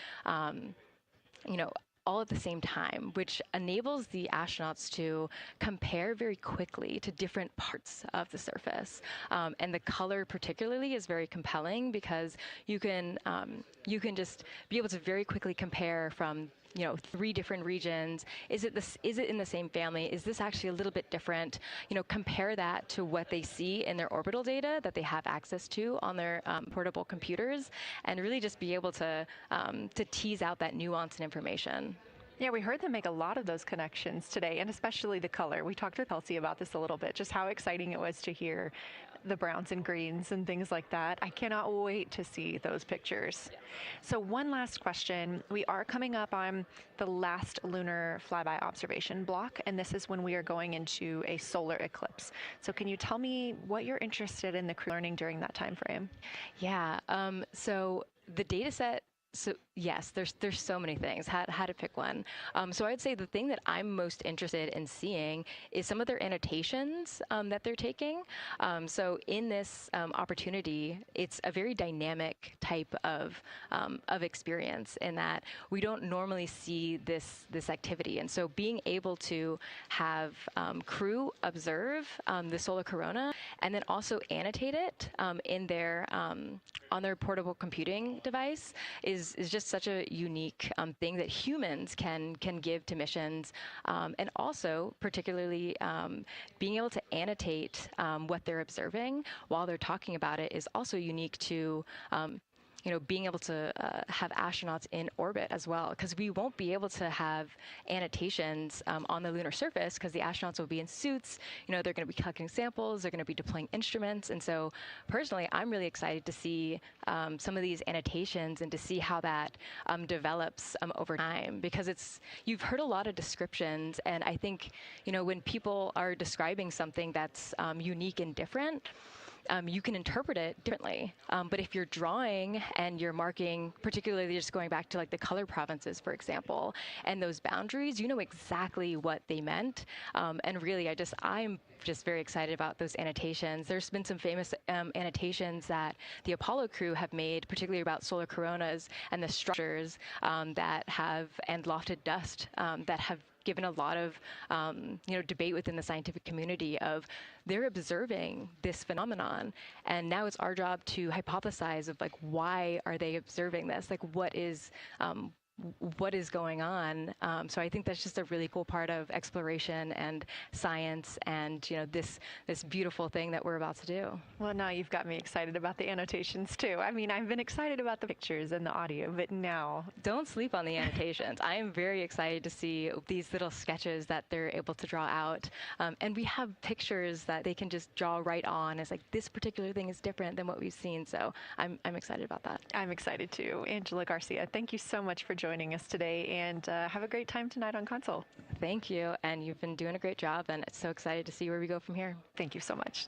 all at the same time, which enables the astronauts to compare very quickly to different parts of the surface. And the color particularly is very compelling because you can just be able to very quickly compare from 3 different regions. Is it in the same family? Is this actually a little bit different? Compare that to what they see in their orbital data that they have access to on their portable computers, and really just be able to tease out that nuance and information. Yeah, we heard them make a lot of those connections today, and especially the color. We talked with Kelsey about this a little bit, just how exciting it was to hear the browns and greens and things like that. I cannot wait to see those pictures. Yeah. So one last question. We are coming up on the last lunar flyby observation block, and this is when we are going into a solar eclipse. So can you tell me what you're interested in the crew learning during that time frame? Yeah, so the data set, so yes, there's so many things. How to pick one. So I'd say the thing that I'm most interested in seeing is some of their annotations that they're taking. So in this opportunity, it's a very dynamic type of experience in that we don't normally see this activity. And so being able to have crew observe the solar corona and then also annotate it in their on their portable computing device is just such a unique thing that humans can give to missions, and also particularly being able to annotate what they're observing while they're talking about it is also unique to being able to have astronauts in orbit as well, because we won't be able to have annotations on the lunar surface because the astronauts will be in suits. They're going to be collecting samples, they're going to be deploying instruments, and so personally, I'm really excited to see some of these annotations and to see how that develops over time, because you've heard a lot of descriptions, and I think when people are describing something that's unique and different, you can interpret it differently. But if you're drawing and you're marking, particularly just going back to like the color provinces, for example, and those boundaries, you know exactly what they meant. And really, I'm just very excited about those annotations. There's been some famous annotations that the Apollo crew have made, particularly about solar coronas and the structures that have, and lofted dust that have given a lot of debate within the scientific community of they're observing this phenomenon, and now it's our job to hypothesize of like why are they observing this, like what is going on. So I think that's just a really cool part of exploration and science and this beautiful thing that we're about to do. Well, now you've got me excited about the annotations too. I mean, I've been excited about the pictures and the audio, but now don't sleep on the annotations. I am very excited to see these little sketches that they're able to draw out, and we have pictures that they can just draw right on. It's like this particular thing is different than what we've seen, so I'm excited about that. I'm excited too. Angela Garcia, thank you so much for joining us today, and have a great time tonight on Console. Thank you, and you've been doing a great job, and so excited to see where we go from here. Thank you so much.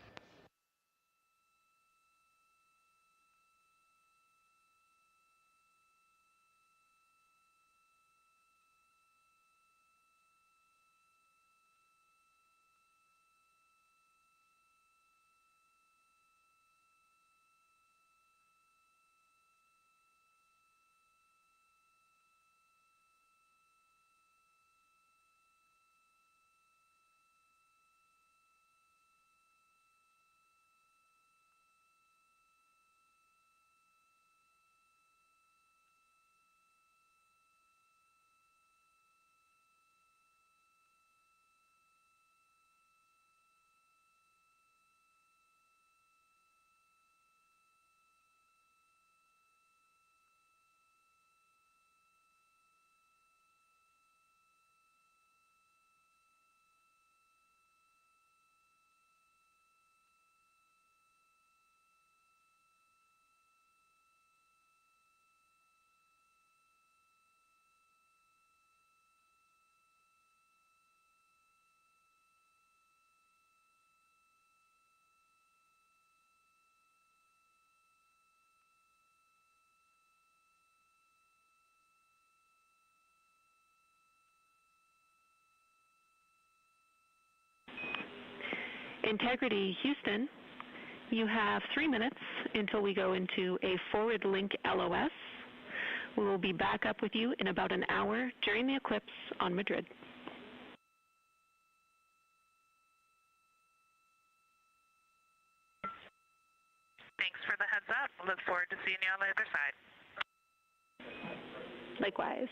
Integrity Houston, you have 3 minutes until we go into a forward link LOS. We will be back up with you in about an hour during the eclipse on Madrid. Thanks for the heads up. Look forward to seeing you on the other side. Likewise.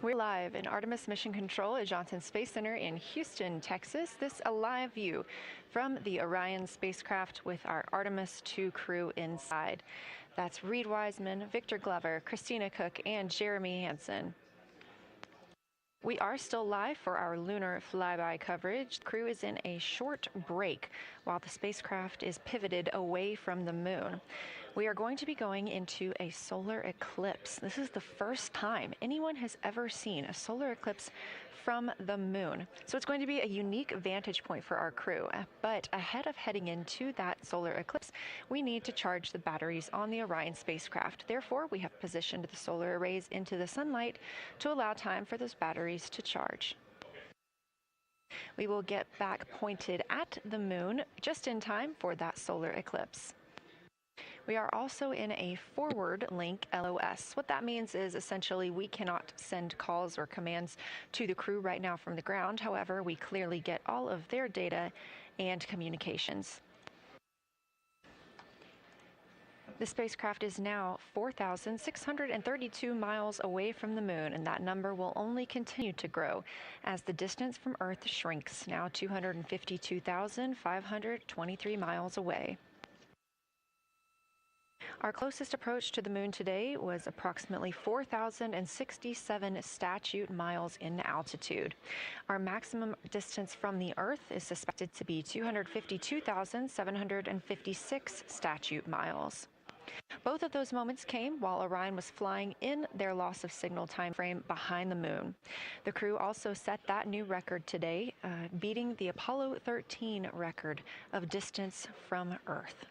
We're live in Artemis Mission Control at Johnson Space Center in Houston, Texas. This is a live view from the Orion spacecraft with our Artemis II crew inside. That's Reed Wiseman, Victor Glover, Christina Cook, and Jeremy Hansen. We are still live for our lunar flyby coverage. The crew is in a short break while the spacecraft is pivoted away from the moon. We are going to be going into a solar eclipse. This is the first time anyone has ever seen a solar eclipse from the moon. So it's going to be a unique vantage point for our crew. But ahead of heading into that solar eclipse, we need to charge the batteries on the Orion spacecraft. Therefore, we have positioned the solar arrays into the sunlight to allow time for those batteries to charge. We will get back pointed at the moon just in time for that solar eclipse. We are also in a forward link LOS. What that means is essentially we cannot send calls or commands to the crew right now from the ground. However, we clearly get all of their data and communications. The spacecraft is now 4,632 miles away from the moon, and that number will only continue to grow as the distance from Earth shrinks, now 252,523 miles away. Our closest approach to the moon today was approximately 4,067 statute miles in altitude. Our maximum distance from the Earth is suspected to be 252,756 statute miles. Both of those moments came while Orion was flying in their loss of signal time frame behind the moon. The crew also set that new record today, beating the Apollo 13 record of distance from Earth.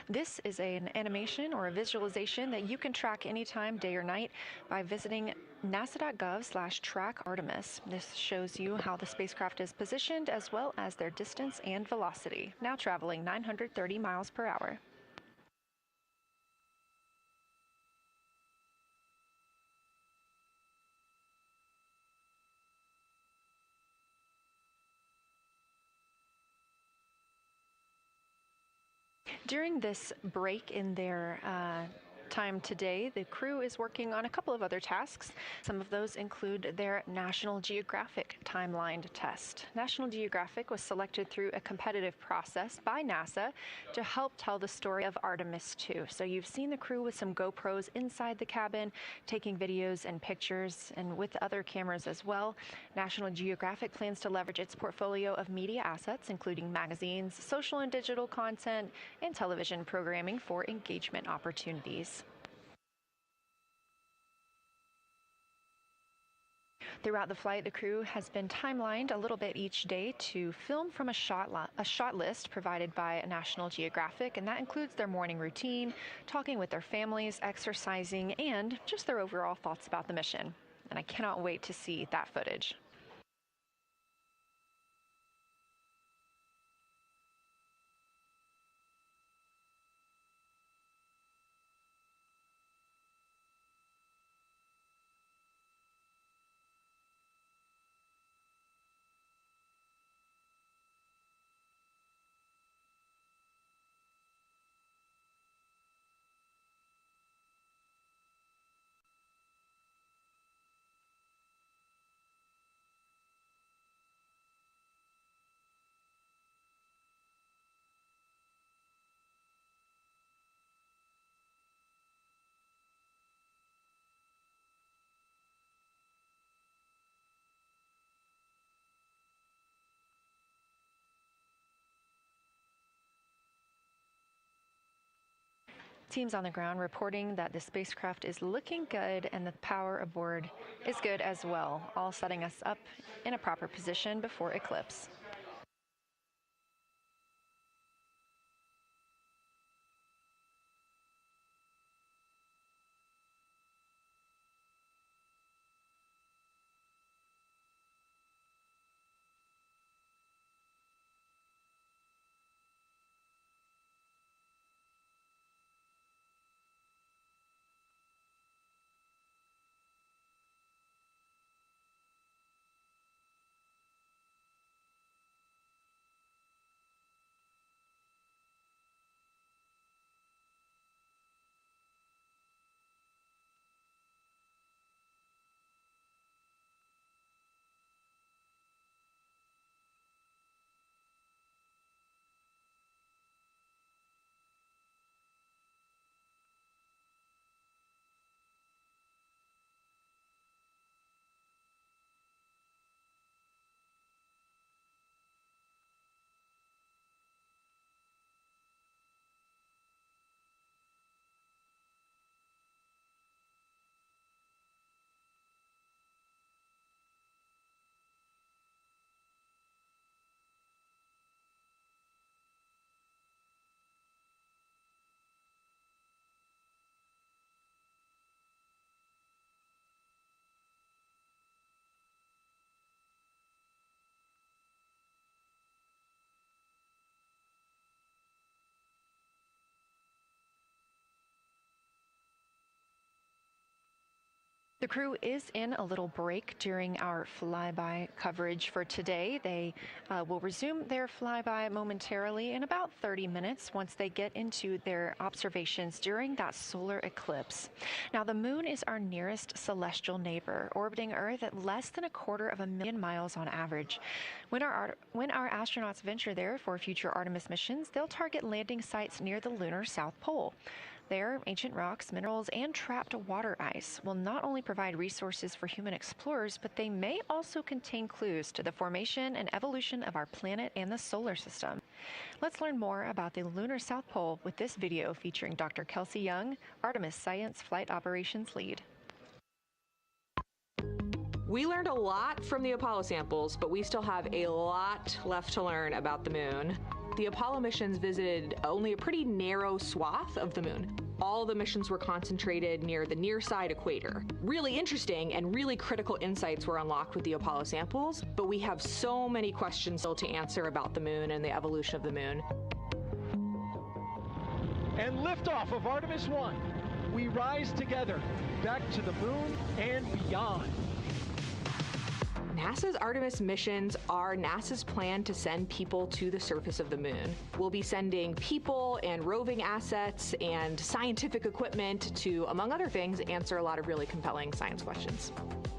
This is an animation or a visualization that you can track anytime, day or night, by visiting nasa.gov/track-Artemis. This shows you how the spacecraft is positioned as well as their distance and velocity, now traveling 930 miles per hour. During this break in their time today, the crew is working on a couple of other tasks. Some of those include their National Geographic timeline test. National Geographic was selected through a competitive process by NASA to help tell the story of Artemis II. So you've seen the crew with some GoPros inside the cabin, taking videos and pictures, and with other cameras as well. National Geographic plans to leverage its portfolio of media assets, including magazines, social and digital content, and television programming for engagement opportunities. Throughout the flight, the crew has been timelined a little bit each day to film from a shot list provided by National Geographic, and that includes their morning routine, talking with their families, exercising, and just their overall thoughts about the mission. And I cannot wait to see that footage. Teams on the ground reporting that the spacecraft is looking good and the power aboard is good as well, all setting us up in a proper position before eclipse. The crew is in a little break during our flyby coverage for today. They will resume their flyby momentarily in about 30 minutes once they get into their observations during that solar eclipse. Now, the moon is our nearest celestial neighbor, orbiting Earth at less than 250,000 miles on average. When our astronauts venture there for future Artemis missions, they'll target landing sites near the lunar South Pole. There, ancient rocks, minerals, and trapped water ice will not only provide resources for human explorers, but they may also contain clues to the formation and evolution of our planet and the solar system. Let's learn more about the lunar South Pole with this video featuring Dr. Kelsey Young, Artemis Science Flight Operations Lead. We learned a lot from the Apollo samples, but we still have a lot left to learn about the moon. The Apollo missions visited only a pretty narrow swath of the moon. All the missions were concentrated near the near-side equator. Really interesting and really critical insights were unlocked with the Apollo samples, but we have so many questions still to answer about the moon and the evolution of the moon. And liftoff of Artemis I. We rise together back to the moon and beyond. NASA's Artemis missions are NASA's plan to send people to the surface of the moon. We'll be sending people and roving assets and scientific equipment to, among other things, answer a lot of really compelling science questions.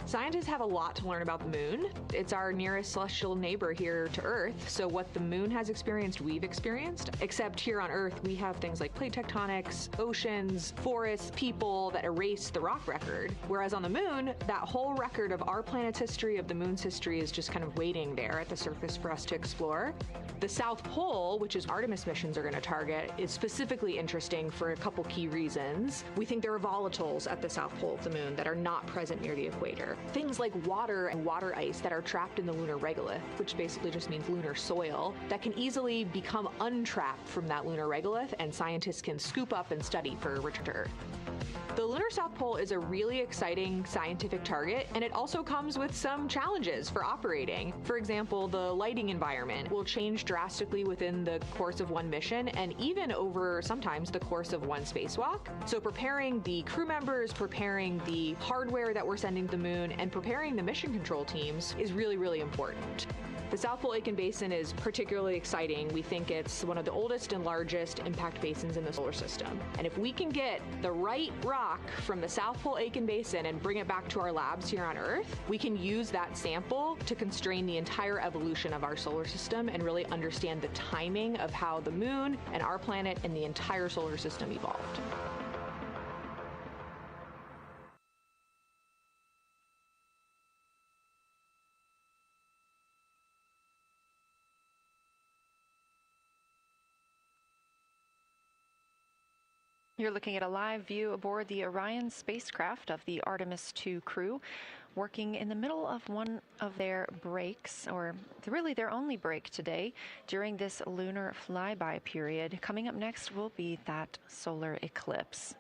Scientists have a lot to learn about the moon. It's our nearest celestial neighbor here to Earth, so what the moon has experienced, we've experienced. Except here on Earth, we have things like plate tectonics, oceans, forests, people that erase the rock record. Whereas on the moon, that whole record of our planet's history, of the moon's history, is just kind of waiting there at the surface for us to explore. The South Pole, which is Artemis missions are going to target, is specifically interesting for a couple key reasons. We think there are volatiles at the South Pole of the moon that are not present near the equator. Things like water and water ice that are trapped in the lunar regolith, which basically just means lunar soil, that can easily become untrapped from that lunar regolith, and scientists can scoop up and study for return to Earth. The lunar South Pole is a really exciting scientific target, and it also comes with some challenges for operating. For example, the lighting environment will change drastically within the course of one mission, and even over sometimes the course of one spacewalk. So preparing the crew members, preparing the hardware that we're sending to the moon, and preparing the mission control teams is really, really important. The South Pole Aitken Basin is particularly exciting. We think it's one of the oldest and largest impact basins in the solar system. And if we can get the right rock from the South Pole Aitken Basin and bring it back to our labs here on Earth, we can use that sample to constrain the entire evolution of our solar system and really understand the timing of how the moon and our planet and the entire solar system evolved. You're looking at a live view aboard the Orion spacecraft of the Artemis II crew, working in the middle of one of their breaks, or really their only break today during this lunar flyby period. Coming up next will be that solar eclipse.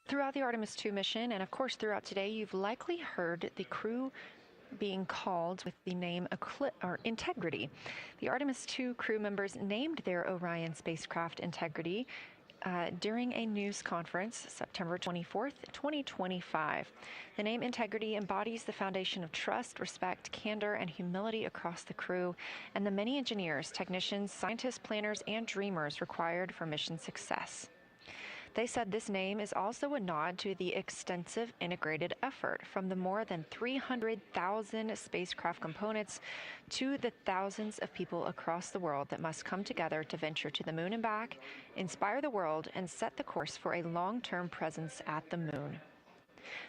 Throughout the Artemis II mission, and of course throughout today, you've likely heard the crew being called with the name Integrity. The Artemis II crew members named their Orion spacecraft Integrity during a news conference September 24th, 2025. The name Integrity embodies the foundation of trust, respect, candor, and humility across the crew and the many engineers, technicians, scientists, planners, and dreamers required for mission success. They said this name is also a nod to the extensive integrated effort from the more than 300,000 spacecraft components to the thousands of people across the world that must come together to venture to the moon and back, inspire the world, and set the course for a long-term presence at the moon.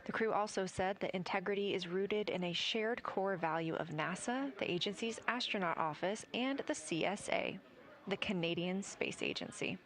The crew also said that integrity is rooted in a shared core value of NASA, the agency's astronaut office, and the CSA, the Canadian Space Agency.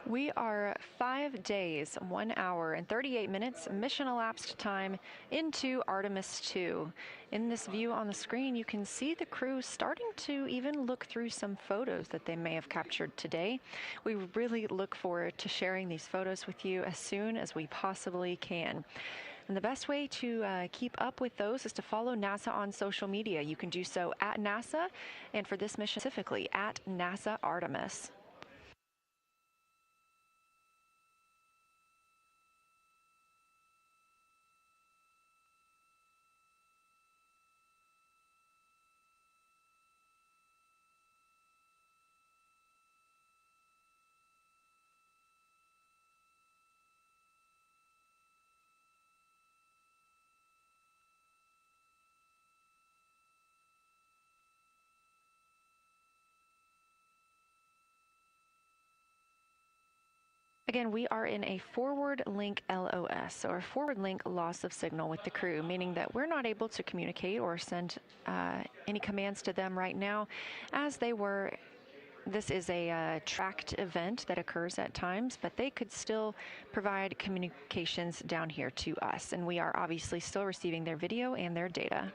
We are 5 days, 1 hour, and 38 minutes mission elapsed time into Artemis II. In this view on the screen, you can see the crew starting to even look through some photos that they may have captured today. We really look forward to sharing these photos with you as soon as we possibly can. And the best way to keep up with those is to follow NASA on social media. You can do so at NASA, and for this mission specifically, at NASA Artemis. Again, we are in a forward link LOS, or forward link loss of signal with the crew, meaning that we're not able to communicate or send any commands to them right now as they were. This is a tracked event that occurs at times, but they could still provide communications down here to us, and we are obviously still receiving their video and their data.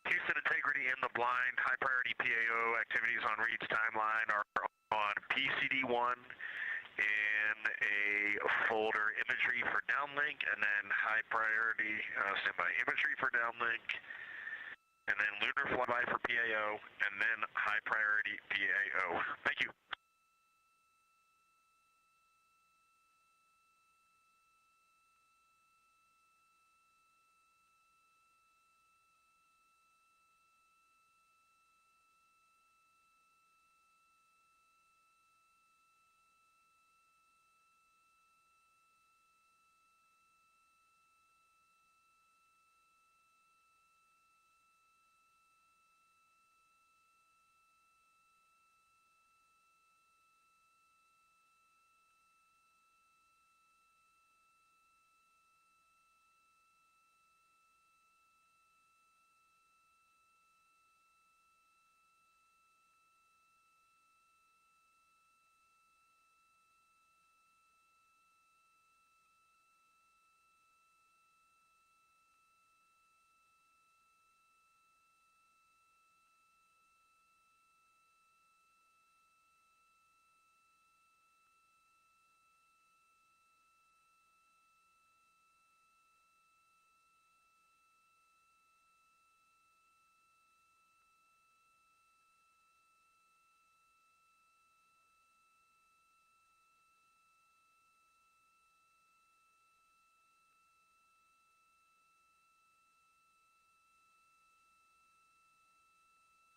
Houston integrity in the blind. High priority PAO activities on Reed's timeline are on PCD1 in a folder imagery for downlink, and then high priority standby imagery for downlink, and then lunar flyby for PAO, and then high priority PAO. Thank you.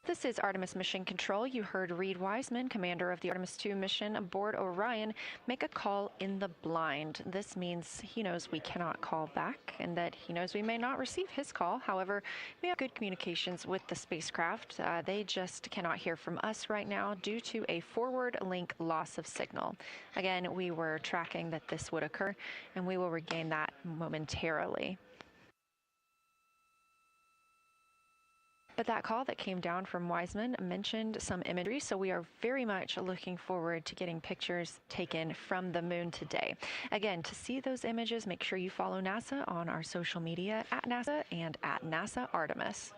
This is Artemis Mission Control. You heard Reed Wiseman, commander of the Artemis II mission aboard Orion, make a call in the blind. This means he knows we cannot call back and that he knows we may not receive his call. However, we have good communications with the spacecraft. They just cannot hear from us right now due to a forward link loss of signal. Again, we were tracking that this would occur, and we will regain that momentarily. But that call that came down from Wiseman mentioned some imagery, so we are very much looking forward to getting pictures taken from the moon today. Again, to see those images, make sure you follow NASA on our social media at NASA and at NASA Artemis.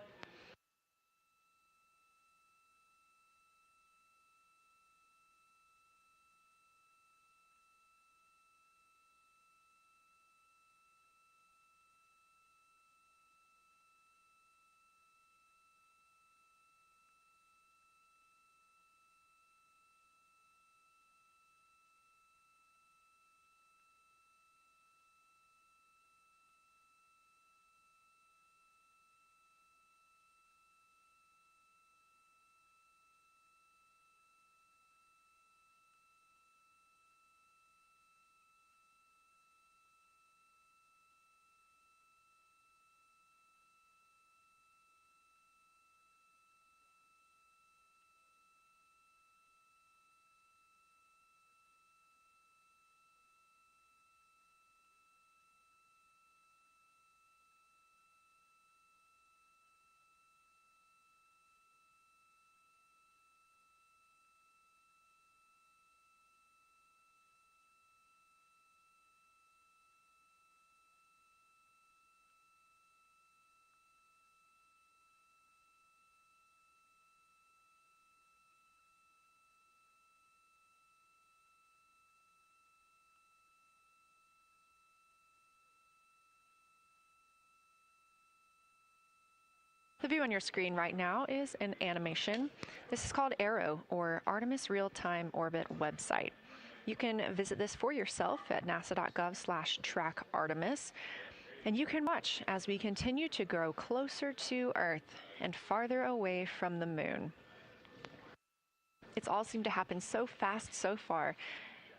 The view on your screen right now is an animation. This is called ARROW, or Artemis Real-Time Orbit website. You can visit this for yourself at nasa.gov/trackartemis, and you can watch as we continue to grow closer to Earth and farther away from the moon. It's all seemed to happen so fast so far,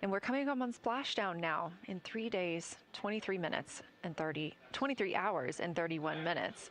and we're coming up on splashdown now in 3 days, 23 hours and 31 minutes.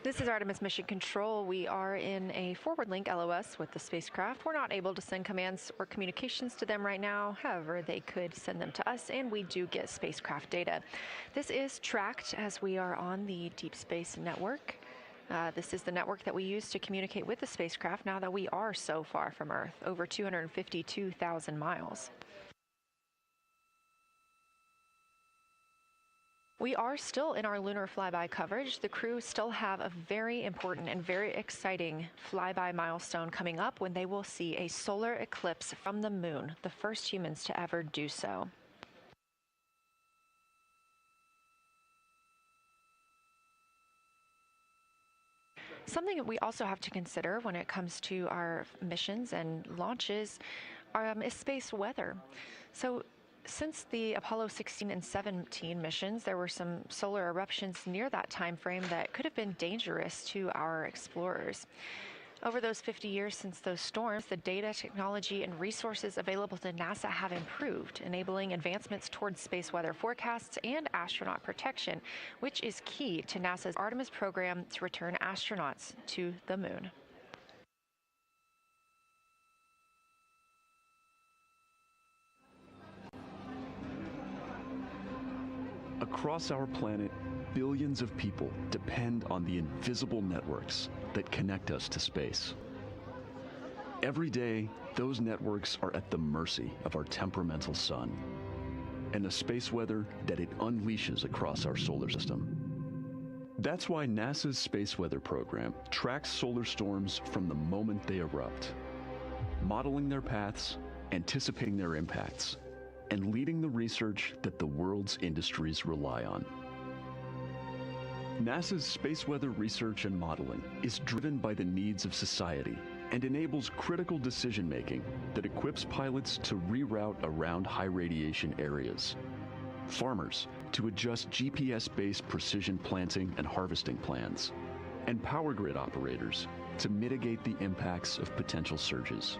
This is Artemis Mission Control. We are in a forward link LOS with the spacecraft. We're not able to send commands or communications to them right now. However, they could send them to us, and we do get spacecraft data. This is tracked as we are on the Deep Space Network. This is the network that we use to communicate with the spacecraft now that we are so far from Earth, over 252,000 miles. We are still in our lunar flyby coverage. The crew still have a very important and very exciting flyby milestone coming up when they will see a solar eclipse from the moon, the first humans to ever do so. Something that we also have to consider when it comes to our missions and launches is space weather. So since the Apollo 16 and 17 missions, there were some solar eruptions near that time frame that could have been dangerous to our explorers. Over those 50 years since those storms, the data, technology, and resources available to NASA have improved, enabling advancements towards space weather forecasts and astronaut protection, which is key to NASA's Artemis program to return astronauts to the moon. Across our planet, billions of people depend on the invisible networks that connect us to space. Every day, those networks are at the mercy of our temperamental sun and the space weather that it unleashes across our solar system. That's why NASA's space weather program tracks solar storms from the moment they erupt, modeling their paths, anticipating their impacts, and leading the research that the world's industries rely on. NASA's space weather research and modeling is driven by the needs of society and enables critical decision-making that equips pilots to reroute around high radiation areas, farmers to adjust GPS-based precision planting and harvesting plans, and power grid operators to mitigate the impacts of potential surges.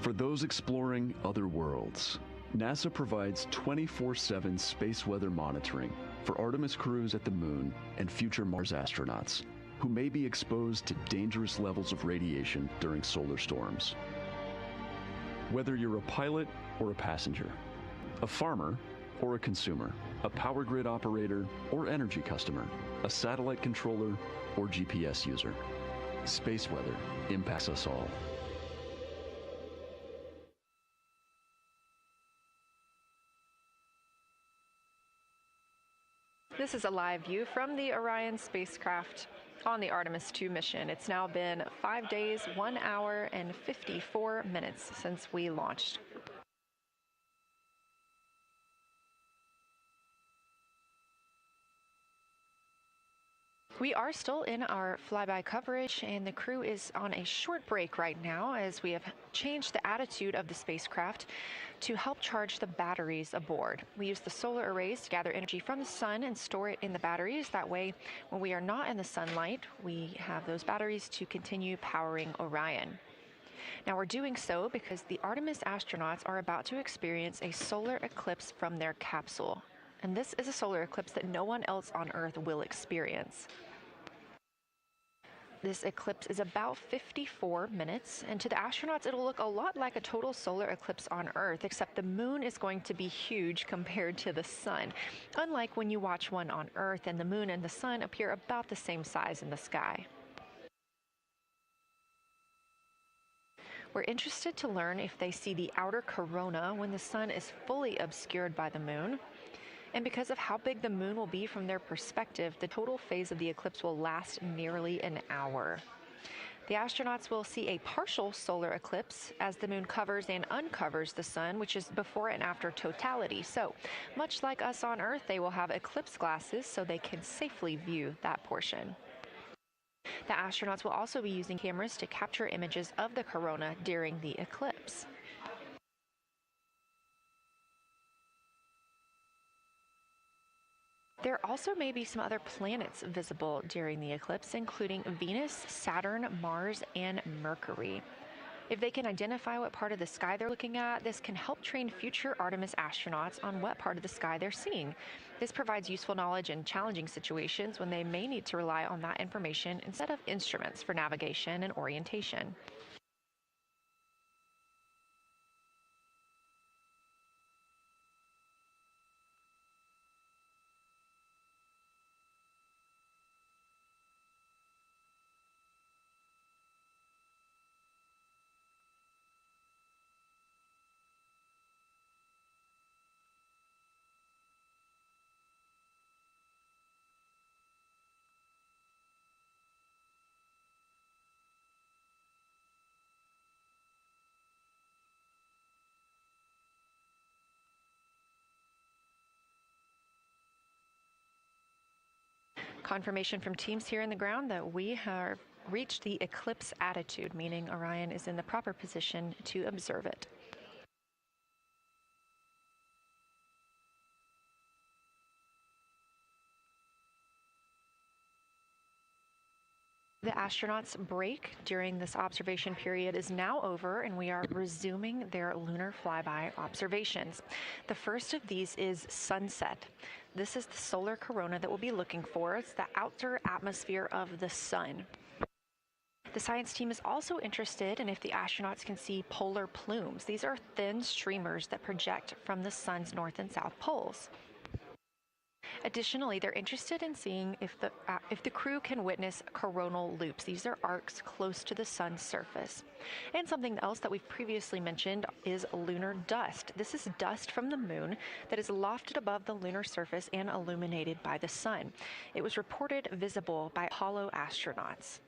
For those exploring other worlds, NASA provides 24/7 space weather monitoring for Artemis crews at the moon and future Mars astronauts who may be exposed to dangerous levels of radiation during solar storms. Whether you're a pilot or a passenger, a farmer or a consumer, a power grid operator or energy customer, a satellite controller or GPS user, space weather impacts us all. This is a live view from the Orion spacecraft on the Artemis II mission. It's now been 5 days, 1 hour, and 54 minutes since we launched. We are still in our flyby coverage, and the crew is on a short break right now as we have changed the attitude of the spacecraft to help charge the batteries aboard. We use the solar arrays to gather energy from the sun and store it in the batteries. That way, when we are not in the sunlight, we have those batteries to continue powering Orion. Now, we're doing so because the Artemis astronauts are about to experience a solar eclipse from their capsule. And this is a solar eclipse that no one else on Earth will experience. This eclipse is about 54 minutes, and to the astronauts, it'll look a lot like a total solar eclipse on Earth, except the moon is going to be huge compared to the sun, unlike when you watch one on Earth and the moon and the sun appear about the same size in the sky. We're interested to learn if they see the outer corona when the sun is fully obscured by the moon. And because of how big the moon will be from their perspective, the total phase of the eclipse will last nearly an hour. The astronauts will see a partial solar eclipse as the moon covers and uncovers the sun, which is before and after totality. So, much like us on Earth, they will have eclipse glasses so they can safely view that portion. The astronauts will also be using cameras to capture images of the corona during the eclipse. There also may be some other planets visible during the eclipse, including Venus, Saturn, Mars, and Mercury. If they can identify what part of the sky they're looking at, this can help train future Artemis astronauts on what part of the sky they're seeing. This provides useful knowledge in challenging situations when they may need to rely on that information instead of instruments for navigation and orientation. Confirmation from teams here in the ground that we have reached the eclipse attitude, meaning Orion is in the proper position to observe it. The astronauts' break during this observation period is now over, and we are resuming their lunar flyby observations. The first of these is sunset. This is the solar corona that we'll be looking for. It's the outer atmosphere of the sun. The science team is also interested in if the astronauts can see polar plumes. These are thin streamers that project from the sun's north and south poles. Additionally, they're interested in seeing if the crew can witness coronal loops. These are arcs close to the sun's surface. And something else that we've previously mentioned is lunar dust. This is dust from the moon that is lofted above the lunar surface and illuminated by the sun. It was reported visible by Apollo astronauts.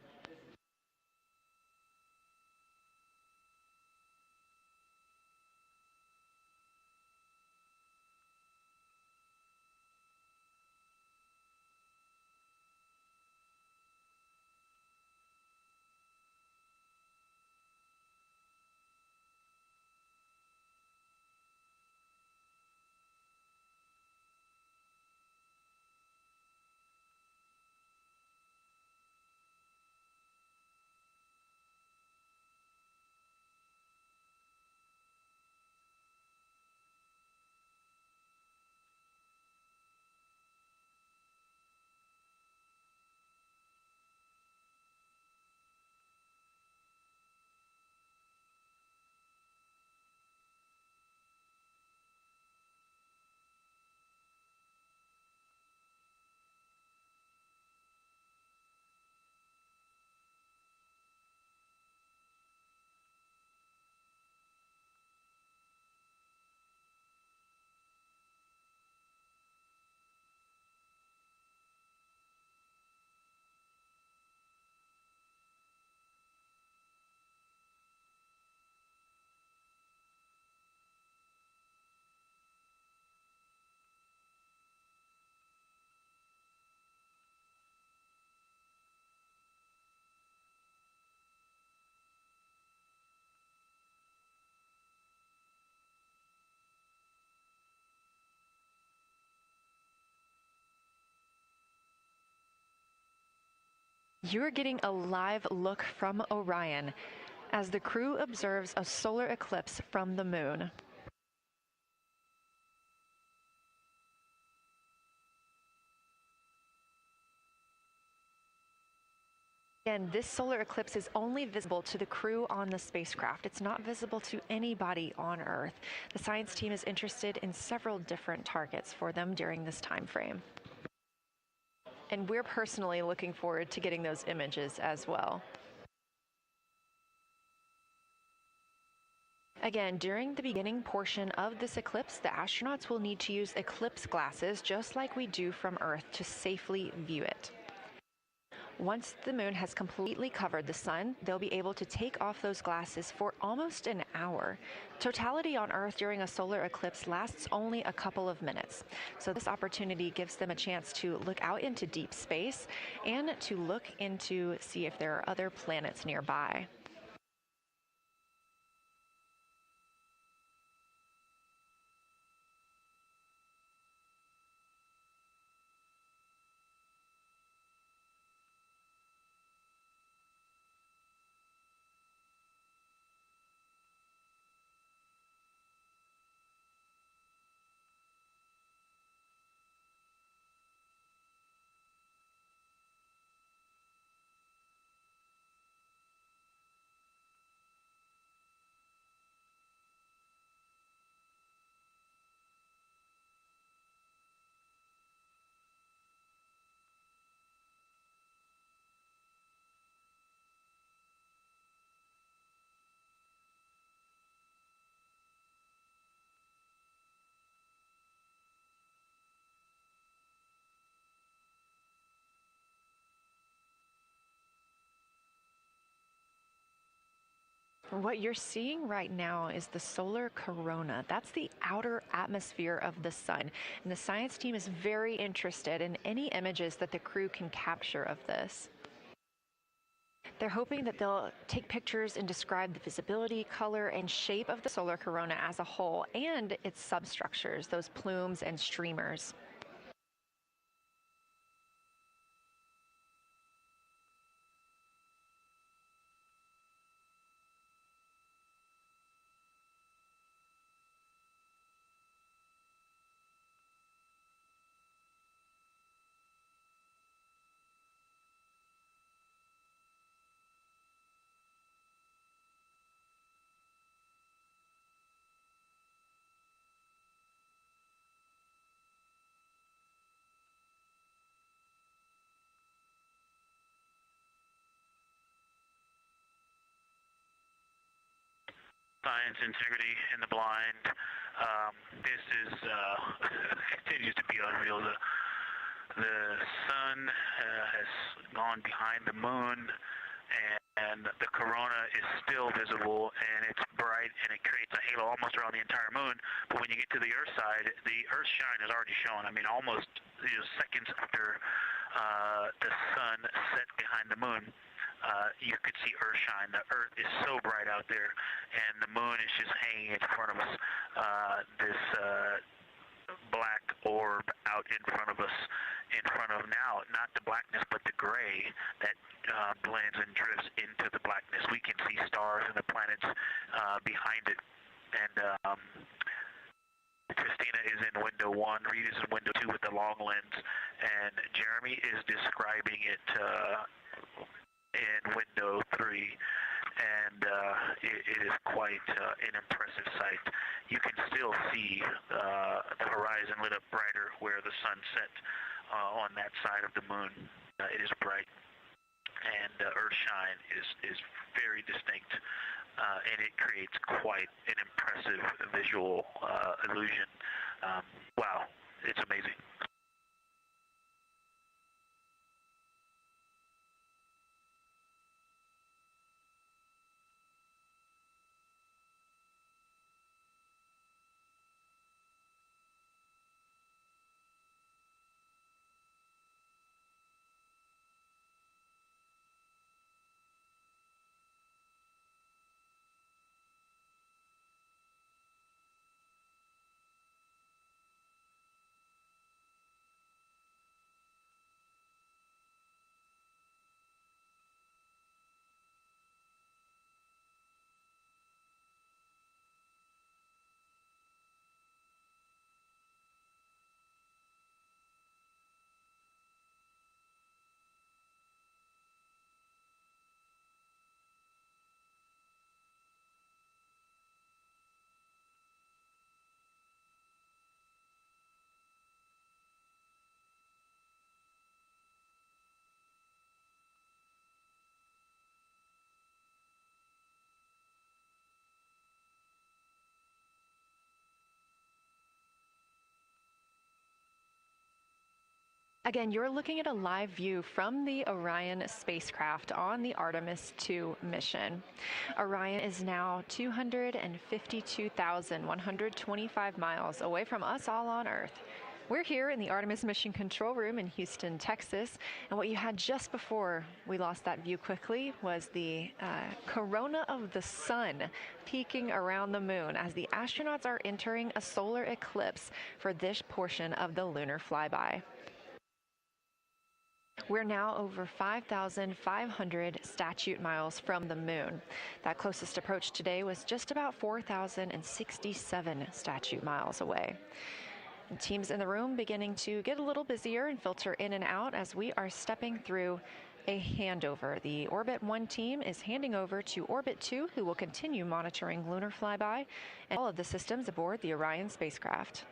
You're getting a live look from Orion as the crew observes a solar eclipse from the moon. Again, this solar eclipse is only visible to the crew on the spacecraft. It's not visible to anybody on Earth. The science team is interested in several different targets for them during this time frame. And we're personally looking forward to getting those images as well. Again, during the beginning portion of this eclipse, the astronauts will need to use eclipse glasses just like we do from Earth to safely view it. Once the moon has completely covered the sun, they'll be able to take off those glasses for almost an hour. Totality on Earth during a solar eclipse lasts only a couple of minutes. So this opportunity gives them a chance to look out into deep space and to look into see if there are other planets nearby. What you're seeing right now is the solar corona. That's the outer atmosphere of the sun. And the science team is very interested in any images that the crew can capture of this. They're hoping that they'll take pictures and describe the visibility, color, and shape of the solar corona as a whole and its substructures, those plumes and streamers. Science, integrity, and the blind. This is continues to be unreal. The sun has gone behind the moon, and the corona is still visible, and it's bright, and it creates a halo almost around the entire moon. But when you get to the Earth side, the Earth shine is already shown. I mean, almost seconds after the sun set behind the moon. You could see Earth shine. The Earth is so bright out there, and the moon is just hanging in front of us. This black orb out in front of us, in front of now, not the blackness, but the gray that blends and drifts into the blackness. We can see stars and the planets behind it. And Christina is in window 1, Reed is in window 2 with the long lens, and Jeremy is describing it in window 3, and it is quite an impressive sight. You can still see the horizon lit up brighter where the sun set on that side of the moon. It is bright, and Earthshine is very distinct, and it creates quite an impressive visual illusion. Wow, it's amazing. Again, you're looking at a live view from the Orion spacecraft on the Artemis II mission. Orion is now 252,125 miles away from us all on Earth. We're here in the Artemis Mission Control Room in Houston, Texas, and what you had just before we lost that view quickly was the corona of the sun peeking around the moon as the astronauts are entering a solar eclipse for this portion of the lunar flyby. We're now over 5,500 statute miles from the moon. That closest approach today was just about 4,067 statute miles away. And teams in the room beginning to get a little busier and filter in and out as we are stepping through a handover. The Orbit 1 team is handing over to Orbit 2, who will continue monitoring lunar flyby and all of the systems aboard the Orion spacecraft.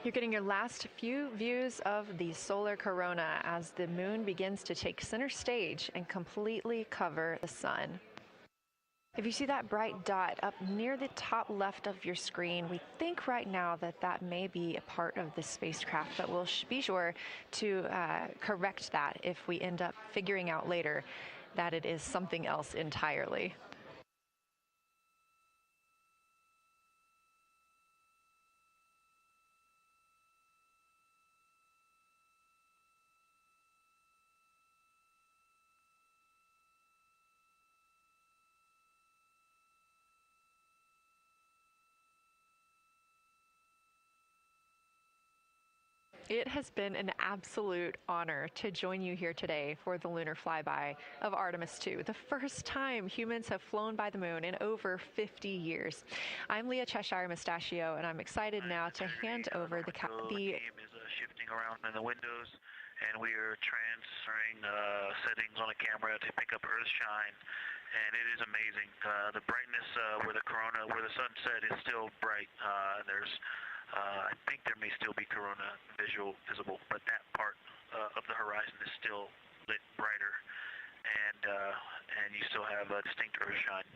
You're getting your last few views of the solar corona as the moon begins to take center stage and completely cover the sun. If you see that bright dot up near the top left of your screen, we think right now that that may be a part of the spacecraft, but we'll be sure to correct that if we end up figuring out later that it is something else entirely. It has been an absolute honor to join you here today for the lunar flyby of Artemis II, the first time humans have flown by the moon in over 50 years. I'm Leah Cheshire Mustachio, and I'm excited now to hand over the game is shifting around in the windows, and we are transferring settings on a camera to pick up Earth shine. And it is amazing. The brightness where the sunset is still bright. I think there may still be corona visible, but that part of the horizon is still lit brighter, and you still have a distinct Earth shine.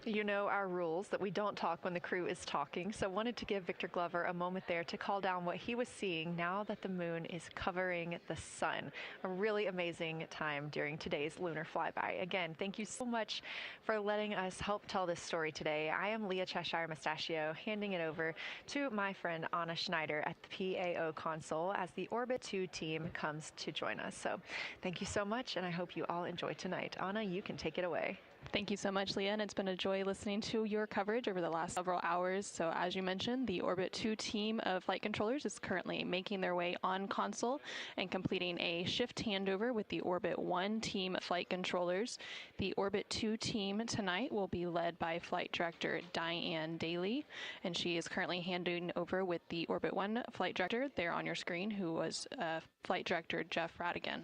You know our rules that we don't talk when the crew is talking, so wanted to give Victor Glover a moment there to call down what he was seeing now that the moon is covering the sun. A really amazing time during today's lunar flyby. Again, thank you so much for letting us help tell this story today. I am Leah Cheshire Mustachio, handing it over to my friend Anna Schneider at the PAO console as the Orbit 2 team comes to join us. So thank you so much, and I hope you all enjoy tonight. Anna, you can take it away. Thank you so much, Leah, and it's been a joy listening to your coverage over the last several hours. So as you mentioned, the Orbit 2 team of flight controllers is currently making their way on console and completing a shift handover with the Orbit 1 team of flight controllers. The Orbit 2 team tonight will be led by Flight Director Diane Daly, and she is currently handing over with the Orbit 1 flight director there on your screen, who was Flight Director Jeff Radigan.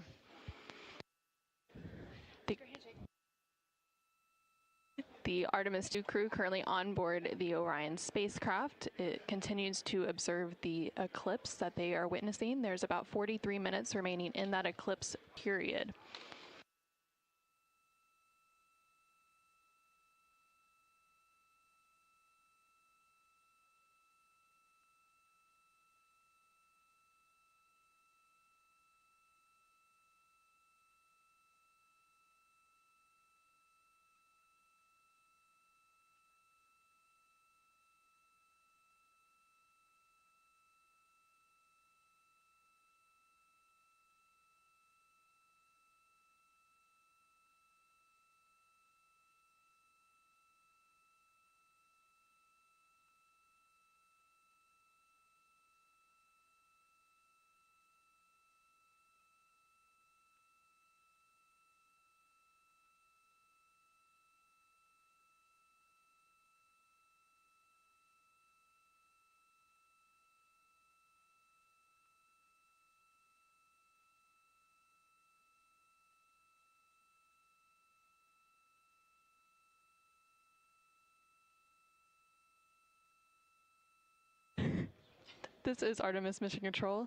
The Artemis II crew currently on board the Orion spacecraft. It continues to observe the eclipse that they are witnessing. There's about 43 minutes remaining in that eclipse period. This is Artemis Mission Control.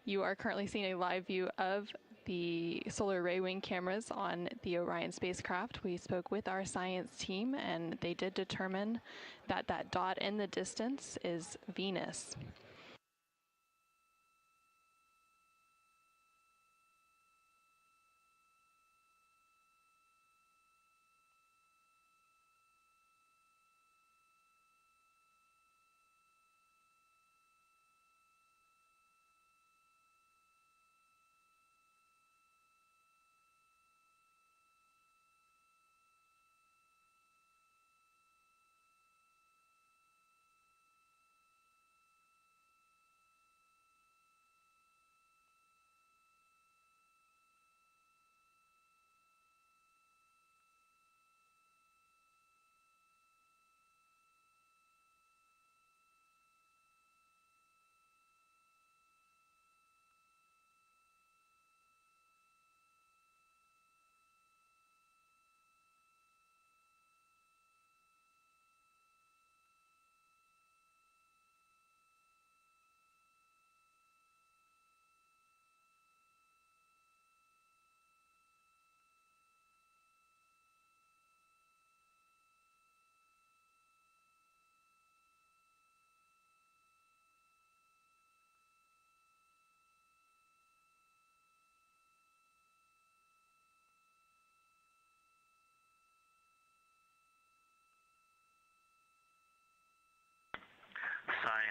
You are currently seeing a live view of the solar array wing cameras on the Orion spacecraft. We spoke with our science team, and they did determine that that dot in the distance is Venus.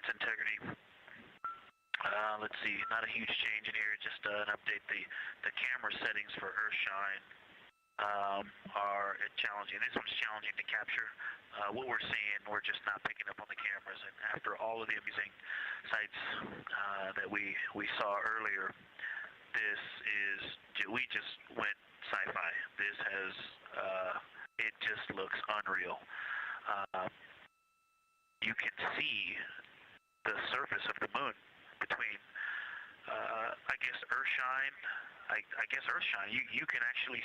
science integrity. Let's see, not a huge change in here, just an update. The camera settings for Earthshine are challenging. This one's challenging to capture. What we're seeing, we're just not picking up on the cameras. And after all of the amazing sights that we saw earlier, we just went sci-fi. This has, it just looks unreal. You can see the surface of the moon between, I guess, Earthshine. I guess Earthshine. You can actually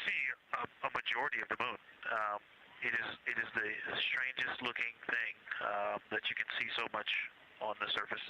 see a majority of the moon. It is the strangest looking thing that you can see so much on the surface.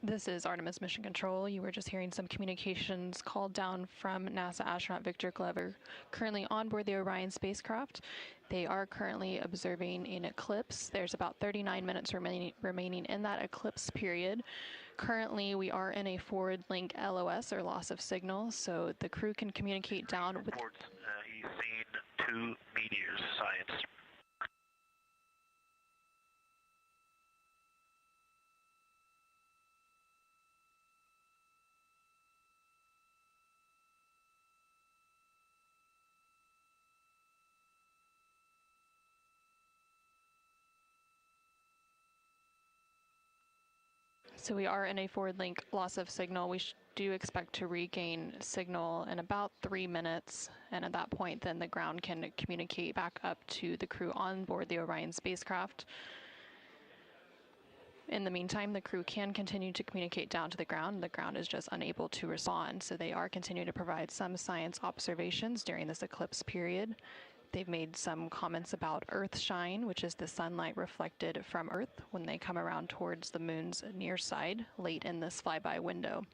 This is Artemis Mission Control. You were just hearing some communications called down from NASA astronaut Victor Glover, currently on board the Orion spacecraft. They are currently observing an eclipse. There's about 39 minutes remaining in that eclipse period. Currently, we are in a forward link LOS, or loss of signal, so the crew can communicate down with... He's seen 2 meteors, science. So we are in a forward link loss of signal. We do expect to regain signal in about 3 minutes, and at that point then the ground can communicate back up to the crew on board the Orion spacecraft. In the meantime, the crew can continue to communicate down to the ground. The ground is just unable to respond, so they are continuing to provide some science observations during this eclipse period. They've made some comments about Earthshine, which is the sunlight reflected from Earth when they come around towards the moon's near side late in this flyby window.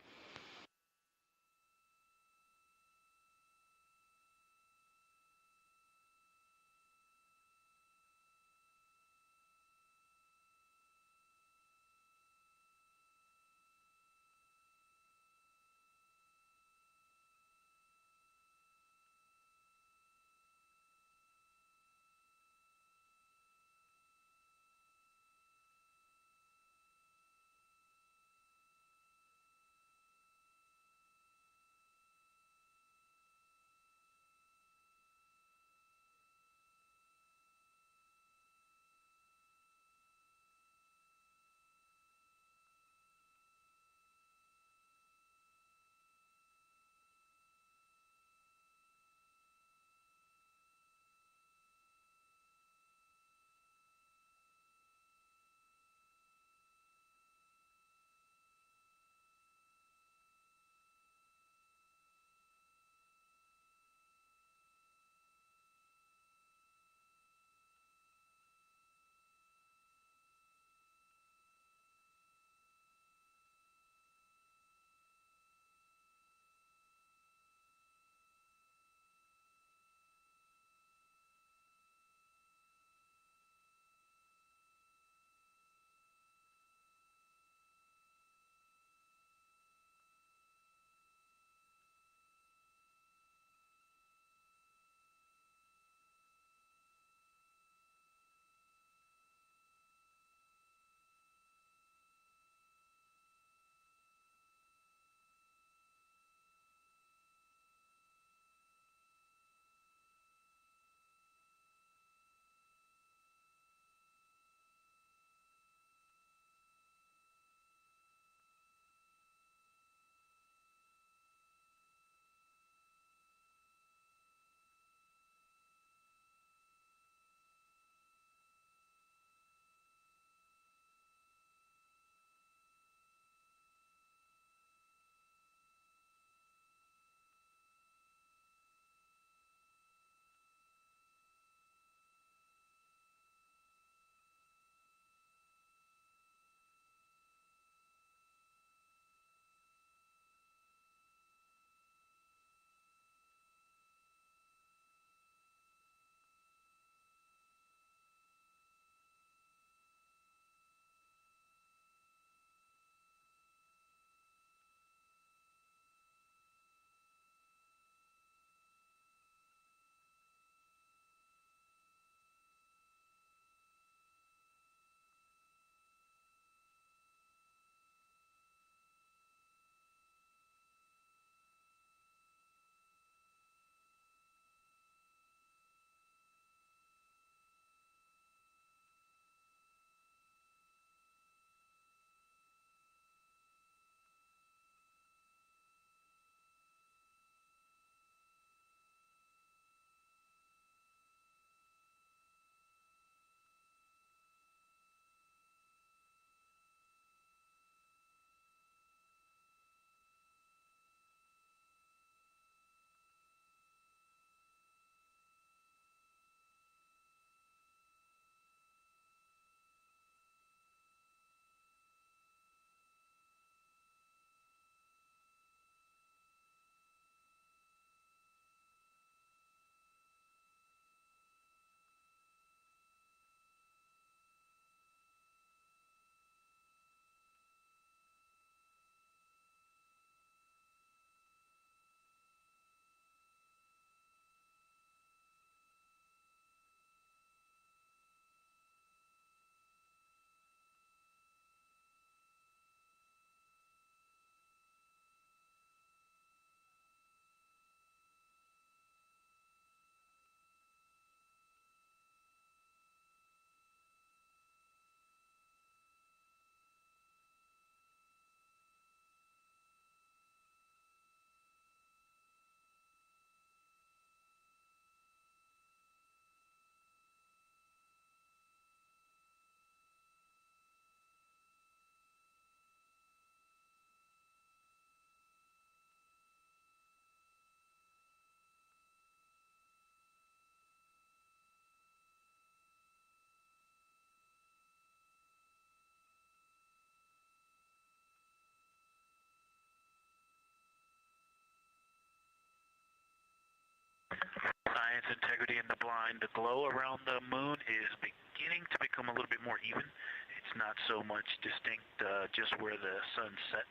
Integrity in the blind. The glow around the moon is beginning to become a little bit more even. It's not so much distinct just where the sun set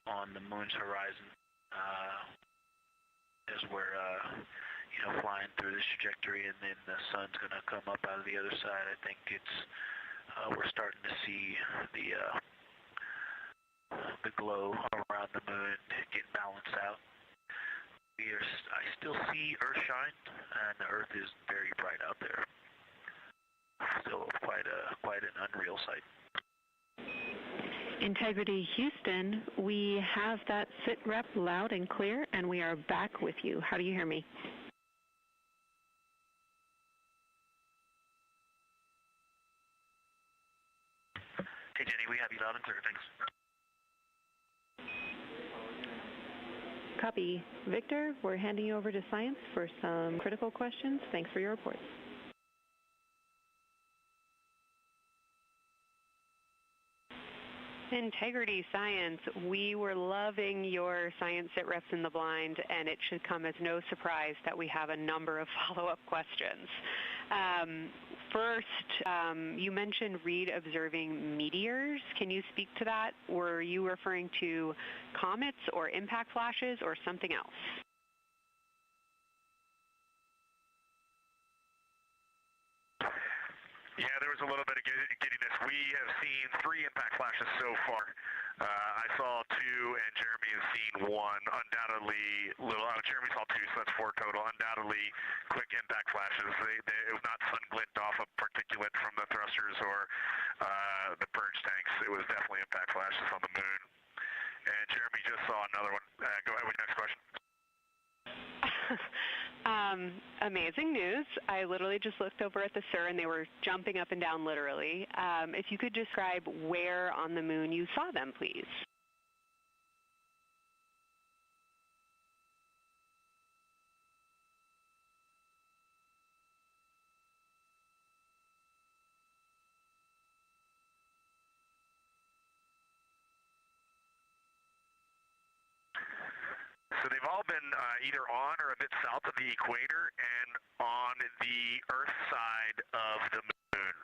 on the moon's horizon as we're flying through this trajectory, and then the sun's going to come up out of the other side. I think it's we're starting to see the glow around the moon get balanced out. I still see Earth shine, and the Earth is very bright out there. Still quite an unreal sight. Integrity Houston, we have that sit rep loud and clear, and we are back with you. How do you hear me? Hey Jenny, we have you loud and clear, thanks. Copy. Victor, we're handing you over to science for some critical questions. Thanks for your report. Integrity Science, we were loving your science sit reps in the blind, and it should come as no surprise that we have a number of follow-up questions. First, you mentioned Reed observing meteors. Can you speak to that? Were you referring to comets or impact flashes or something else? Yeah, there was a little bit of giddiness. We have seen 3 impact flashes so far. I saw 2, and Jeremy has seen 1. Undoubtedly, Jeremy saw 2, so that's 4 total. Undoubtedly, quick impact flashes. It was not sun glint off of particulate from the thrusters or the purge tanks. It was definitely impact flashes on the moon. And Jeremy just saw another one. Go ahead with your next question. Amazing news. I literally just looked over at the SIR and they were jumping up and down literally. If you could describe where on the moon you saw them, please. So they've all been either on or a bit south of the equator and on the Earth side of the moon.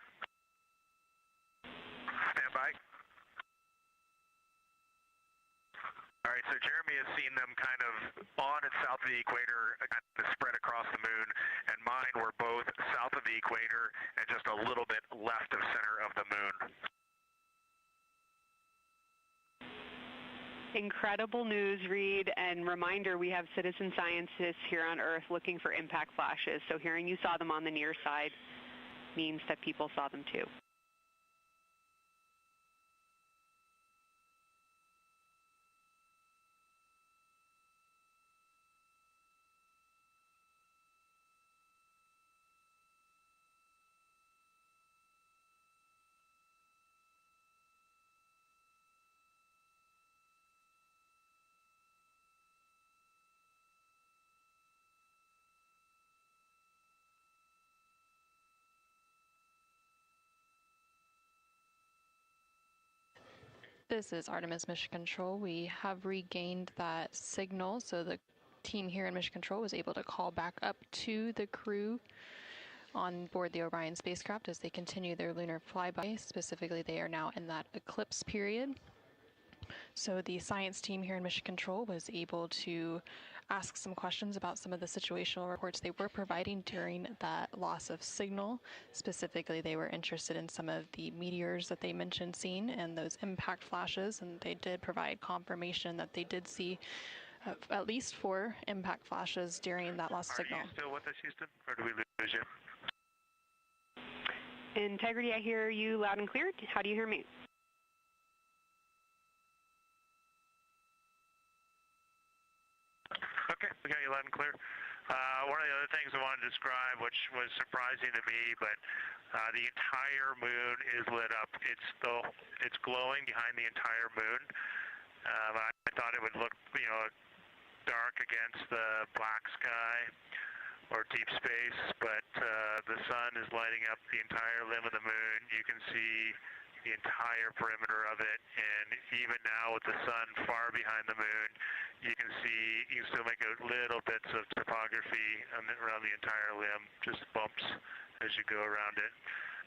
Stand by. All right, so Jeremy has seen them kind of on and south of the equator, kind of spread across the moon, and mine were both south of the equator and just a little bit left of center of the moon. Incredible news, Reed, and reminder, we have citizen scientists here on Earth looking for impact flashes, so hearing you saw them on the near side means that people saw them too. This is Artemis Mission Control. We have regained that signal, so the team here in Mission Control was able to call back up to the crew on board the Orion spacecraft as they continue their lunar flyby. Specifically, they are now in that eclipse period. So the science team here in Mission Control was able to ask some questions about some of the situational reports they were providing during that loss of signal. Specifically, they were interested in some of the meteors that they mentioned seeing and those impact flashes, and they did provide confirmation that they did see at least 4 impact flashes during that loss of signal. Are you still with us, Houston, or do we lose you? Integrity, I hear you loud and clear. How do you hear me? Okay, we got you loud and clear. One of the other things I wanted to describe, which was surprising to me, but the entire moon is lit up. It's glowing behind the entire moon. I thought it would look, dark against the black sky or deep space, but the sun is lighting up the entire limb of the moon. You can see the entire perimeter of it, and even now with the sun far behind the moon, you can still make out little bits of topography around the entire limb, just bumps as you go around it.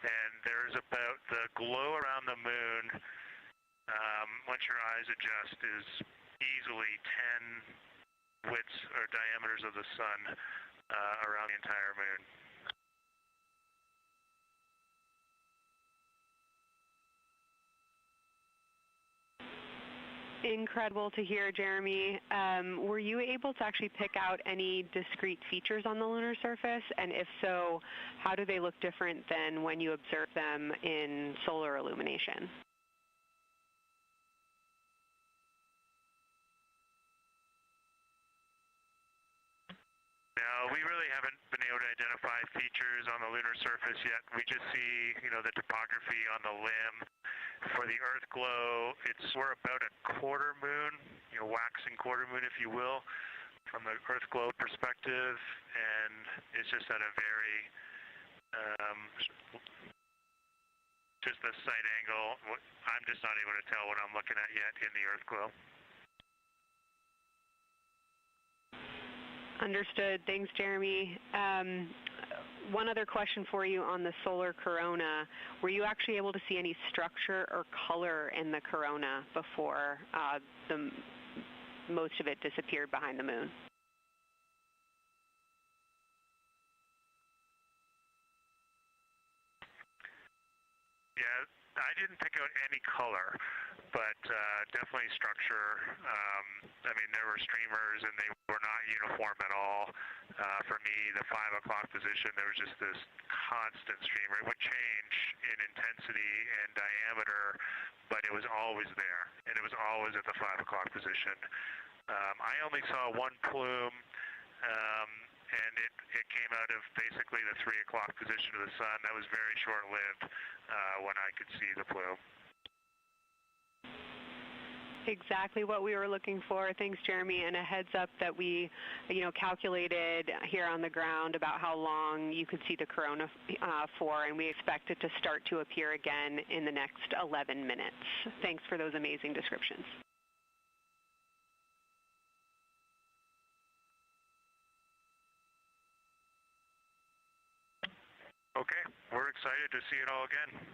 And there's about the glow around the moon, once your eyes adjust, is easily 10 widths or diameters of the sun around the entire moon. Incredible to hear, Jeremy. Were you able to actually pick out any discrete features on the lunar surface? And if so, how do they look different than when you observe them in solar illumination? No, we really haven't been able to identify features on the lunar surface yet. We just see, the topography on the limb. For the Earth glow, we're about a quarter moon, waxing quarter moon, if you will, from the Earth glow perspective, and it's just at a very, just the sight angle. I'm just not able to tell what I'm looking at yet in the Earth glow. Understood. Thanks, Jeremy. One other question for you on the solar corona. Were you actually able to see any structure or color in the corona before most of it disappeared behind the moon? Yeah, I didn't pick out any color, but definitely structure. There were streamers, and they were not uniform at all. For me, the 5 o'clock position, there was just this constant streamer. It would change in intensity and diameter, but it was always there, and it was always at the 5 o'clock position. I only saw one plume, and it came out of basically the 3 o'clock position of the sun. That was very short-lived when I could see the plume. Exactly what we were looking for. Thanks, Jeremy. And a heads up that we, calculated here on the ground about how long you could see the corona for, and we expect it to start to appear again in the next 11 minutes. Thanks for those amazing descriptions. Okay, we're excited to see it all again.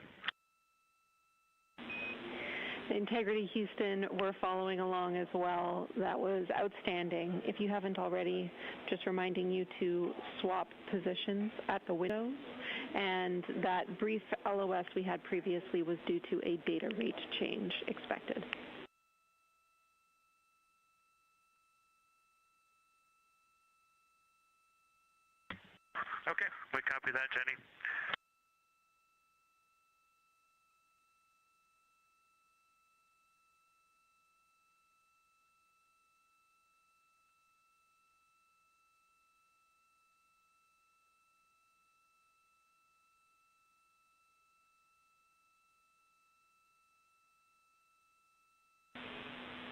Integrity Houston, we're following along as well. That was outstanding. If you haven't already, just reminding you to swap positions at the windows. And that brief LOS we had previously was due to a data rate change expected. Okay, we copy that, Jenny.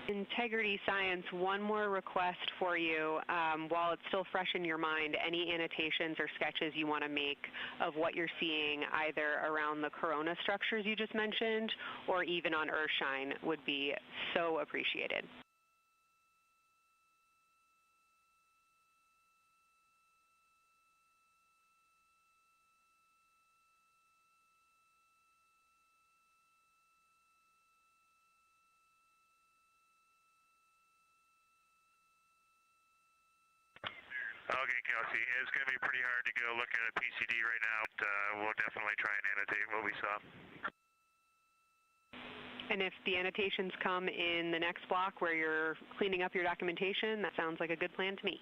Integrity Science, one more request for you. While it's still fresh in your mind, any annotations or sketches you want to make of what you're seeing either around the corona structures you just mentioned or even on Earthshine would be so appreciated. Okay, Kelsey, it's going to be pretty hard to go look at a PCD right now, but we'll definitely try and annotate what we saw. And if the annotations come in the next block where you're cleaning up your documentation, that sounds like a good plan to me.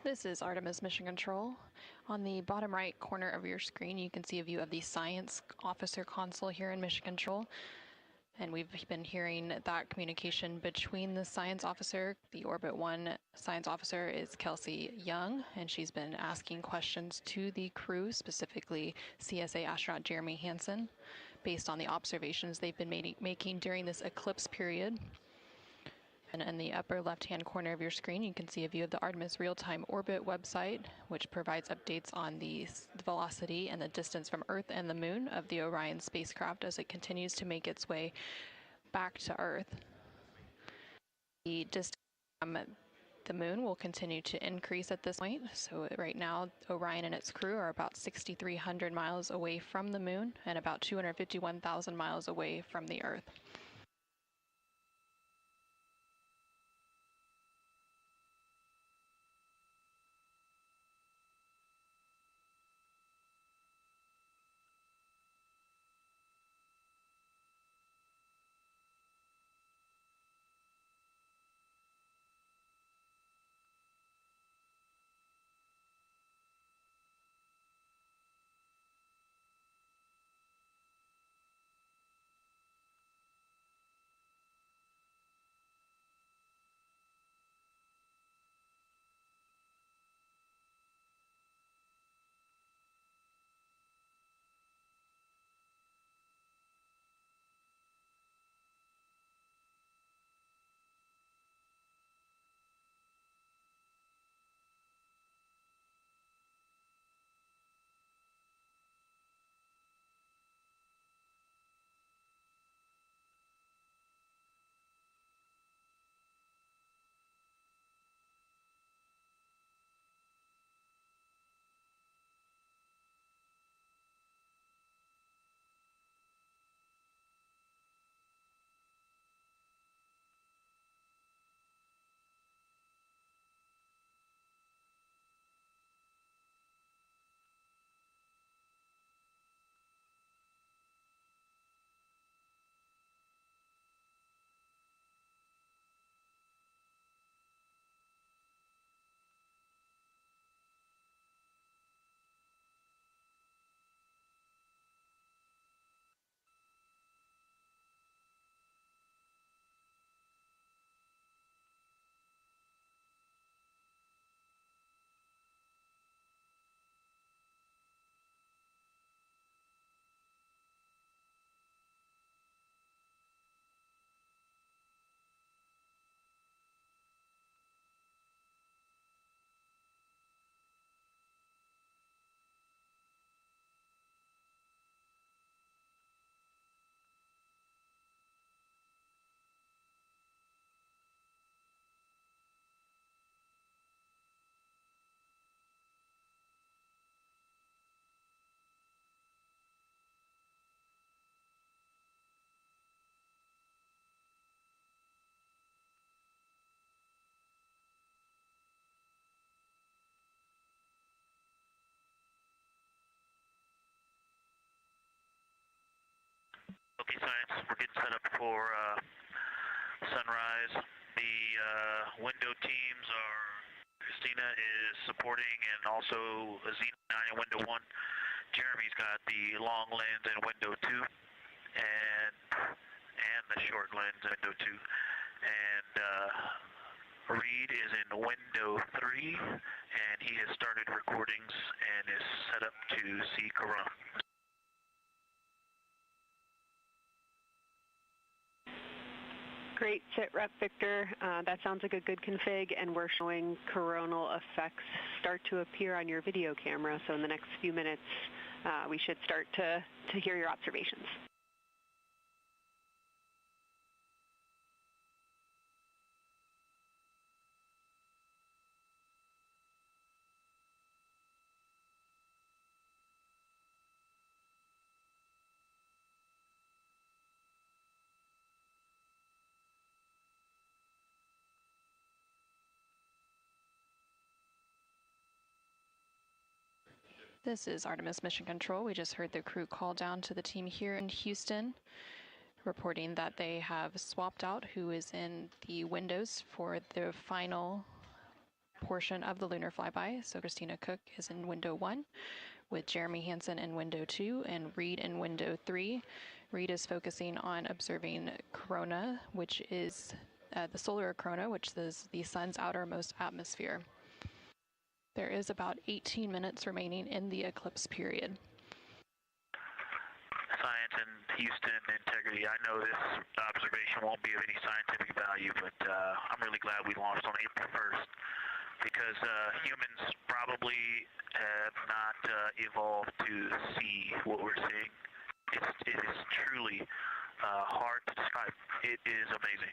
This is Artemis Mission Control. On the bottom right corner of your screen, you can see a view of the Science Officer console here in Mission Control. And we've been hearing that communication between the Science Officer. The Orbit 1 Science Officer is Kelsey Young, and she's been asking questions to the crew, specifically CSA astronaut Jeremy Hansen. based on the observations they've been making during this eclipse period. And in the upper left-hand corner of your screen, you can see a view of the Artemis Real-Time Orbit website, which provides updates on the velocity and the distance from Earth and the Moon of the Orion spacecraft as it continues to make its way back to Earth. The distance from the Moon will continue to increase at this point. So right now, Orion and its crew are about 6,300 miles away from the Moon and about 251,000 miles away from the Earth. Okay, science, we're getting set up for sunrise. The window teams are, Christina is supporting, and also Xena in window 1. Jeremy's got the long lens in window 2, and the short lens in window 2. And Reed is in window 3, and he has started recordings and is set up to see Corona. Great sit rep, Victor. That sounds like a good config, and we're showing coronal effects start to appear on your video camera. So in the next few minutes, we should start to hear your observations. This is Artemis Mission Control. We just heard the crew call down to the team here in Houston, reporting that they have swapped out who is in the windows for the final portion of the lunar flyby. So Christina Cook is in window 1, with Jeremy Hansen in window 2 and Reed in window 3. Reed is focusing on observing corona, which is the solar corona, which is the sun's outermost atmosphere. There is about 18 minutes remaining in the eclipse period. Science, and Houston, integrity. I know this observation won't be of any scientific value, but I'm really glad we launched on April 1st because humans probably have not evolved to see what we're seeing. It is truly hard to describe. It is amazing.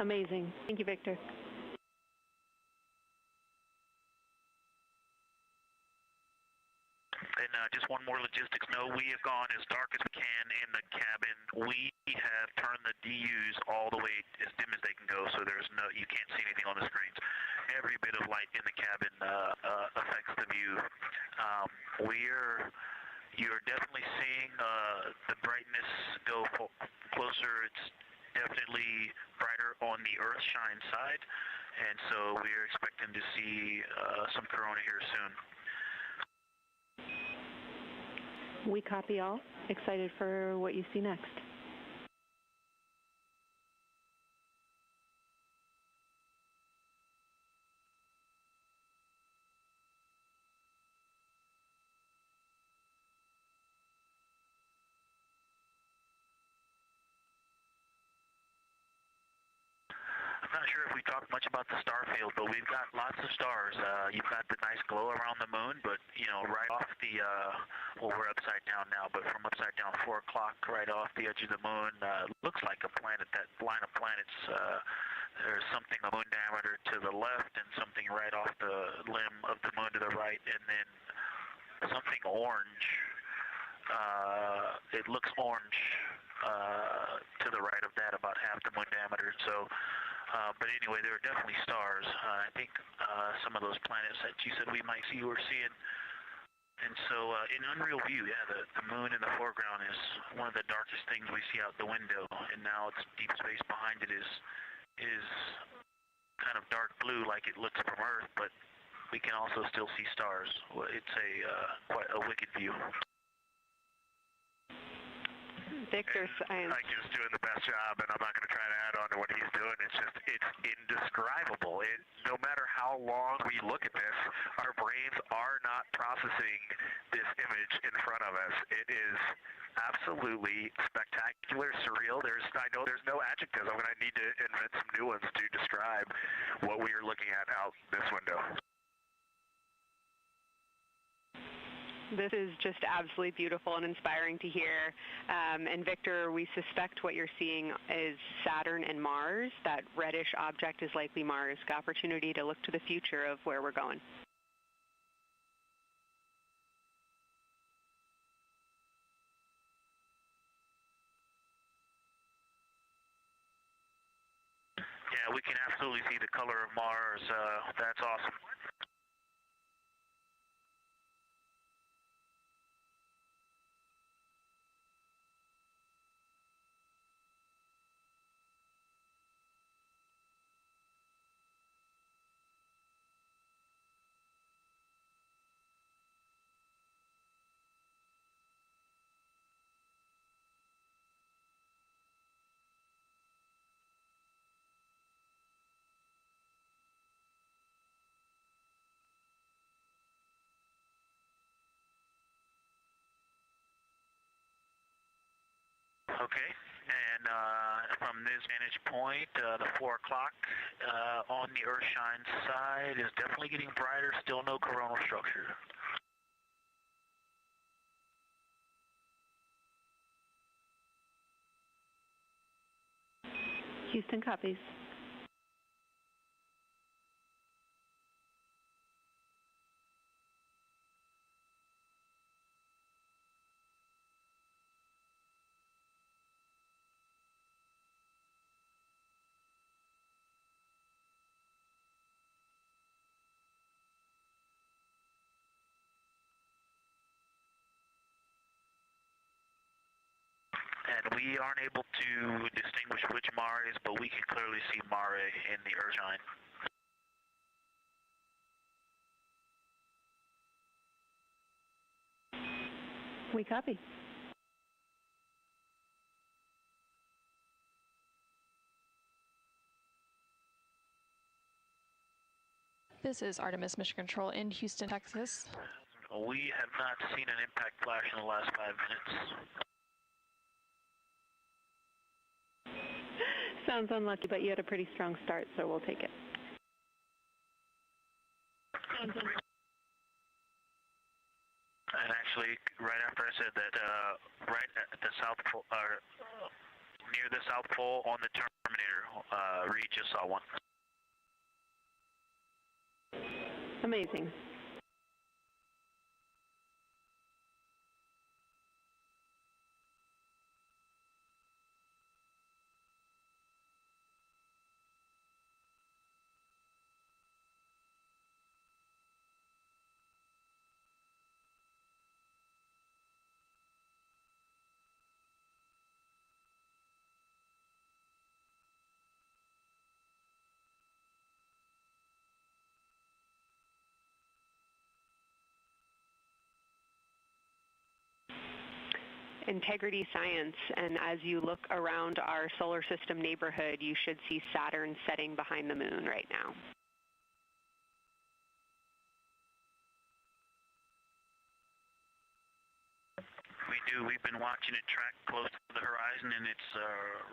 Amazing. Thank you, Victor. And just one more logistics note, we have gone as dark as we can in the cabin. We have turned the DUs all the way as dim as they can go, so you can't see anything on the screens. Every bit of light in the cabin affects the view. You're definitely seeing the brightness go closer. It's definitely brighter on the Earthshine side, and so we're expecting to see some corona here soon. We copy all. Excited for what you see next. I'm not sure if we talked much about the star field, but we've got lots of stars. You've got the nice glow around the moon, but right off the well, we're upside down now, but from upside down 4 o'clock, right off the edge of the moon, looks like a planet. That line of planets, there's something a moon diameter to the left, and something right off the limb of the moon to the right, and then something orange. It looks orange to the right of that, about half the moon diameter. So. But anyway, there are definitely stars. I think some of those planets that you said we might see, we're seeing. And so in unreal view, yeah, the moon in the foreground is one of the darkest things we see out the window. And now it's deep space behind it is kind of dark blue like it looks from Earth, but we can also still see stars. It's quite a wicked view. Victor, Ike's doing the best job, and I'm not going to try to add on to what he's doing. It's indescribable. No matter how long we look at this, our brains are not processing this image in front of us. It is absolutely spectacular, surreal. I know there's no adjectives. I'm going to need to invent some new ones to describe what we are looking at out this window. This is just absolutely beautiful and inspiring to hear. And Victor, we suspect what you're seeing is Saturn and Mars. That reddish object is likely Mars. Got opportunity to look to the future of where we're going. Yeah, we can absolutely see the color of Mars. That's awesome. Okay, and from this vantage point, the 4 o'clock on the Earthshine side is definitely getting brighter, still no coronal structure. Houston copies. And we aren't able to distinguish which Mare is, but we can clearly see Mare in the Earthshine. We copy. This is Artemis Mission Control in Houston, Texas. We have not seen an impact flash in the last 5 minutes. Sounds unlucky, but you had a pretty strong start, so we'll take it. And actually, right after I said that, right at the South Pole, near the South Pole on the Terminator, Reed just saw one. Amazing. Integrity Science, and as you look around our solar system neighborhood, you should see Saturn setting behind the moon right now. We do. We've been watching it track close to the horizon, and it's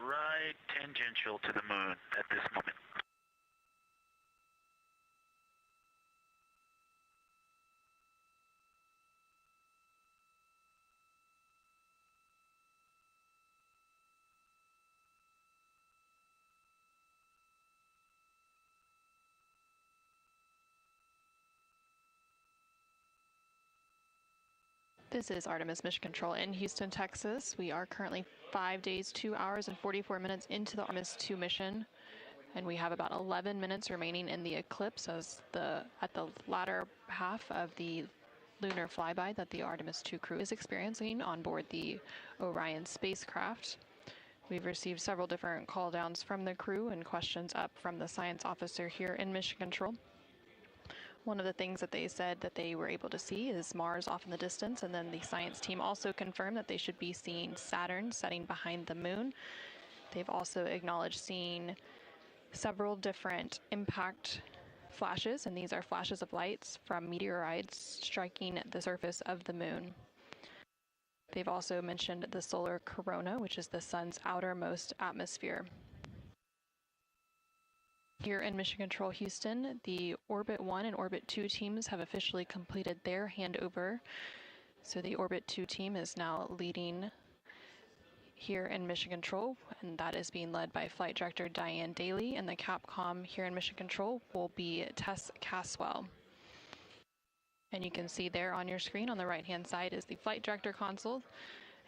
right tangential to the moon at this moment. This is Artemis Mission Control in Houston, Texas. We are currently 5 days, 2 hours, and 44 minutes into the Artemis II mission, and we have about 11 minutes remaining in the eclipse as at the latter half of the lunar flyby that the Artemis II crew is experiencing on board the Orion spacecraft. We've received several different call downs from the crew and questions up from the science officer here in Mission Control. One of the things that they said that they were able to see is Mars off in the distance, and then the science team also confirmed that they should be seeing Saturn setting behind the moon. They've also acknowledged seeing several different impact flashes, and these are flashes of lights from meteorites striking the surface of the moon. They've also mentioned the solar corona, which is the sun's outermost atmosphere. Here in Mission Control Houston, the Orbit 1 and Orbit 2 teams have officially completed their handover. So the Orbit 2 team is now leading here in Mission Control, and that is being led by Flight Director Diane Daly, and the Capcom here in Mission Control will be Tess Caswell. And you can see there on your screen on the right-hand side is the Flight Director console,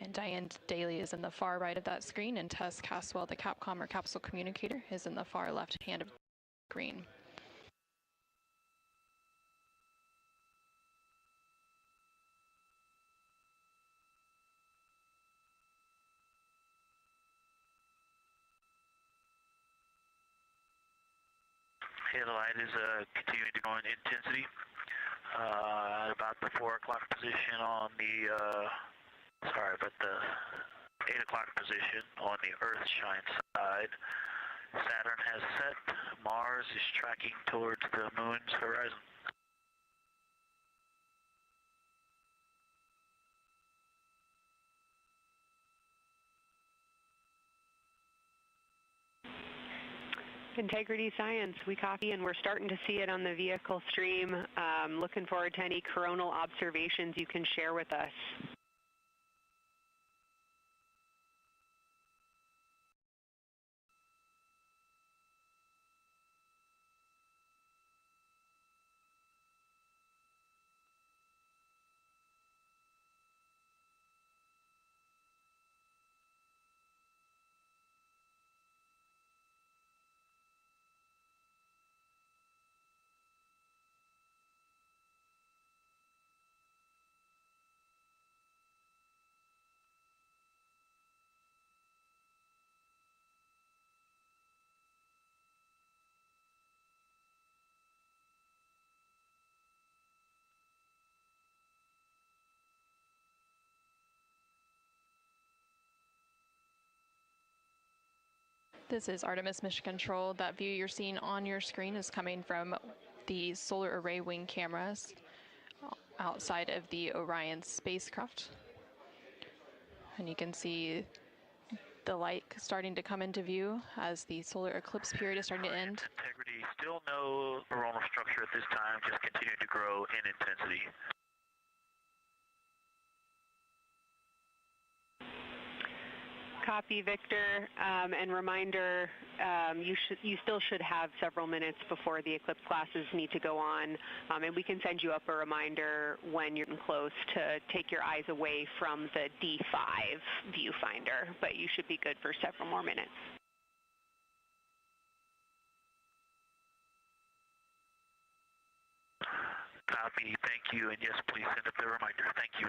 and Diane Daly is in the far right of that screen, and Tess Caswell, the Capcom or capsule communicator, is in the far left hand of the screen. Okay, the light is continuing to go in intensity. At about the 4 o'clock position on the, the 8 o'clock position on the Earth-shine side. Saturn has set. Mars is tracking towards the moon's horizon. Integrity Science, we copy, and we're starting to see it on the vehicle stream. Looking forward to any coronal observations you can share with us. This is Artemis Mission Control. That view you're seeing on your screen is coming from the solar array wing cameras outside of the Orion spacecraft. And you can see the light starting to come into view as the solar eclipse period is starting to end. Integrity, still no coronal structure at this time, just continue to grow in intensity. Copy, Victor. And reminder, you still should have several minutes before the eclipse classes need to go on, and we can send you up a reminder when you're close to take your eyes away from the D5 viewfinder, but you should be good for several more minutes. Copy, thank you, and yes, please send up the reminder. Thank you.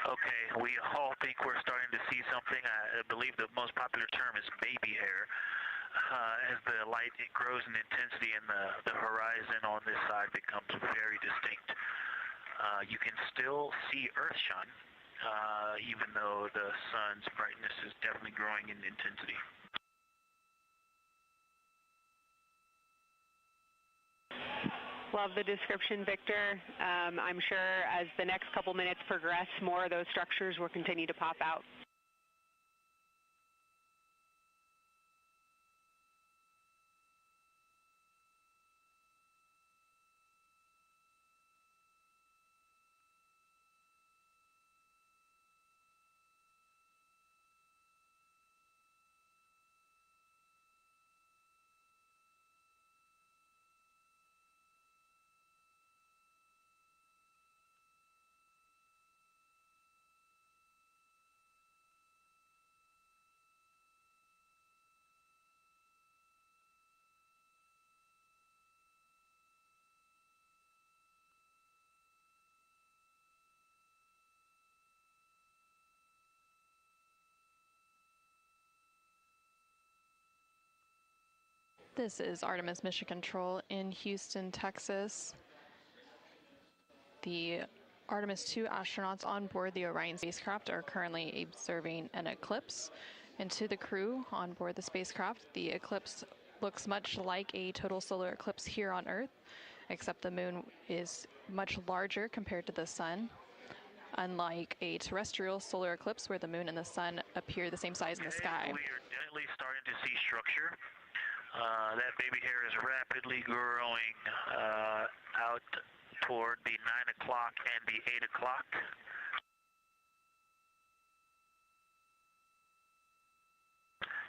Okay, we all think we're starting to see something. I believe the most popular term is baby hair. As the light grows in intensity and the horizon on this side becomes very distinct. You can still see Earthshine, even though the sun's brightness is definitely growing in intensity. Love the description, Victor. I'm sure as the next couple minutes progress, more of those structures will continue to pop out. This is Artemis Mission Control in Houston, Texas. The Artemis II astronauts on board the Orion spacecraft are currently observing an eclipse. And to the crew on board the spacecraft, the eclipse looks much like a total solar eclipse here on Earth, except the moon is much larger compared to the sun, unlike a terrestrial solar eclipse where the moon and the sun appear the same size in the sky. We are definitely starting to see structure. That baby hair is rapidly growing out toward the 9 o'clock and the 8 o'clock.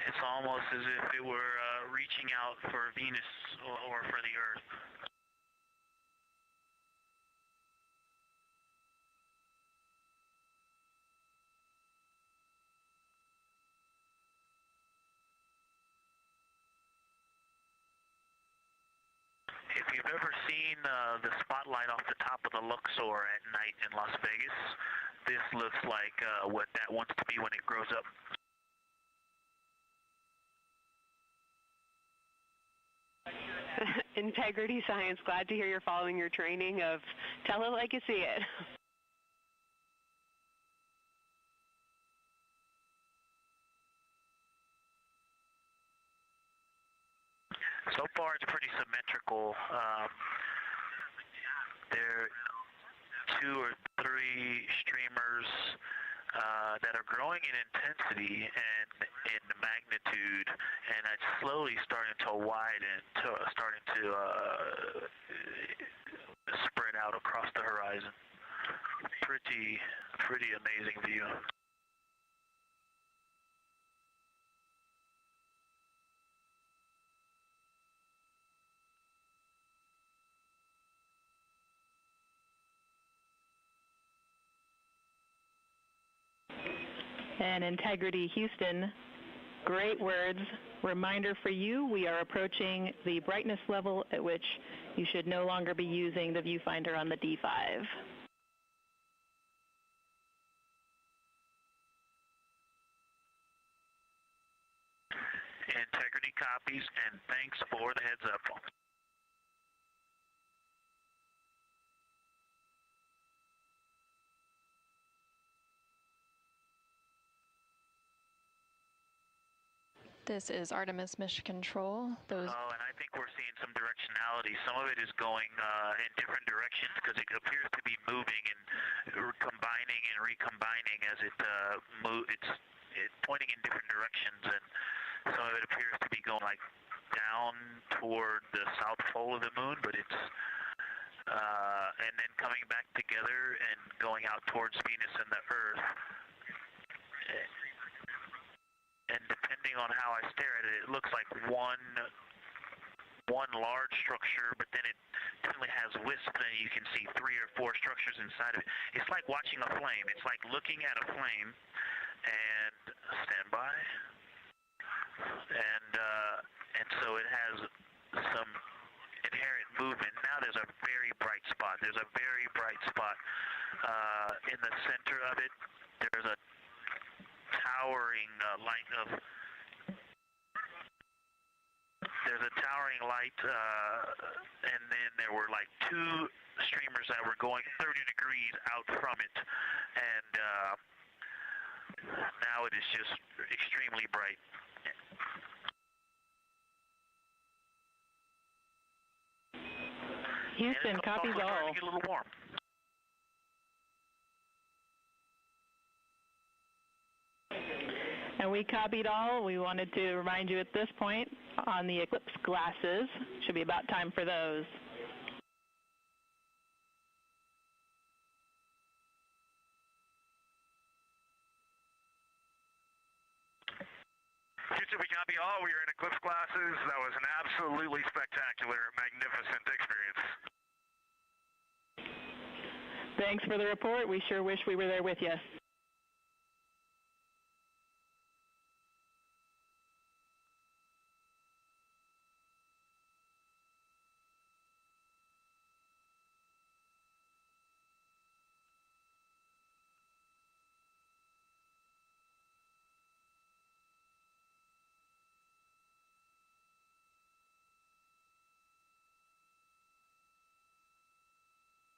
It's almost as if it were reaching out for Venus or for the Earth. If you've ever seen the spotlight off the top of the Luxor at night in Las Vegas, this looks like what that wants to be when it grows up. Integrity Science, glad to hear you're following your training of tell it like you see it. So far, it's pretty symmetrical. There are 2 or 3 streamers that are growing in intensity and in magnitude, and it's slowly starting to widen, starting to spread out across the horizon. Pretty amazing view. And Integrity Houston, great words. Reminder for you, we are approaching the brightness level at which you should no longer be using the viewfinder on the D5. Integrity copies, and thanks for the heads up. This is Artemis Mission Control. Oh, and I think we're seeing some directionality. Some of it is going in different directions because it appears to be moving and combining and recombining as it moves. It's pointing in different directions, and some of it appears to be going like down toward the south pole of the moon, but it's and then coming back together and going out towards Venus and the Earth. And depending on how I stare at it, it looks like one large structure, but then it definitely has wisps, and you can see 3 or 4 structures inside of it. It's like watching a flame. It's like looking at a flame, and stand by. And so it has some inherent movement. Now there's a very bright spot. There's a very bright spot in the center of it. There's a towering light of and then there were like 2 streamers that were going 30 degrees out from it, and now it is just extremely bright. Houston, copies all. To get a little warm. And we copied all. We wanted to remind you at this point on the eclipse glasses. Should be about time for those. Houston, we copy all. We are in eclipse glasses. That was an absolutely spectacular, magnificent experience. Thanks for the report. We sure wish we were there with you.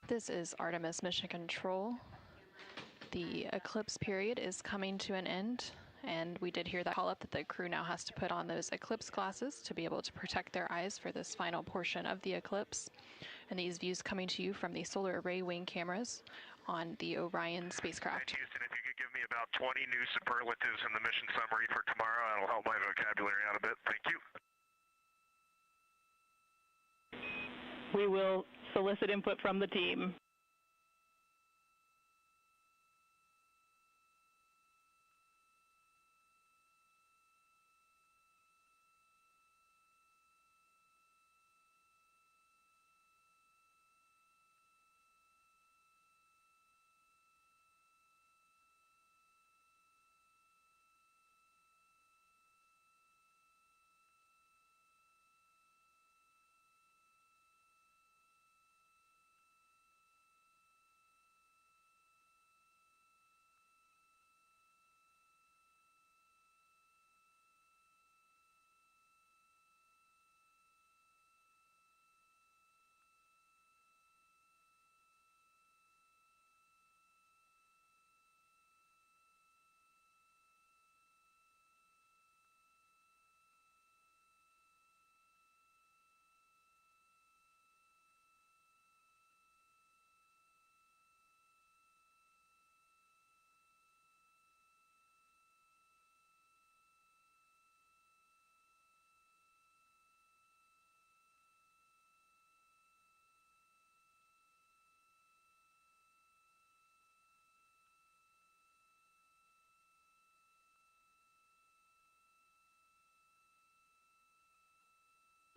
This is Artemis Mission Control. The eclipse period is coming to an end, and we did hear that call up that the crew now has to put on those eclipse glasses to be able to protect their eyes for this final portion of the eclipse. And these views coming to you from the solar array wing cameras on the Orion spacecraft. Houston, if you could give me about 20 new superlatives in the mission summary for tomorrow, that'll help my vocabulary out a bit. Thank you. We will solicit input from the team.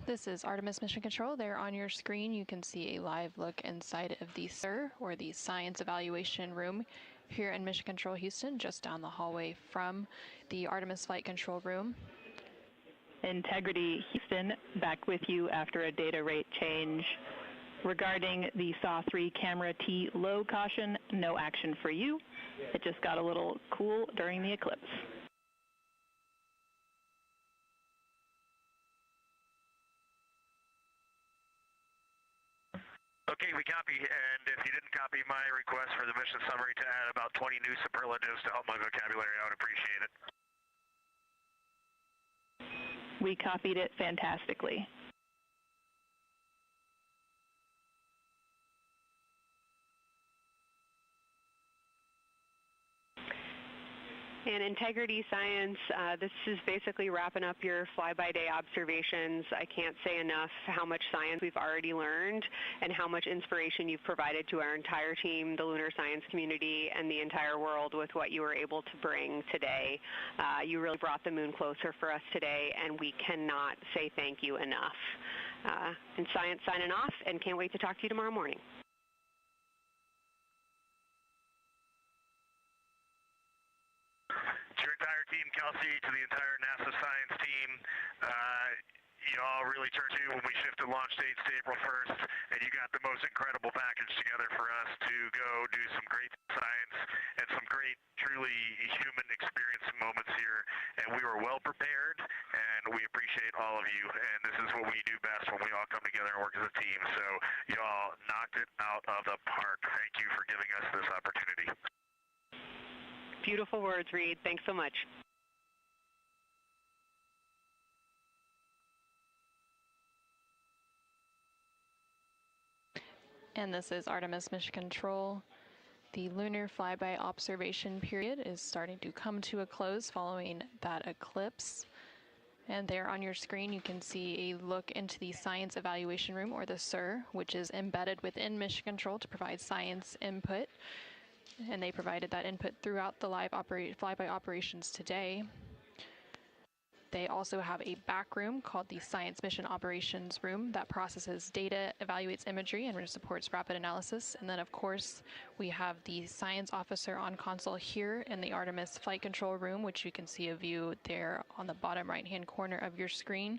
This is Artemis Mission Control. There on your screen you can see a live look inside of the SIR, or the Science Evaluation Room, here in Mission Control Houston, just down the hallway from the Artemis Flight Control Room. Integrity Houston, back with you after a data rate change. Regarding the SAW-3 camera T low caution, no action for you. It just got a little cool during the eclipse. Okay, we copy, and if you didn't copy my request for the mission summary to add about 20 new superlatives to help my vocabulary, I would appreciate it. We copied it fantastically. And Integrity Science, this is basically wrapping up your fly-by-day observations. I can't say enough how much science we've already learned and how much inspiration you've provided to our entire team, the lunar science community, and the entire world with what you were able to bring today. You really brought the moon closer for us today, and we cannot say thank you enough. And Science signing off, and can't wait to talk to you tomorrow morning. To your entire team, Kelsey, to the entire NASA science team, you all really turned to when we shifted launch dates to April 1st, and you got the most incredible package together for us to go do some great science and some great, truly human experience moments here. And we were well prepared, and we appreciate all of you. And this is what we do best when we all come together and work as a team. So you all knocked it out of the park. Thank you for giving us this opportunity. Beautiful words, Reed. Thanks so much. And this is Artemis Mission Control. The lunar flyby observation period is starting to come to a close following that eclipse. And there on your screen you can see a look into the Science Evaluation Room, or the SIR, which is embedded within Mission Control to provide science input. And they provided that input throughout the live flyby operations today. They also have a back room called the Science Mission Operations Room that processes data, evaluates imagery, and supports rapid analysis. And then, of course, we have the science officer on console here in the Artemis Flight Control Room, which you can see a view there on the bottom right-hand corner of your screen.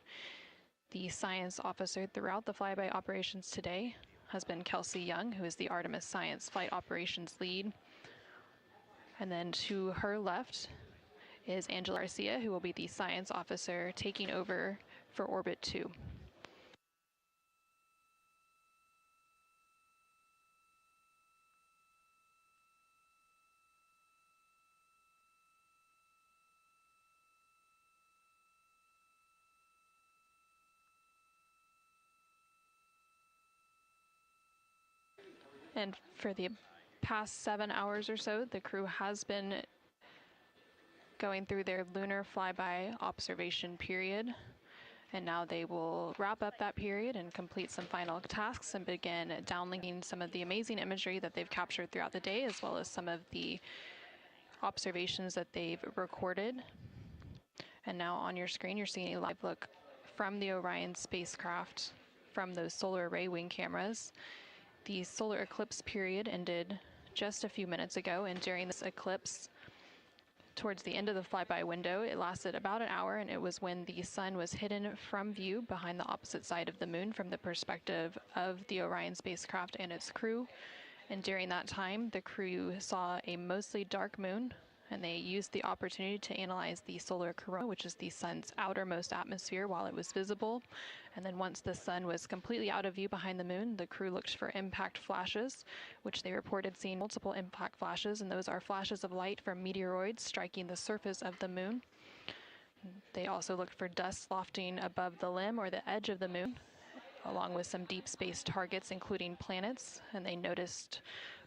The science officer throughout the flyby operations today has been Kelsey Young, who is the Artemis Science Flight Operations Lead. And then to her left is Angela Garcia, who will be the science officer taking over for Orbit 2. And for the past 7 hours or so, the crew has been going through their lunar flyby observation period. And now they will wrap up that period and complete some final tasks and begin downlinking some of the amazing imagery that they've captured throughout the day, as well as some of the observations that they've recorded. And now on your screen, you're seeing a live look from the Orion spacecraft from those solar array wing cameras. The solar eclipse period ended just a few minutes ago, and during this eclipse, towards the end of the flyby window, it lasted about an hour, and it was when the sun was hidden from view behind the opposite side of the moon from the perspective of the Orion spacecraft and its crew. And during that time, the crew saw a mostly dark moon, and they used the opportunity to analyze the solar corona, which is the sun's outermost atmosphere, while it was visible. And then once the sun was completely out of view behind the moon, the crew looked for impact flashes, which they reported seeing multiple impact flashes, and those are flashes of light from meteoroids striking the surface of the moon. They also looked for dust lofting above the limb or the edge of the moon, along with some deep space targets, including planets, and they noticed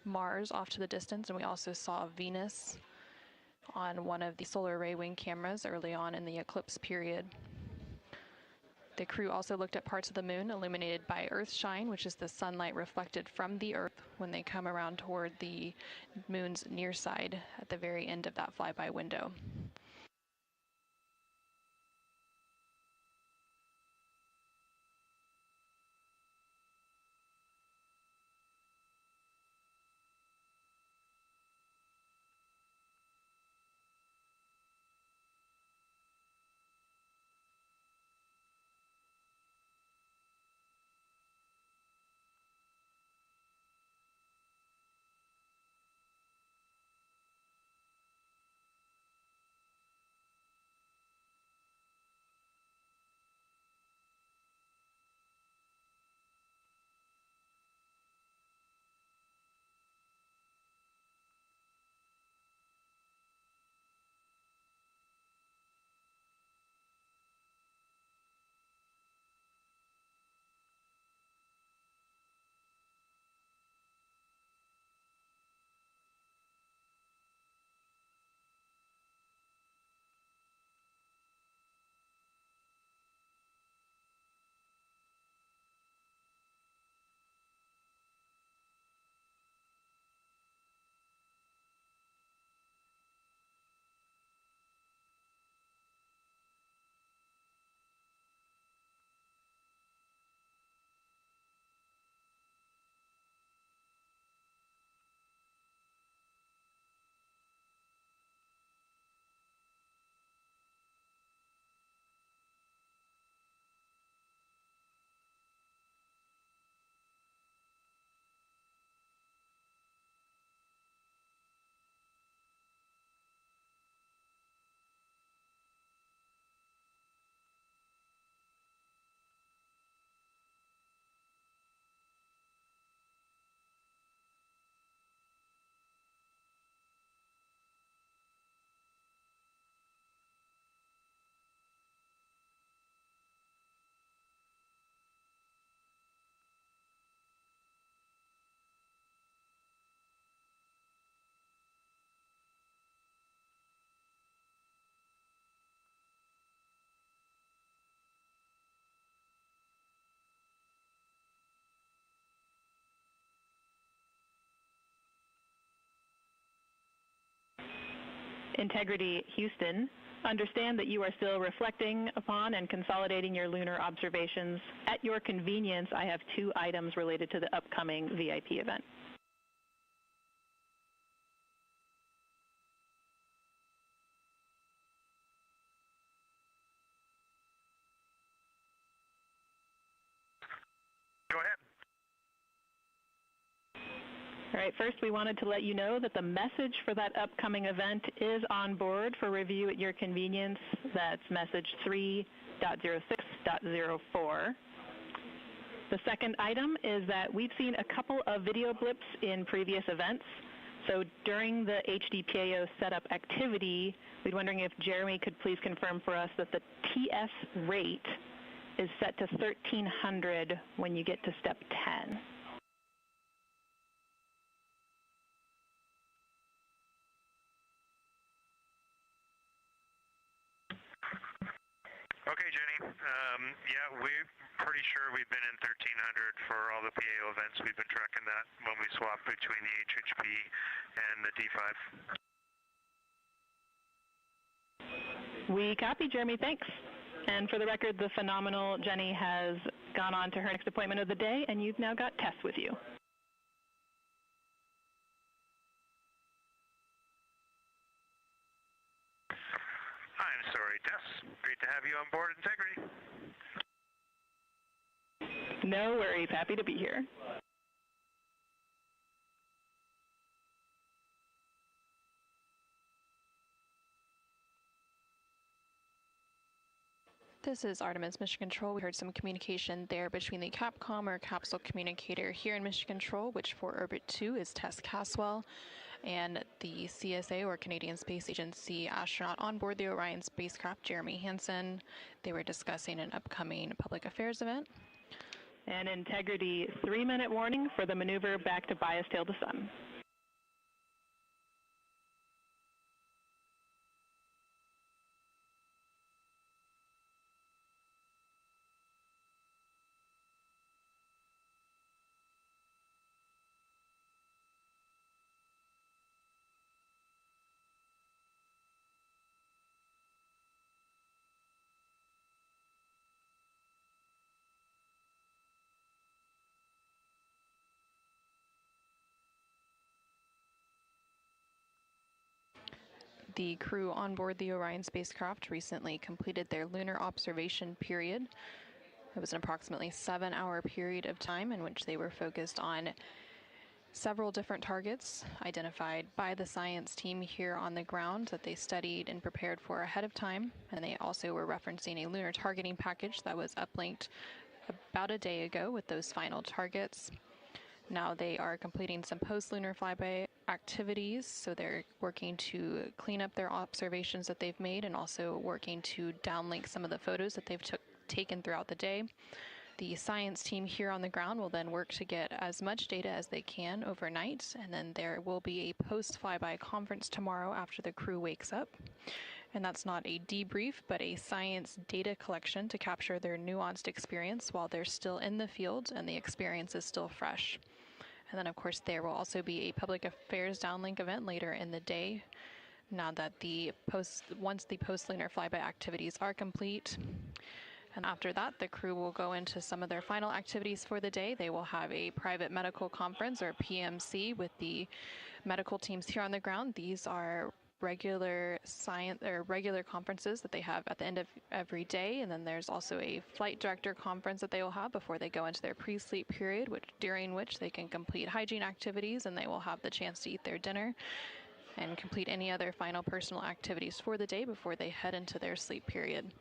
Mars off to the distance, and we also saw Venus on one of the solar array wing cameras early on in the eclipse period. The crew also looked at parts of the moon illuminated by Earthshine, which is the sunlight reflected from the Earth when they come around toward the moon's near side at the very end of that flyby window. Integrity Houston, understand that you are still reflecting upon and consolidating your lunar observations. At your convenience, I have 2 items related to the upcoming VIP event. Go ahead. All right, first we wanted to let you know that the message for that upcoming event is on board for review at your convenience. That's message 3.06.04. The second item is that we've seen a couple of video blips in previous events. So during the HDPAO setup activity, we're wondering if Jeremy could please confirm for us that the TS rate is set to 1300 when you get to step 10. Okay, Jenny. Yeah, we're pretty sure we've been in 1300 for all the PAO events. We've been tracking that when we swap between the HHP and the D5. We copy, Jeremy. Thanks. And for the record, the phenomenal Jenny has gone on to her next appointment of the day, and you've now got Tess with you. I'm sorry, Tess. Great to have you on board Integrity. No worries. Happy to be here. This is Artemis Mission Control. We heard some communication there between the Capcom or capsule communicator here in Mission Control, which for Orbit 2 is Tess Caswell, and the CSA or Canadian Space Agency astronaut on board the Orion spacecraft, Jeremy Hansen. They were discussing an upcoming public affairs event. And Integrity, 3-minute warning for the maneuver back to bias tail to sun. The crew on board the Orion spacecraft recently completed their lunar observation period. It was an approximately 7-hour period of time in which they were focused on several different targets identified by the science team here on the ground that they studied and prepared for ahead of time. And they also were referencing a lunar targeting package that was uplinked about a day ago with those final targets. Now they are completing some post-lunar flyby activities, so they're working to clean up their observations that they've made and also working to downlink some of the photos that they've taken throughout the day. The science team here on the ground will then work to get as much data as they can overnight, and then there will be a post-flyby conference tomorrow after the crew wakes up. And that's not a debrief, but a science data collection to capture their nuanced experience while they're still in the field and the experience is still fresh. And then, of course, there will also be a public affairs downlink event later in the day. Now that once the post-lunar flyby activities are complete. And after that, the crew will go into some of their final activities for the day. They will have a private medical conference, or PMC, with the medical teams here on the ground. These are regular conferences that they have at the end of every day, and then there's also a flight director conference that they will have before they go into their pre-sleep period, during which they can complete hygiene activities and they will have the chance to eat their dinner and complete any other final personal activities for the day before they head into their sleep period.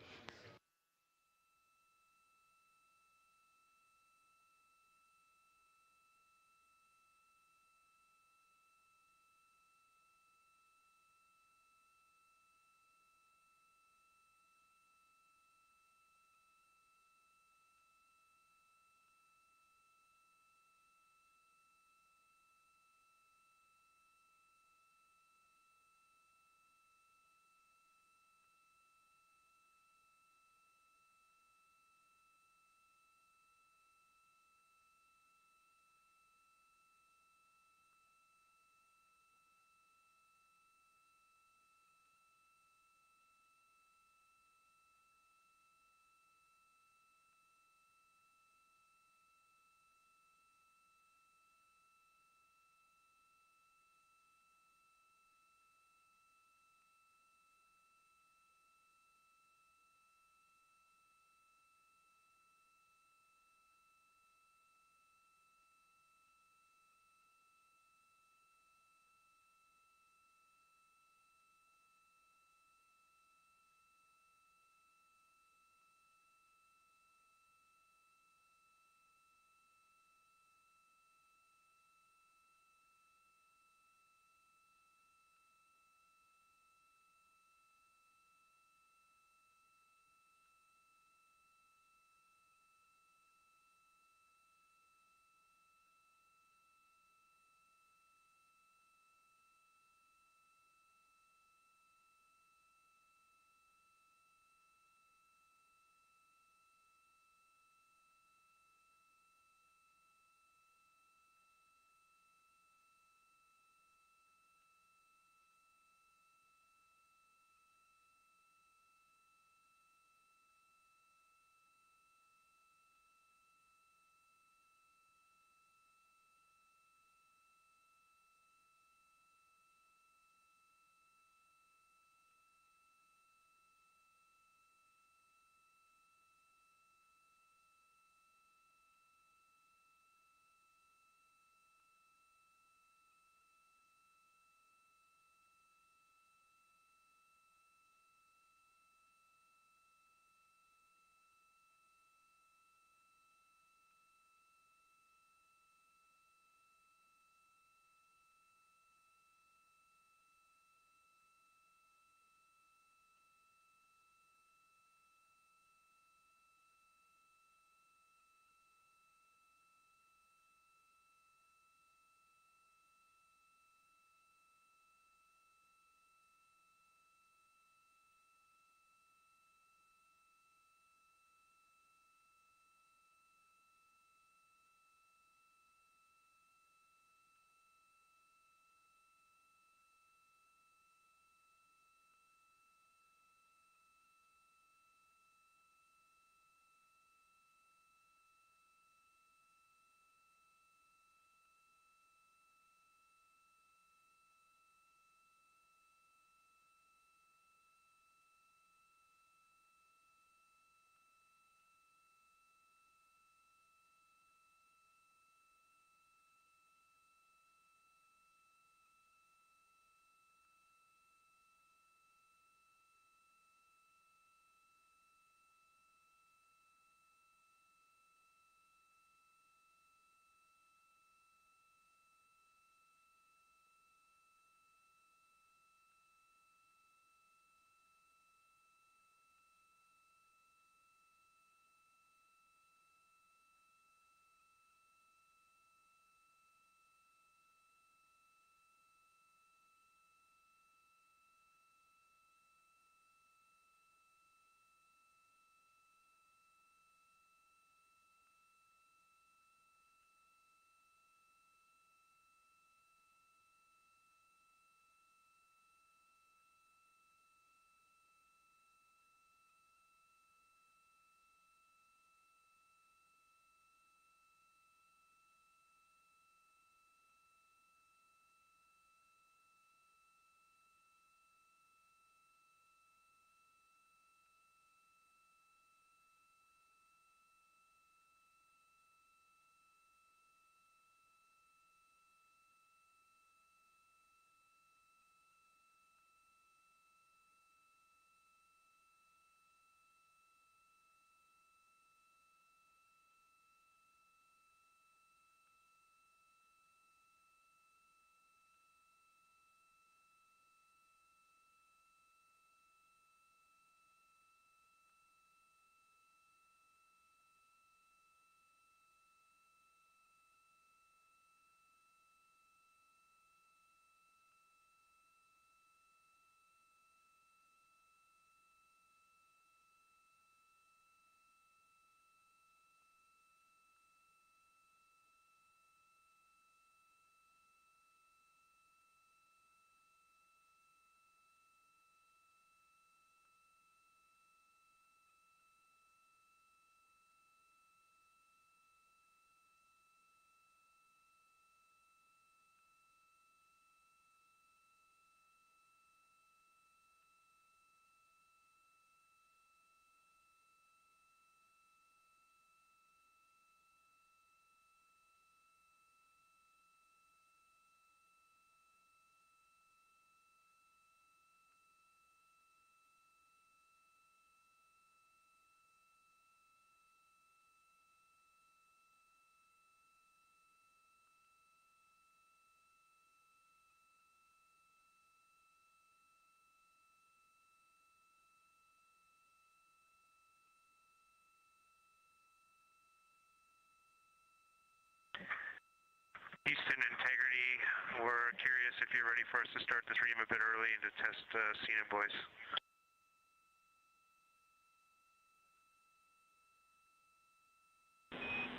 Houston Integrity, we're curious if you're ready for us to start the stream a bit early and to test scene and voice.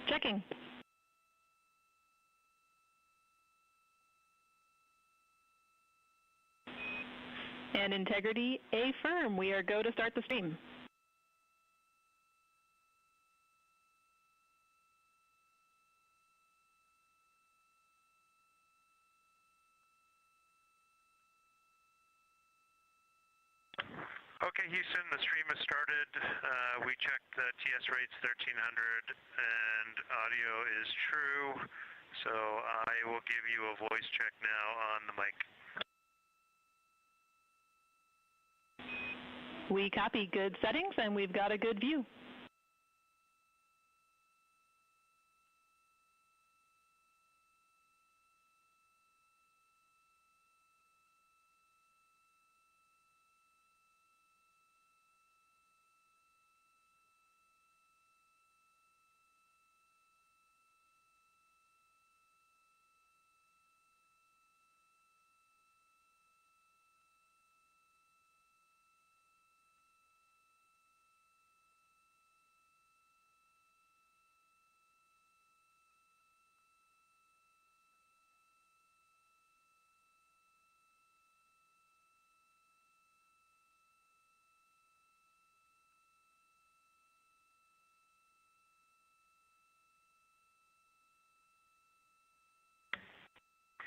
Checking. And Integrity, affirm. We are go to start the stream. Okay, Houston, the stream has started. We checked the TS rates 1300 and audio is true. So I will give you a voice check now on the mic. We copy good settings and we've got a good view.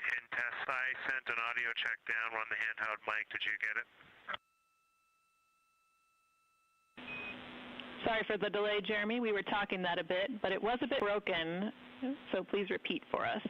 In test, I sent an audio check down on the handheld mic. Did you get it? Sorry for the delay, Jeremy. We were talking that a bit, but it was a bit broken, so please repeat for us.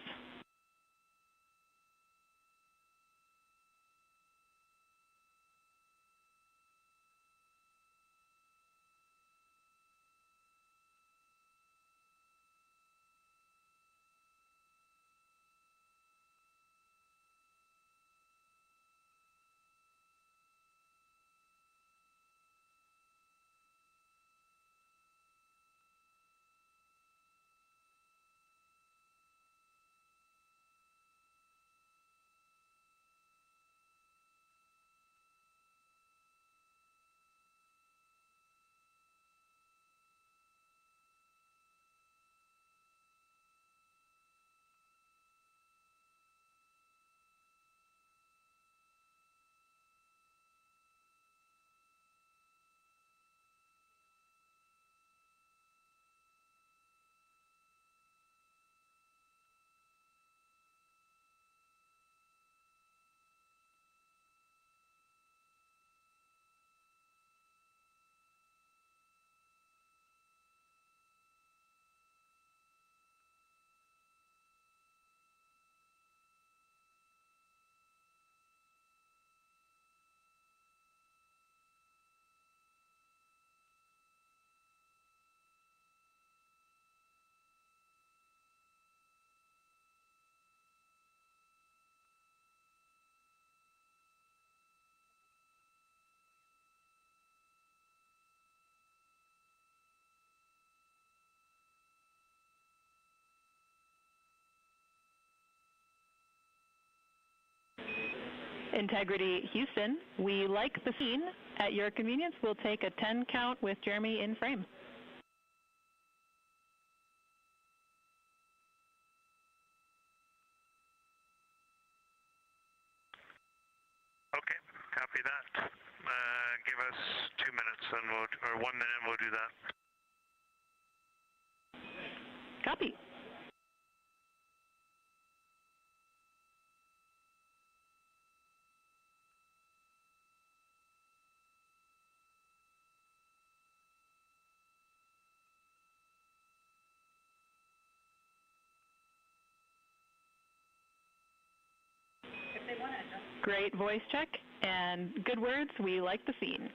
Integrity Houston, we like the scene. At your convenience, we'll take a 10 count with Jeremy in frame. Okay, copy that. Give us 2 minutes and or 1 minute and we'll do that. Copy. Great voice check and good words. We like the scene.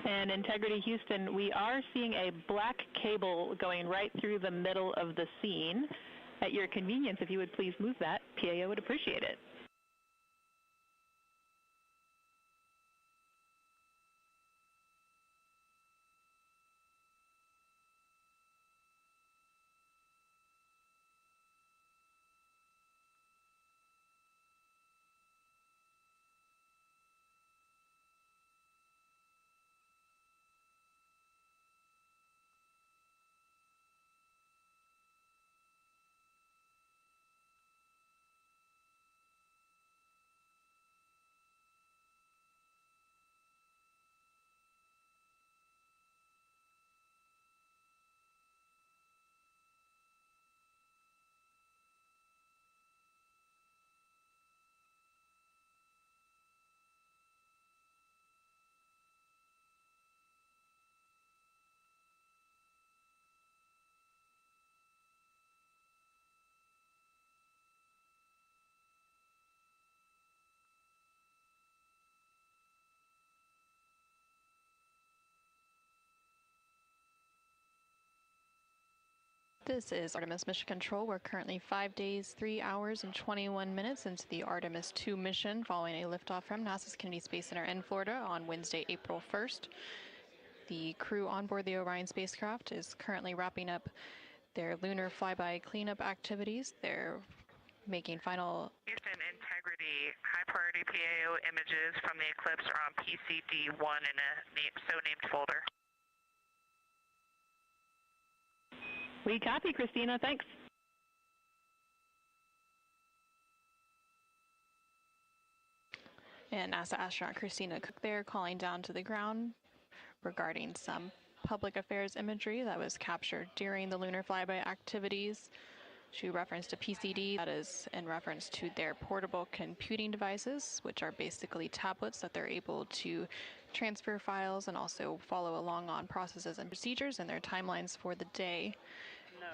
And Integrity Houston, we are seeing a black cable going right through the middle of the scene. At your convenience, if you would please move that, PAO would appreciate it. This is Artemis Mission Control. We're currently 5 days, 3 hours, and 21 minutes into the Artemis II mission following a liftoff from NASA's Kennedy Space Center in Florida on Wednesday, April 1st. The crew on board the Orion spacecraft is currently wrapping up their lunar flyby cleanup activities. They're making final... Houston Integrity, high priority PAO images from the eclipse are on PCD-1 in a so-named folder. We copy, Christina. Thanks. And NASA astronaut Christina Cook there calling down to the ground regarding some public affairs imagery that was captured during the lunar flyby activities. She referenced a PCD, that is in reference to their portable computing devices, which are basically tablets that they're able to transfer files and also follow along on processes and procedures and their timelines for the day. No.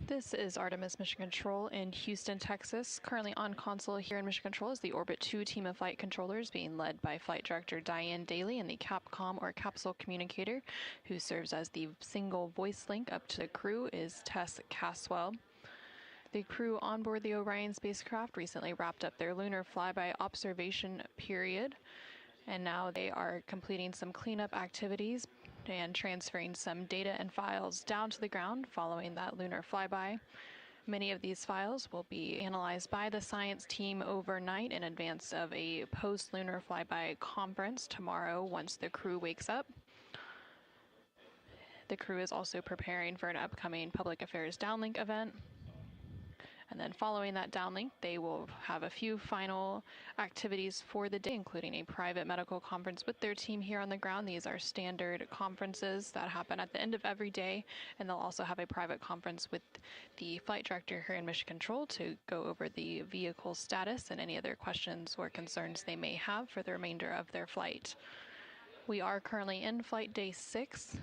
This is Artemis Mission Control in Houston, Texas. Currently on console here in Mission Control is the Orbit 2 team of flight controllers being led by Flight Director Diane Daly and the Capcom or capsule communicator, who serves as the single voice link up to the crew, is Tess Caswell. The crew on board the Orion spacecraft recently wrapped up their lunar flyby observation period, and now they are completing some cleanup activities and transferring some data and files down to the ground following that lunar flyby. Many of these files will be analyzed by the science team overnight in advance of a post-lunar flyby conference tomorrow once the crew wakes up. The crew is also preparing for an upcoming public affairs downlink event. And then following that downlink, they will have a few final activities for the day, including a private medical conference with their team here on the ground. These are standard conferences that happen at the end of every day, and they'll also have a private conference with the flight director here in Mission Control to go over the vehicle status and any other questions or concerns they may have for the remainder of their flight. We are currently in flight day 6,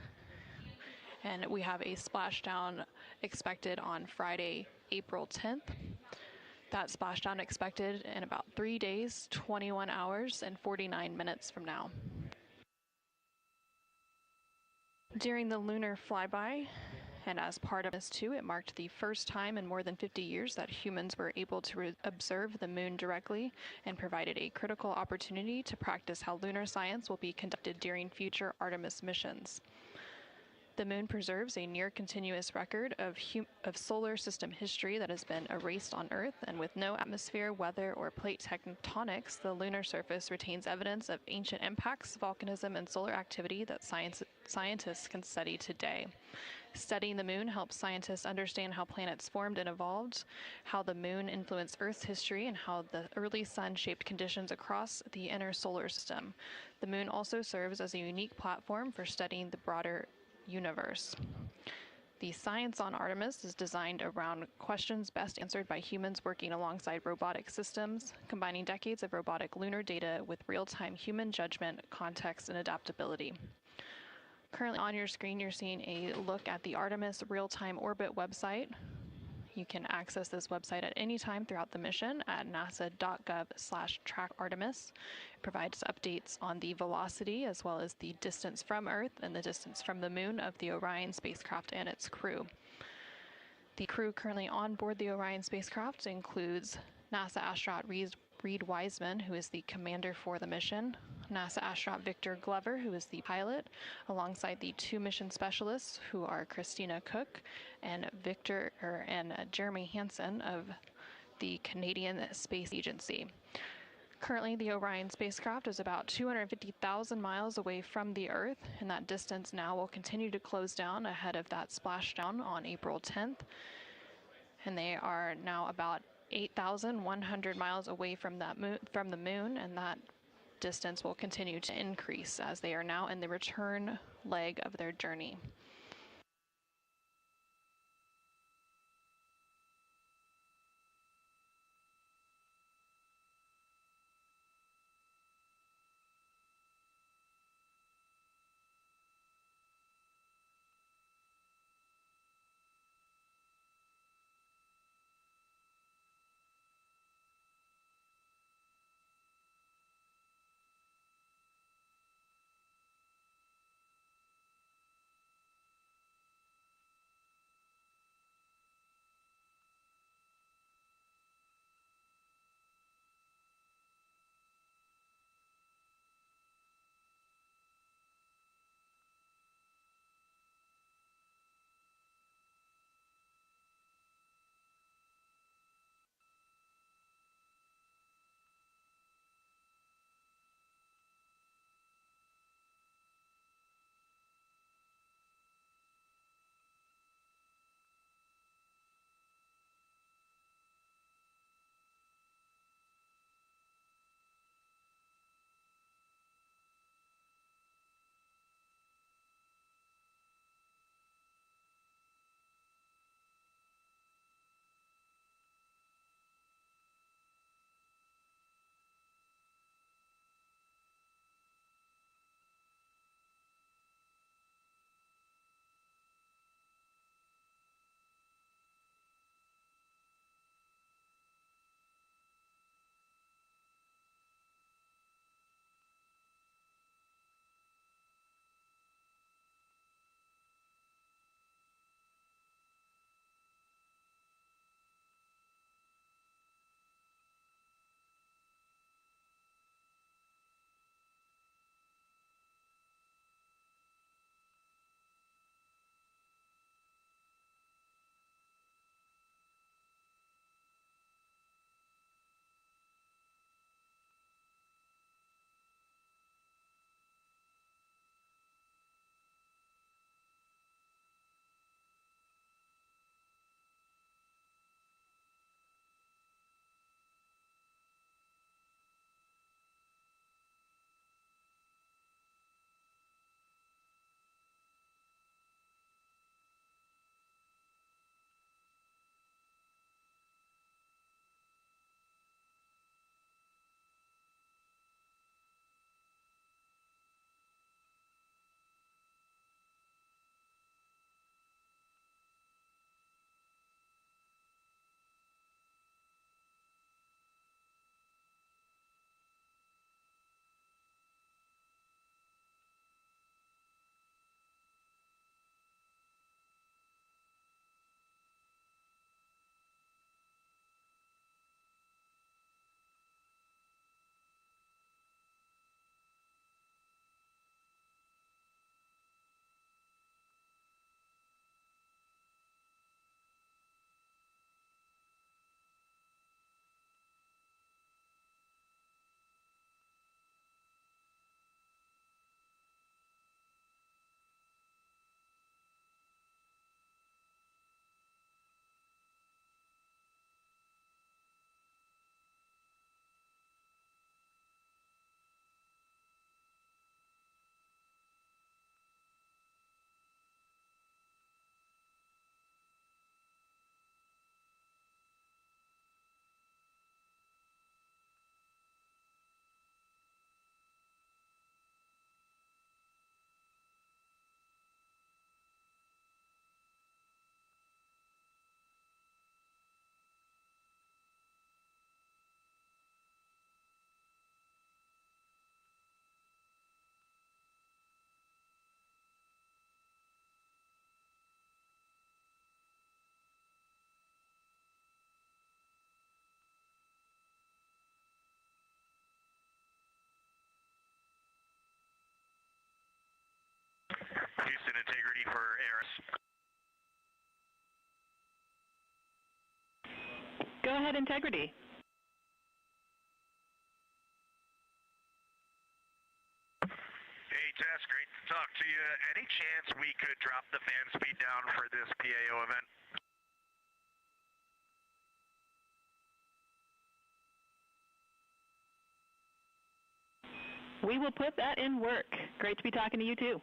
and we have a splashdown expected on Friday, April 10th. That splashdown expected in about 3 days, 21 hours, and 49 minutes from now. During the lunar flyby, and as part of this too, it marked the first time in more than 50 years that humans were able to observe the moon directly and provided a critical opportunity to practice how lunar science will be conducted during future Artemis missions. The moon preserves a near-continuous record of solar system history that has been erased on Earth, and with no atmosphere, weather, or plate tectonics, the lunar surface retains evidence of ancient impacts, volcanism, and solar activity that scientists can study today. Studying the moon helps scientists understand how planets formed and evolved, how the moon influenced Earth's history, and how the early sun shaped conditions across the inner solar system. The moon also serves as a unique platform for studying the broader universe. The science on Artemis is designed around questions best answered by humans working alongside robotic systems, combining decades of robotic lunar data with real-time human judgment, context, and adaptability. Currently on your screen, you're seeing a look at the Artemis real-time orbit website. You can access this website at any time throughout the mission at nasa.gov/trackartemis. It provides updates on the velocity as well as the distance from Earth and the distance from the moon of the Orion spacecraft and its crew. The crew currently on board the Orion spacecraft includes NASA astronaut Reed Wiseman, who is the commander for the mission, NASA astronaut Victor Glover, who is the pilot, alongside the 2 mission specialists, who are Christina Cook and Jeremy Hansen of the Canadian Space Agency. Currently, the Orion spacecraft is about 250,000 miles away from the Earth, and that distance now will continue to close down ahead of that splashdown on April 10th. And they are now about 8,100 miles away from the moon, and that distance will continue to increase as they are now in the return leg of their journey. Harris. Go ahead, Integrity. Hey, Tess, great to talk to you. Any chance we could drop the fan speed down for this PAO event? We will put that in work. Great to be talking to you, too.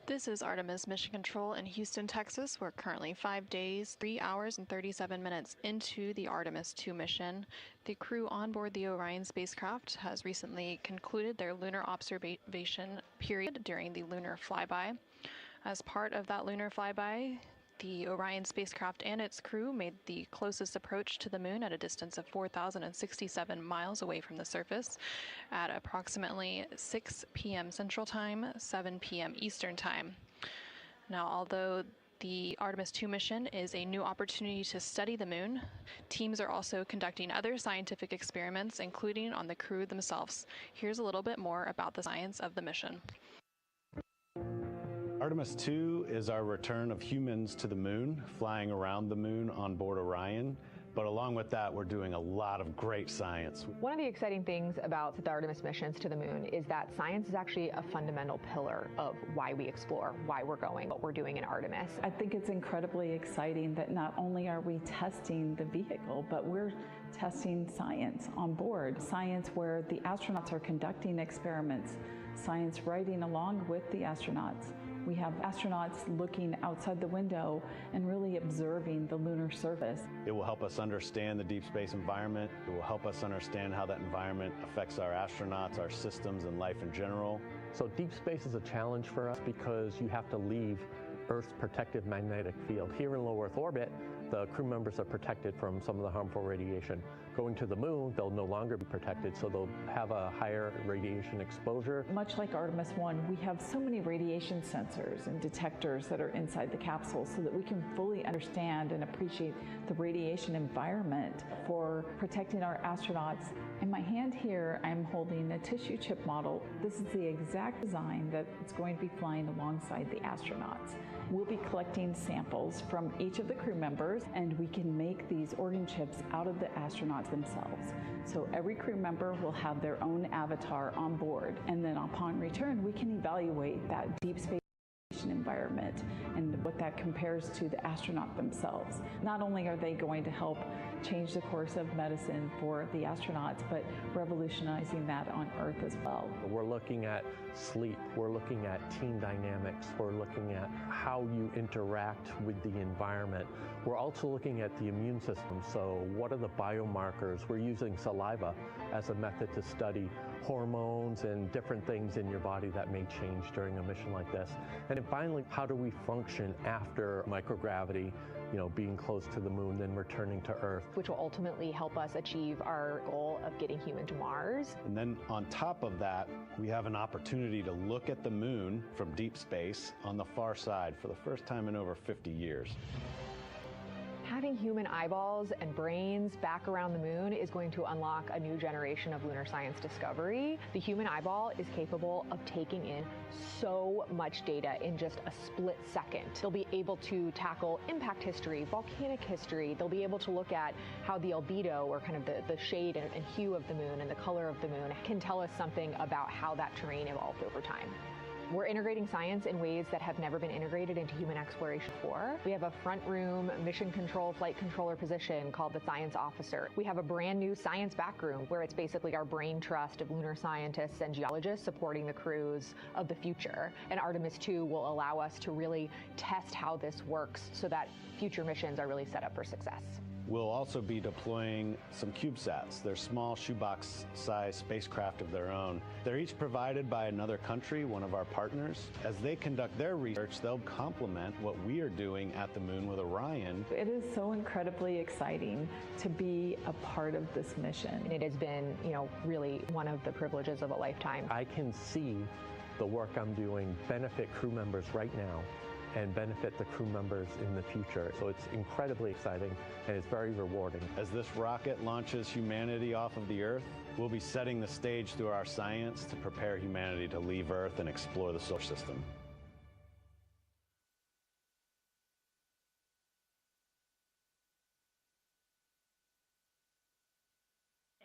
This is Artemis Mission Control in Houston, Texas. We're currently 5 days, 3 hours, and 37 minutes into the Artemis II mission. The crew on board the Orion spacecraft has recently concluded their lunar observation period during the lunar flyby. As part of that lunar flyby, the Orion spacecraft and its crew made the closest approach to the moon at a distance of 4,067 miles away from the surface at approximately 6 p.m. Central Time, 7 p.m. Eastern Time. Now, although the Artemis II mission is a new opportunity to study the moon, teams are also conducting other scientific experiments, including on the crew themselves. Here's a little bit more about the science of the mission. Artemis II is our return of humans to the moon, flying around the moon on board Orion. But along with that, we're doing a lot of great science. One of the exciting things about the Artemis missions to the moon is that science is actually a fundamental pillar of why we explore, why we're going, what we're doing in Artemis. I think it's incredibly exciting that not only are we testing the vehicle, but we're testing science on board. Science where the astronauts are conducting experiments, science riding along with the astronauts. We have astronauts looking outside the window and really observing the lunar surface. It will help us understand the deep space environment. It will help us understand how that environment affects our astronauts, our systems, and life in general. So deep space is a challenge for us because you have to leave Earth's protective magnetic field. Here in low Earth orbit, the crew members are protected from some of the harmful radiation. Going to the moon, they'll no longer be protected, so they'll have a higher radiation exposure. Much like Artemis I, we have so many radiation sensors and detectors that are inside the capsule so that we can fully understand and appreciate the radiation environment for protecting our astronauts. In my hand here, I'm holding a tissue chip model. This is the exact design that it's going to be flying alongside the astronauts. We'll be collecting samples from each of the crew members, and we can make these organ chips out of the astronauts themselves. So every crew member will have their own avatar on board, and then upon return, we can evaluate that deep space environment and what that compares to the astronaut themselves. Not only are they going to help change the course of medicine for the astronauts, but revolutionizing that on Earth as well. We're looking at sleep, we're looking at team dynamics, we're looking at how you interact with the environment. We're also looking at the immune system. So what are the biomarkers? We're using saliva as a method to study hormones and different things in your body that may change during a mission like this. And then finally, how do we function after microgravity, being close to the moon, then returning to Earth? Which will ultimately help us achieve our goal of getting human to Mars. And then on top of that, we have an opportunity to look at the moon from deep space on the far side for the first time in over 50 years. Having human eyeballs and brains back around the moon is going to unlock a new generation of lunar science discovery. The human eyeball is capable of taking in so much data in just a split second. They'll be able to tackle impact history, volcanic history. They'll be able to look at how the albedo, or kind of the shade and hue of the moon and the color of the moon, can tell us something about how that terrain evolved over time. We're integrating science in ways that have never been integrated into human exploration before. We have a front room mission control flight controller position called the science officer. We have a brand new science back room where it's basically our brain trust of lunar scientists and geologists supporting the crews of the future. And Artemis II will allow us to really test how this works so that future missions are really set up for success. We'll also be deploying some CubeSats. They're small shoebox-sized spacecraft of their own. They're each provided by another country, one of our partners. As they conduct their research, they'll complement what we are doing at the moon with Orion. It is so incredibly exciting to be a part of this mission. It has been, really one of the privileges of a lifetime. I can see the work I'm doing benefit crew members right now and benefit the crew members in the future. So it's incredibly exciting and it's very rewarding. As this rocket launches humanity off of the Earth, we'll be setting the stage through our science to prepare humanity to leave Earth and explore the solar system.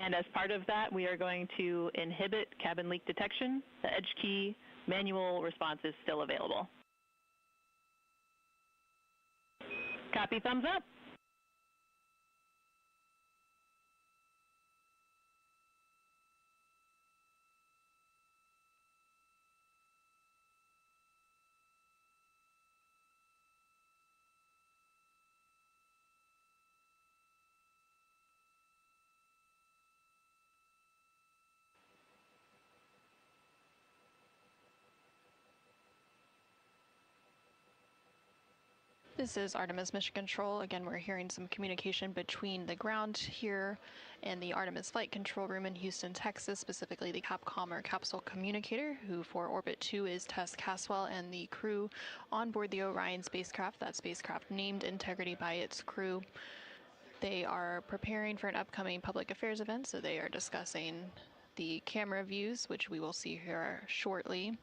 And as part of that, we are going to inhibit cabin leak detection. The edge key manual response is still available. Copy, thumbs up. This is Artemis Mission Control. Again, we're hearing some communication between the ground here and the Artemis Flight Control Room in Houston, Texas, specifically the Capcom or Capsule Communicator, who for Orbit 2 is Tess Caswell, and the crew on board the Orion spacecraft, that spacecraft named Integrity by its crew. They are preparing for an upcoming public affairs event, so they are discussing the camera views, which we will see here shortly.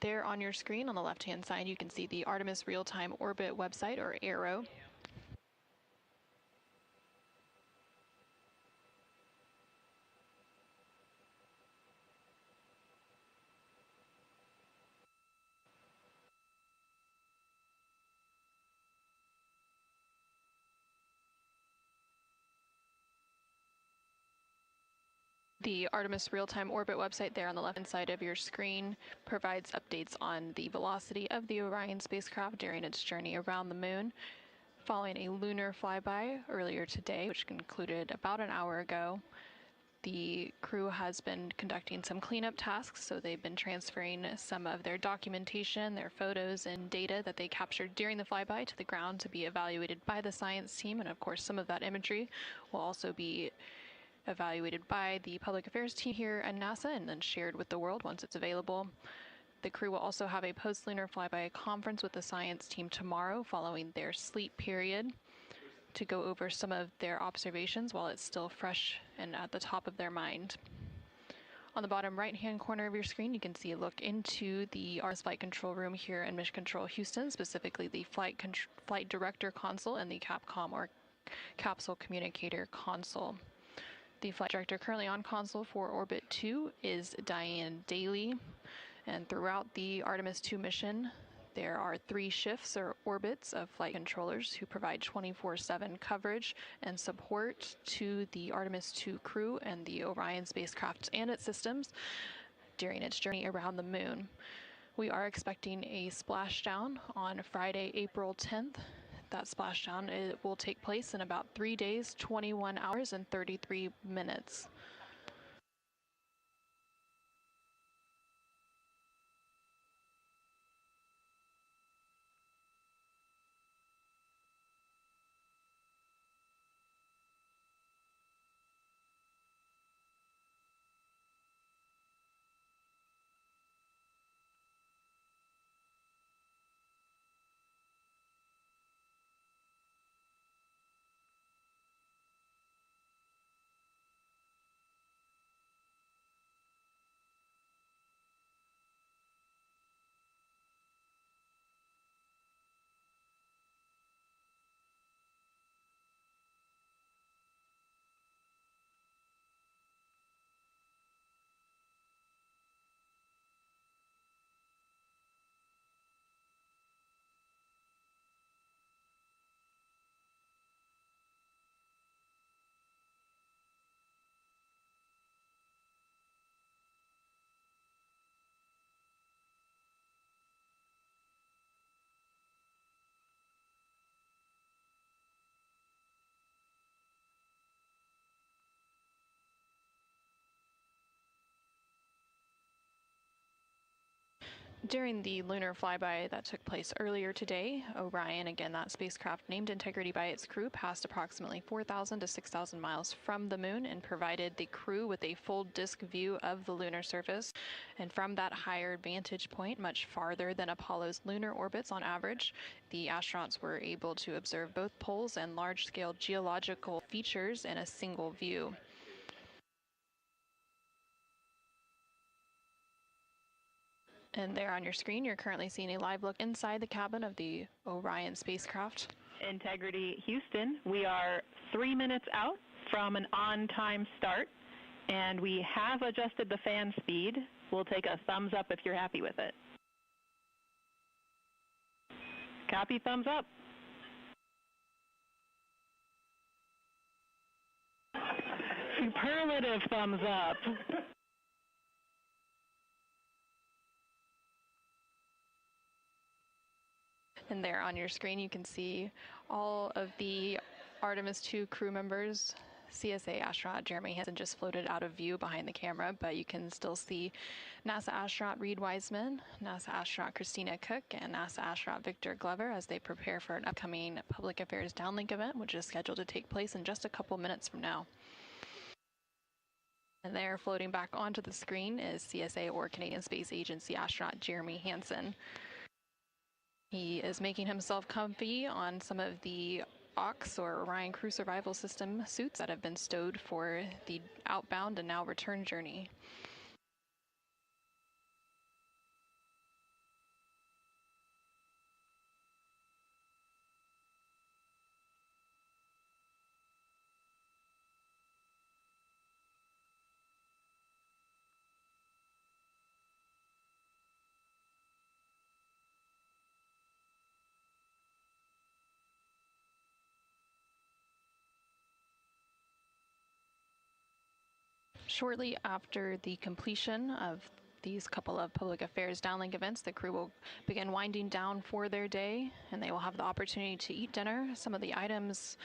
There on your screen on the left-hand side, you can see the Artemis Real-Time Orbit website, or ARO. The Artemis Real-Time Orbit website there on the left-hand side of your screen provides updates on the velocity of the Orion spacecraft during its journey around the moon. Following a lunar flyby earlier today, which concluded about an hour ago, the crew has been conducting some cleanup tasks, so they've been transferring some of their documentation, their photos and data that they captured during the flyby to the ground to be evaluated by the science team, and of course some of that imagery will also be evaluated by the public affairs team here at NASA and then shared with the world once it's available. The crew will also have a post-lunar flyby conference with the science team tomorrow following their sleep period to go over some of their observations while it's still fresh and at the top of their mind. On the bottom right-hand corner of your screen, you can see a look into the Artemis Flight Control Room here in Mission Control Houston, specifically the Flight Director console and the Capcom or Capsule Communicator console. The flight director currently on console for Orbit 2 is Diane Daly, and throughout the Artemis II mission, there are 3 shifts or orbits of flight controllers who provide 24/7 coverage and support to the Artemis II crew and the Orion spacecraft and its systems during its journey around the moon. We are expecting a splashdown on Friday, April 10th. That splashdown will take place in about 3 days, 21 hours, and 33 minutes. During the lunar flyby that took place earlier today, Orion, again that spacecraft named Integrity by its crew, passed approximately 4,000 to 6,000 miles from the moon and provided the crew with a full disk view of the lunar surface. And from that higher vantage point, much farther than Apollo's lunar orbits on average, the astronauts were able to observe both poles and large-scale geological features in a single view. And there on your screen, you're currently seeing a live look inside the cabin of the Orion spacecraft. Integrity Houston, we are 3 minutes out from an on-time start, and we have adjusted the fan speed. We'll take a thumbs up if you're happy with it. Copy, thumbs up. Superlative thumbs up. And there on your screen, you can see all of the Artemis II crew members. CSA astronaut Jeremy Hansen just floated out of view behind the camera, but you can still see NASA astronaut Reed Wiseman, NASA astronaut Christina Cook, and NASA astronaut Victor Glover as they prepare for an upcoming public affairs downlink event, which is scheduled to take place in just a couple minutes from now. And there, floating back onto the screen, is CSA or Canadian Space Agency astronaut Jeremy Hansen. He is making himself comfy on some of the OX or Orion Crew Survival System suits that have been stowed for the outbound and now return journey. Shortly after the completion of these couple of public affairs downlink events, the crew will begin winding down for their day, and they will have the opportunity to eat dinner. Some of the items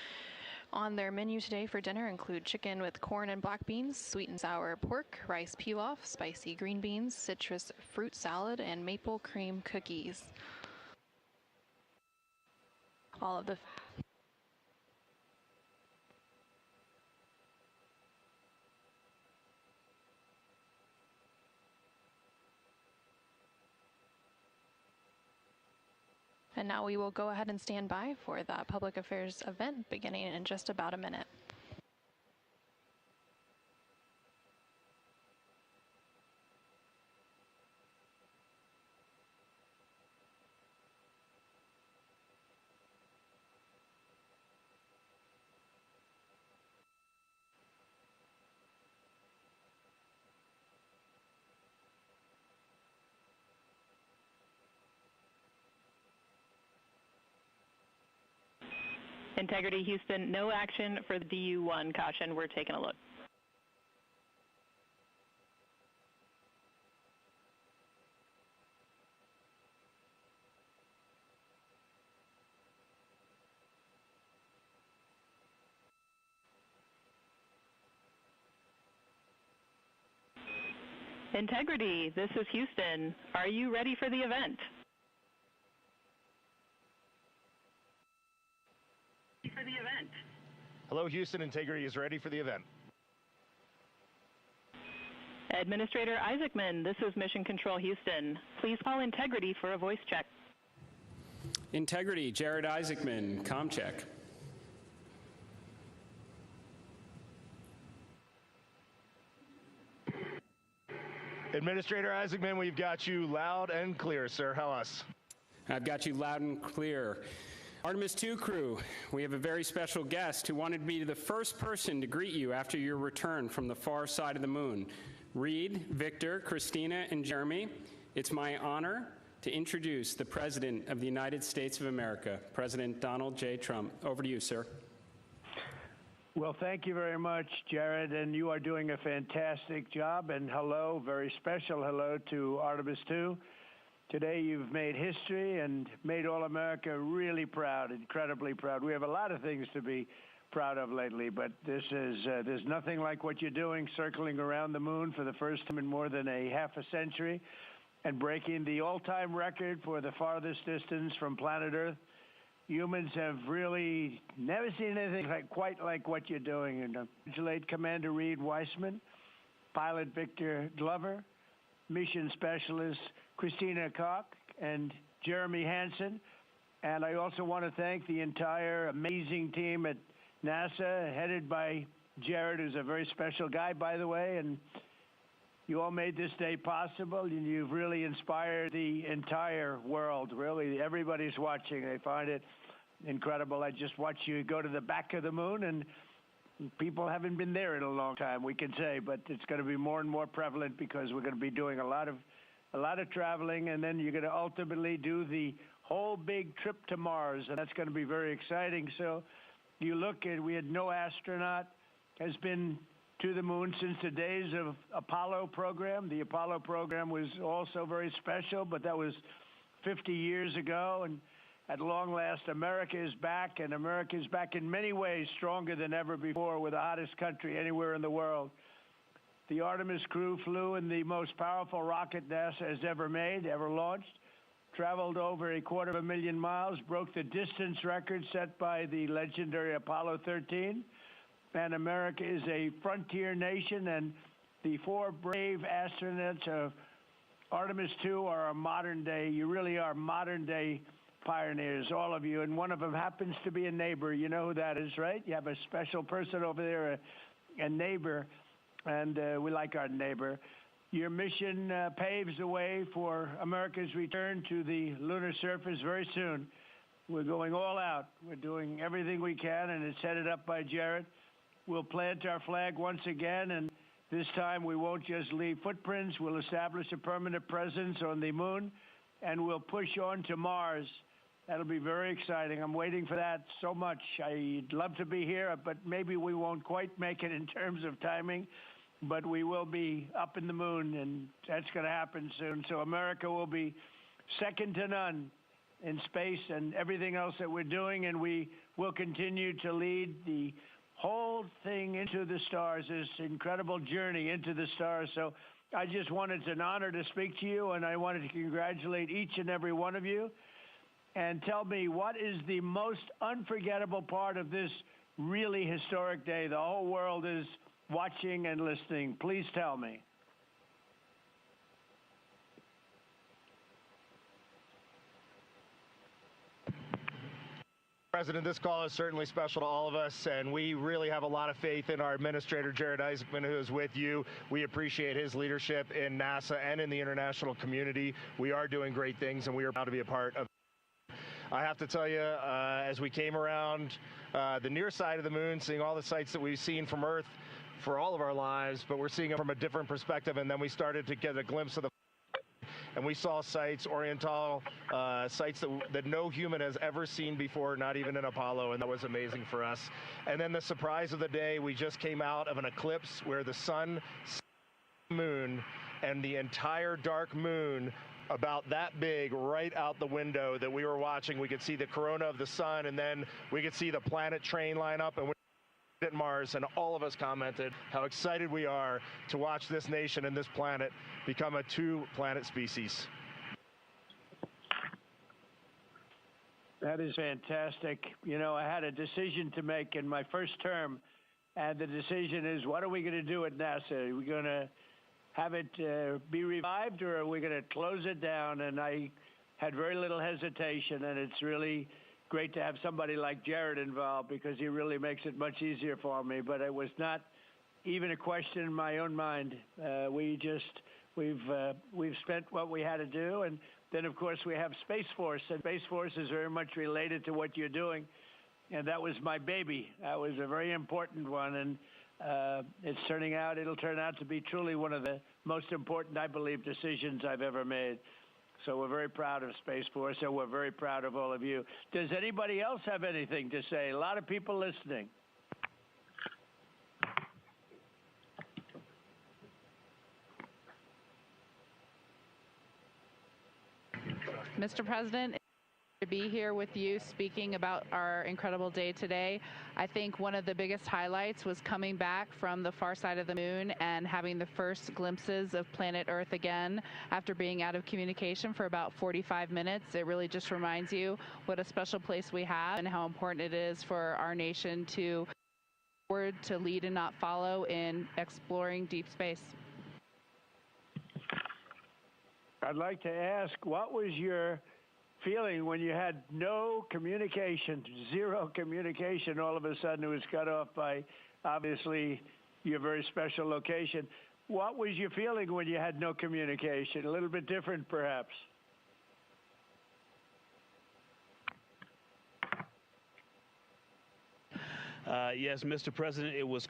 on their menu today for dinner include chicken with corn and black beans, sweet and sour pork, rice pilaf, spicy green beans, citrus fruit salad, and maple cream cookies. All of the And now we will go ahead and stand by for that public affairs event beginning in just about a minute. Integrity Houston, no action for the DU-1. Caution, we're taking a look. Integrity, this is Houston. Are you ready for the event? Hello, Houston. Integrity is ready for the event. Administrator Isaacman, this is Mission Control Houston. Please call Integrity for a voice check. Integrity, Jared Isaacman, comm check. Administrator Isaacman, we've got you loud and clear, sir. How us? I've got you loud and clear. Artemis II crew, we have a very special guest who wanted to be the first person to greet you after your return from the far side of the moon. Reed, Victor, Christina, and Jeremy, it's my honor to introduce the President of the United States of America, President Donald J. Trump. Over to you, sir. Well, thank you very much, Jared, and you are doing a fantastic job. And hello, very special hello to Artemis II. Today you've made history and made all America really proud, incredibly proud. We have a lot of things to be proud of lately, but this is there's nothing like what you're doing, circling around the moon for the first time in more than a half a century. and breaking the all-time record for the farthest distance from planet Earth. Humans have really never seen anything quite like what you're doing. And congratulate Commander Reed Weissman, pilot Victor Glover, mission specialist Christina Koch, and Jeremy Hansen. And I also want to thank the entire amazing team at NASA, headed by Jared, who's a very special guy, by the way. And you all made this day possible, and you've really inspired the entire world. Really, everybody's watching. They find it incredible. I just watched you go to the back of the moon, and people haven't been there in a long time, we can say, but it's going to be more and more prevalent because we're going to be doing a lot of traveling, and then you're going to ultimately do the whole big trip to Mars, and that's going to be very exciting. So you look at, we had no astronaut has been to the moon since the days of Apollo program. The Apollo program was also very special, but that was 50 years ago, and at long last, America is back, and America is back in many ways stronger than ever before. We're the hottest country anywhere in the world. The Artemis crew flew in the most powerful rocket NASA has ever made, ever launched, traveled over 250,000 miles, broke the distance record set by the legendary Apollo 13, and America is a frontier nation, and the 4 brave astronauts of Artemis II are a modern day, you really are modern day pioneers, all of you, and one of them happens to be a neighbor. You know who that is, right? You have a special person over there, a neighbor, and we like our neighbor. Your mission paves the way for America's return to the lunar surface very soon. We're going all out. We're doing everything we can, and it's headed up by Jared. We'll plant our flag once again, and this time we won't just leave footprints. We'll establish a permanent presence on the moon, and we'll push on to Mars. That'll be very exciting. I'm waiting for that so much. I'd love to be here, but maybe we won't quite make it in terms of timing, but we will be up in the moon, and that's going to happen soon. So America will be second to none in space and everything else that we're doing, and we will continue to lead the whole thing into the stars, this incredible journey into the stars. So I just wanted, it's an honor to speak to you, and I wanted to congratulate each and every one of you. And tell me, what is the most unforgettable part of this really historic day? The whole world is watching and listening. Please tell me. President, this call is certainly special to all of us, and we really have a lot of faith in our administrator, Jared Isaacman, who is with you. We appreciate his leadership in NASA and in the international community. We are doing great things, and we are proud to be a part of. I have to tell you, as we came around the near side of the moon, seeing all the sights that we've seen from Earth for all of our lives, but we're seeing them from a different perspective, and then we started to get a glimpse of the and we saw sites, Oriental sites that no human has ever seen before, not even in Apollo, and that was amazing for us. And then the surprise of the day, we just came out of an eclipse where the sun, moon, and the entire dark moon about that big right out the window that we were watching. We could see the corona of the sun, and then we could see the planet train line up, and at Mars, and all of us commented how excited we are to watch this nation and this planet become a 2-planet species. That is fantastic. You know, I had a decision to make in my first term, and the decision is, what are we going to do at NASA? Are we going to have it be revived, or are we going to close it down? And I had very little hesitation, and it's really great to have somebody like Jared involved because he really makes it much easier for me. But it was not even a question in my own mind. We've spent what we had to do, and then of course we have Space Force, and Space Force is very much related to what you're doing, and that was my baby. That was a very important one, and it'll turn out to be truly one of the most important, I believe, decisions I've ever made. So we're very proud of Space Force, and we're very proud of all of you. Does anybody else have anything to say? A lot of people listening. Mr. President, be here with you speaking about our incredible day today. I think one of the biggest highlights was coming back from the far side of the moon and having the first glimpses of planet Earth again after being out of communication for about 45 minutes. It really just reminds you what a special place we have and how important it is for our nation to lead and not follow in exploring deep space. I'd like to ask, what was your feeling when you had no communication, zero communication? All of a sudden it was cut off by, obviously, your very special location. What was your feeling when you had no communication? A little bit different, perhaps. Yes, Mr. President, it was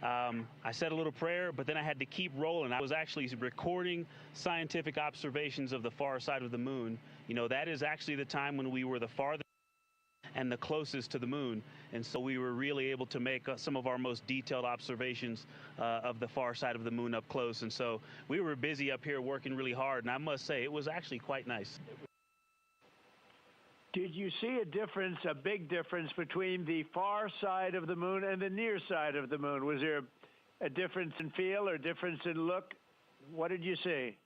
I said a little prayer, but then I had to keep rolling. I was actually recording scientific observations of the far side of the moon. You know, that is actually the time when we were the farthest and the closest to the moon. And so we were really able to make some of our most detailed observations of the far side of the moon up close. And so we were busy up here working really hard. And I must say, it was actually quite nice. Did you see a difference, a big difference, between the far side of the moon and the near side of the moon? Was there a difference in feel or difference in look? What did you see?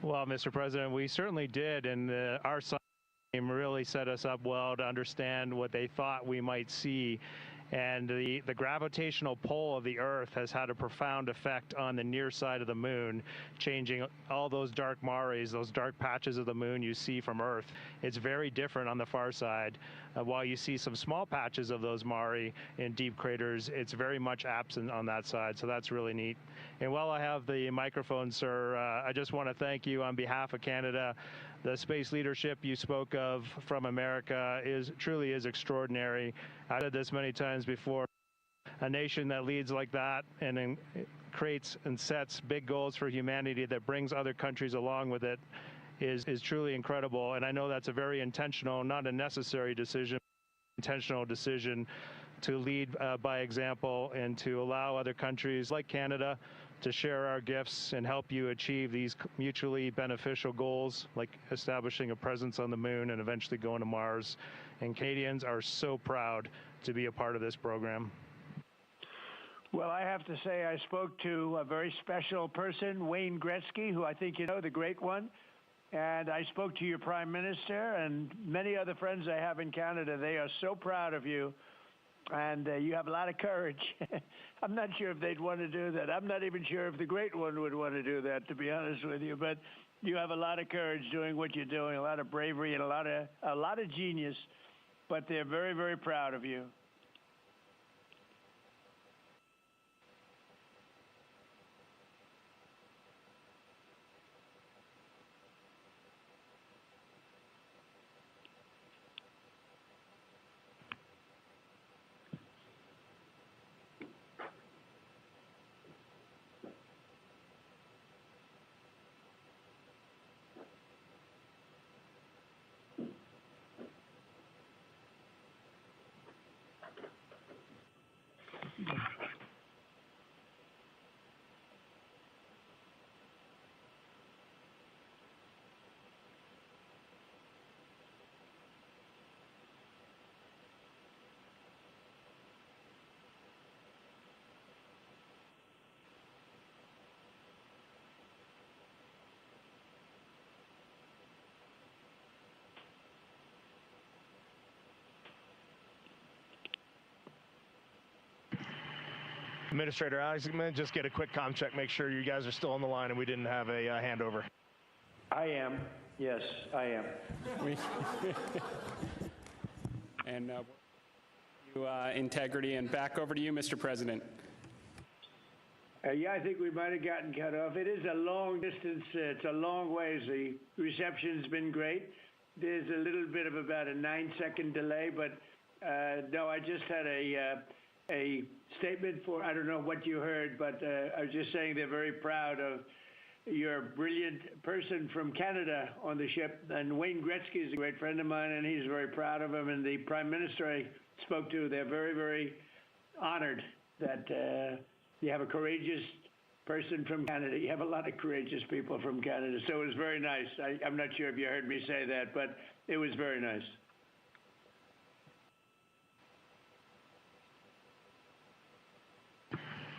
Well, Mr. President, we certainly did, and our science team really set us up well to understand what they thought we might see. And the gravitational pull of the Earth has had a profound effect on the near side of the moon, changing all those dark mares, those dark patches of the moon you see from Earth. It's very different on the far side. While you see some small patches of those mare in deep craters, it's very much absent on that side, so that's really neat. And while I have the microphone, sir, I just want to thank you on behalf of Canada. The space leadership you spoke of from America truly is extraordinary. I've said this many times before. A nation that leads like that and creates and sets big goals for humanity that brings other countries along with it is truly incredible. And I know that's a very intentional, not a necessary decision, intentional decision to lead by example and to allow other countries like Canada to share our gifts and help you achieve these mutually beneficial goals, like establishing a presence on the moon and eventually going to Mars. And Canadians are so proud to be a part of this program. Well, I have to say I spoke to a very special person, Wayne Gretzky, who I think you know, the great one. And I spoke to your Prime Minister and many other friends I have in Canada. They are so proud of you. And you have a lot of courage. I'm not sure if they'd want to do that. I'm not even sure if the great one would want to do that, to be honest with you. But you have a lot of courage doing what you're doing, a lot of bravery and a lot of genius. But they're very, very proud of you. Administrator Alex, I'm going to just get a quick comm check, make sure you guys are still on the line and we didn't have a handover. I am. Yes, I am. And integrity, and back over to you, Mr. President. Yeah, I think we might have gotten cut off. It is a long distance. It's a long ways. The reception's been great. There's a little bit of about a 9-second delay, but no, I just had a statement for, I don't know what you heard, but I was just saying they're very proud of your brilliant person from Canada on the ship. And Wayne Gretzky is a great friend of mine, and he's very proud of him. And the Prime Minister I spoke to, they're very, very honored that you have a courageous person from Canada. You have a lot of courageous people from Canada, so it was very nice. I'm not sure if you heard me say that, but it was very nice.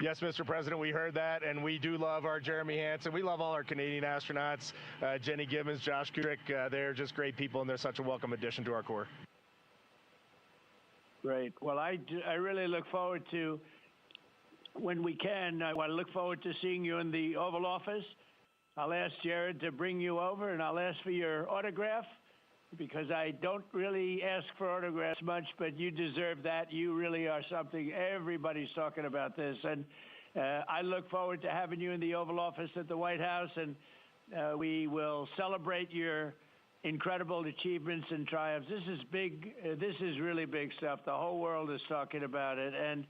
Yes, Mr. President, we heard that, and we do love our Jeremy Hansen. We love all our Canadian astronauts, Jenny Gibbons, Josh Kudrick. They're just great people, and they're such a welcome addition to our Corps. Great. Well, I really look forward to, when we can, I look forward to seeing you in the Oval Office. I'll ask Jared to bring you over, and I'll ask for your autograph, because I don't really ask for autographs much, but you deserve that. You really are something. Everybody's talking about this. And I look forward to having you in the Oval Office at the White House, and we will celebrate your incredible achievements and triumphs. This is big. This is really big stuff. The whole world is talking about it. And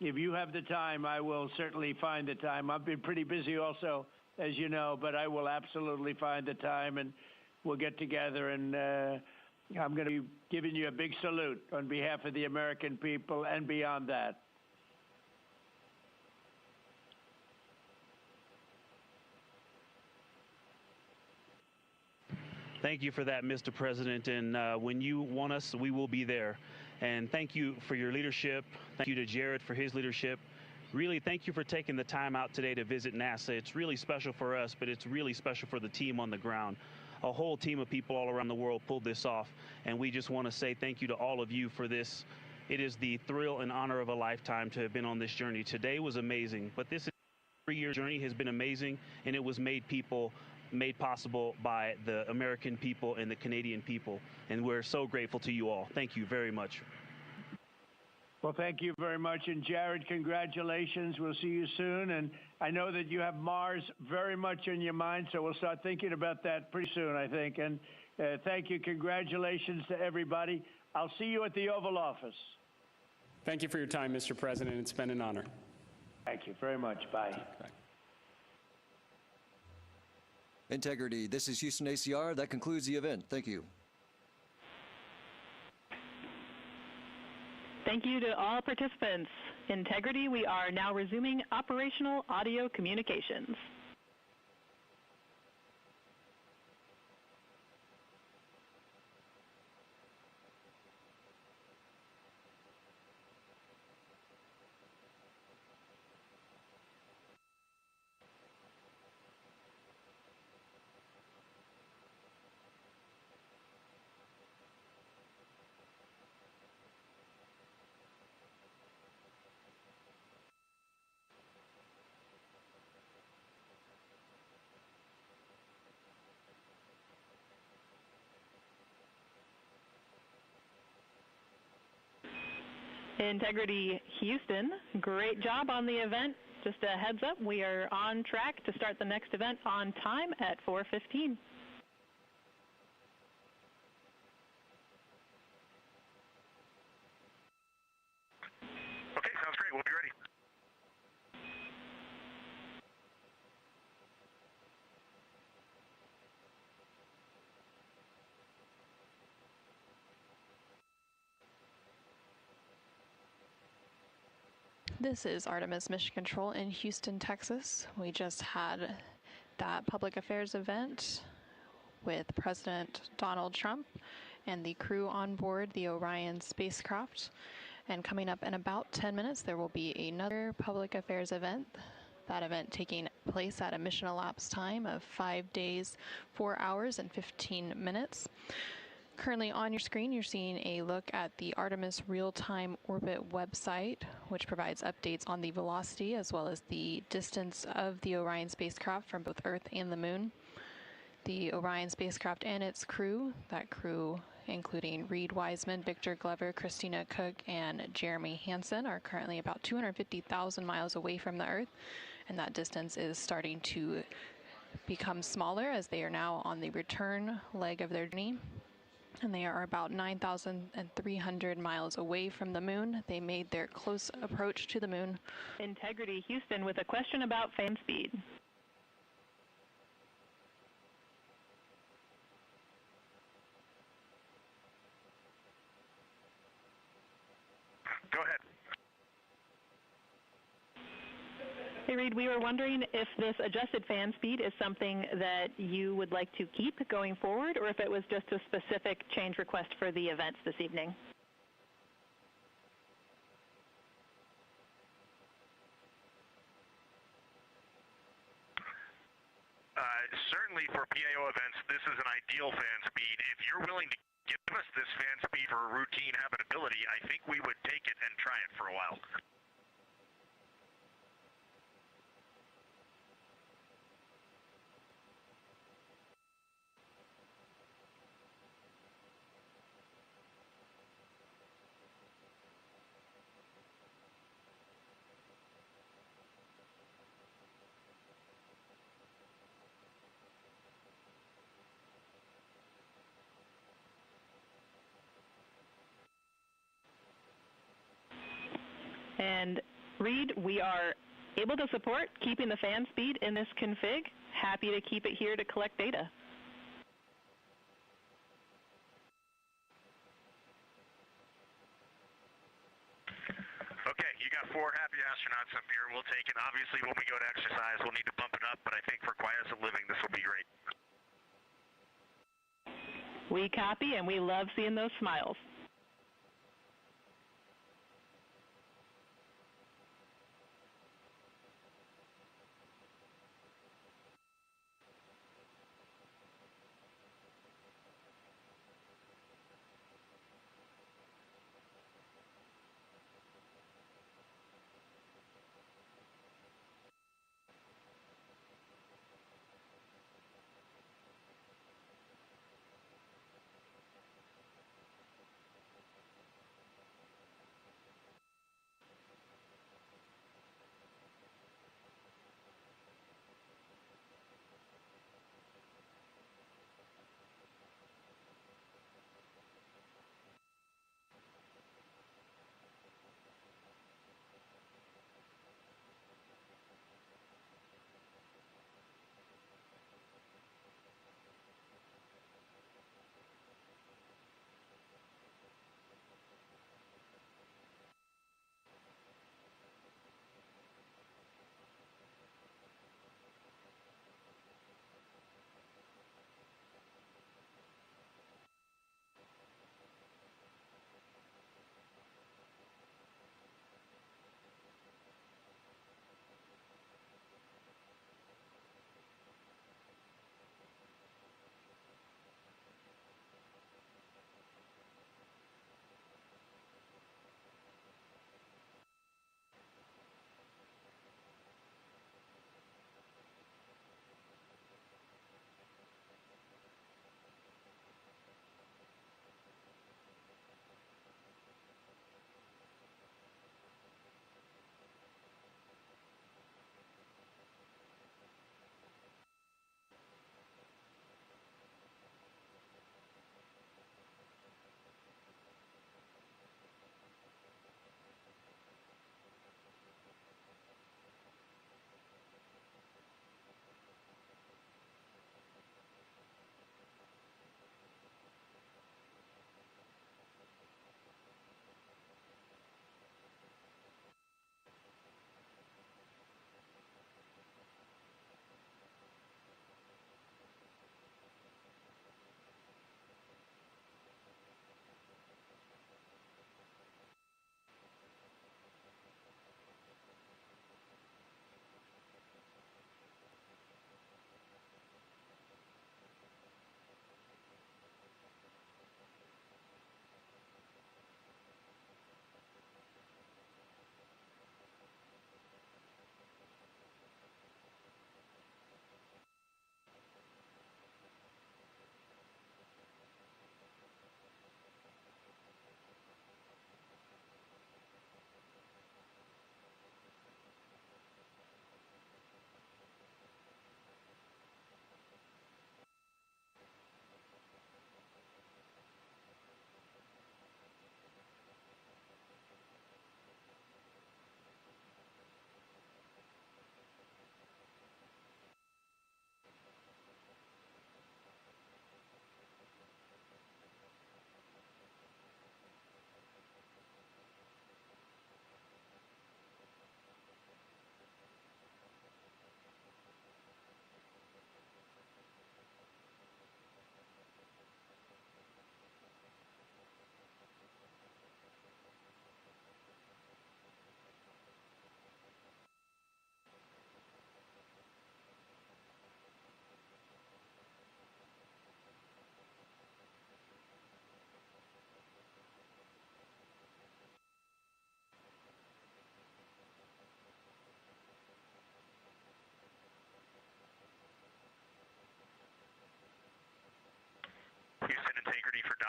if you have the time, I will certainly find the time. I've been pretty busy also, as you know, but I will absolutely find the time, and we'll get together, and I'm going to be giving you a big salute on behalf of the American people and beyond that. Thank you for that, Mr. President. And when you want us, we will be there. And thank you for your leadership. Thank you to Jared for his leadership. Really, thank you for taking the time out today to visit NASA. It's really special for us, but it's really special for the team on the ground. A whole team of people all around the world pulled this off, and we just want to say thank you to all of you for this. It is the thrill and honor of a lifetime to have been on this journey. Today was amazing, but this 3-year journey has been amazing, and it was made possible by the American people and the Canadian people, and we're so grateful to you all. Thank you very much. Well, thank you very much. And Jared, congratulations. We'll see you soon. And I know that you have Mars very much in your mind, so we'll start thinking about that pretty soon, I think. And thank you. Congratulations to everybody. I'll see you at the Oval Office. Thank you for your time, Mr. President. It's been an honor. Thank you very much. Bye. Bye. Integrity. This is Houston ACR. That concludes the event. Thank you. Thank you to all participants. Integrity, we are now resuming operational audio communications. Integrity Houston, great job on the event. Just a heads up, we are on track to start the next event on time at 4:15. Okay, sounds great. We'll be ready. This is Artemis Mission Control in Houston, Texas. We just had that public affairs event with President Donald Trump and the crew on board the Orion spacecraft. And coming up in about 10 minutes, there will be another public affairs event. That event taking place at a mission elapsed time of 5 days, 4 hours, and 15 minutes. Currently on your screen, you're seeing a look at the Artemis Real-Time Orbit website, which provides updates on the velocity as well as the distance of the Orion spacecraft from both Earth and the Moon. The Orion spacecraft and its crew, that crew including Reed Wiseman, Victor Glover, Christina Cook, and Jeremy Hansen, are currently about 250,000 miles away from the Earth, and that distance is starting to become smaller as they are now on the return leg of their journey. And they are about 9,300 miles away from the Moon. They made their close approach to the Moon. Integrity Houston with a question about fan speed. Go ahead. Hey, Reed, we were wondering if this adjusted fan speed is something that you would like to keep going forward, or if it was just a specific change request for the events this evening. Certainly for PAO events, this is an ideal fan speed. If you're willing to give us this fan speed for routine habitability, I think we would take it and try it for a while. And Reed, we are able to support keeping the fan speed in this config. Happy to keep it here to collect data. Okay, you got 4 happy astronauts up here. We'll take it. Obviously, when we go to exercise, we'll need to bump it up, but I think for quiet of living, this will be great. We copy, and we love seeing those smiles.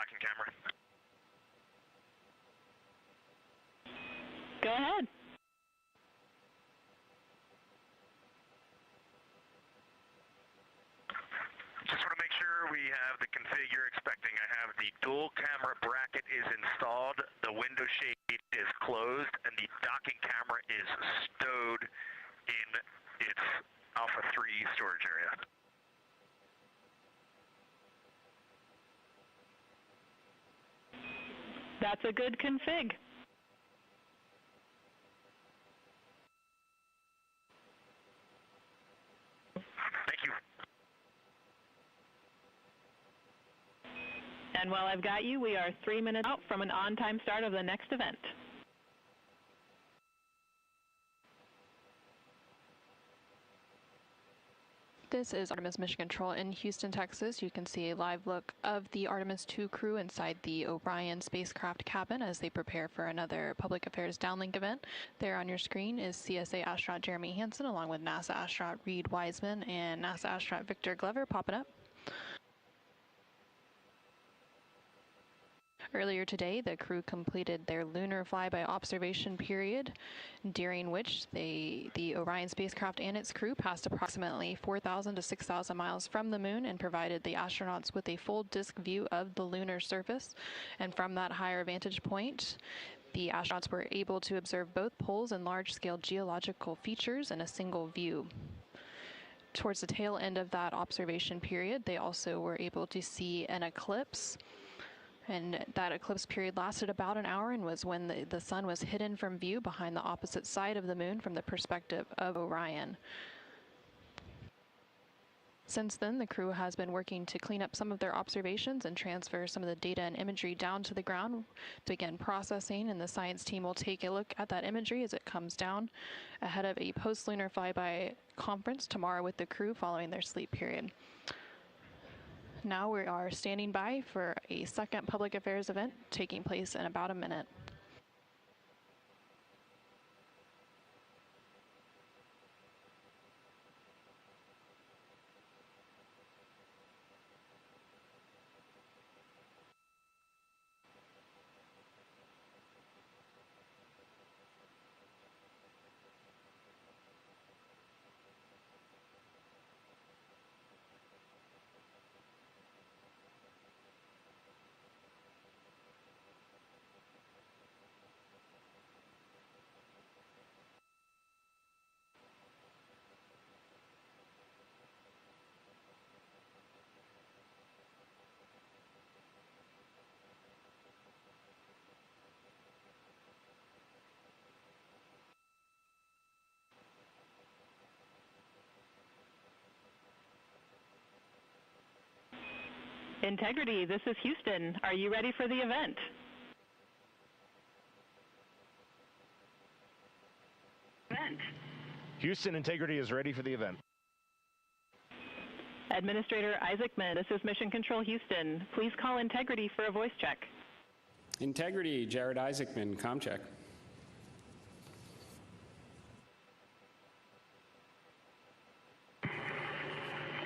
docking camera. Go ahead. Just want to make sure we have the config you're expecting. I have the dual camera bracket is installed, the window shade is closed, and the docking camera is stowed in its Alpha 3 storage area. That's a good config. Thank you. And while I've got you, we are 3 minutes out from an on-time start of the next event. This is Artemis Mission Control in Houston, Texas. You can see a live look of the Artemis II crew inside the Orion spacecraft cabin as they prepare for another public affairs downlink event. There on your screen is CSA astronaut Jeremy Hansen along with NASA astronaut Reed Wiseman and NASA astronaut Victor Glover popping up. Earlier today, the crew completed their lunar flyby observation period, during which the Orion spacecraft and its crew passed approximately 4,000 to 6,000 miles from the moon and provided the astronauts with a full disk view of the lunar surface. And from that higher vantage point, the astronauts were able to observe both poles and large-scale geological features in a single view. Towards the tail end of that observation period, they also were able to see an eclipse. And that eclipse period lasted about an hour and was when the sun was hidden from view behind the opposite side of the moon from the perspective of Orion. Since then, the crew has been working to clean up some of their observations and transfer some of the data and imagery down to the ground to begin processing, and the science team will take a look at that imagery as it comes down ahead of a post-lunar flyby conference tomorrow with the crew following their sleep period. Now we are standing by for a second public affairs event taking place in about a minute. Integrity, this is Houston. Are you ready for the event? Houston, Integrity is ready for the event. Administrator Isaacman, this is Mission Control Houston. Please call Integrity for a voice check. Integrity, Jared Isaacman, ComCheck.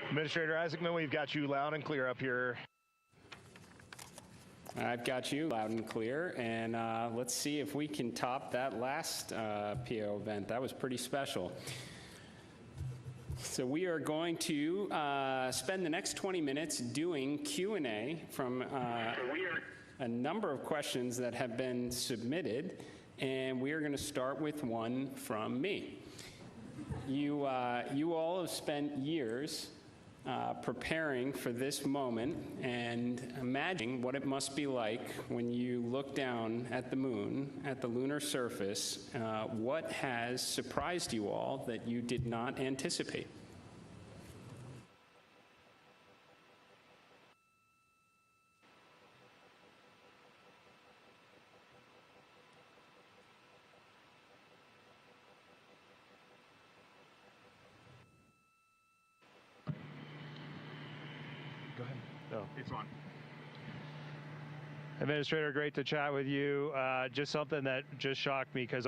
Administrator Isaacman, we've got you loud and clear up here. I've got you loud and clear, and let's see if we can top that last PO event. That was pretty special. So we are going to spend the next 20 minutes doing Q&A from a number of questions that have been submitted, and we are going to start with one from me. You all have spent years preparing for this moment and imagining what it must be like when you look down at the moon, at the lunar surface. What has surprised you all that you did not anticipate? Go ahead. Oh. It's on. Administrator, great to chat with you. Just something that just shocked me because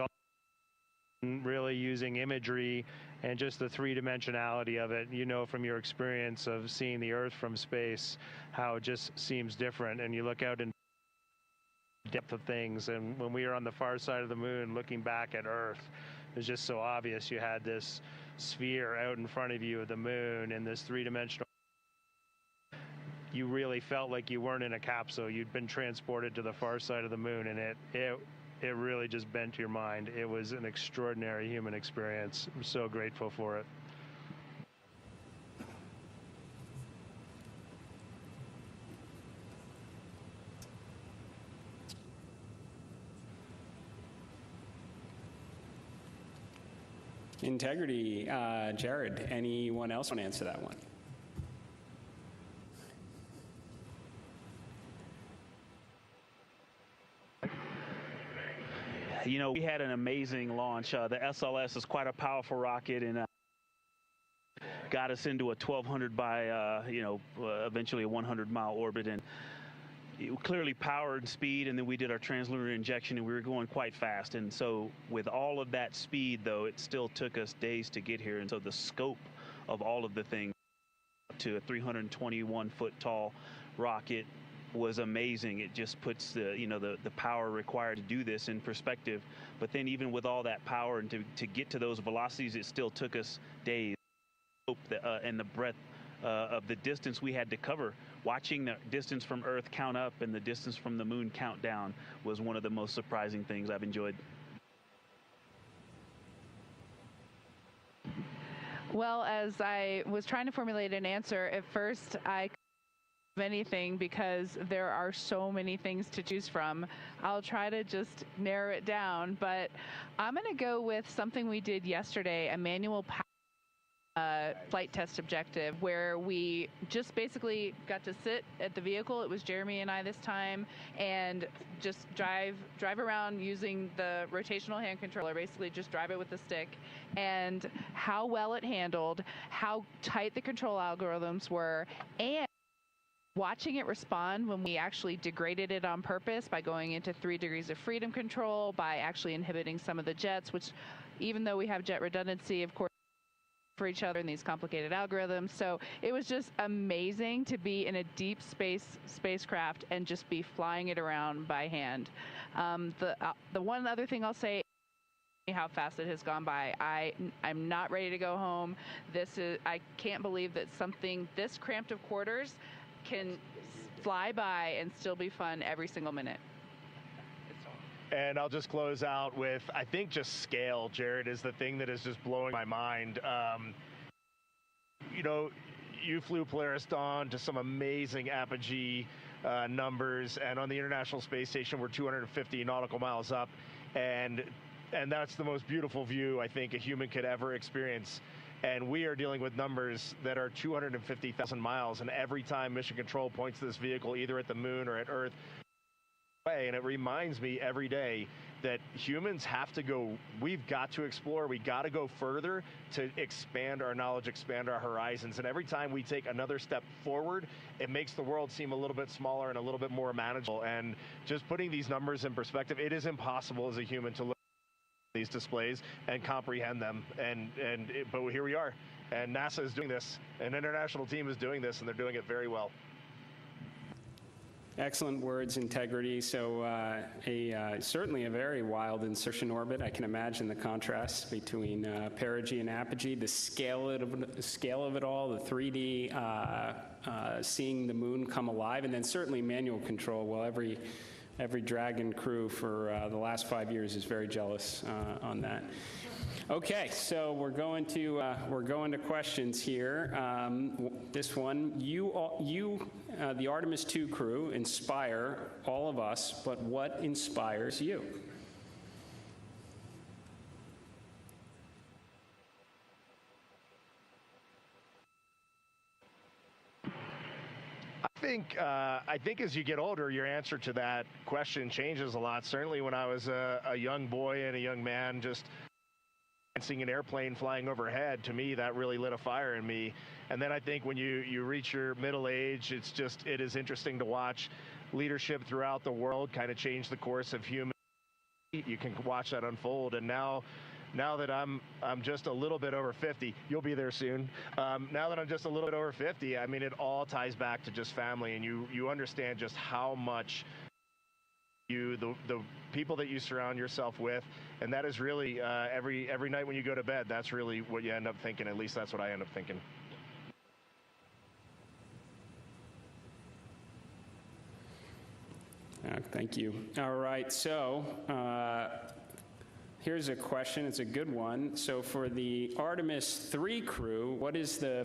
really using imagery and just the three-dimensionality of it. You know from your experience of seeing the Earth from space how it just seems different, and you look out in depth of things. And when we were on the far side of the moon looking back at Earth, it was just so obvious. You had this sphere out in front of you of the moon and this three-dimensional. You really felt like you weren't in a capsule. You'd been transported to the far side of the moon, and it really just bent your mind. It was an extraordinary human experience. I'm so grateful for it. Integrity, Jared, anyone else want to answer that one? You know, we had an amazing launch. The SLS is quite a powerful rocket, and got us into a 1,200 by, eventually a 100-mile orbit, and it clearly power and speed. And then we did our translunar injection, and we were going quite fast. And so with all of that speed, though, it still took us days to get here. And so the scope of all of the things to a 321-foot tall rocket was amazing. It just puts the power required to do this in perspective. But then even with all that power and to get to those velocities, it still took us days. And the breadth of the distance we had to cover, watching the distance from Earth count up and the distance from the moon count down was one of the most surprising things I've enjoyed. Well, as I was trying to formulate an answer, at first I anything because there are so many things to choose from. I'll try to just narrow it down, but I'm going to go with something we did yesterday, a manual flight test objective, where we just basically got to sit at the vehicle. It was Jeremy and I this time, and just drive around using the rotational hand controller, basically just drive it with the stick, and how well it handled, how tight the control algorithms were, and watching it respond when we actually degraded it on purpose by going into 3 degrees of freedom control, by actually inhibiting some of the jets, which even though we have jet redundancy, of course, for each other in these complicated algorithms. So it was just amazing to be in a deep spacecraft and just be flying it around by hand. The one other thing I'll say, how fast it has gone by. I'm not ready to go home. I can't believe that something this cramped of quarters can fly by and still be fun every single minute. And I'll just close out with, I think just scale, Jared, is the thing that is just blowing my mind. You flew Polaris Dawn to some amazing apogee numbers, and on the International Space Station we're 250 nautical miles up, and that's the most beautiful view I think a human could ever experience. And we are dealing with numbers that are 250,000 miles, and every time Mission Control points to this vehicle, either at the moon or at Earth, and it reminds me every day that humans have to go, we've got to explore, we got to go further to expand our knowledge, expand our horizons. And every time we take another step forward, it makes the world seem a little bit smaller and a little bit more manageable. And just putting these numbers in perspective, it is impossible as a human to look at these displays and comprehend them. But here we are, and NASA is doing this, an international team is doing this, and they're doing it very well. Excellent words, Integrity. So certainly a very wild insertion orbit. I can imagine the contrast between perigee and apogee, the scale of it all, the 3D, seeing the moon come alive, and then certainly manual control. Well, every Dragon crew for the last 5 years is very jealous on that. Okay, so we're going to questions here. This one, the Artemis II crew, inspire all of us, but what inspires you? I think as you get older, your answer to that question changes a lot. Certainly when I was a young boy and a young man, just seeing an airplane flying overhead, to me, that really lit a fire in me. And then I think when you reach your middle age, it is interesting to watch leadership throughout the world kind of change the course of human. You can watch that unfold. And now now that I'm just a little bit over 50, you'll be there soon. Now that I'm just a little bit over 50, I mean, it all ties back to just family, and you understand just how much the people that you surround yourself with, and that is really every night when you go to bed, that's really what you end up thinking. At least that's what I end up thinking. Thank you. All right, so here's a question. It's a good one. So for the Artemis III crew, what is the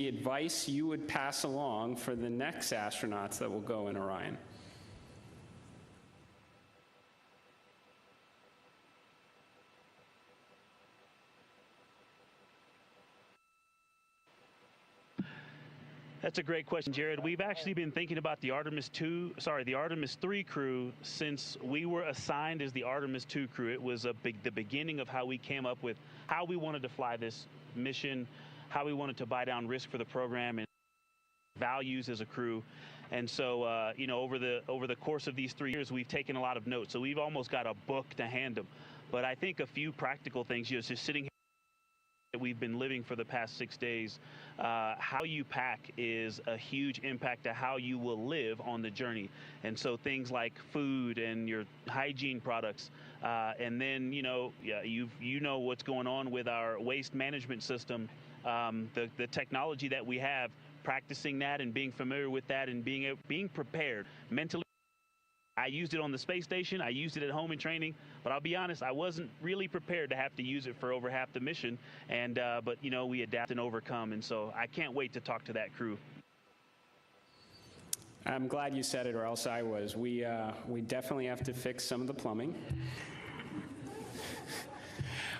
advice you would pass along for the next astronauts that will go in Orion? That's a great question, Jared. We've actually been thinking about the Artemis III crew since we were assigned as the Artemis II crew. It was the beginning of how we came up with how we wanted to fly this mission, how we wanted to buy down risk for the program, and values as a crew. And so, you know, over the course of these 3 years, we've taken a lot of notes. So we've almost got a book to hand them. But I think a few practical things, just sitting here, we've been living for the past 6 days, how you pack is a huge impact to how you will live on the journey. And so things like food and your hygiene products, and then, you know, you know what's going on with our waste management system, the technology that we have, practicing that and being familiar with that and being prepared mentally. I used it on the space station, I used it at home in training, but I'll be honest, I wasn't really prepared to have to use it for over half the mission, and but you know, we adapt and overcome, and so I can't wait to talk to that crew. I'm glad you said it, or else I was. We definitely have to fix some of the plumbing.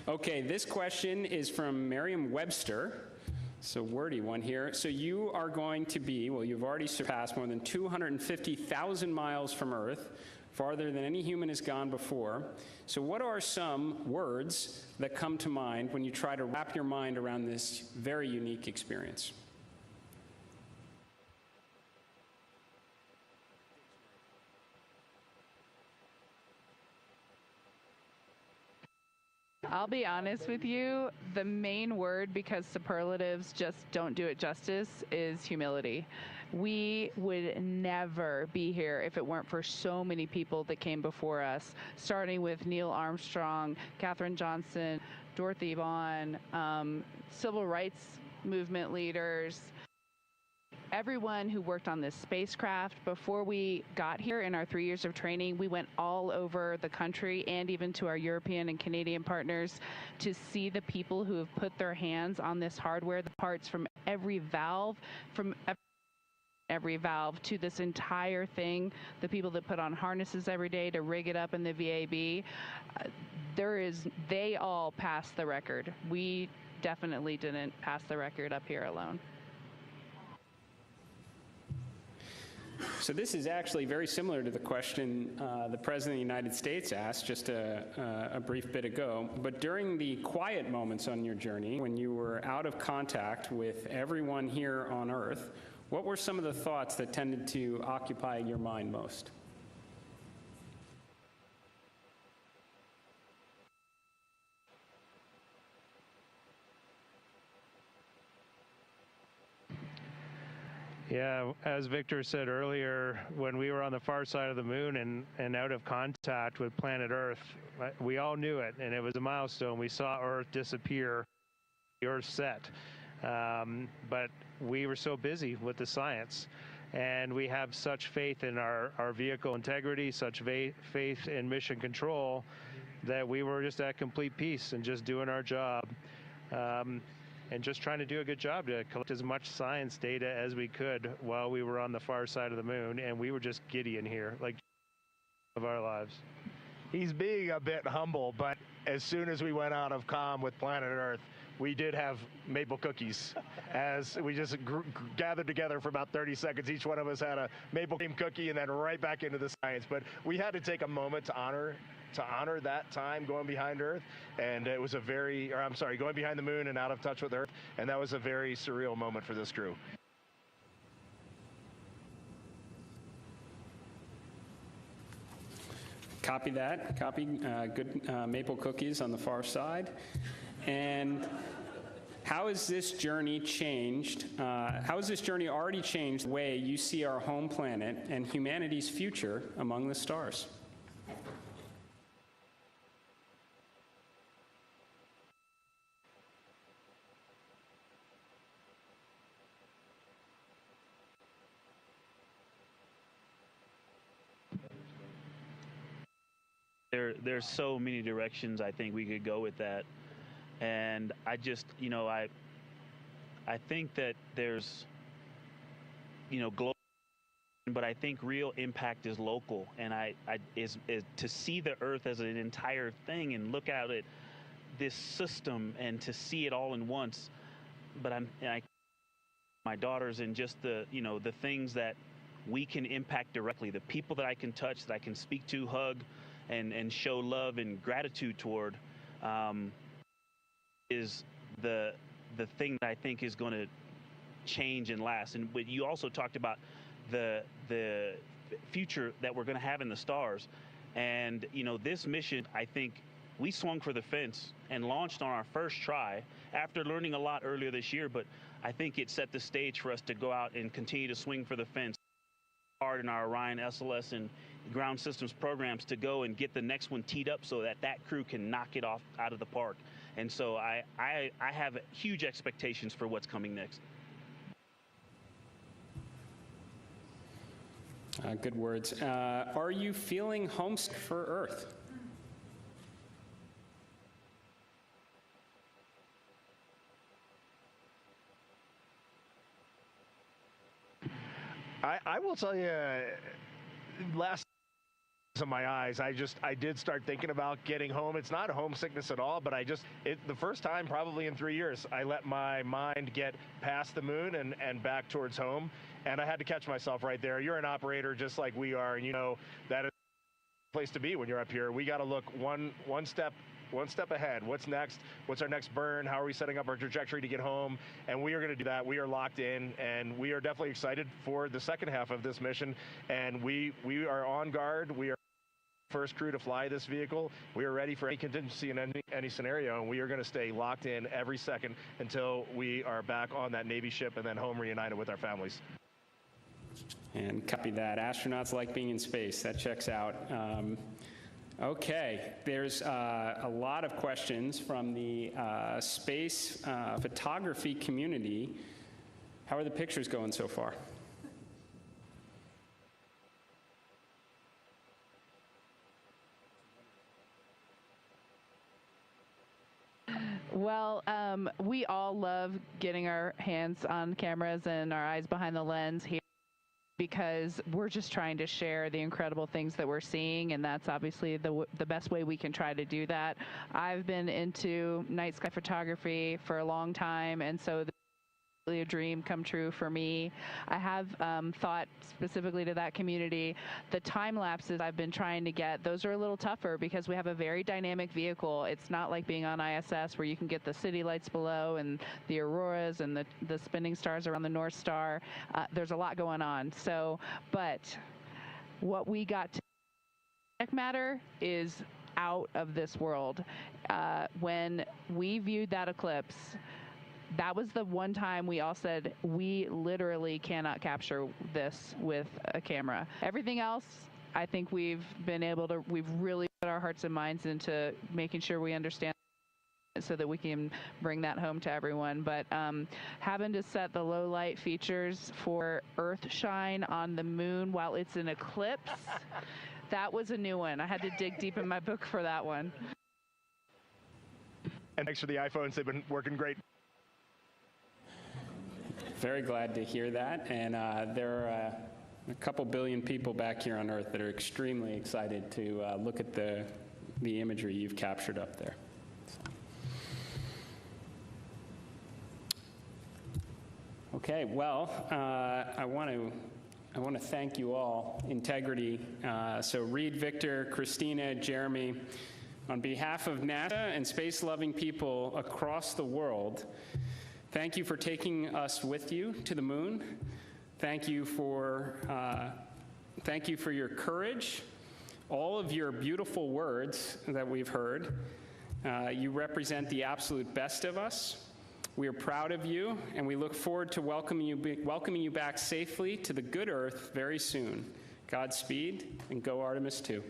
Okay, this question is from Merriam-Webster. So wordy one here. So you are going to be, well, you've already surpassed more than 250,000 miles from Earth, farther than any human has gone before. So what are some words that come to mind when you try to wrap your mind around this very unique experience? I'll be honest with you, the main word, because superlatives just don't do it justice, is humility. We would never be here if it weren't for so many people that came before us, starting with Neil Armstrong, Katherine Johnson, Dorothy Vaughan, civil rights movement leaders, everyone who worked on this spacecraft. Before we got here in our 3 years of training, we went all over the country and even to our European and Canadian partners to see the people who have put their hands on this hardware, the parts from every valve, to this entire thing, the people that put on harnesses every day to rig it up in the VAB. They all passed the record. We definitely didn't pass the record up here alone. So this is actually very similar to the question the President of the United States asked just a brief bit ago. But during the quiet moments on your journey, when you were out of contact with everyone here on Earth, what were some of the thoughts that tended to occupy your mind most? Yeah, as Victor said earlier, when we were on the far side of the moon and out of contact with planet Earth, we all knew it, and it was a milestone. We saw Earth disappear, the Earth set. But we were so busy with the science, and we have such faith in our vehicle integrity, such faith in mission control, that we were just at complete peace and just doing our job. And just trying to do a good job to collect as much science data as we could while we were on the far side of the moon, and we were just giddy in here, like of our lives. He's being a bit humble, but as soon as we went out of comm with planet Earth, we did have maple cookies. As we just gathered together for about 30 seconds, each one of us had a maple cream cookie, and then right back into the science. But we had to take a moment to honor that time going behind Earth, and it was going behind the moon and out of touch with Earth, and that was a very surreal moment for this crew. Copy that. Copy good maple cookies on the far side. And how has this journey changed? How has this journey already changed the way you see our home planet and humanity's future among the stars? There's so many directions I think we could go with that, and I just, I think that there's, global, but I think real impact is local, and is to see the Earth as an entire thing and look at it, this system, and to see it all in once. But my daughters, and just the things that we can impact directly, the people that I can touch, that I can speak to, hug, and show love and gratitude toward, is the thing that I think is going to change and last. And but you also talked about the future that we're going to have in the stars, and this mission, I think we swung for the fence and launched on our first try after learning a lot earlier this year. But I think it set the stage for us to go out and continue to swing for the fence hard in our Orion SLS and ground systems programs to go and get the next one teed up so that crew can knock it off out of the park. And so I have huge expectations for what's coming next. Good words. Are you feeling homesick for Earth? I will tell you, last of my eyes, I did start thinking about getting home. It's not homesickness at all, but the first time probably in 3 years, I let my mind get past the moon and back towards home, and I had to catch myself right there. You're an operator just like we are, and that is the place to be when you're up here. We got to look one step ahead. What's next? What's our next burn? How are we setting up our trajectory to get home? And we are going to do that. We are locked in, and we are definitely excited for the second half of this mission. And we are on guard. We are first crew to fly this vehicle. We are ready for any contingency in any scenario, and we are going to stay locked in every second until we are back on that Navy ship and then home reunited with our families. And copy that. Astronauts like being in space. That checks out. Okay, there's a lot of questions from the space photography community. How are the pictures going so far? Well, we all love getting our hands on cameras and our eyes behind the lens here, because we're just trying to share the incredible things that we're seeing, and that's obviously the best way we can try to do that. I've been into night sky photography for a long time, and so this is really a dream come true for me. I have thought specifically to that community, the time lapses I've been trying to get, those are a little tougher because we have a very dynamic vehicle. It's not like being on ISS where you can get the city lights below and the auroras and the spinning stars around the North Star. There's a lot going on. So, but what we got to matter is out of this world. When we viewed that eclipse, that was the one time we all said, we literally cannot capture this with a camera. Everything else, I think we've really put our hearts and minds into making sure we understand so that we can bring that home to everyone. But having to set the low light features for Earthshine on the moon while it's an eclipse, that was a new one. I had to dig deep in my book for that one. And thanks for the iPhones. They've been working great. Very glad to hear that, and there are a couple billion people back here on Earth that are extremely excited to look at the imagery you've captured up there. Okay, well, I want to thank you all. Integrity. So Reed, Victor, Christina, Jeremy, on behalf of NASA and space-loving people across the world, thank you for taking us with you to the moon. Thank you for your courage, all of your beautiful words that we've heard. You represent the absolute best of us. We are proud of you, and we look forward to welcoming you back safely to the good Earth very soon. Godspeed, and go Artemis II.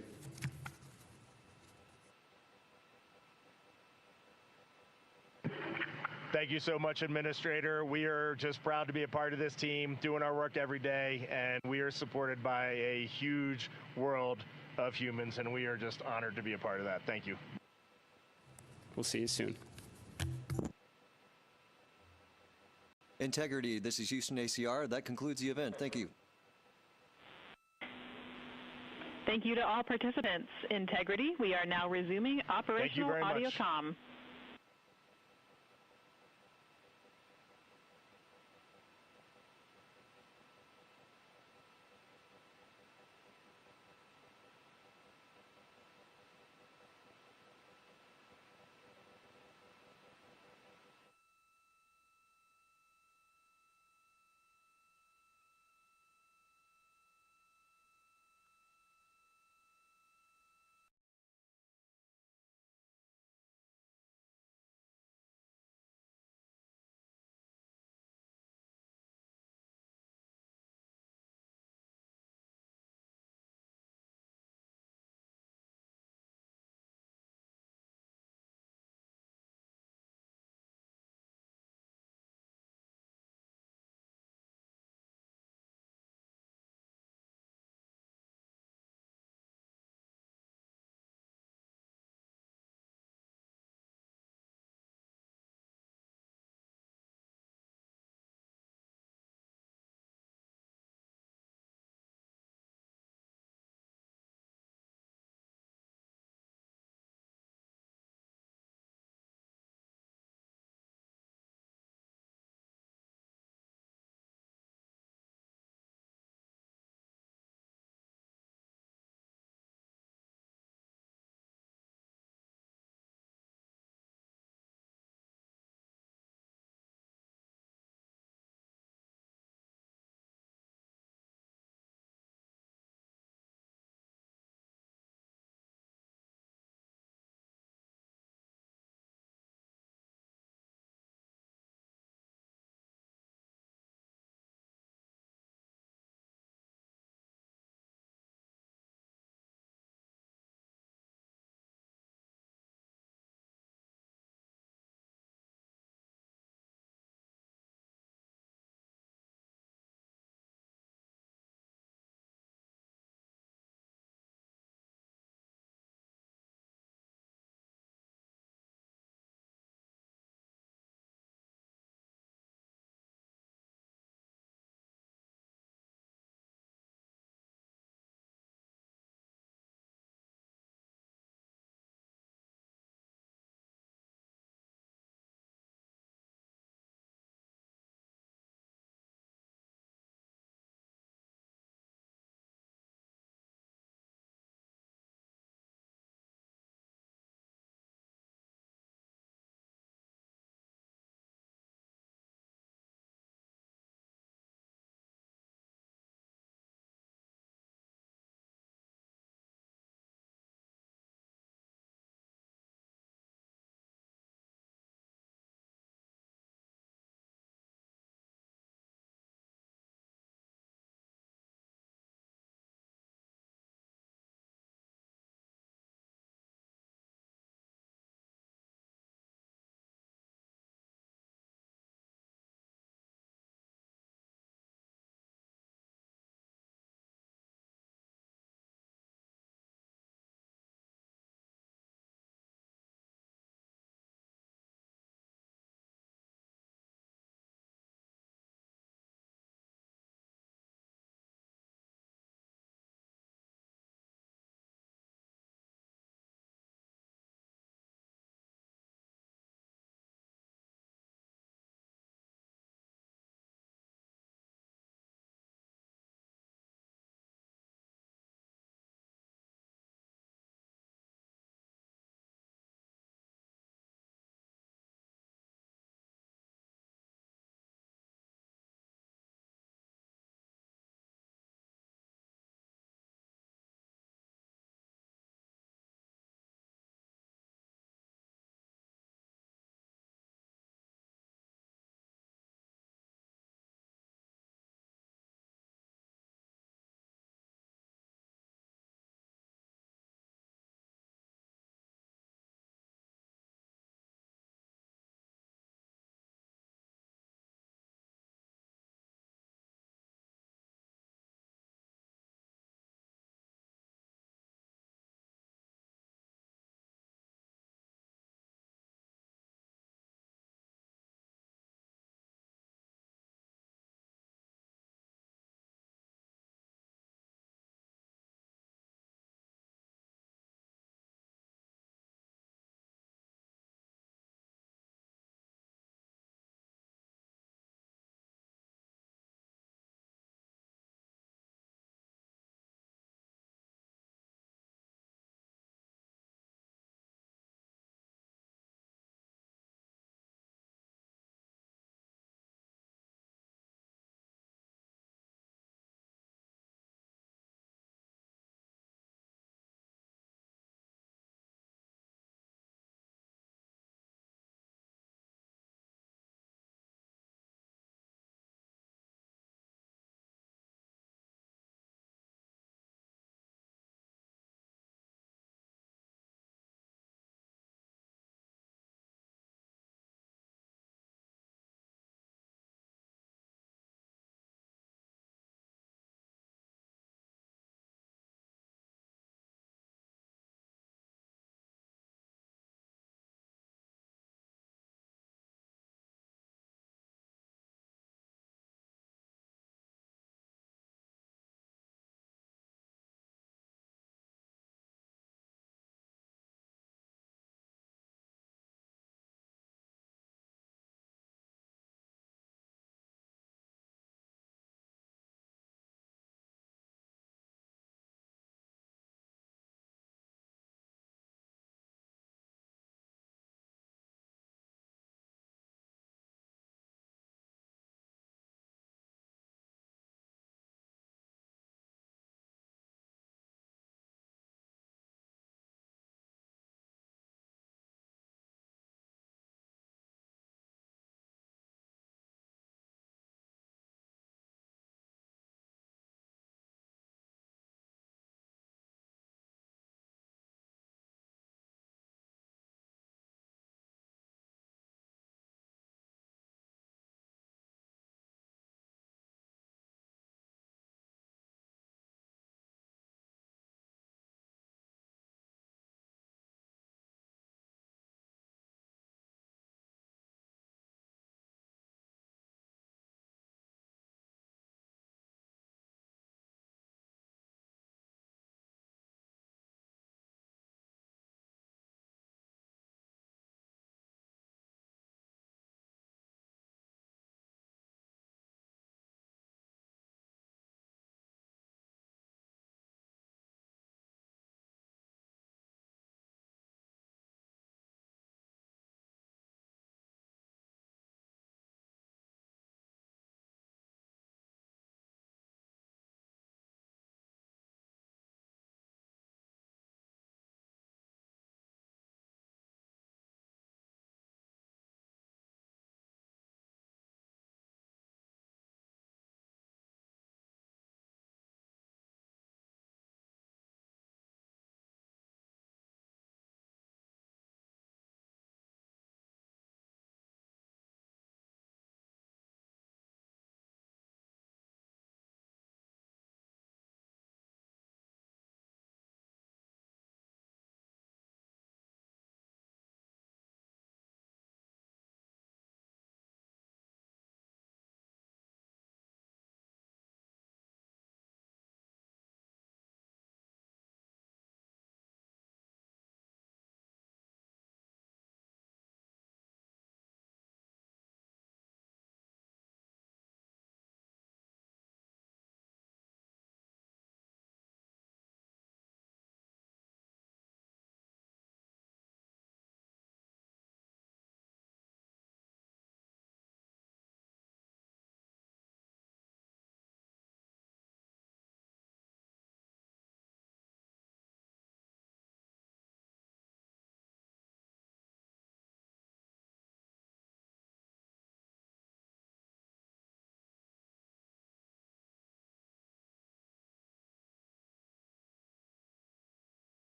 Thank you so much, Administrator. We are just proud to be a part of this team, doing our work every day, and we are supported by a huge world of humans, and we are just honored to be a part of that. Thank you. We'll see you soon. Integrity, this is Houston ACR. That concludes the event. Thank you. Thank you to all participants. Integrity, we are now resuming operational audio comm.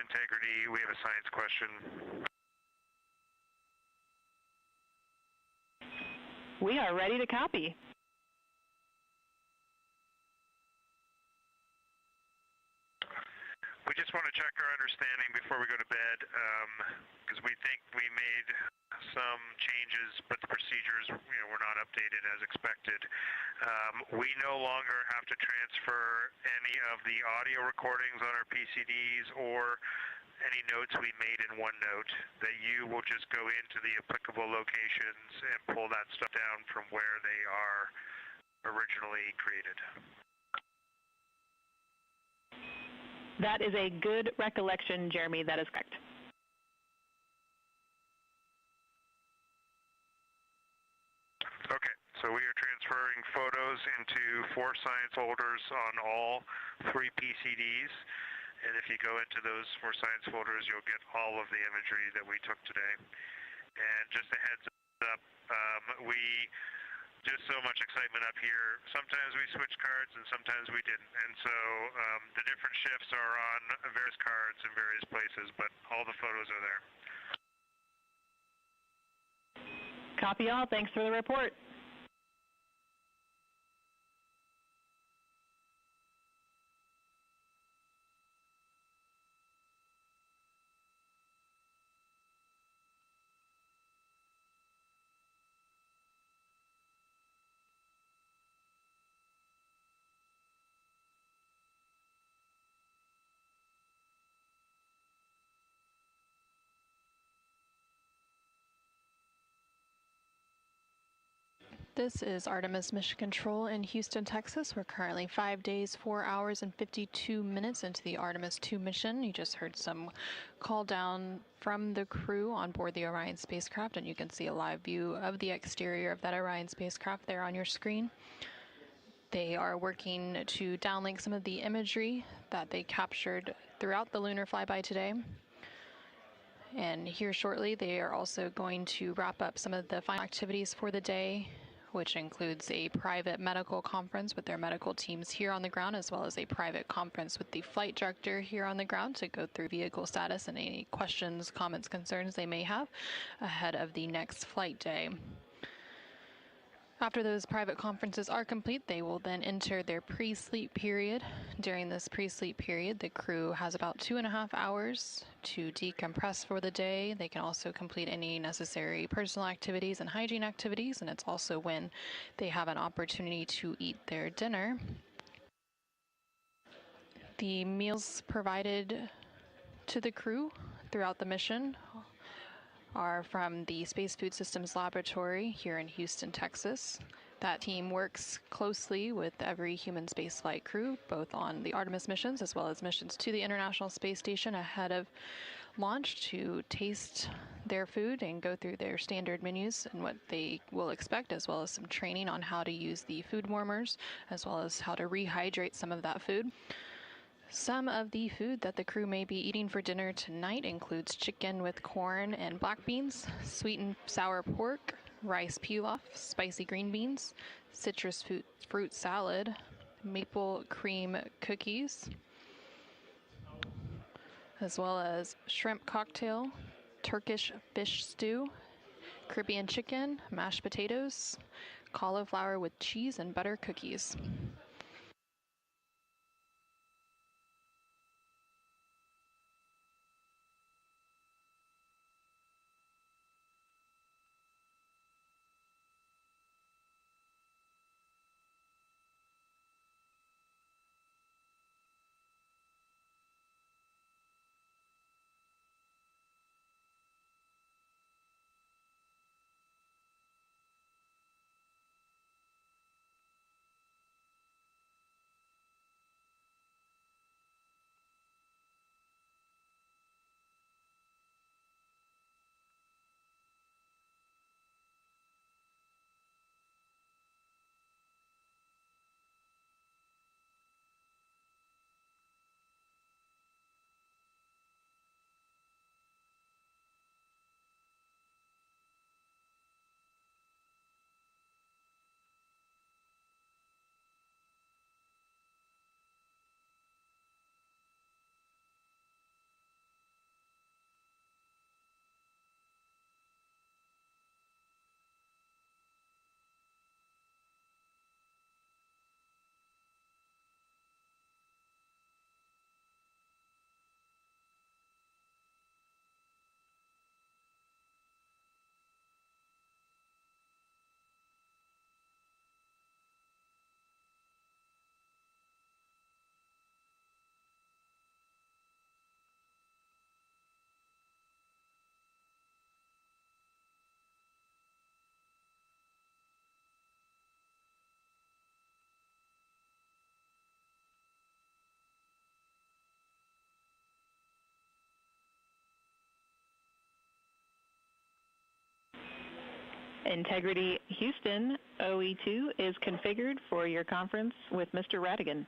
integrity, we have a science question. We are ready to copy. We just want to check our understanding before we go to bed, because we think we made some changes, but the procedures, were not updated as expected. We no longer have to transfer any of the audio recordings on our PCDs or any notes we made in OneNote. That you will just go into the applicable locations and pull that stuff down from where they are originally created. That is a good recollection, Jeremy. That is correct. Okay, so we are transferring photos into 4 science folders on all 3 PCDs. And if you go into those 4 science folders, you'll get all of the imagery that we took today. And just a heads up, just so much excitement up here. Sometimes we switch cards and sometimes we didn't. And so the different shifts are on various cards in various places, but all the photos are there. Copy all. Thanks for the report. This is Artemis Mission Control in Houston, Texas. We're currently 5 days, 4 hours, and 52 minutes into the Artemis II mission. You just heard some call down from the crew on board the Orion spacecraft, and you can see a live view of the exterior of that Orion spacecraft there on your screen. They are working to downlink some of the imagery that they captured throughout the lunar flyby today. And here shortly, they are also going to wrap up some of the final activities for the day, which includes a private medical conference with their medical teams here on the ground, as well as a private conference with the flight director here on the ground to go through vehicle status and any questions, comments, concerns they may have ahead of the next flight day. After those private conferences are complete, they will then enter their pre-sleep period. During this pre-sleep period, the crew has about 2.5 hours to decompress for the day. They can also complete any necessary personal activities and hygiene activities, and it's also when they have an opportunity to eat their dinner. The meals provided to the crew throughout the mission are from the Space Food Systems Laboratory here in Houston, Texas. That team works closely with every human spaceflight crew, both on the Artemis missions as well as missions to the International Space Station ahead of launch, to taste their food and go through their standard menus and what they will expect, as well as some training on how to use the food warmers, as well as how to rehydrate some of that food. Some of the food that the crew may be eating for dinner tonight includes chicken with corn and black beans, sweet and sour pork, rice pilaf, spicy green beans, citrus fruit salad, maple cream cookies, as well as shrimp cocktail, Turkish fish stew, Caribbean chicken, mashed potatoes, cauliflower with cheese and butter cookies. Integrity Houston OE2 is configured for your conference with Mr. Radigan.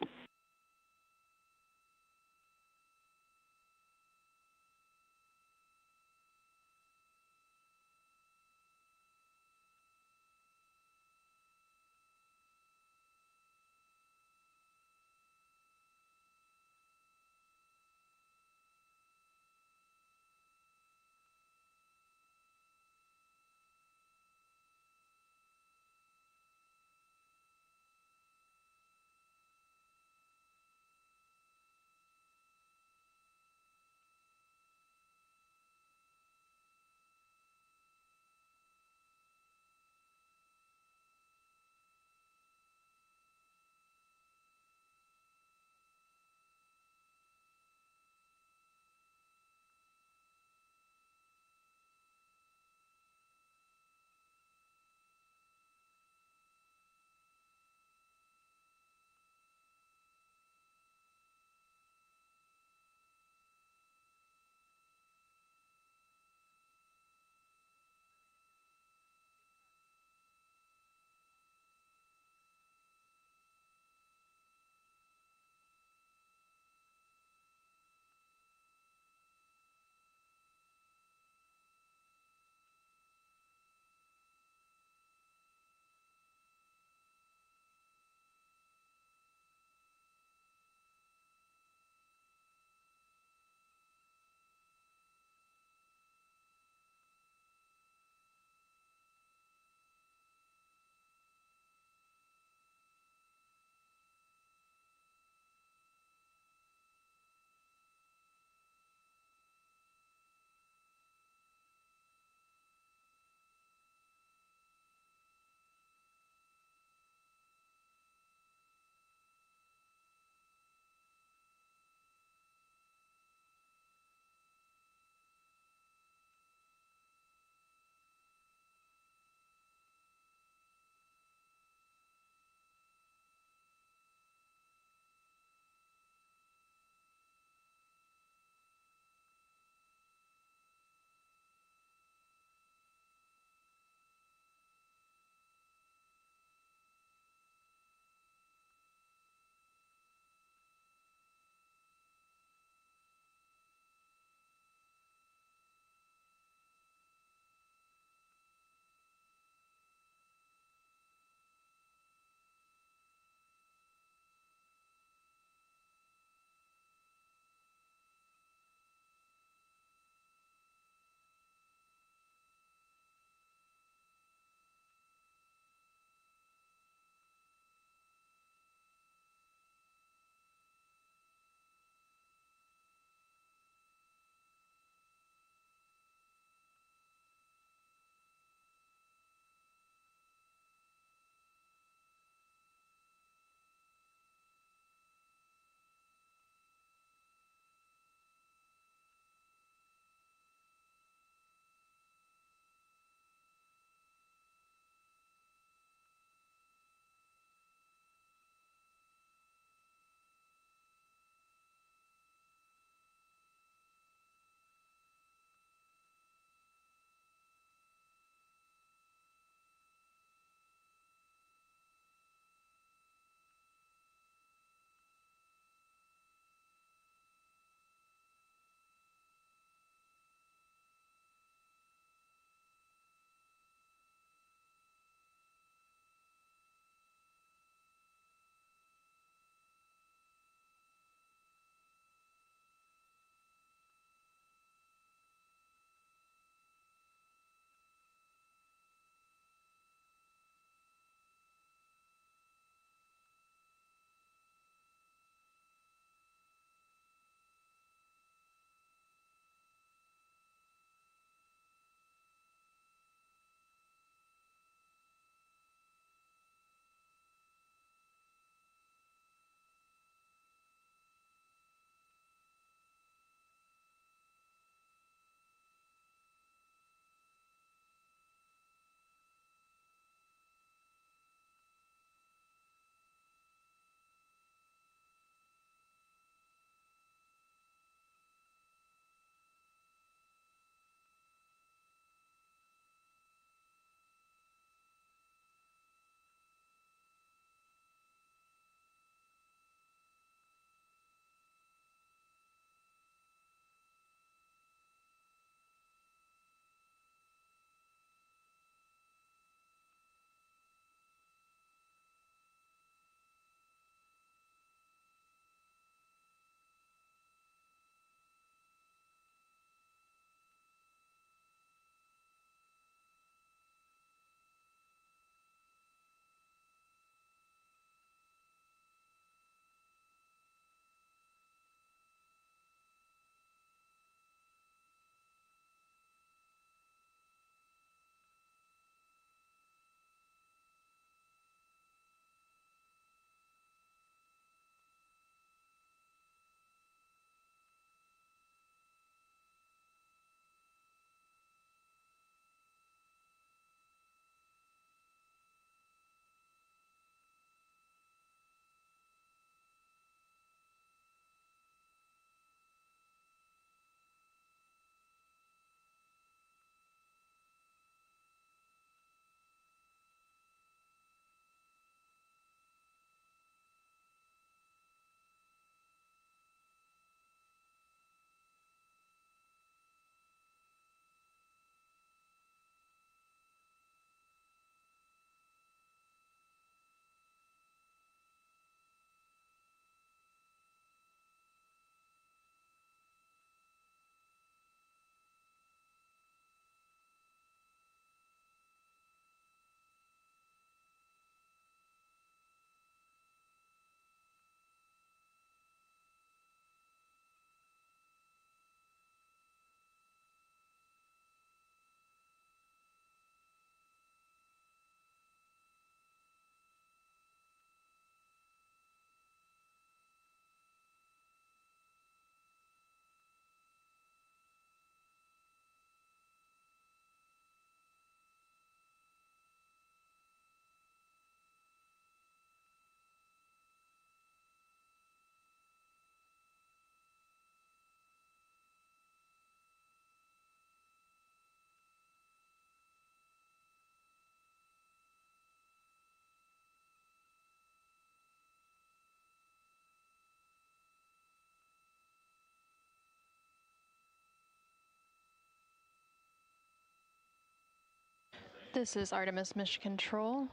This is Artemis Mission Control.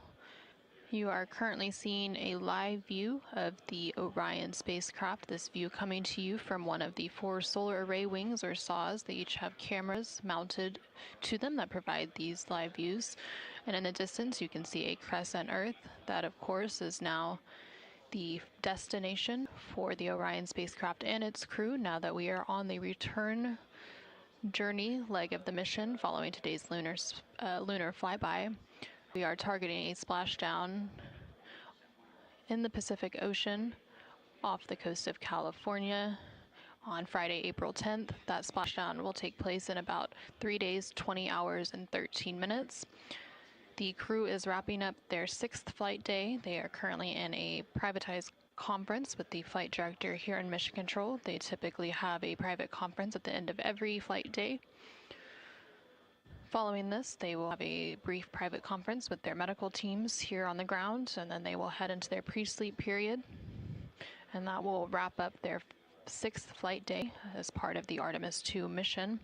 You are currently seeing a live view of the Orion spacecraft. This view coming to you from one of the 4 solar array wings or SAWs. They each have cameras mounted to them that provide these live views. And in the distance you can see a crescent Earth. That of course is now the destination for the Orion spacecraft and its crew now that we are on the return journey leg of the mission following today's lunar flyby. We are targeting a splashdown in the Pacific Ocean off the coast of California on Friday, April 10th. That splashdown will take place in about 3 days, 20 hours, and 13 minutes. The crew is wrapping up their 6th flight day. They are currently in a privatized conference with the flight director here in Mission Control. They typically have a private conference at the end of every flight day. Following this, they will have a brief private conference with their medical teams here on the ground, and then they will head into their pre-sleep period, and that will wrap up their 6th flight day as part of the Artemis II mission.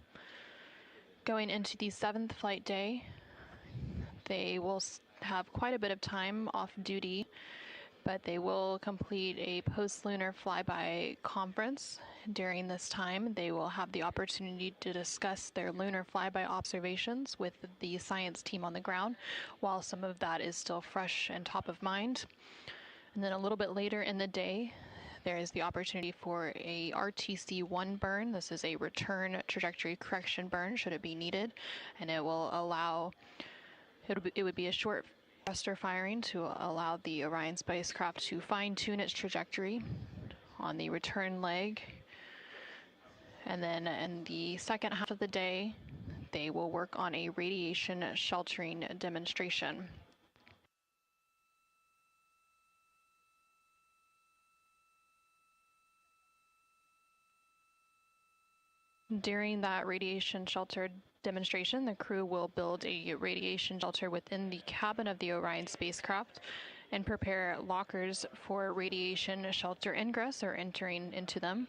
Going into the 7th flight day, they will have quite a bit of time off duty, but they will complete a post-lunar flyby conference. During this time, they will have the opportunity to discuss their lunar flyby observations with the science team on the ground, while some of that is still fresh and top of mind. And then a little bit later in the day, there is the opportunity for a RTC-1 burn. This is a return trajectory correction burn, should it be needed, and it will allow, it would be a short thruster firing to allow the Orion spacecraft to fine-tune its trajectory on the return leg. And then in the second half of the day, they will work on a radiation sheltering demonstration. During that radiation shelter demonstration, the crew will build a radiation shelter within the cabin of the Orion spacecraft and prepare lockers for radiation shelter ingress or entering into them.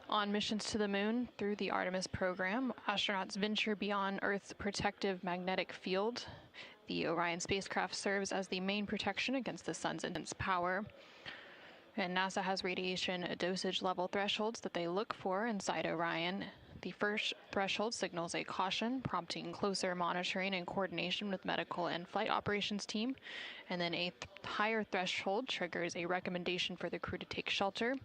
On missions to the moon through the Artemis program, astronauts venture beyond Earth's protective magnetic field. The Orion spacecraft serves as the main protection against the sun's intense power. And NASA has radiation dosage level thresholds that they look for inside Orion. The first threshold signals a caution, prompting closer monitoring and coordination with medical and flight operations team. And then a higher threshold triggers a recommendation for the crew to take shelter.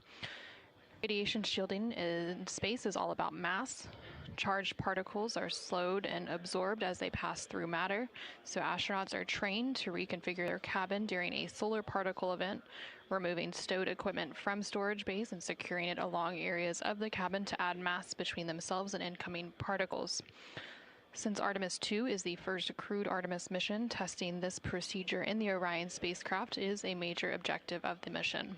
Radiation shielding in space is all about mass. Charged particles are slowed and absorbed as they pass through matter, so astronauts are trained to reconfigure their cabin during a solar particle event, removing stowed equipment from storage bays and securing it along areas of the cabin to add mass between themselves and incoming particles. Since Artemis II is the first crewed Artemis mission, testing this procedure in the Orion spacecraft is a major objective of the mission.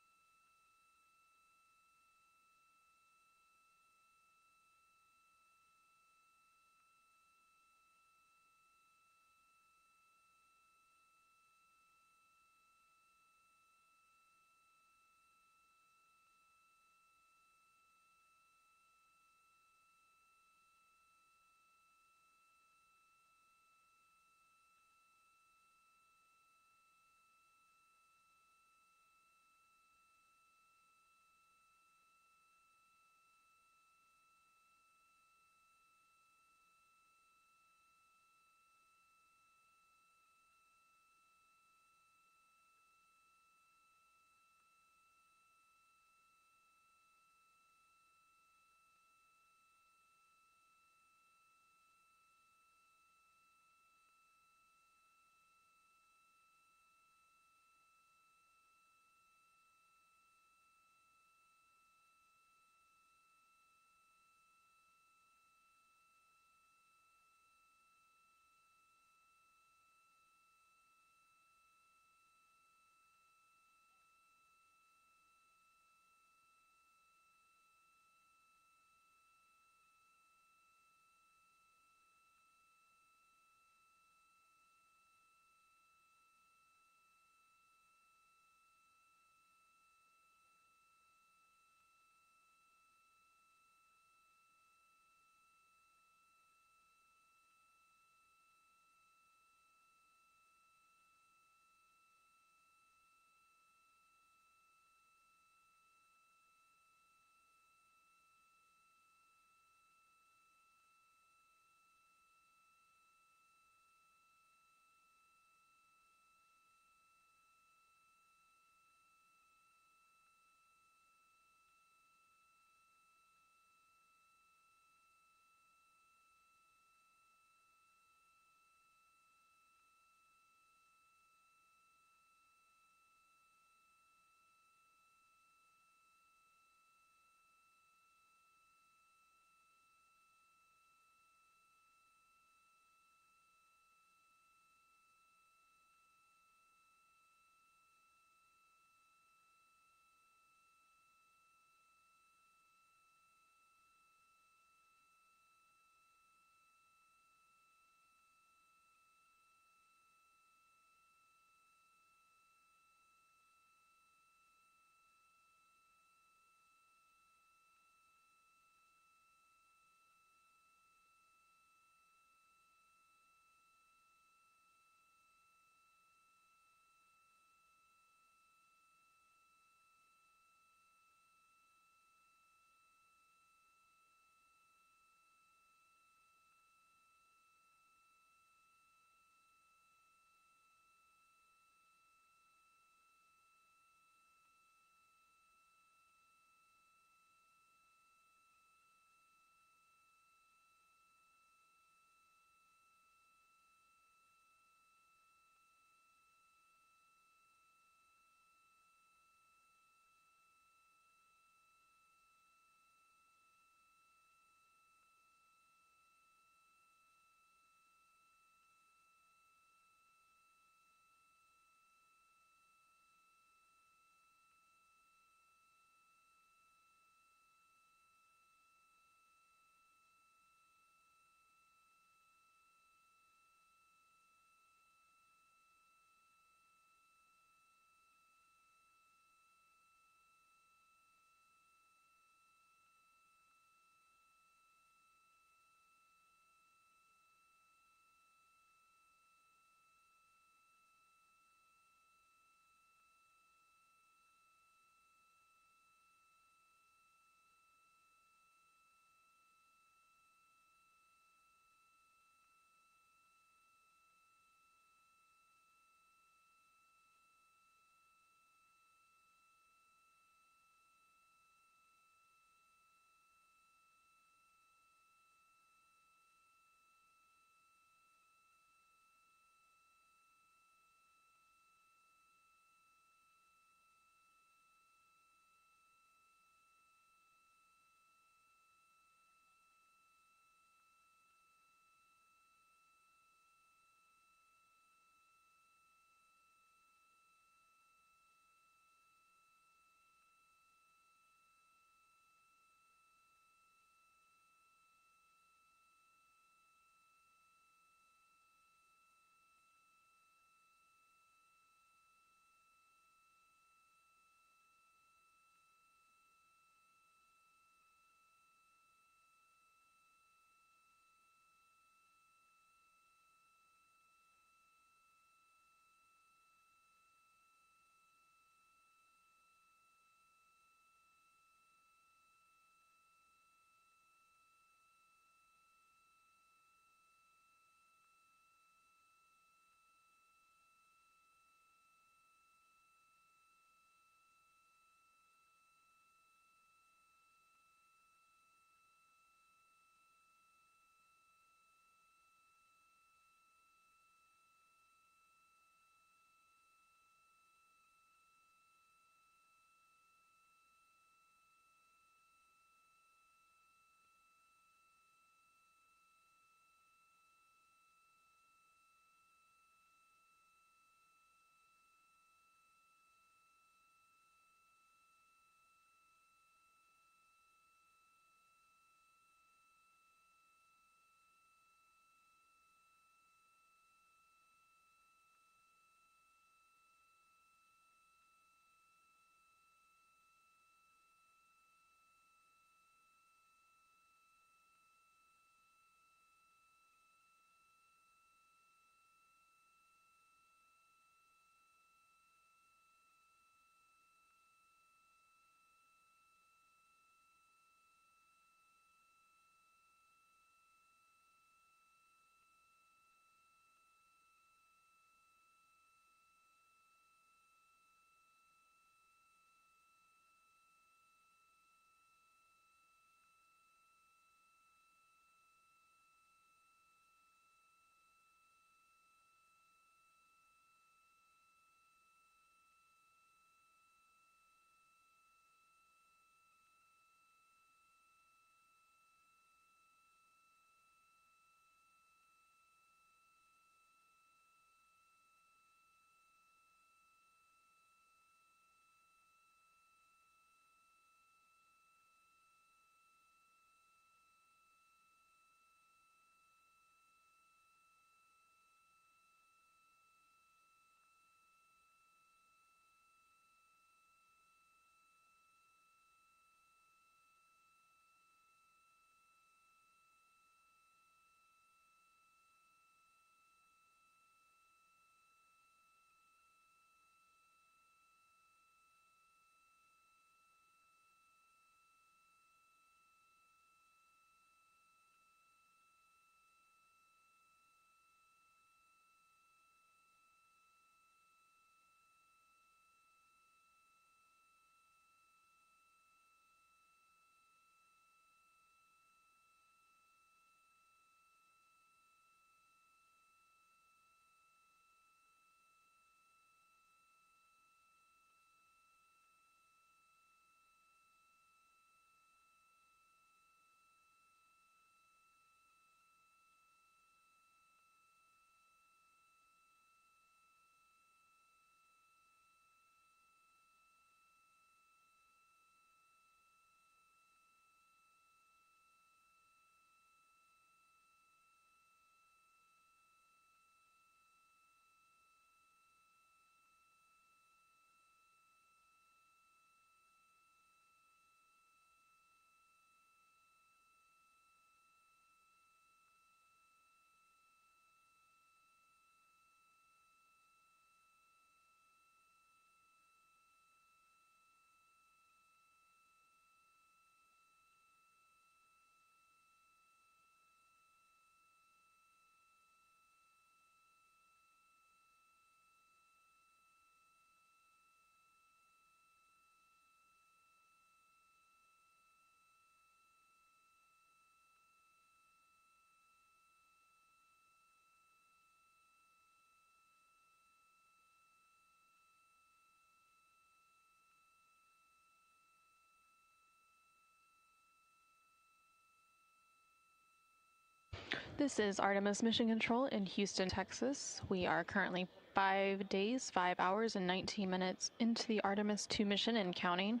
This is Artemis Mission Control in Houston, Texas. We are currently 5 days, 5 hours, and 19 minutes into the Artemis II mission and counting.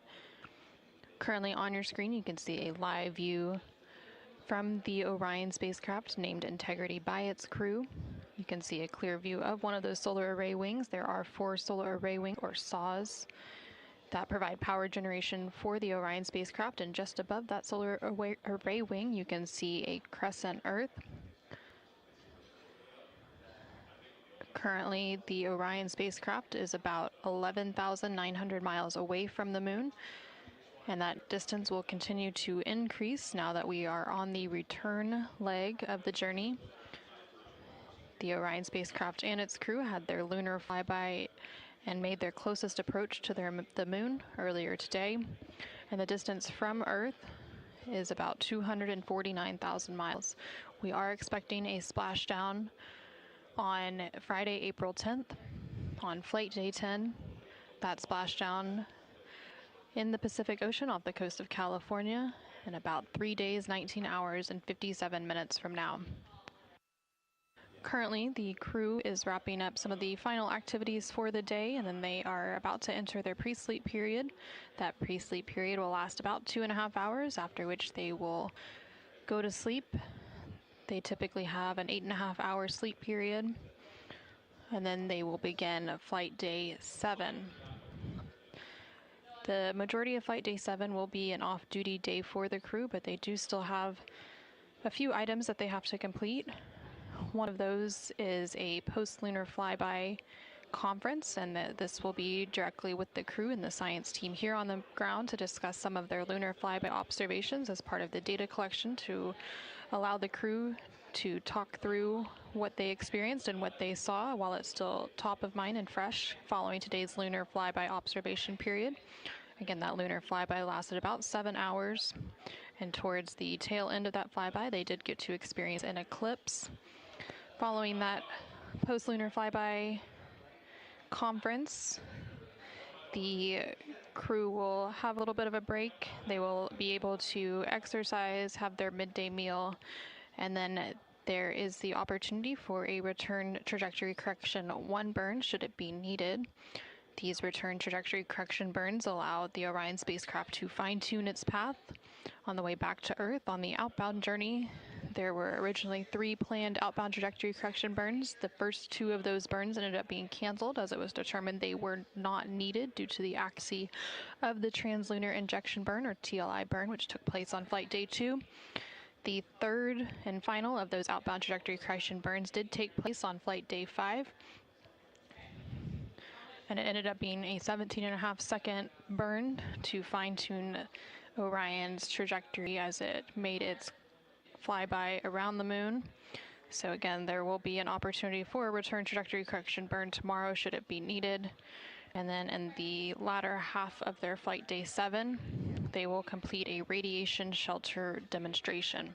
Currently on your screen, you can see a live view from the Orion spacecraft named Integrity by its crew. You can see a clear view of one of those solar array wings. There are 4 solar array wings, or SAWs, that provide power generation for the Orion spacecraft. And just above that solar array wing, you can see a crescent Earth. Currently, the Orion spacecraft is about 11,900 miles away from the moon, and that distance will continue to increase now that we are on the return leg of the journey. The Orion spacecraft and its crew had their lunar flyby and made their closest approach to the moon earlier today, and the distance from Earth is about 249,000 miles. We are expecting a splashdown on Friday, April 10th, on Flight Day 10. That splashdown in the Pacific Ocean off the coast of California in about 3 days, 19 hours, and 57 minutes from now. Currently, the crew is wrapping up some of the final activities for the day, and then they are about to enter their pre-sleep period. That pre-sleep period will last about 2.5 hours, after which they will go to sleep. They typically have an 8.5-hour sleep period, and then they will begin Flight Day 7. The majority of Flight Day 7 will be an off-duty day for the crew, but they do still have a few items that they have to complete. One of those is a post-lunar flyby conference, and this will be directly with the crew and the science team here on the ground to discuss some of their lunar flyby observations as part of the data collection to allow the crew to talk through what they experienced and what they saw while it's still top of mind and fresh following today's lunar flyby observation period. Again, that lunar flyby lasted about 7 hours, and towards the tail end of that flyby, they did get to experience an eclipse. Following that post-lunar flyby conference, the crew will have a little bit of a break. They will be able to exercise, have their midday meal, and then there is the opportunity for a return trajectory correction 1 burn should it be needed. These return trajectory correction burns allow the Orion spacecraft to fine-tune its path on the way back to Earth. On the outbound journey, there were originally 3 planned outbound trajectory correction burns. The first 2 of those burns ended up being canceled as it was determined they were not needed due to the accuracy of the translunar injection burn, or TLI burn, which took place on Flight Day 2. The third and final of those outbound trajectory correction burns did take place on Flight Day 5, and it ended up being a 17.5-second burn to fine-tune Orion's trajectory as it made its flyby around the moon. So again, there will be an opportunity for a return trajectory correction burn tomorrow should it be needed. And then in the latter half of their Flight Day 7, they will complete a radiation shelter demonstration.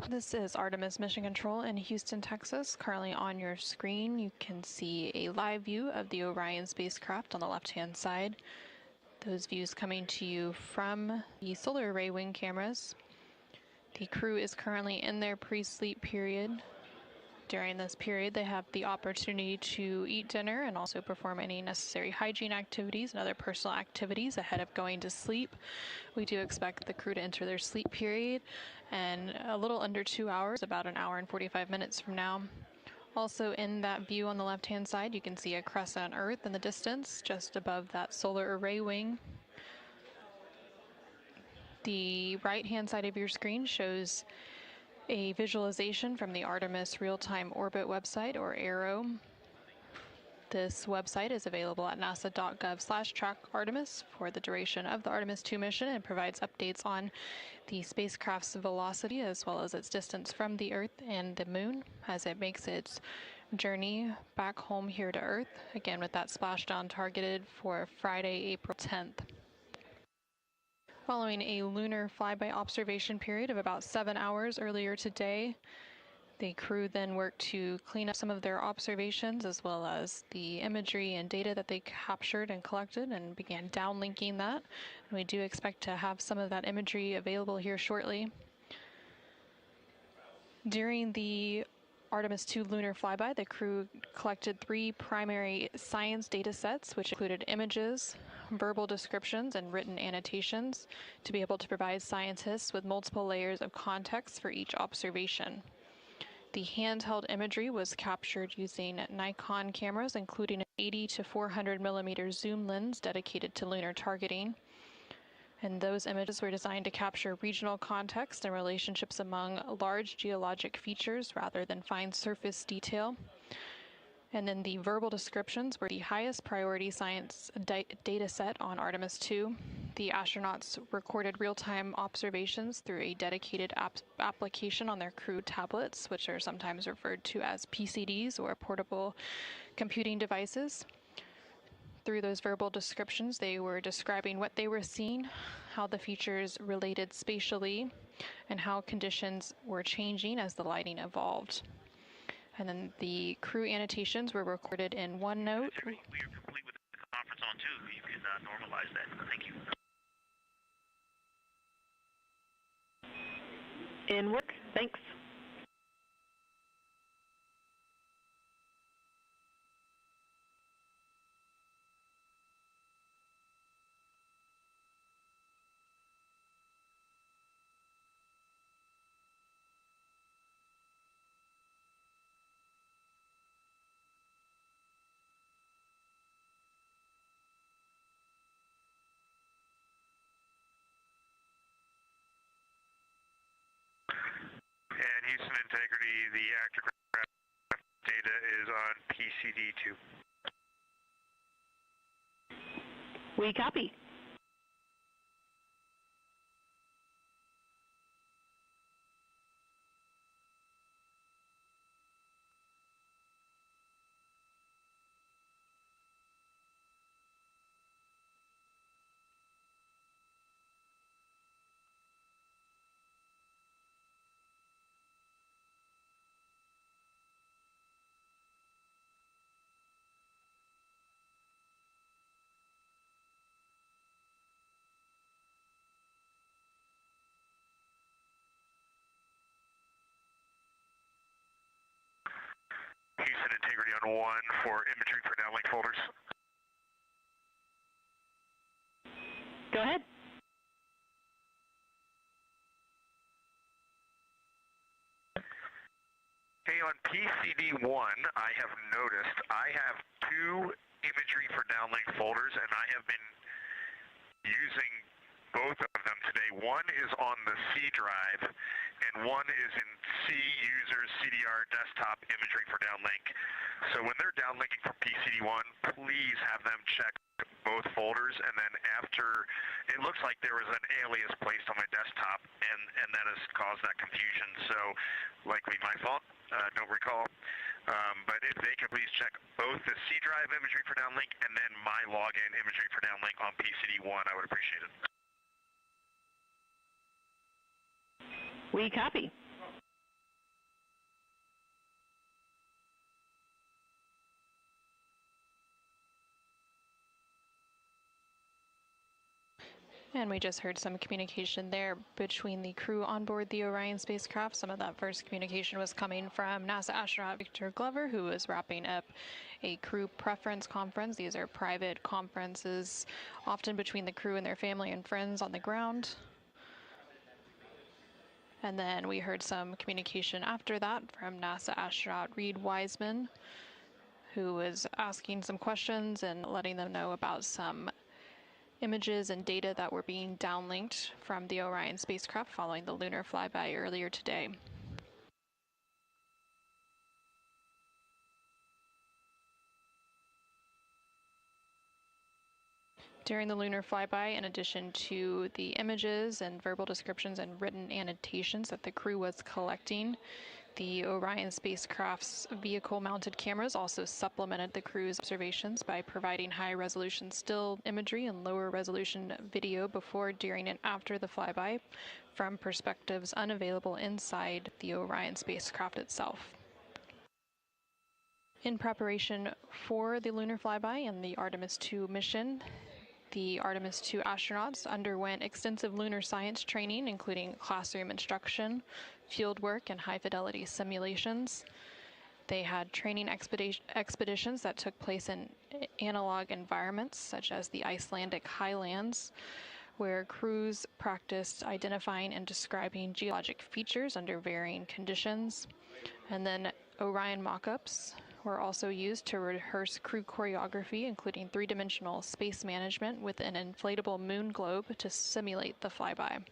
This is Artemis Mission Control in Houston, Texas. Currently on your screen, you can see a live view of the Orion spacecraft on the left-hand side. Those views coming to you from the solar array wing cameras. The crew is currently in their pre-sleep period. During this period, they have the opportunity to eat dinner and also perform any necessary hygiene activities and other personal activities ahead of going to sleep. We do expect the crew to enter their sleep period in a little under 2 hours, about an hour and 45 minutes from now. Also in that view on the left-hand side, you can see a crescent Earth in the distance, just above that solar array wing. The right-hand side of your screen shows a visualization from the Artemis Real-Time Orbit website, or ARO. This website is available at nasa.gov/track-Artemis for the duration of the Artemis II mission and provides updates on the spacecraft's velocity as well as its distance from the Earth and the Moon as it makes its journey back home here to Earth, again with that splashdown targeted for Friday, April 10th. Following a lunar flyby observation period of about 7 hours earlier today, the crew then worked to clean up some of their observations as well as the imagery and data that they captured and collected and began downlinking that. And we do expect to have some of that imagery available here shortly. During the Artemis II lunar flyby, the crew collected 3 primary science data sets, which included images, verbal descriptions, and written annotations to be able to provide scientists with multiple layers of context for each observation. The handheld imagery was captured using Nikon cameras, including an 80 to 400 millimeter zoom lens dedicated to lunar targeting. And those images were designed to capture regional context and relationships among large geologic features rather than fine surface detail. And then the verbal descriptions were the highest priority science data set on Artemis II. The astronauts recorded real-time observations through a dedicated application on their crew tablets, which are sometimes referred to as PCDs or portable computing devices. Through those verbal descriptions, they were describing what they were seeing, how the features related spatially, and how conditions were changing as the lighting evolved. And then the crew annotations were recorded in OneNote. We are complete with the conference on too. You can normalize that. Thank you. In work. Thanks. And Houston Integrity, the actorcraft data is on PCD2. We copy. Houston Integrity on 1 for imagery for downlink folders. Go ahead. Okay, on PCD1, I have noticed I have 2 imagery for downlink folders, and I have been using both of them today. One is on the C drive, and one is in C users CDR desktop imagery for downlink. So when they're downlinking from PCD1, please have them check both folders, and then after, it looks like there was an alias placed on my desktop, and that has caused that confusion. So likely my fault, don't recall. But if they could please check both the C drive imagery for downlink and then my login imagery for downlink on PCD1, I would appreciate it. We copy. And we just heard some communication there between the crew on board the Orion spacecraft. Some of that first communication was coming from NASA astronaut Victor Glover, who was wrapping up a crew preference conference. These are private conferences, often between the crew and their family and friends on the ground. And then we heard some communication after that from NASA astronaut Reed Wiseman, who was asking some questions and letting them know about some images and data that were being downlinked from the Orion spacecraft following the lunar flyby earlier today. During the lunar flyby, in addition to the images and verbal descriptions and written annotations that the crew was collecting, the Orion spacecraft's vehicle-mounted cameras also supplemented the crew's observations by providing high-resolution still imagery and lower-resolution video before, during, and after the flyby from perspectives unavailable inside the Orion spacecraft itself. In preparation for the lunar flyby and the Artemis II mission, the Artemis II astronauts underwent extensive lunar science training, including classroom instruction, field work, and high-fidelity simulations. They had training expeditions that took place in analog environments, such as the Icelandic highlands, where crews practiced identifying and describing geologic features under varying conditions. And then Orion mock-ups were also used to rehearse crew choreography, including three-dimensional space management with an inflatable moon globe to simulate the flyby.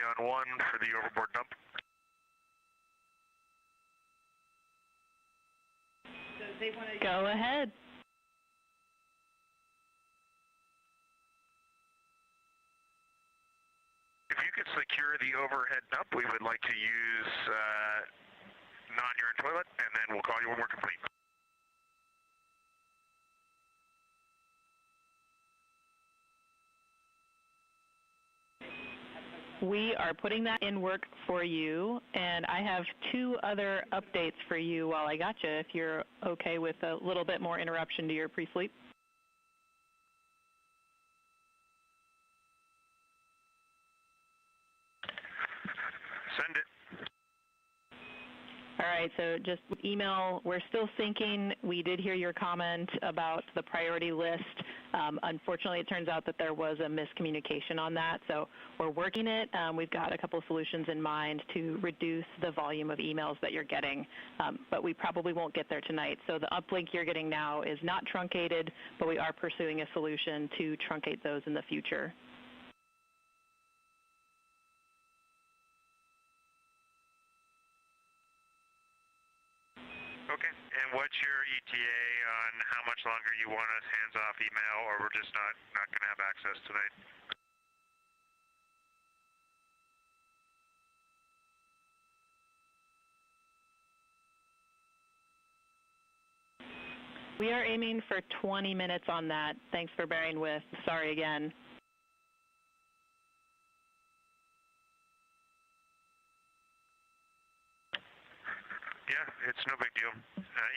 Orion 1 for the overboard dump. Go ahead. If you could secure the overhead dump, we would like to use non-urine toilet, and then we'll call you when we're complete. We are putting that in work for you, and I have two other updates for you while I got you, if you're okay with a little bit more interruption to your pre-sleep. Send it. All right, so just email. We're still syncing. We did hear your comment about the priority list. Unfortunately, it turns out that there was a miscommunication on that, so we're working it. We've got a couple of solutions in mind to reduce the volume of emails that you're getting, but we probably won't get there tonight. So the uplink you're getting now is not truncated, but we are pursuing a solution to truncate those in the future. Okay, and what's your ETA on how much longer you want us hands-off email, or we're just not going to have access tonight? We are aiming for 20 minutes on that. Thanks for bearing with. Sorry again. Yeah, it's no big deal.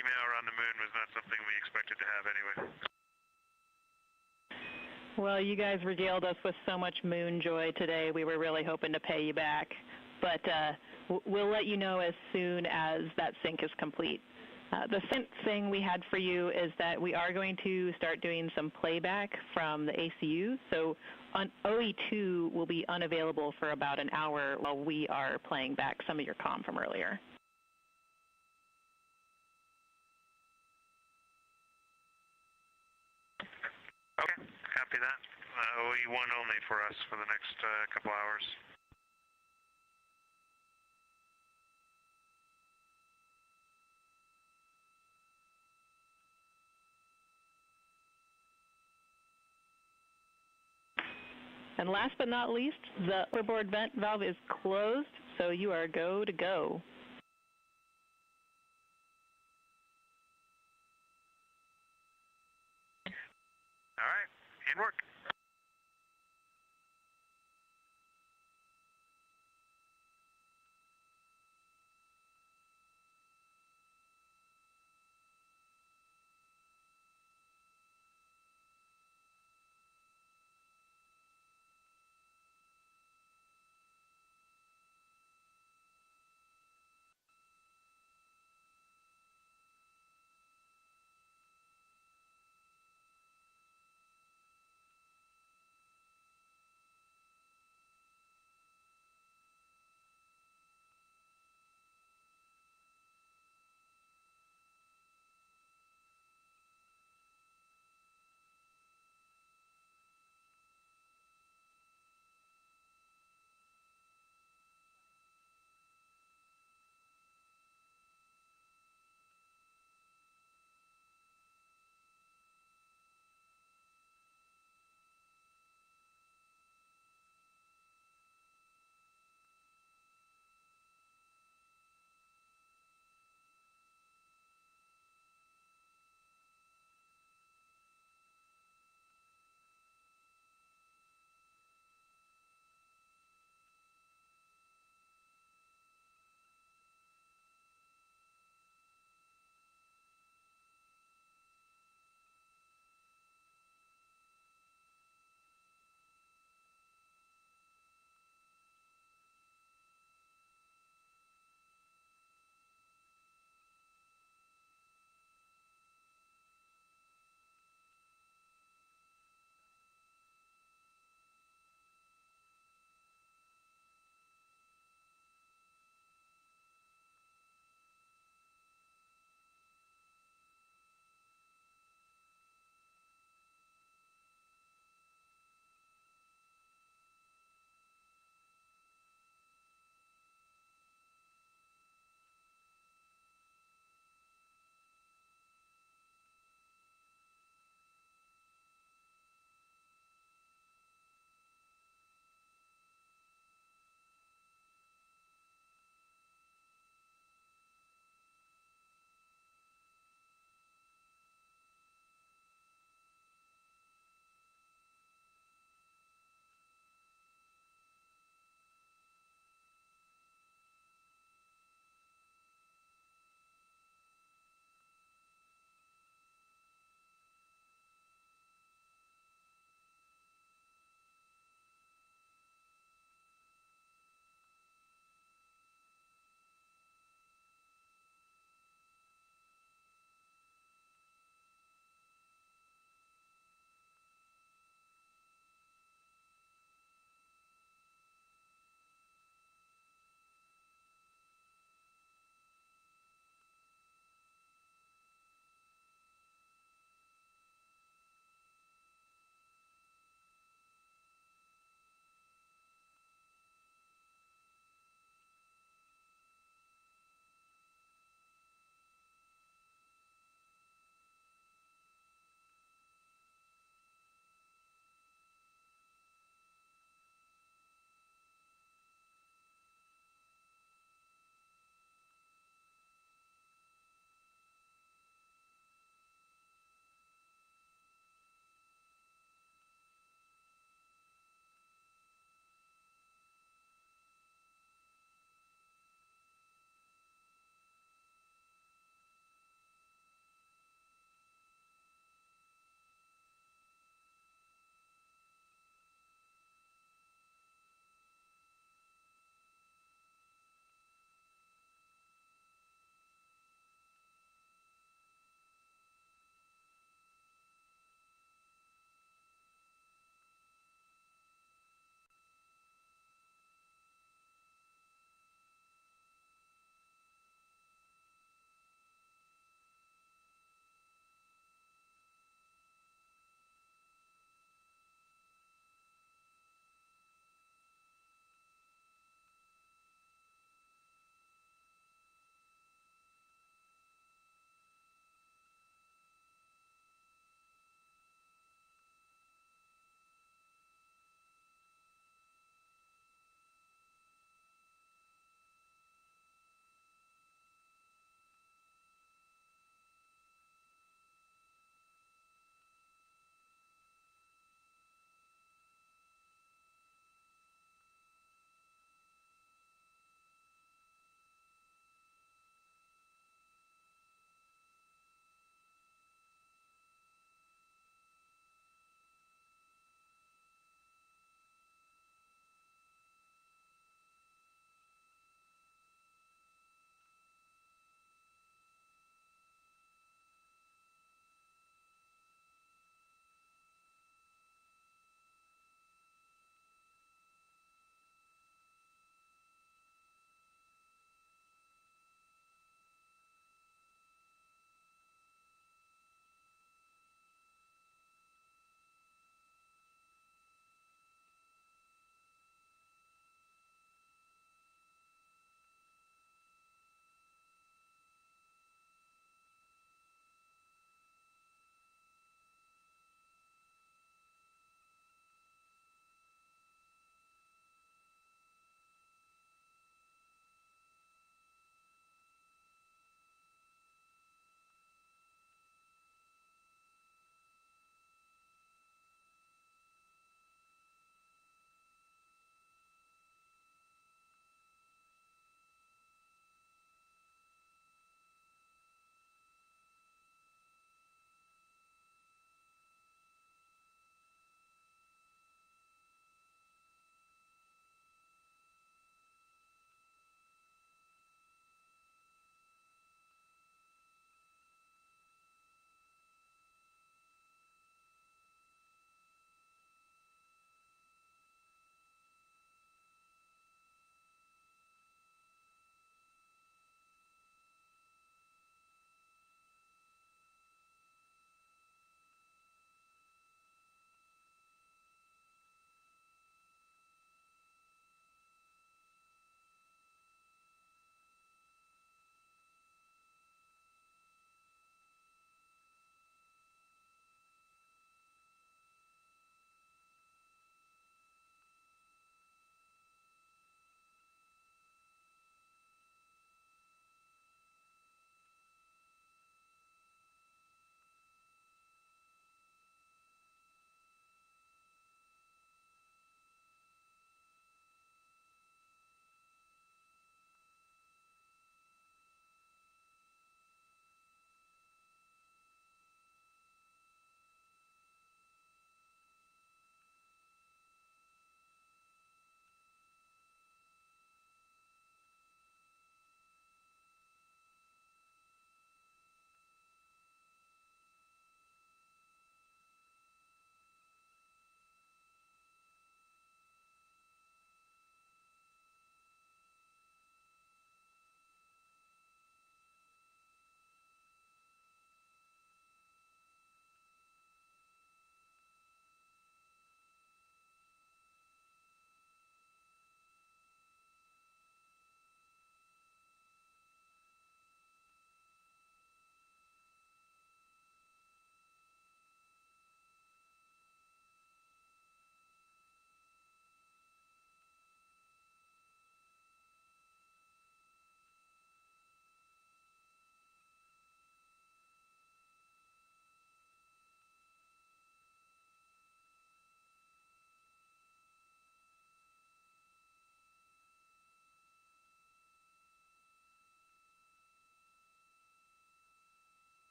Email around the moon was not something we expected to have anyway. Well, you guys regaled us with so much moon joy today. We were really hoping to pay you back. But we'll let you know as soon as that sync is complete. The second thing we had for you is that we are going to start doing some playback from the ACU. So on OE2 will be unavailable for about an hour while we are playing back some of your comm from earlier. Okay, copy that. OE1 only for us for the next couple hours. And last but not least, the overboard vent valve is closed, so you are go to go. All right, in work.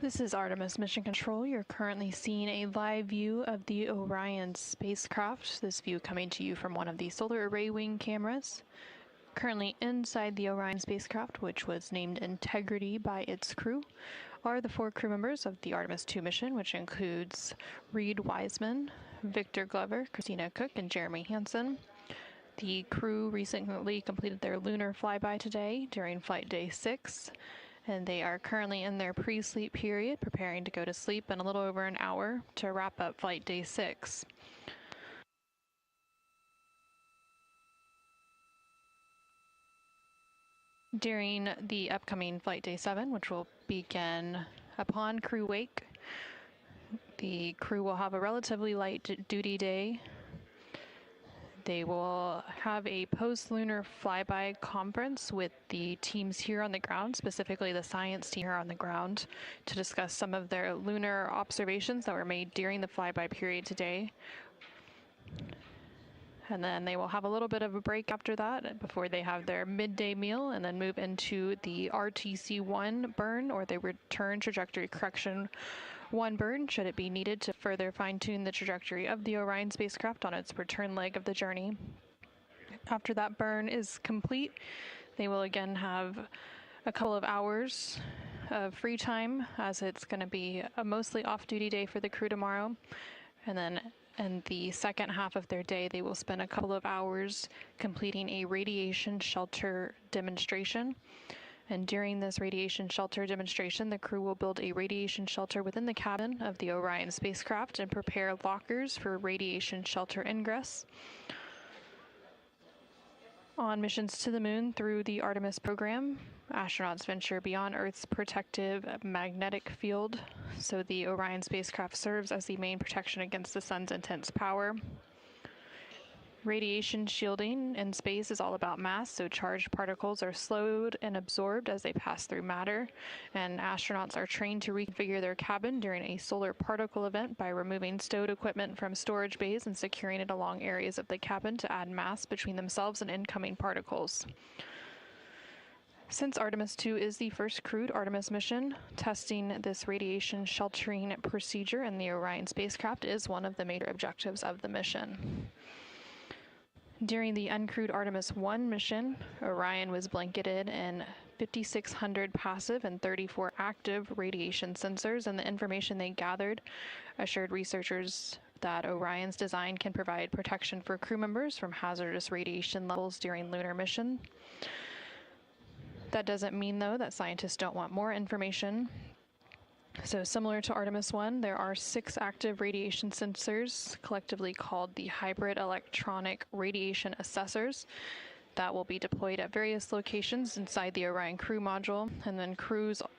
This is Artemis Mission Control. You're currently seeing a live view of the Orion spacecraft. This view coming to you from one of the solar array wing cameras. Currently inside the Orion spacecraft, which was named Integrity by its crew, are the 4 crew members of the Artemis II mission, which includes Reed Wiseman, Victor Glover, Christina Cook, and Jeremy Hansen. The crew recently completed their lunar flyby today during flight day 6. And they are currently in their pre-sleep period, preparing to go to sleep in a little over an hour to wrap up flight day 6. During the upcoming flight day 7, which will begin upon crew wake, the crew will have a relatively light duty day. They will have a post-lunar flyby conference with the teams here on the ground, specifically the science team here on the ground, to discuss some of their lunar observations that were made during the flyby period today. And then they will have a little bit of a break after that before they have their midday meal and then move into the RTC-1 burn, or the return trajectory correction 1 burn, should it be needed to further fine-tune the trajectory of the Orion spacecraft on its return leg of the journey. After that burn is complete, they will again have a couple of hours of free time, as it's going to be a mostly off-duty day for the crew tomorrow. And then in the second half of their day, they will spend a couple of hours completing a radiation shelter demonstration. And during this radiation shelter demonstration, the crew will build a radiation shelter within the cabin of the Orion spacecraft and prepare lockers for radiation shelter ingress. On missions to the moon through the Artemis program, astronauts venture beyond Earth's protective magnetic field, so the Orion spacecraft serves as the main protection against the sun's intense power. Radiation shielding in space is all about mass, so charged particles are slowed and absorbed as they pass through matter, and astronauts are trained to reconfigure their cabin during a solar particle event by removing stowed equipment from storage bays and securing it along areas of the cabin to add mass between themselves and incoming particles. Since Artemis II is the first crewed Artemis mission, testing this radiation sheltering procedure in the Orion spacecraft is one of the major objectives of the mission. During the uncrewed Artemis I mission, Orion was blanketed in 5,600 passive and 34 active radiation sensors, and the information they gathered assured researchers that Orion's design can provide protection for crew members from hazardous radiation levels during lunar mission. That doesn't mean, though, that scientists don't want more information. So similar to Artemis I, there are 6 active radiation sensors, collectively called the Hybrid Electronic Radiation Assessors, that will be deployed at various locations inside the Orion crew module. And then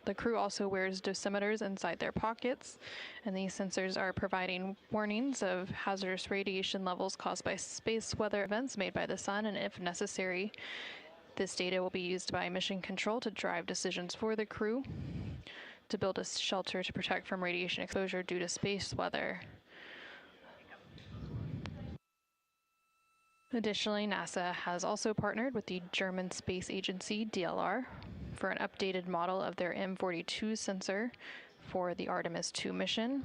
the crew also wears dosimeters inside their pockets, and these sensors are providing warnings of hazardous radiation levels caused by space weather events made by the sun, and if necessary, this data will be used by mission control to drive decisions for the crew to build a shelter to protect from radiation exposure due to space weather. Additionally, NASA has also partnered with the German space agency DLR for an updated model of their M42 sensor for the Artemis II mission.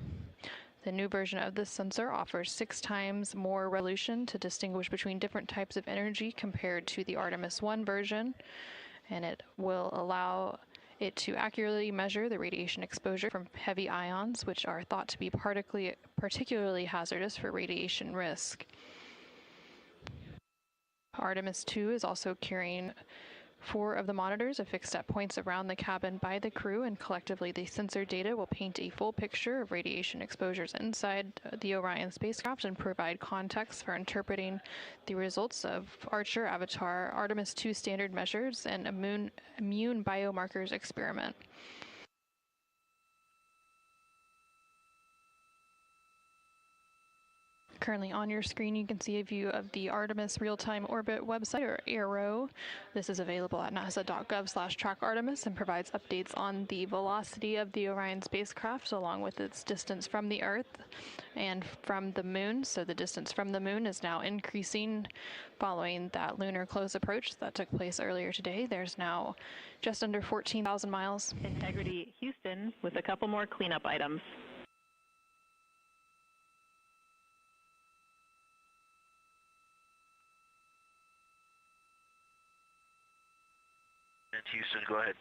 The new version of this sensor offers 6 times more resolution to distinguish between different types of energy compared to the Artemis I version, and it will allow it to accurately measure the radiation exposure from heavy ions, which are thought to be particularly hazardous for radiation risk. Artemis II is also carrying 4 of the monitors affixed at points around the cabin by the crew, and collectively the sensor data will paint a full picture of radiation exposures inside the Orion spacecraft and provide context for interpreting the results of Archer, Avatar, Artemis II standard measures, and immune biomarkers experiment. Currently on your screen, you can see a view of the Artemis Real-Time Orbit website, or ARO. This is available at nasa.gov/trackartemis and provides updates on the velocity of the Orion spacecraft along with its distance from the Earth and from the Moon. So the distance from the Moon is now increasing following that lunar close approach that took place earlier today. There's now just under 14,000 miles. Integrity Houston with a couple more cleanup items. Houston, go ahead.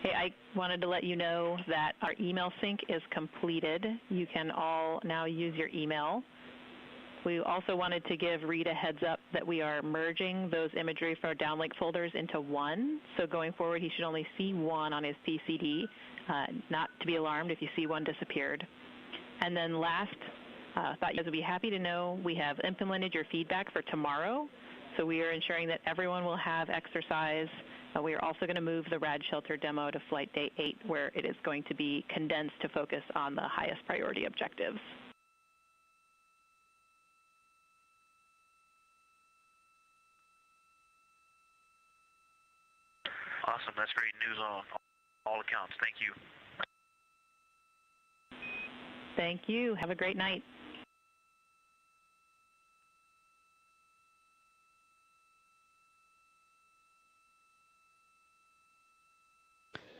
Hey, I wanted to let you know that our email sync is completed. You can all now use your email. We also wanted to give Reed a heads up that we are merging those imagery for our downlink folders into one. So going forward, he should only see one on his PCD. Not to be alarmed if you see one disappeared. And then last, thought you guys would be happy to know we have implemented your feedback for tomorrow. So we are ensuring that everyone will have exercise. We are also going to move the RAD shelter demo to flight day 8, where it is going to be condensed to focus on the highest priority objectives. Awesome. That's great news on all accounts. Thank you. Thank you. Have a great night.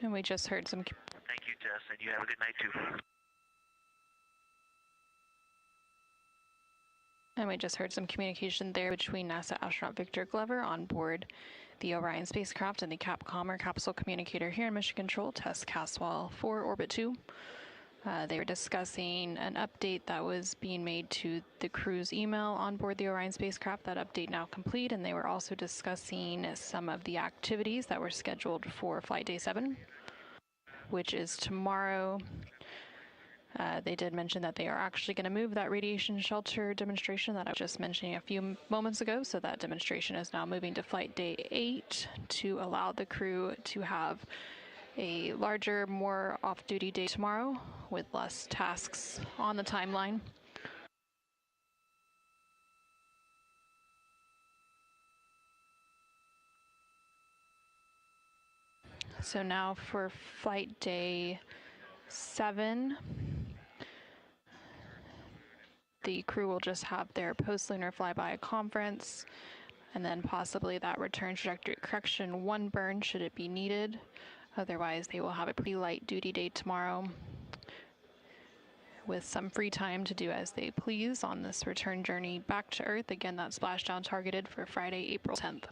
And we just heard some... Thank you, Tess, and you have a good night, too. And we just heard some communication there between NASA astronaut Victor Glover on board the Orion spacecraft and the Capcom, or capsule communicator here in Mission Control, Tess Caswell for Orbit 2. They were discussing an update that was being made to the crew's email on board the Orion spacecraft. That update now complete, and they were also discussing some of the activities that were scheduled for Flight Day 7, which is tomorrow. They did mention that they are actually going to move that radiation shelter demonstration that I was just mentioning a few moments ago. So that demonstration is now moving to Flight Day 8 to allow the crew to have a larger, more off-duty day tomorrow with less tasks on the timeline. So now for Flight Day 7, the crew will just have their post-lunar flyby conference, and then possibly that return trajectory correction 1 burn should it be needed. Otherwise, they will have a pretty light duty day tomorrow with some free time to do as they please on this return journey back to Earth. Again, that splashdown targeted for Friday, April 10th.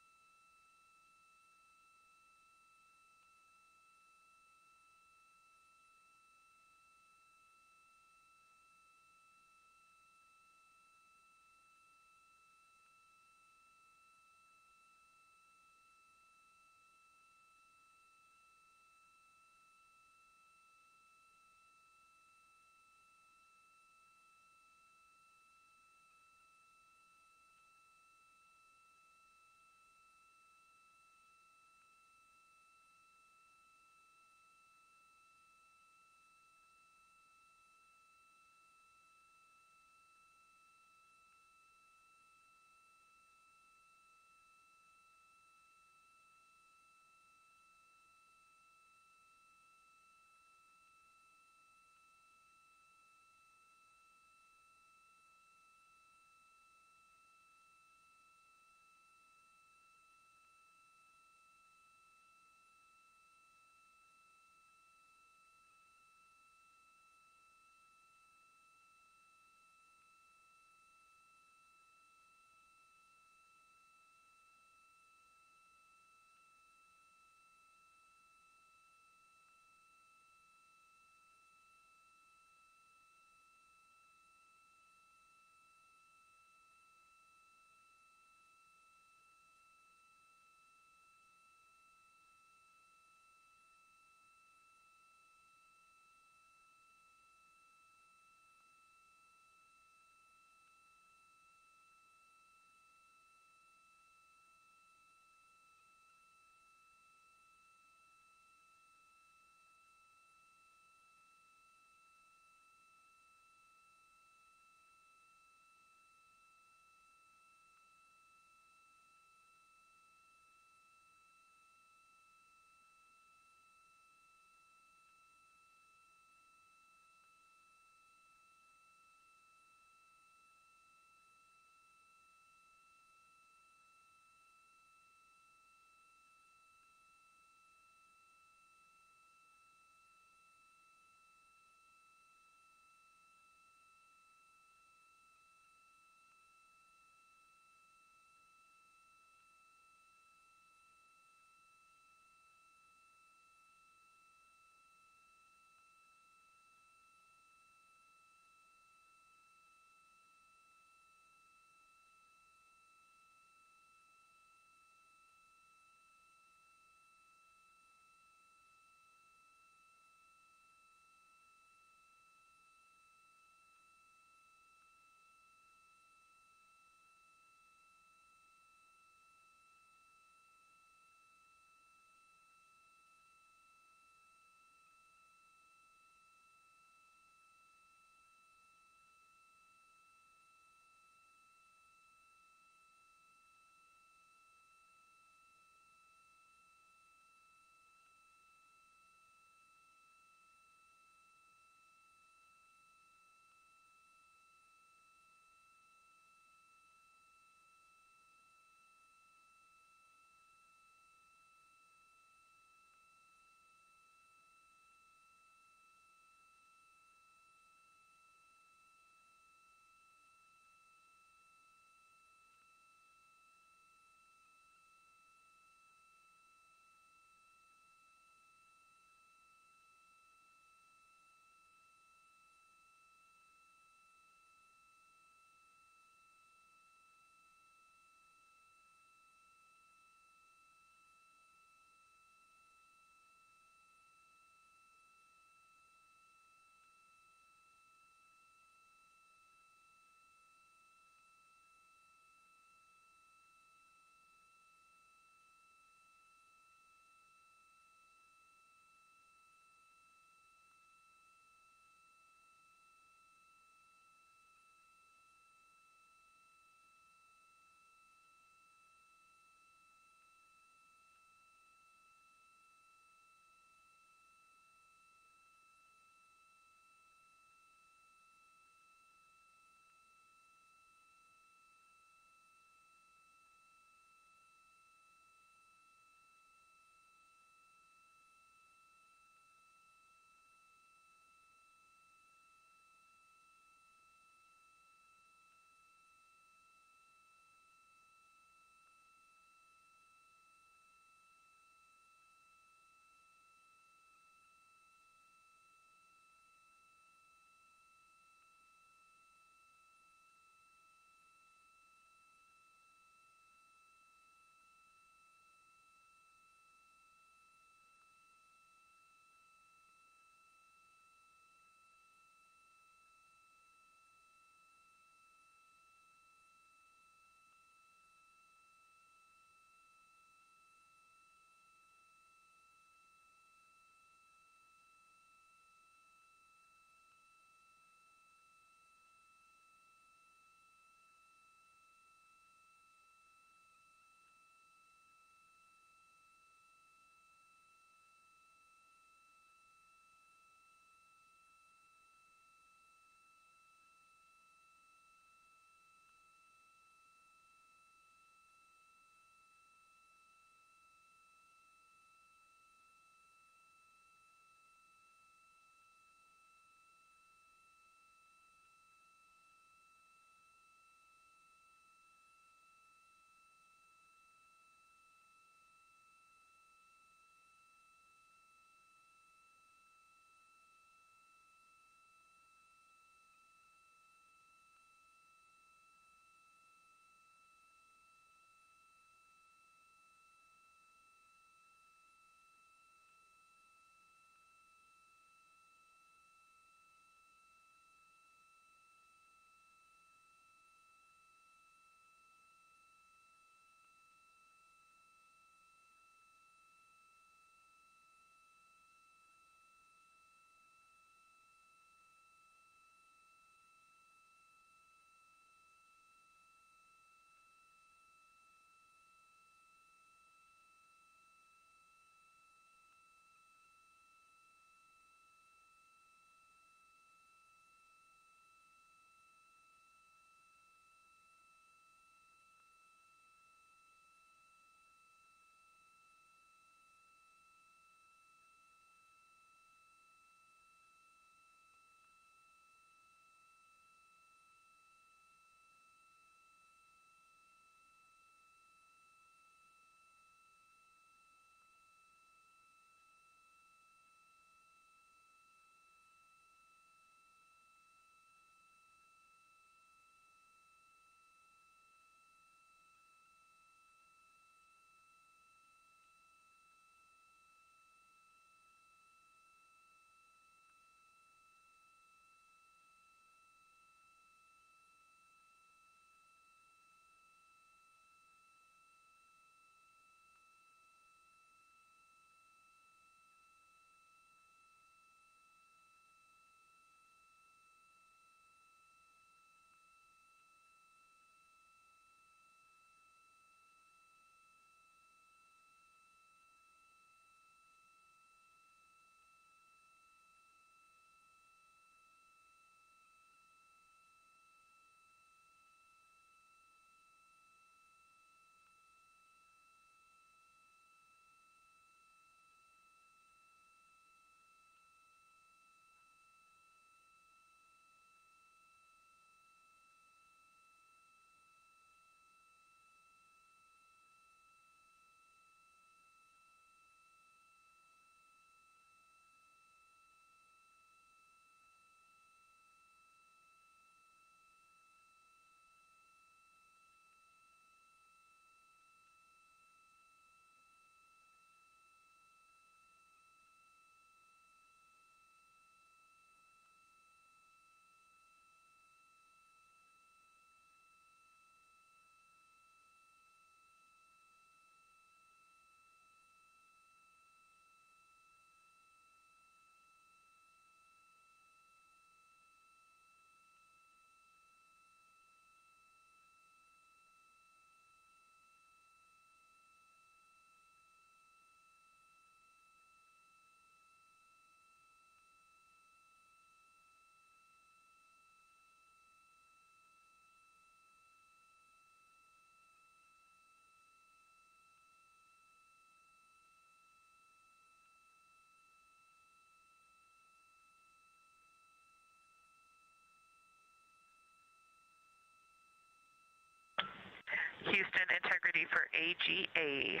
Houston, integrity for AGA.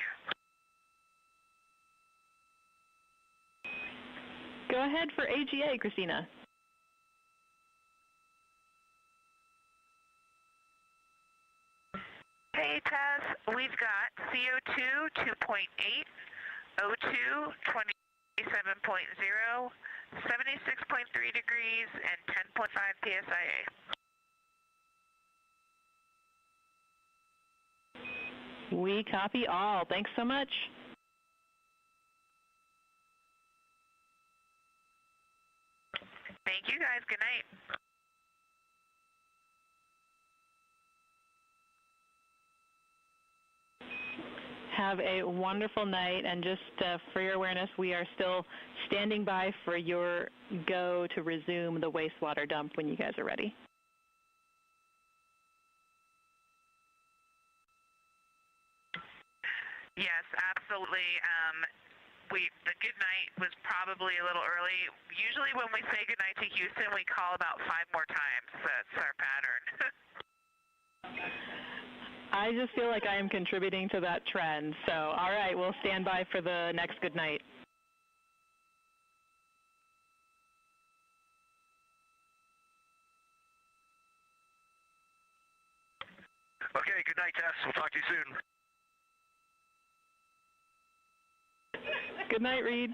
Go ahead for AGA, Christina. Hey, Tess, we've got CO2 2.8, O2 27.0, 76.3 degrees, and 10.5 psia. We copy all. Thanks so much. Thank you, guys. Good night. Have a wonderful night, and just for your awareness, we are still standing by for your go to resume the wastewater dump when you guys are ready. Yes, absolutely. The good night was probably a little early. Usually when we say good night to Houston, we call about 5 more times. That's our pattern. I just feel like I am contributing to that trend. So, all right, we'll stand by for the next good night. Okay, good night, Tess. We'll talk to you soon. Good night, Reed.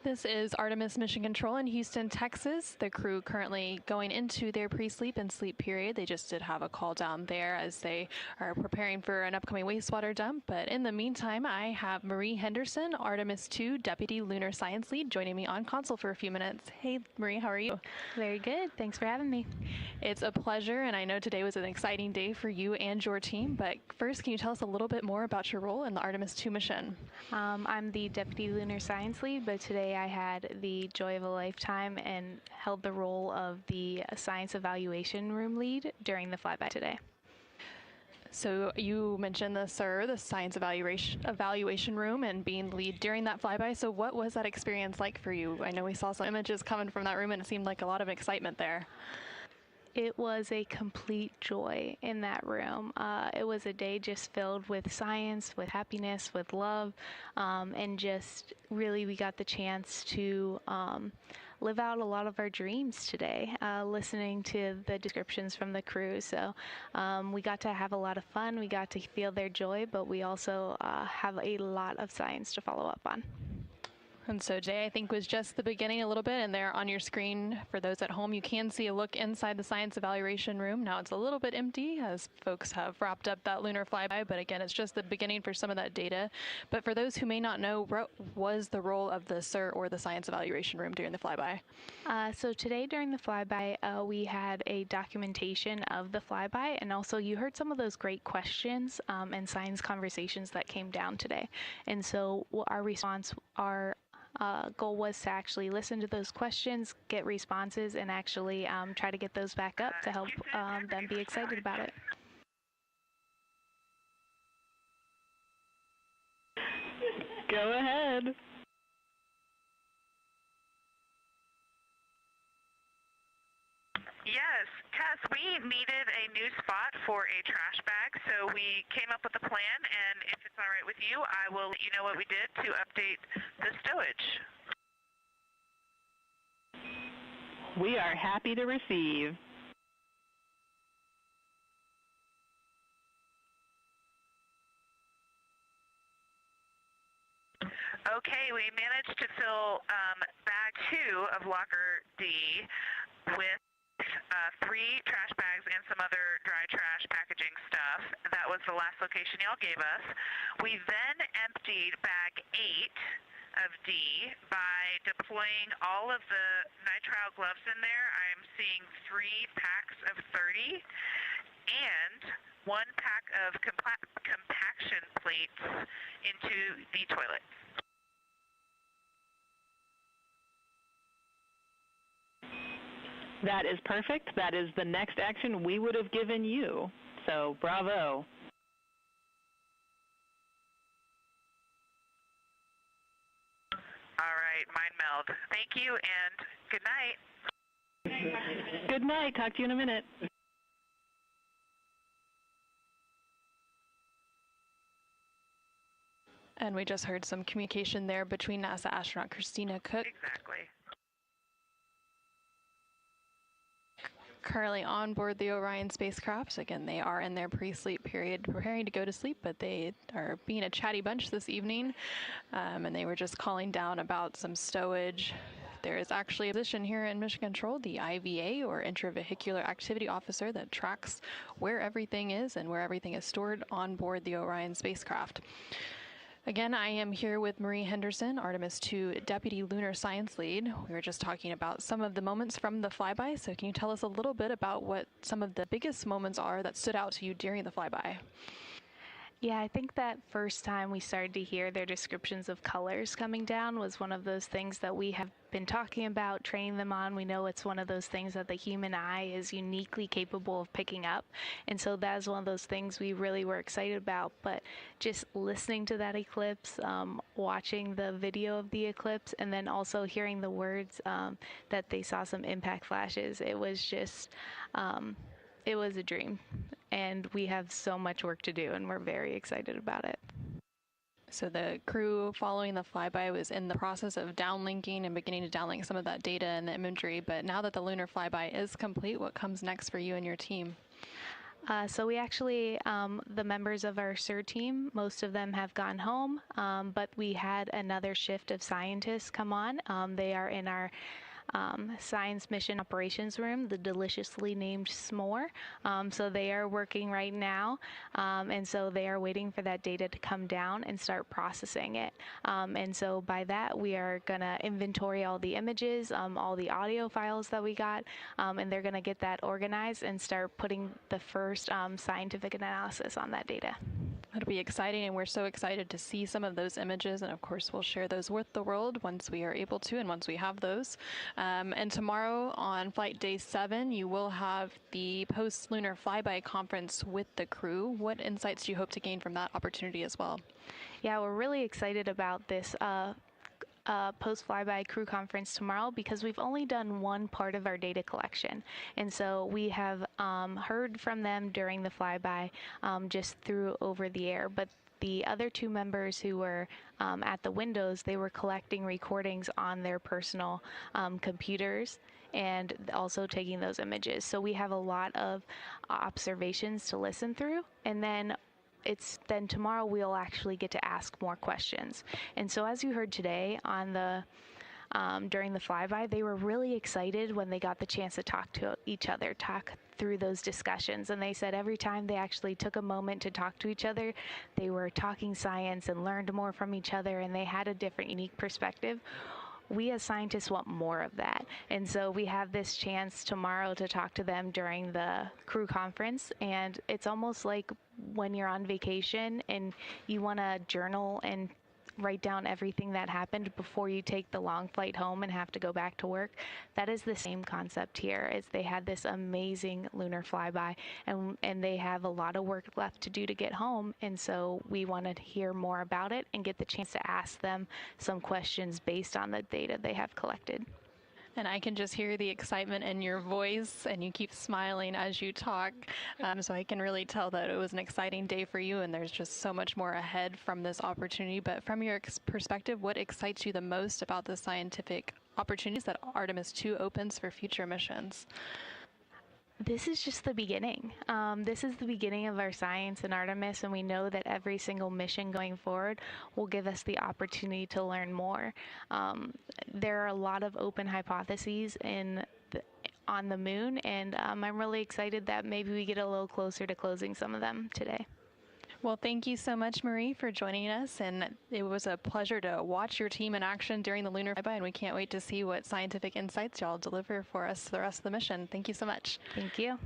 This is Artemis Mission Control in Houston, Texas. The crew currently going into their pre-sleep and sleep period. They just did have a call down there as they are preparing for an upcoming wastewater dump. But in the meantime, I have Marie Henderson, Artemis II Deputy Lunar Science Lead, joining me on console for a few minutes. Hey, Marie, how are you? Very good. Thanks for having me. It's a pleasure, and I know today was an exciting day for you and your team. But first, can you tell us a little bit more about your role in the Artemis II mission? I'm the Deputy Lunar Science Lead, but today I had the joy of a lifetime and held the role of the Science Evaluation Room Lead during the flyby today. So you mentioned the SIR, the Science Evaluation Room, and being lead during that flyby. So what was that experience like for you? I know we saw some images coming from that room, and it seemed like a lot of excitement there. It was a complete joy in that room. It was a day just filled with science, with happiness, with love, and just really we got the chance to live out a lot of our dreams today, listening to the descriptions from the crew. So we got to have a lot of fun. We got to feel their joy, but we also have a lot of science to follow up on. And so today, I think, was just the beginning a little bit, and there on your screen, for those at home, you can see a look inside the Science Evaluation Room. Now it's a little bit empty as folks have wrapped up that lunar flyby, but again, it's just the beginning for some of that data. But for those who may not know, what was the role of the SIR or the Science Evaluation Room during the flyby? So today during the flyby, we had a documentation of the flyby, and also you heard some of those great questions and science conversations that came down today. And so our response, our goal was to actually listen to those questions, get responses, and actually try to get those back up to help them be excited about it. Go ahead. Yes, Cass, we needed a new spot for a trash bag, so we came up with a plan, and if it's all right with you, I will let you know what we did to update the stowage. We are happy to receive. Okay, we managed to fill bag 2 of locker D with 3 trash bags and some other dry trash packaging stuff. That was the last location y'all gave us. We then emptied bag 8 of D by deploying all of the nitrile gloves in there. I'm seeing 3 packs of 30 and 1 pack of compaction plates into the toilet. That is perfect. That is the next action we would have given you. So, bravo. All right, mind meld. Thank you and good night. Good night. Talk to you in a minute. And we just heard some communication there between NASA astronaut Christina Cook. Exactly. Currently on board the Orion spacecraft. Again, they are in their pre-sleep period, preparing to go to sleep, but they are being a chatty bunch this evening, and they were just calling down about some stowage. There is actually a position here in Mission Control, the IVA, or Intravehicular Activity Officer, that tracks where everything is and where everything is stored on board the Orion spacecraft. Again, I am here with Marie Henderson, Artemis II Deputy Lunar Science Lead. We were just talking about some of the moments from the flyby, so can you tell us a little bit about what some of the biggest moments are that stood out to you during the flyby? Yeah, I think that first time we started to hear their descriptions of colors coming down was one of those things that we have been talking about, training them on. We know it's one of those things that the human eye is uniquely capable of picking up. And so that is one of those things we really were excited about. But just listening to that eclipse, watching the video of the eclipse, and then also hearing the words that they saw some impact flashes, it was just, it was a dream. And we have so much work to do, and we're very excited about it. So the crew following the flyby was in the process of downlinking and beginning to downlink some of that data and the imagery, but now that the lunar flyby is complete, what comes next for you and your team? So we actually, the members of our SIR team, most of them have gone home, but we had another shift of scientists come on. They are in our Science Mission Operations Room, the deliciously named S'more. So they are working right now, and so they are waiting for that data to come down and start processing it. And so by that, we are going to inventory all the images, all the audio files that we got, and they're going to get that organized and start putting the first scientific analysis on that data. It'll be exciting, and we're so excited to see some of those images, and of course we'll share those with the world once we are able to and once we have those. And tomorrow on flight day 7, you will have the post-lunar flyby conference with the crew. What insights do you hope to gain from that opportunity as well? Yeah, we're really excited about this post-flyby crew conference tomorrow because we've only done one part of our data collection. And so we have heard from them during the flyby just through over the air. But the other 2 members who were at the windows, they were collecting recordings on their personal computers and also taking those images. So we have a lot of observations to listen through. And then tomorrow we'll actually get to ask more questions. And so as you heard today on the during the flyby, they were really excited when they got the chance to talk to each other, talk through those discussions. And they said every time they actually took a moment to talk to each other, they were talking science and learned more from each other, and they had a different, unique perspective. We as scientists want more of that. And so we have this chance tomorrow to talk to them during the crew conference. And it's almost like when you're on vacation and you want to journal and write down everything that happened before you take the long flight home and have to go back to work. That is the same concept here. Is they had this amazing lunar flyby, and they have a lot of work left to do to get home, and so we want to hear more about it and get the chance to ask them some questions based on the data they have collected. And I can just hear the excitement in your voice, and you keep smiling as you talk. So I can really tell that it was an exciting day for you, and there's just so much more ahead from this opportunity. But from your perspective, what excites you the most about the scientific opportunities that Artemis II opens for future missions? This is just the beginning. This is the beginning of our science in Artemis, and we know that every single mission going forward will give us the opportunity to learn more. There are a lot of open hypotheses on the moon, and I'm really excited that maybe we get a little closer to closing some of them today. Well, thank you so much, Marie, for joining us, and it was a pleasure to watch your team in action during the lunar flyby, and we can't wait to see what scientific insights y'all deliver for us the rest of the mission. Thank you so much. Thank you.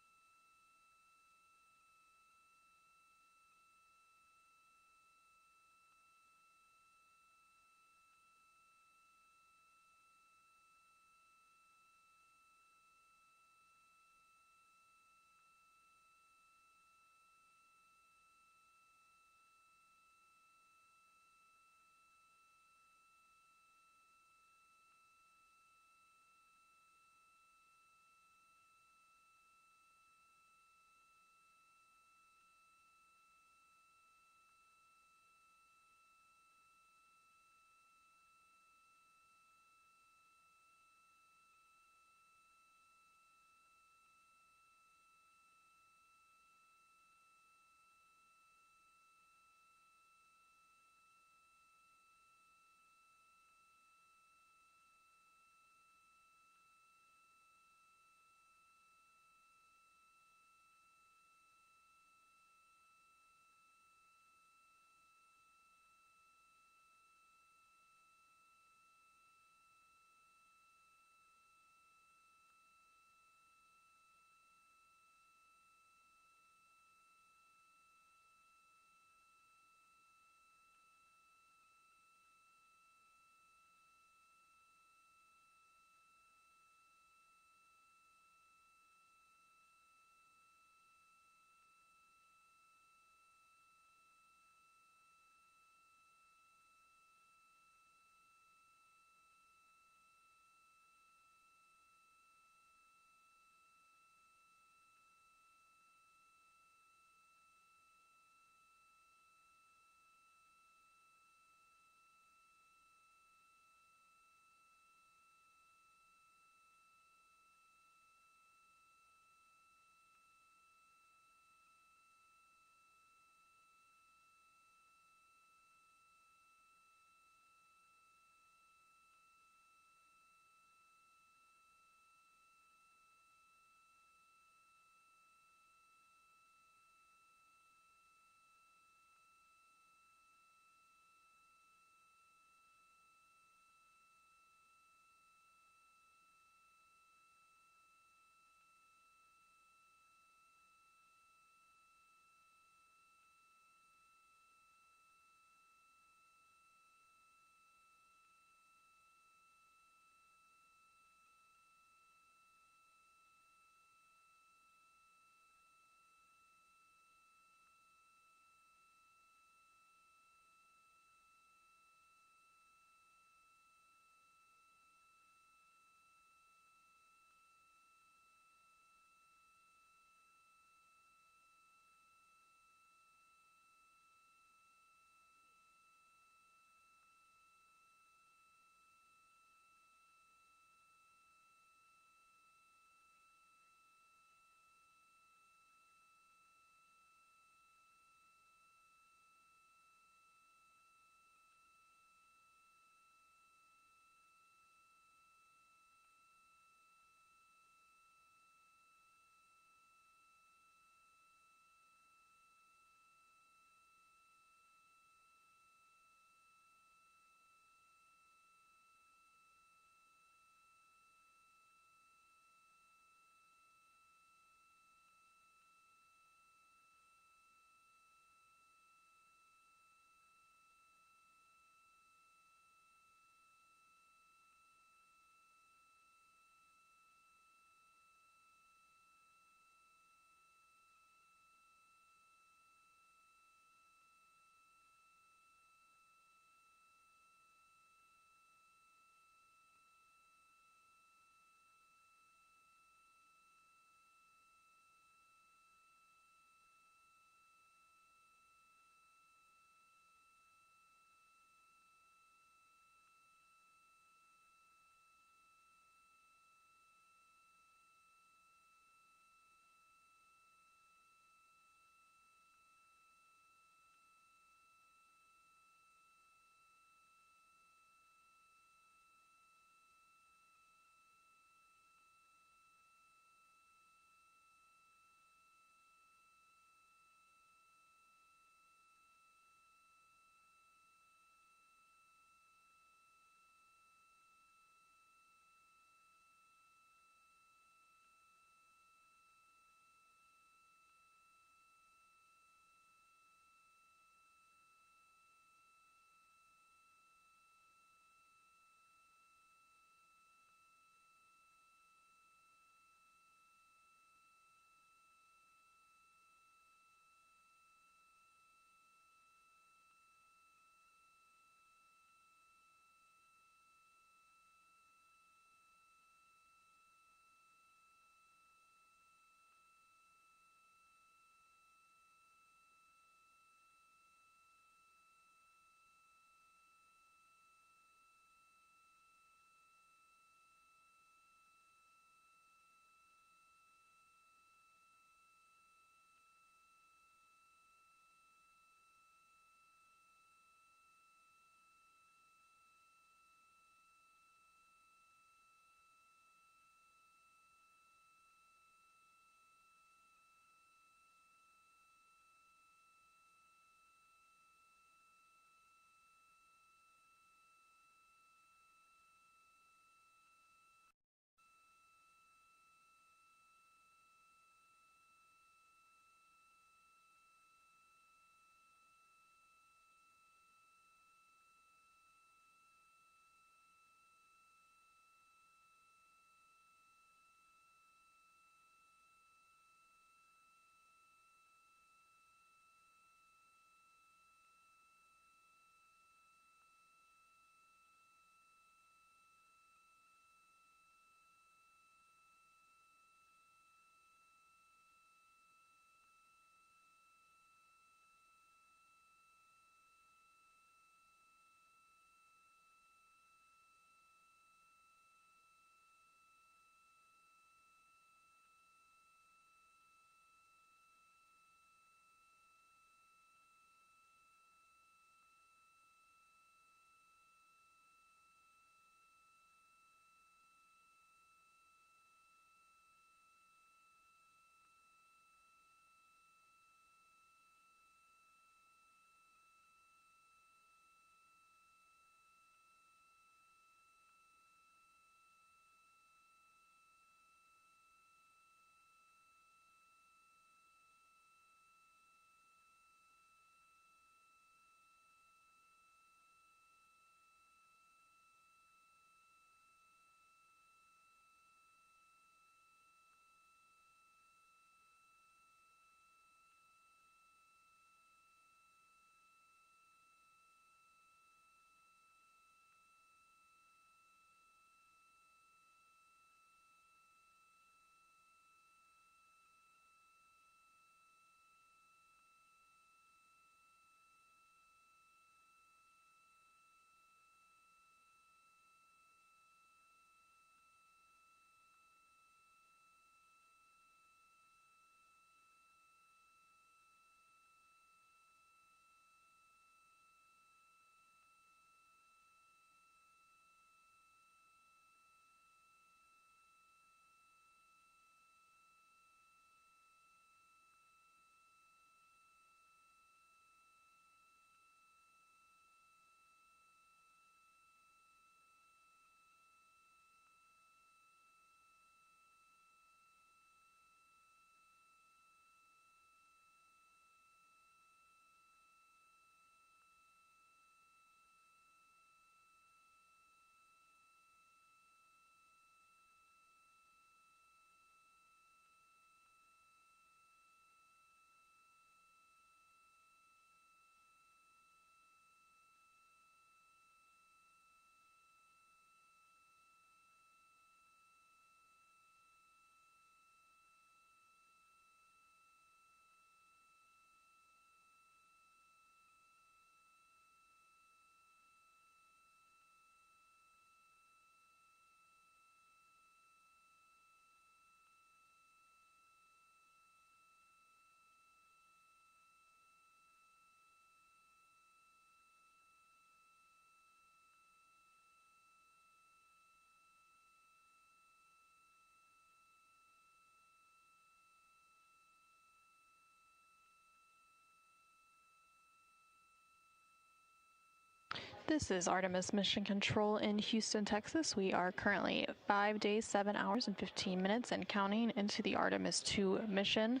This is Artemis Mission Control in Houston, Texas. We are currently 5 days, 7 hours, and 15 minutes and counting into the Artemis II mission,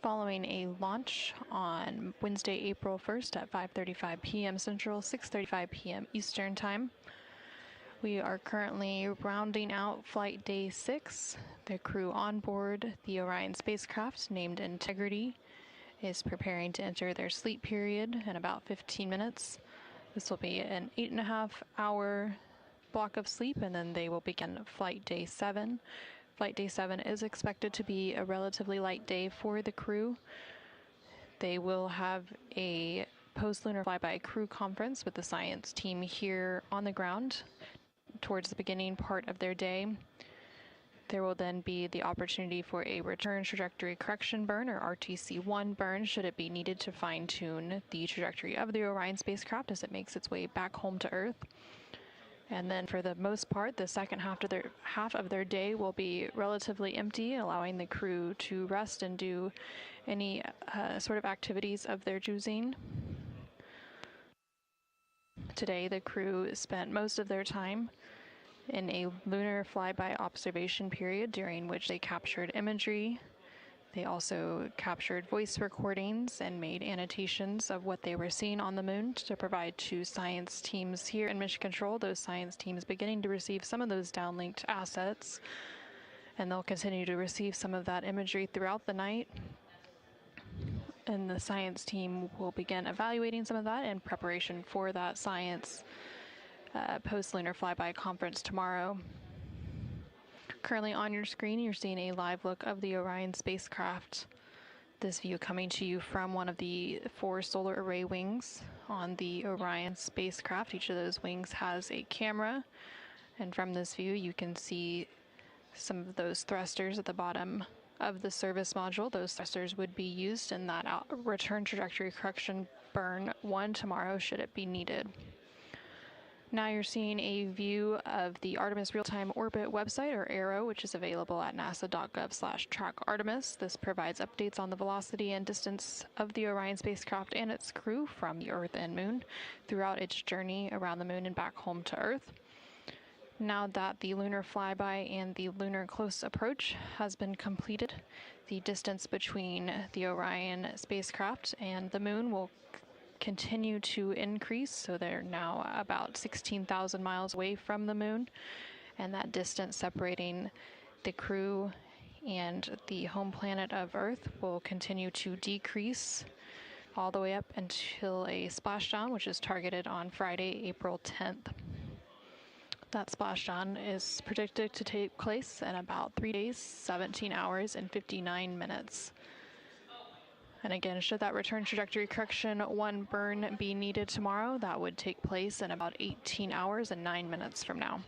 following a launch on Wednesday, April 1st at 5:35 p.m. Central, 6:35 p.m. Eastern Time. We are currently rounding out Flight Day 6. The crew on board the Orion spacecraft, named Integrity, is preparing to enter their sleep period in about 15 minutes. This will be an 8.5-hour block of sleep, and then they will begin Flight Day 7. Flight Day 7 is expected to be a relatively light day for the crew. They will have a post-lunar flyby crew conference with the science team here on the ground towards the beginning part of their day. There will then be the opportunity for a return trajectory correction burn, or RTC-1 burn, should it be needed to fine-tune the trajectory of the Orion spacecraft as it makes its way back home to Earth. And then for the most part, the second half of their day will be relatively empty, allowing the crew to rest and do any sort of activities of their choosing. Today, the crew spent most of their time in a lunar flyby observation period, during which they captured imagery. They also captured voice recordings and made annotations of what they were seeing on the moon to provide to science teams here in Mission Control. Those science teams beginning to receive some of those downlinked assets, and they'll continue to receive some of that imagery throughout the night. And the science team will begin evaluating some of that in preparation for that science post-lunar flyby conference tomorrow. Currently on your screen, you're seeing a live look of the Orion spacecraft. This view coming to you from one of the 4 solar array wings on the Orion spacecraft. Each of those wings has a camera, and from this view you can see some of those thrusters at the bottom of the service module. Those thrusters would be used in that return trajectory correction burn 1 tomorrow should it be needed. Now you're seeing a view of the Artemis Real-Time Orbit website, or ARO, which is available at nasa.gov/trackartemis. This provides updates on the velocity and distance of the Orion spacecraft and its crew from the Earth and Moon throughout its journey around the Moon and back home to Earth. Now that the lunar flyby and the lunar close approach has been completed, the distance between the Orion spacecraft and the Moon will continue to increase, so they're now about 16,000 miles away from the Moon, and that distance separating the crew and the home planet of Earth will continue to decrease all the way up until a splashdown, which is targeted on Friday, April 10th. That splashdown is predicted to take place in about 3 days, 17 hours, and 59 minutes. And again, should that return trajectory correction 1 burn be needed tomorrow, that would take place in about 18 hours and 9 minutes from now.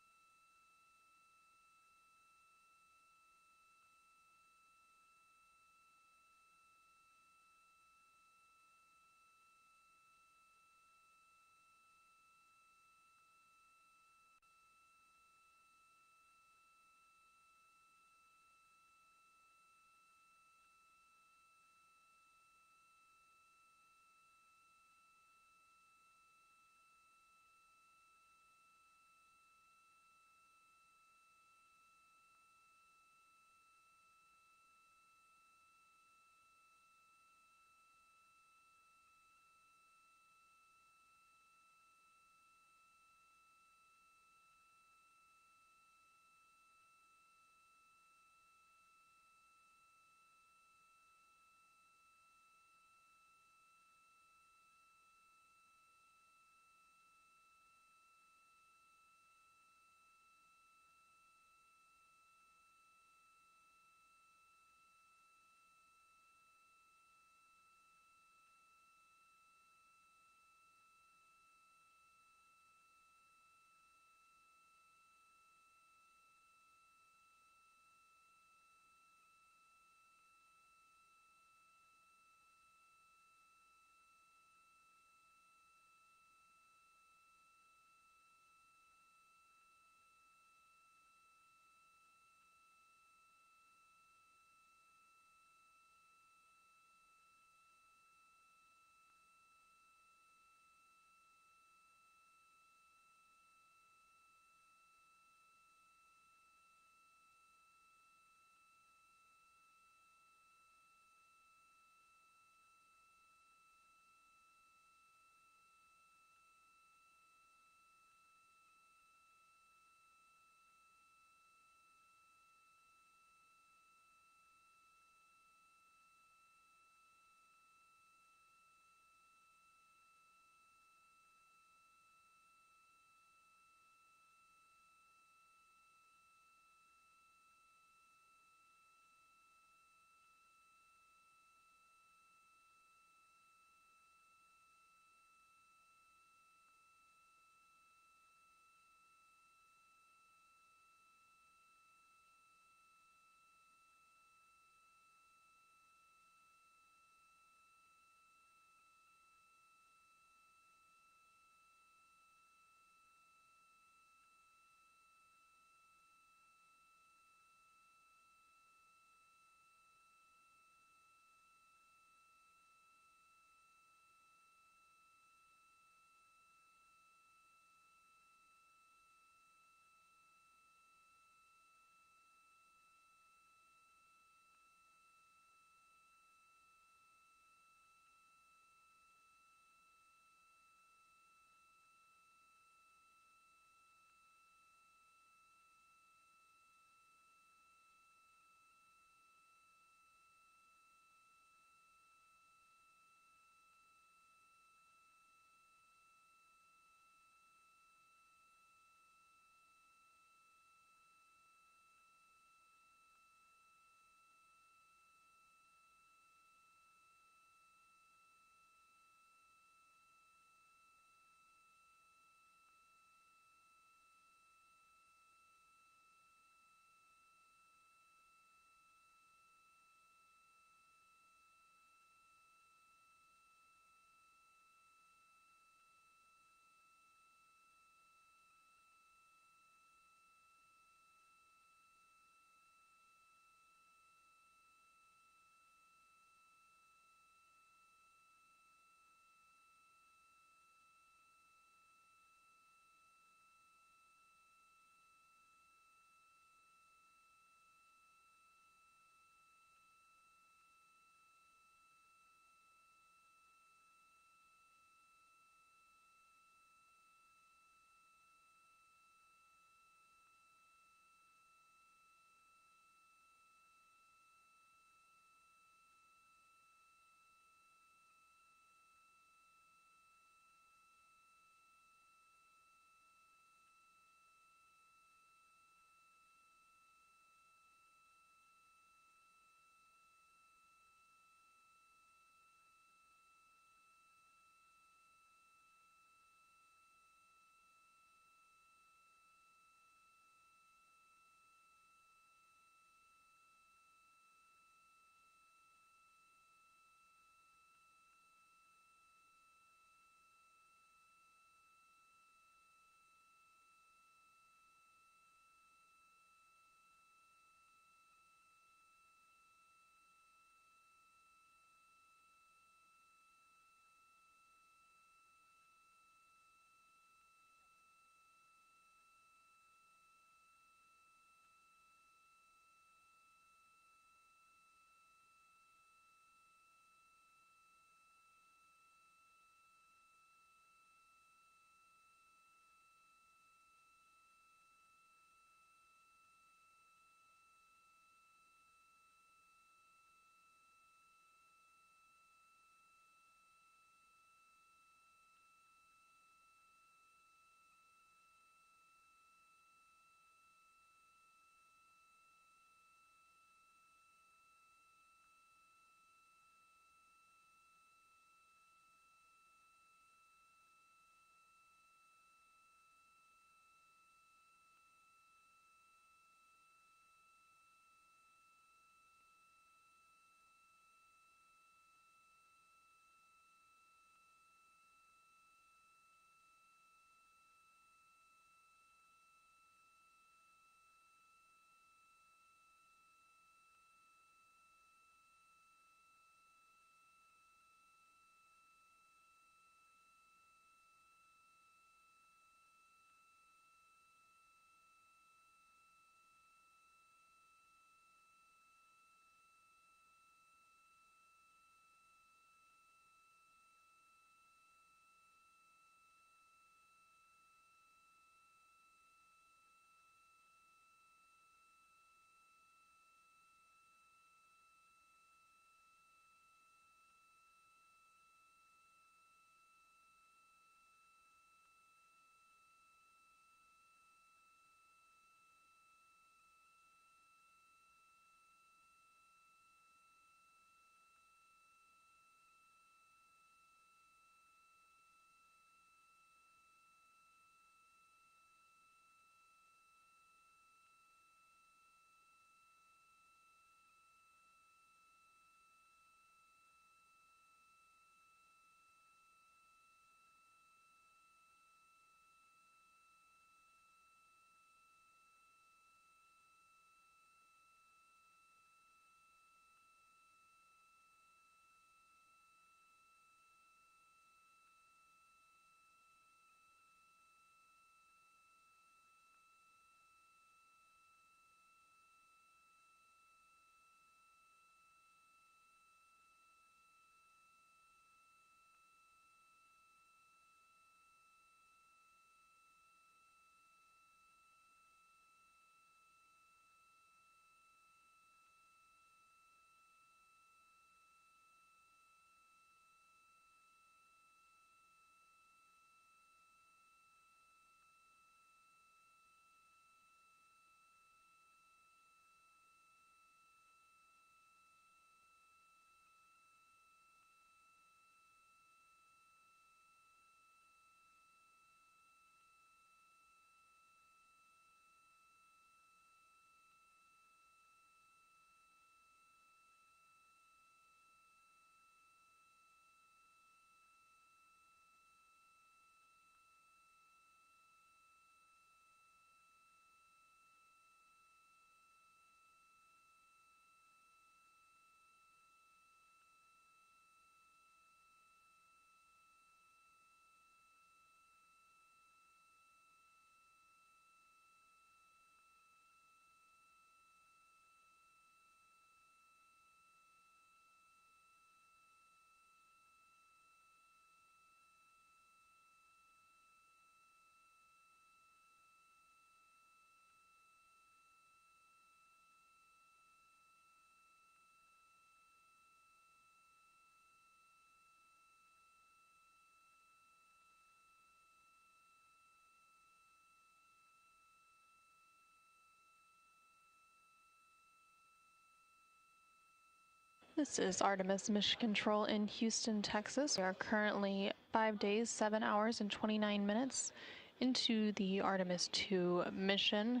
This is Artemis Mission Control in Houston, Texas. We are currently 5 days, 7 hours, and 29 minutes into the Artemis II mission.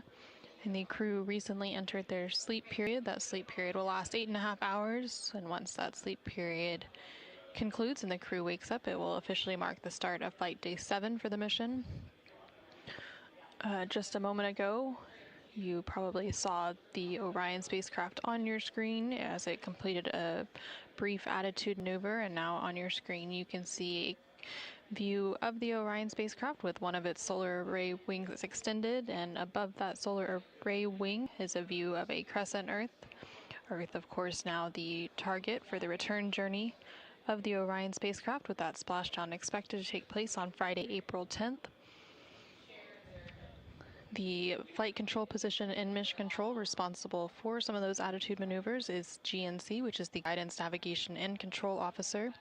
And the crew recently entered their sleep period. That sleep period will last 8.5 hours. And once that sleep period concludes and the crew wakes up, it will officially mark the start of Flight Day 7 for the mission. Just a moment ago, you probably saw the Orion spacecraft on your screen as it completed a brief attitude maneuver, and now on your screen you can see a view of the Orion spacecraft with one of its solar array wings extended, and above that solar array wing is a view of a crescent Earth. Earth, of course, now the target for the return journey of the Orion spacecraft, with that splashdown expected to take place on Friday, April 10th. The flight control position in Mission Control responsible for some of those attitude maneuvers is GNC, which is the Guidance, Navigation, and Control Officer.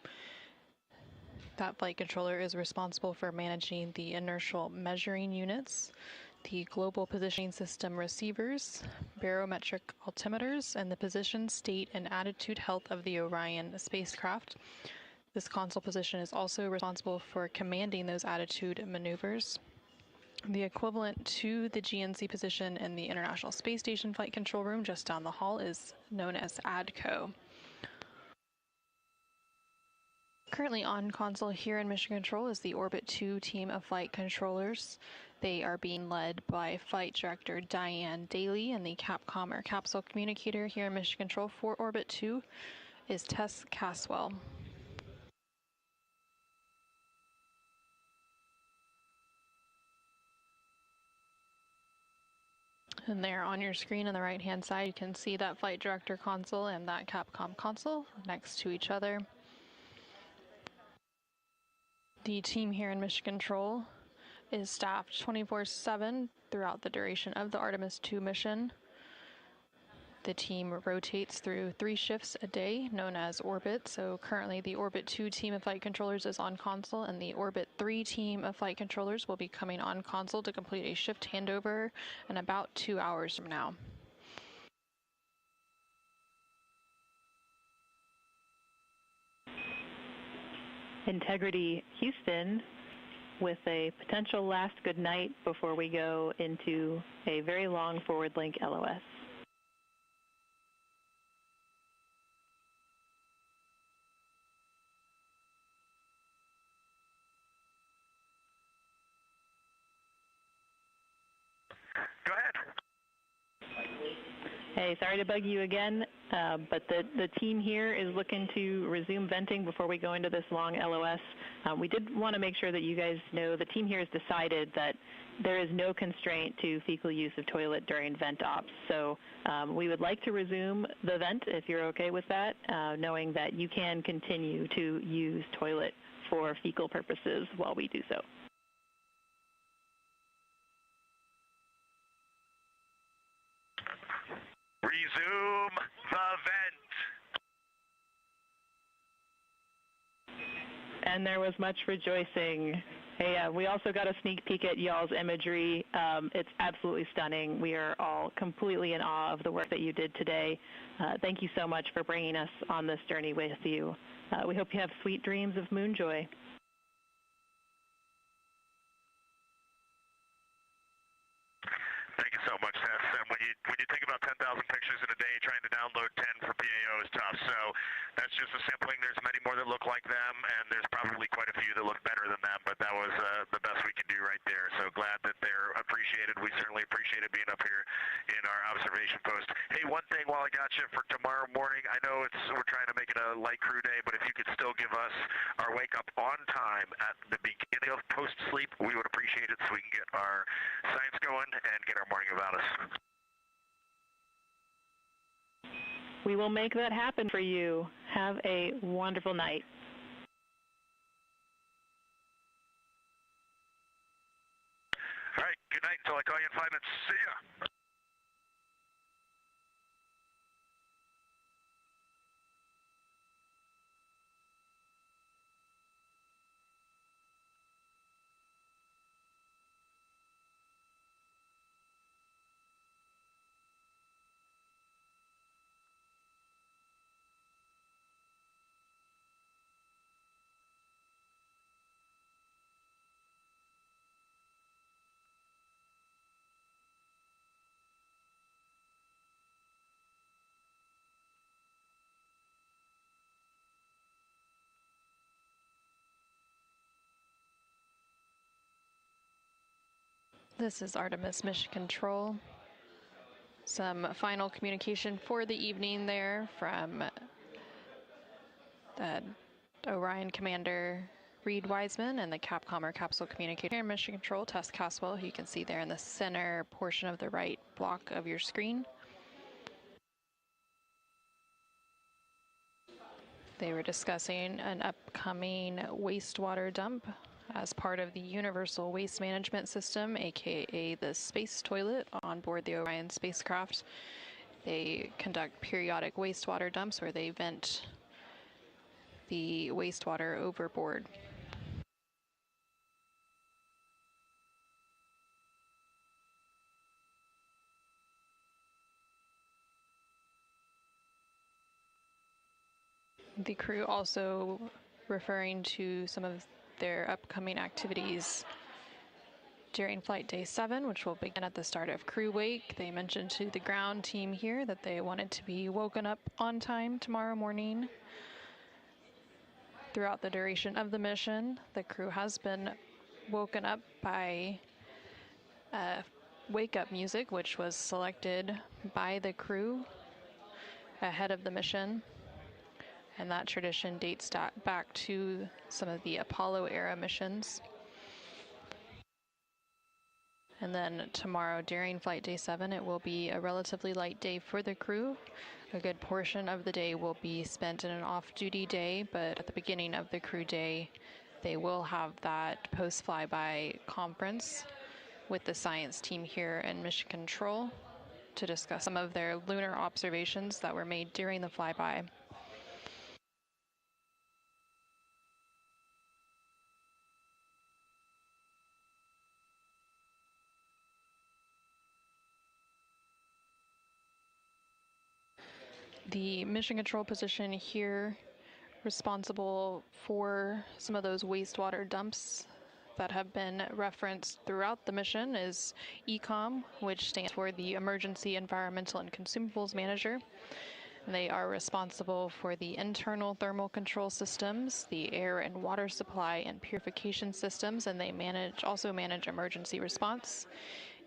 That flight controller is responsible for managing the inertial measuring units, the global positioning system receivers, barometric altimeters, and the position, state, and attitude health of the Orion spacecraft. This console position is also responsible for commanding those attitude maneuvers. The equivalent to the GNC position in the International Space Station Flight Control Room just down the hall is known as ADCO. Currently on console here in Mission Control is the Orbit 2 team of flight controllers. They are being led by Flight Director Diane Daly, and the Capcom or capsule communicator here in Mission Control for Orbit 2 is Tess Caswell. And there on your screen on the right-hand side, you can see that Flight Director console and that Capcom console next to each other. The team here in Mission Control is staffed 24/7 throughout the duration of the Artemis II mission. The team rotates through 3 shifts a day, known as Orbit. So currently the Orbit 2 team of flight controllers is on console, and the Orbit 3 team of flight controllers will be coming on console to complete a shift handover in about 2 hours from now. Integrity Houston with a potential last good night before we go into a very long forward link LOS. Go ahead. Hey, sorry to bug you again, but the team here is looking to resume venting before we go into this long LOS. We did want to make sure that you guys know the team here has decided that there is no constraint to fecal use of toilet during vent ops. So we would like to resume the vent if you're okay with that, knowing that you can continue to use toilet for fecal purposes while we do so. Resume the vent. And there was much rejoicing. Hey, we also got a sneak peek at y'all's imagery. It's absolutely stunning. We are all completely in awe of the work that you did today. Thank you so much for bringing us on this journey with you. We hope you have sweet dreams of moon joy. Thank you so much, Tess. And when you think about 10,000 pictures in a day, trying to download 10 for PAO is tough. So that's just a sampling. There's many more that look like them, and there's probably quite a few that look better than them. But that was the best we can do right there. So glad that they're appreciated. We certainly appreciated being up here in our observation post. Hey, one thing while I got you for tomorrow morning, I know we're trying to make it a light crew day, but if you could still give us our wake up on time at the beginning of post sleep, we would appreciate it so we can get our science going and get our morning about us. We will make that happen for you. Have a wonderful night. All right, good night until I call you in 5 minutes. See ya. This is Artemis Mission Control. Some final communication for the evening there from the Orion Commander Reed Wiseman and the Capcom or Capsule Communicator Mission Control, Tess Caswell, who you can see there in the center portion of the right block of your screen. They were discussing an upcoming wastewater dump as part of the Universal Waste Management System, aka the space toilet on board the Orion spacecraft. They conduct periodic wastewater dumps where they vent the wastewater overboard. The crew also referring to some of their upcoming activities during Flight Day 7, which will begin at the start of crew wake. They mentioned to the ground team here that they wanted to be woken up on time tomorrow morning. Throughout the duration of the mission, the crew has been woken up by wake-up music, which was selected by the crew ahead of the mission. And that tradition dates back to some of the Apollo era missions. And then tomorrow during Flight Day 7, it will be a relatively light day for the crew. A good portion of the day will be spent in an off-duty day, but at the beginning of the crew day, they will have that post-flyby conference with the science team here in Mission Control to discuss some of their lunar observations that were made during the flyby. The mission control position here responsible for some of those wastewater dumps that have been referenced throughout the mission is ECOM, which stands for the Emergency Environmental and Consumables Manager. They are responsible for the internal thermal control systems, the air and water supply and purification systems, and they also manage emergency response.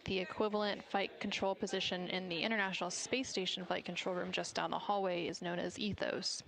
The equivalent flight control position in the International Space Station flight control room just down the hallway is known as Ethos.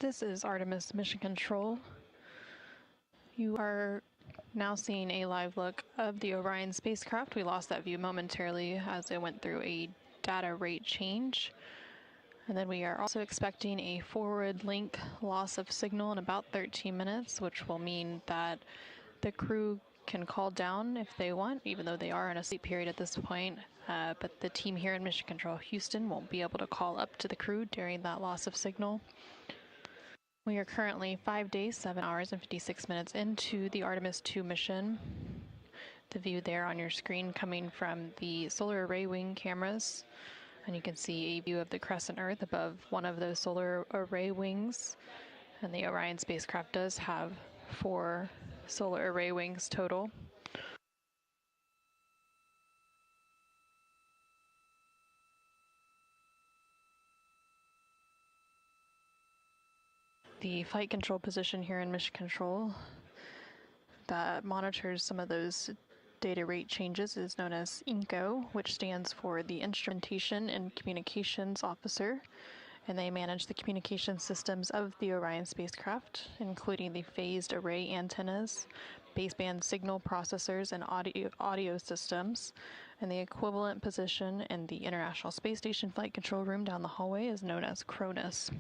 This is Artemis Mission Control. You are now seeing a live look of the Orion spacecraft. We lost that view momentarily as it went through a data rate change. And then we are also expecting a forward link loss of signal in about 13 minutes, which will mean that the crew can call down if they want, even though they are in a sleep period at this point. But the team here in Mission Control Houston won't be able to call up to the crew during that loss of signal. We are currently 5 days, 7 hours, and 56 minutes into the Artemis II mission. The view there on your screen coming from the solar array wing cameras. And you can see a view of the crescent Earth above one of those solar array wings. And the Orion spacecraft does have 4 solar array wings total. The flight control position here in Mission Control that monitors some of those data rate changes is known as INCO, which stands for the Instrumentation and Communications Officer, and they manage the communication systems of the Orion spacecraft, including the phased array antennas, baseband signal processors, and audio systems. And the equivalent position in the International Space Station Flight Control Room down the hallway is known as CRONUS.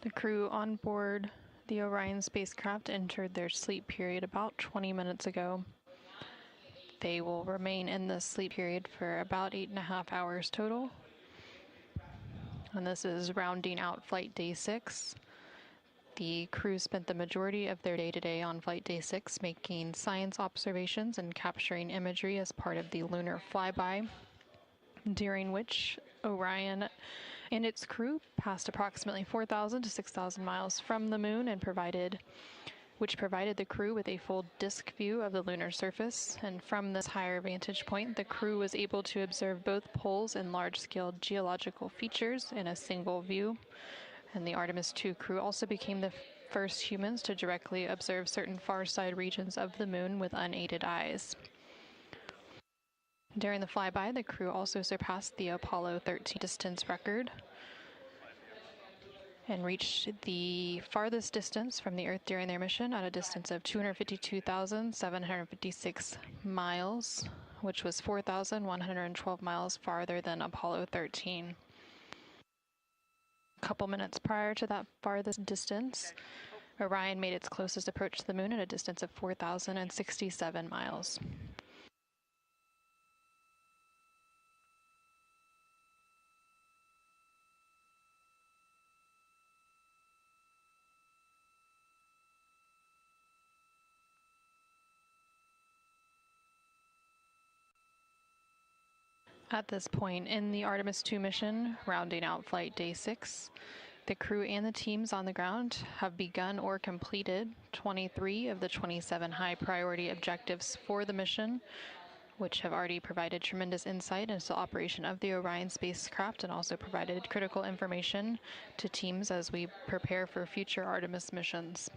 The crew on board the Orion spacecraft entered their sleep period about 20 minutes ago. They will remain in this sleep period for about 8.5 hours total. And this is rounding out flight day 6. The crew spent the majority of their day today on flight day 6 making science observations and capturing imagery as part of the lunar flyby, during which Orion and its crew passed approximately 4,000 to 6,000 miles from the moon and provided the crew with a full disk view of the lunar surface. And from this higher vantage point, the crew was able to observe both poles and large-scale geological features in a single view. And the Artemis II crew also became the first humans to directly observe certain far-side regions of the moon with unaided eyes. During the flyby, the crew also surpassed the Apollo 13 distance record and reached the farthest distance from the Earth during their mission at a distance of 252,756 miles, which was 4,112 miles farther than Apollo 13. A couple minutes prior to that farthest distance, Orion made its closest approach to the moon at a distance of 4,067 miles. At this point in the Artemis II mission, rounding out flight day 6, the crew and the teams on the ground have begun or completed 23 of the 27 high-priority objectives for the mission, which have already provided tremendous insight into the operation of the Orion spacecraft and also provided critical information to teams as we prepare for future Artemis missions.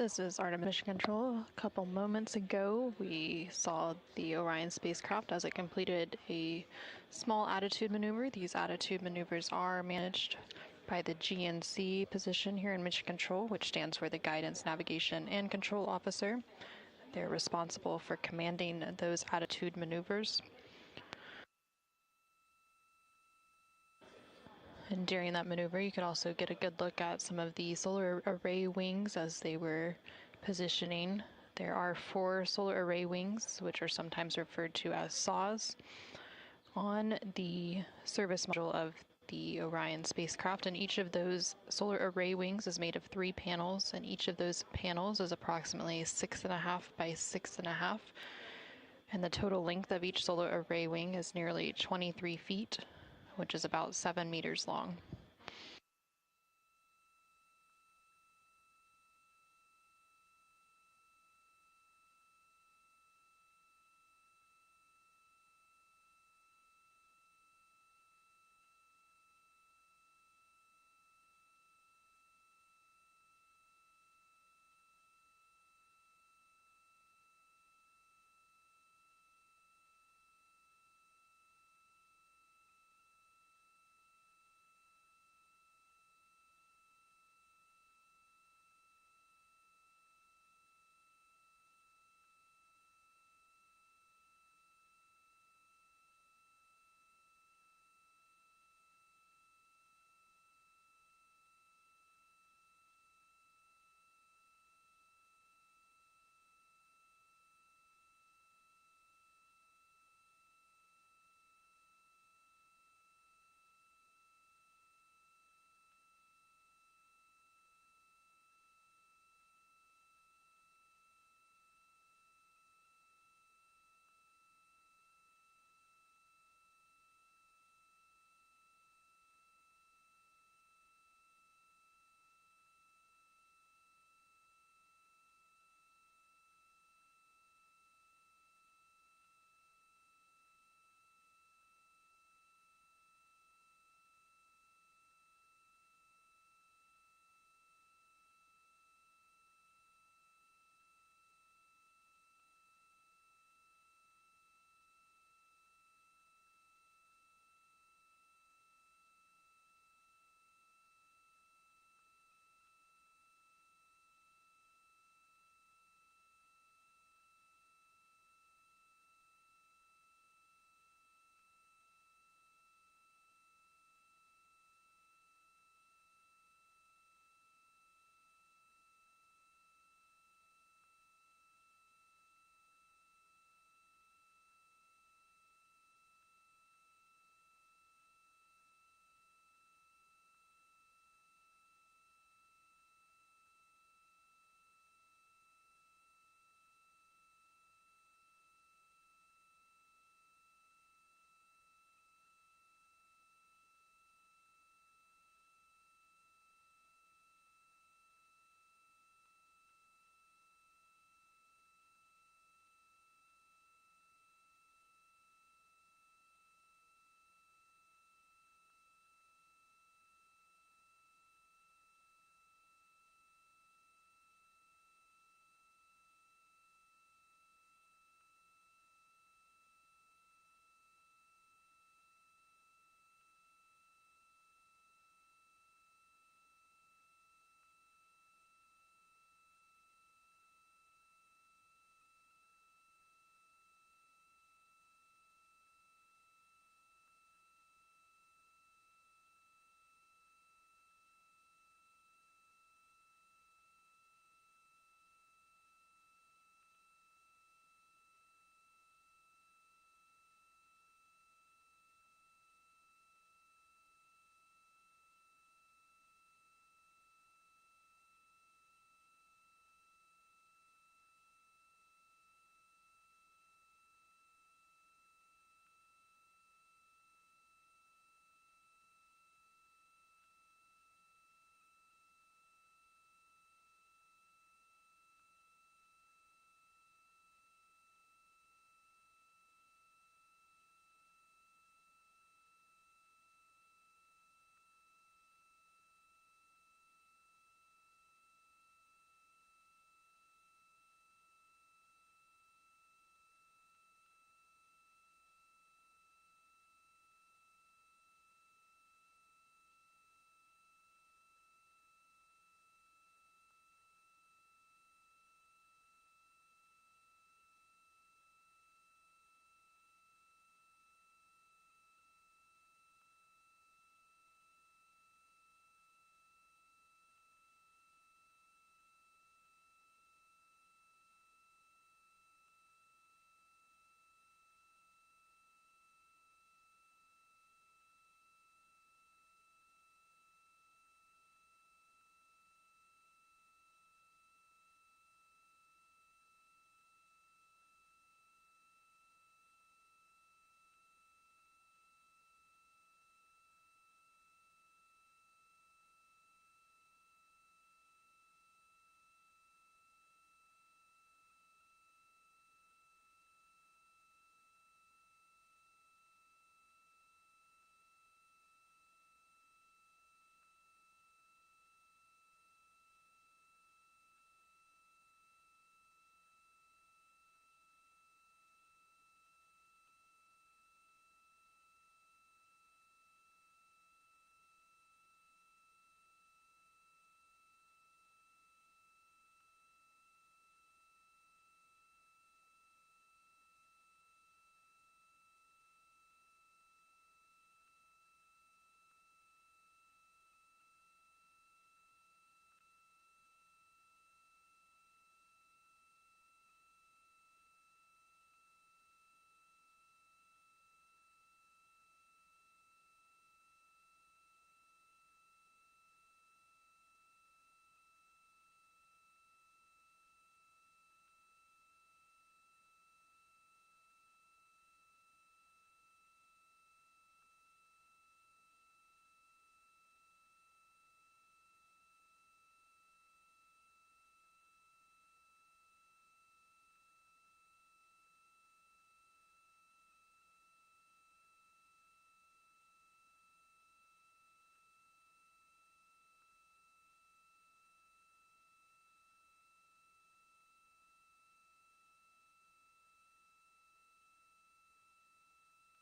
This is Artemis Mission Control. A couple moments ago, we saw the Orion spacecraft as it completed a small attitude maneuver. These attitude maneuvers are managed by the GNC position here in Mission Control, which stands for the Guidance, Navigation, and Control Officer. They're responsible for commanding those attitude maneuvers. And during that maneuver, you could also get a good look at some of the solar array wings as they were positioning. There are 4 solar array wings, which are sometimes referred to as saws, on the service module of the Orion spacecraft, and each of those solar array wings is made of 3 panels, and each of those panels is approximately 6.5 by 6.5, and the total length of each solar array wing is nearly 23 feet, which is about 7 meters long.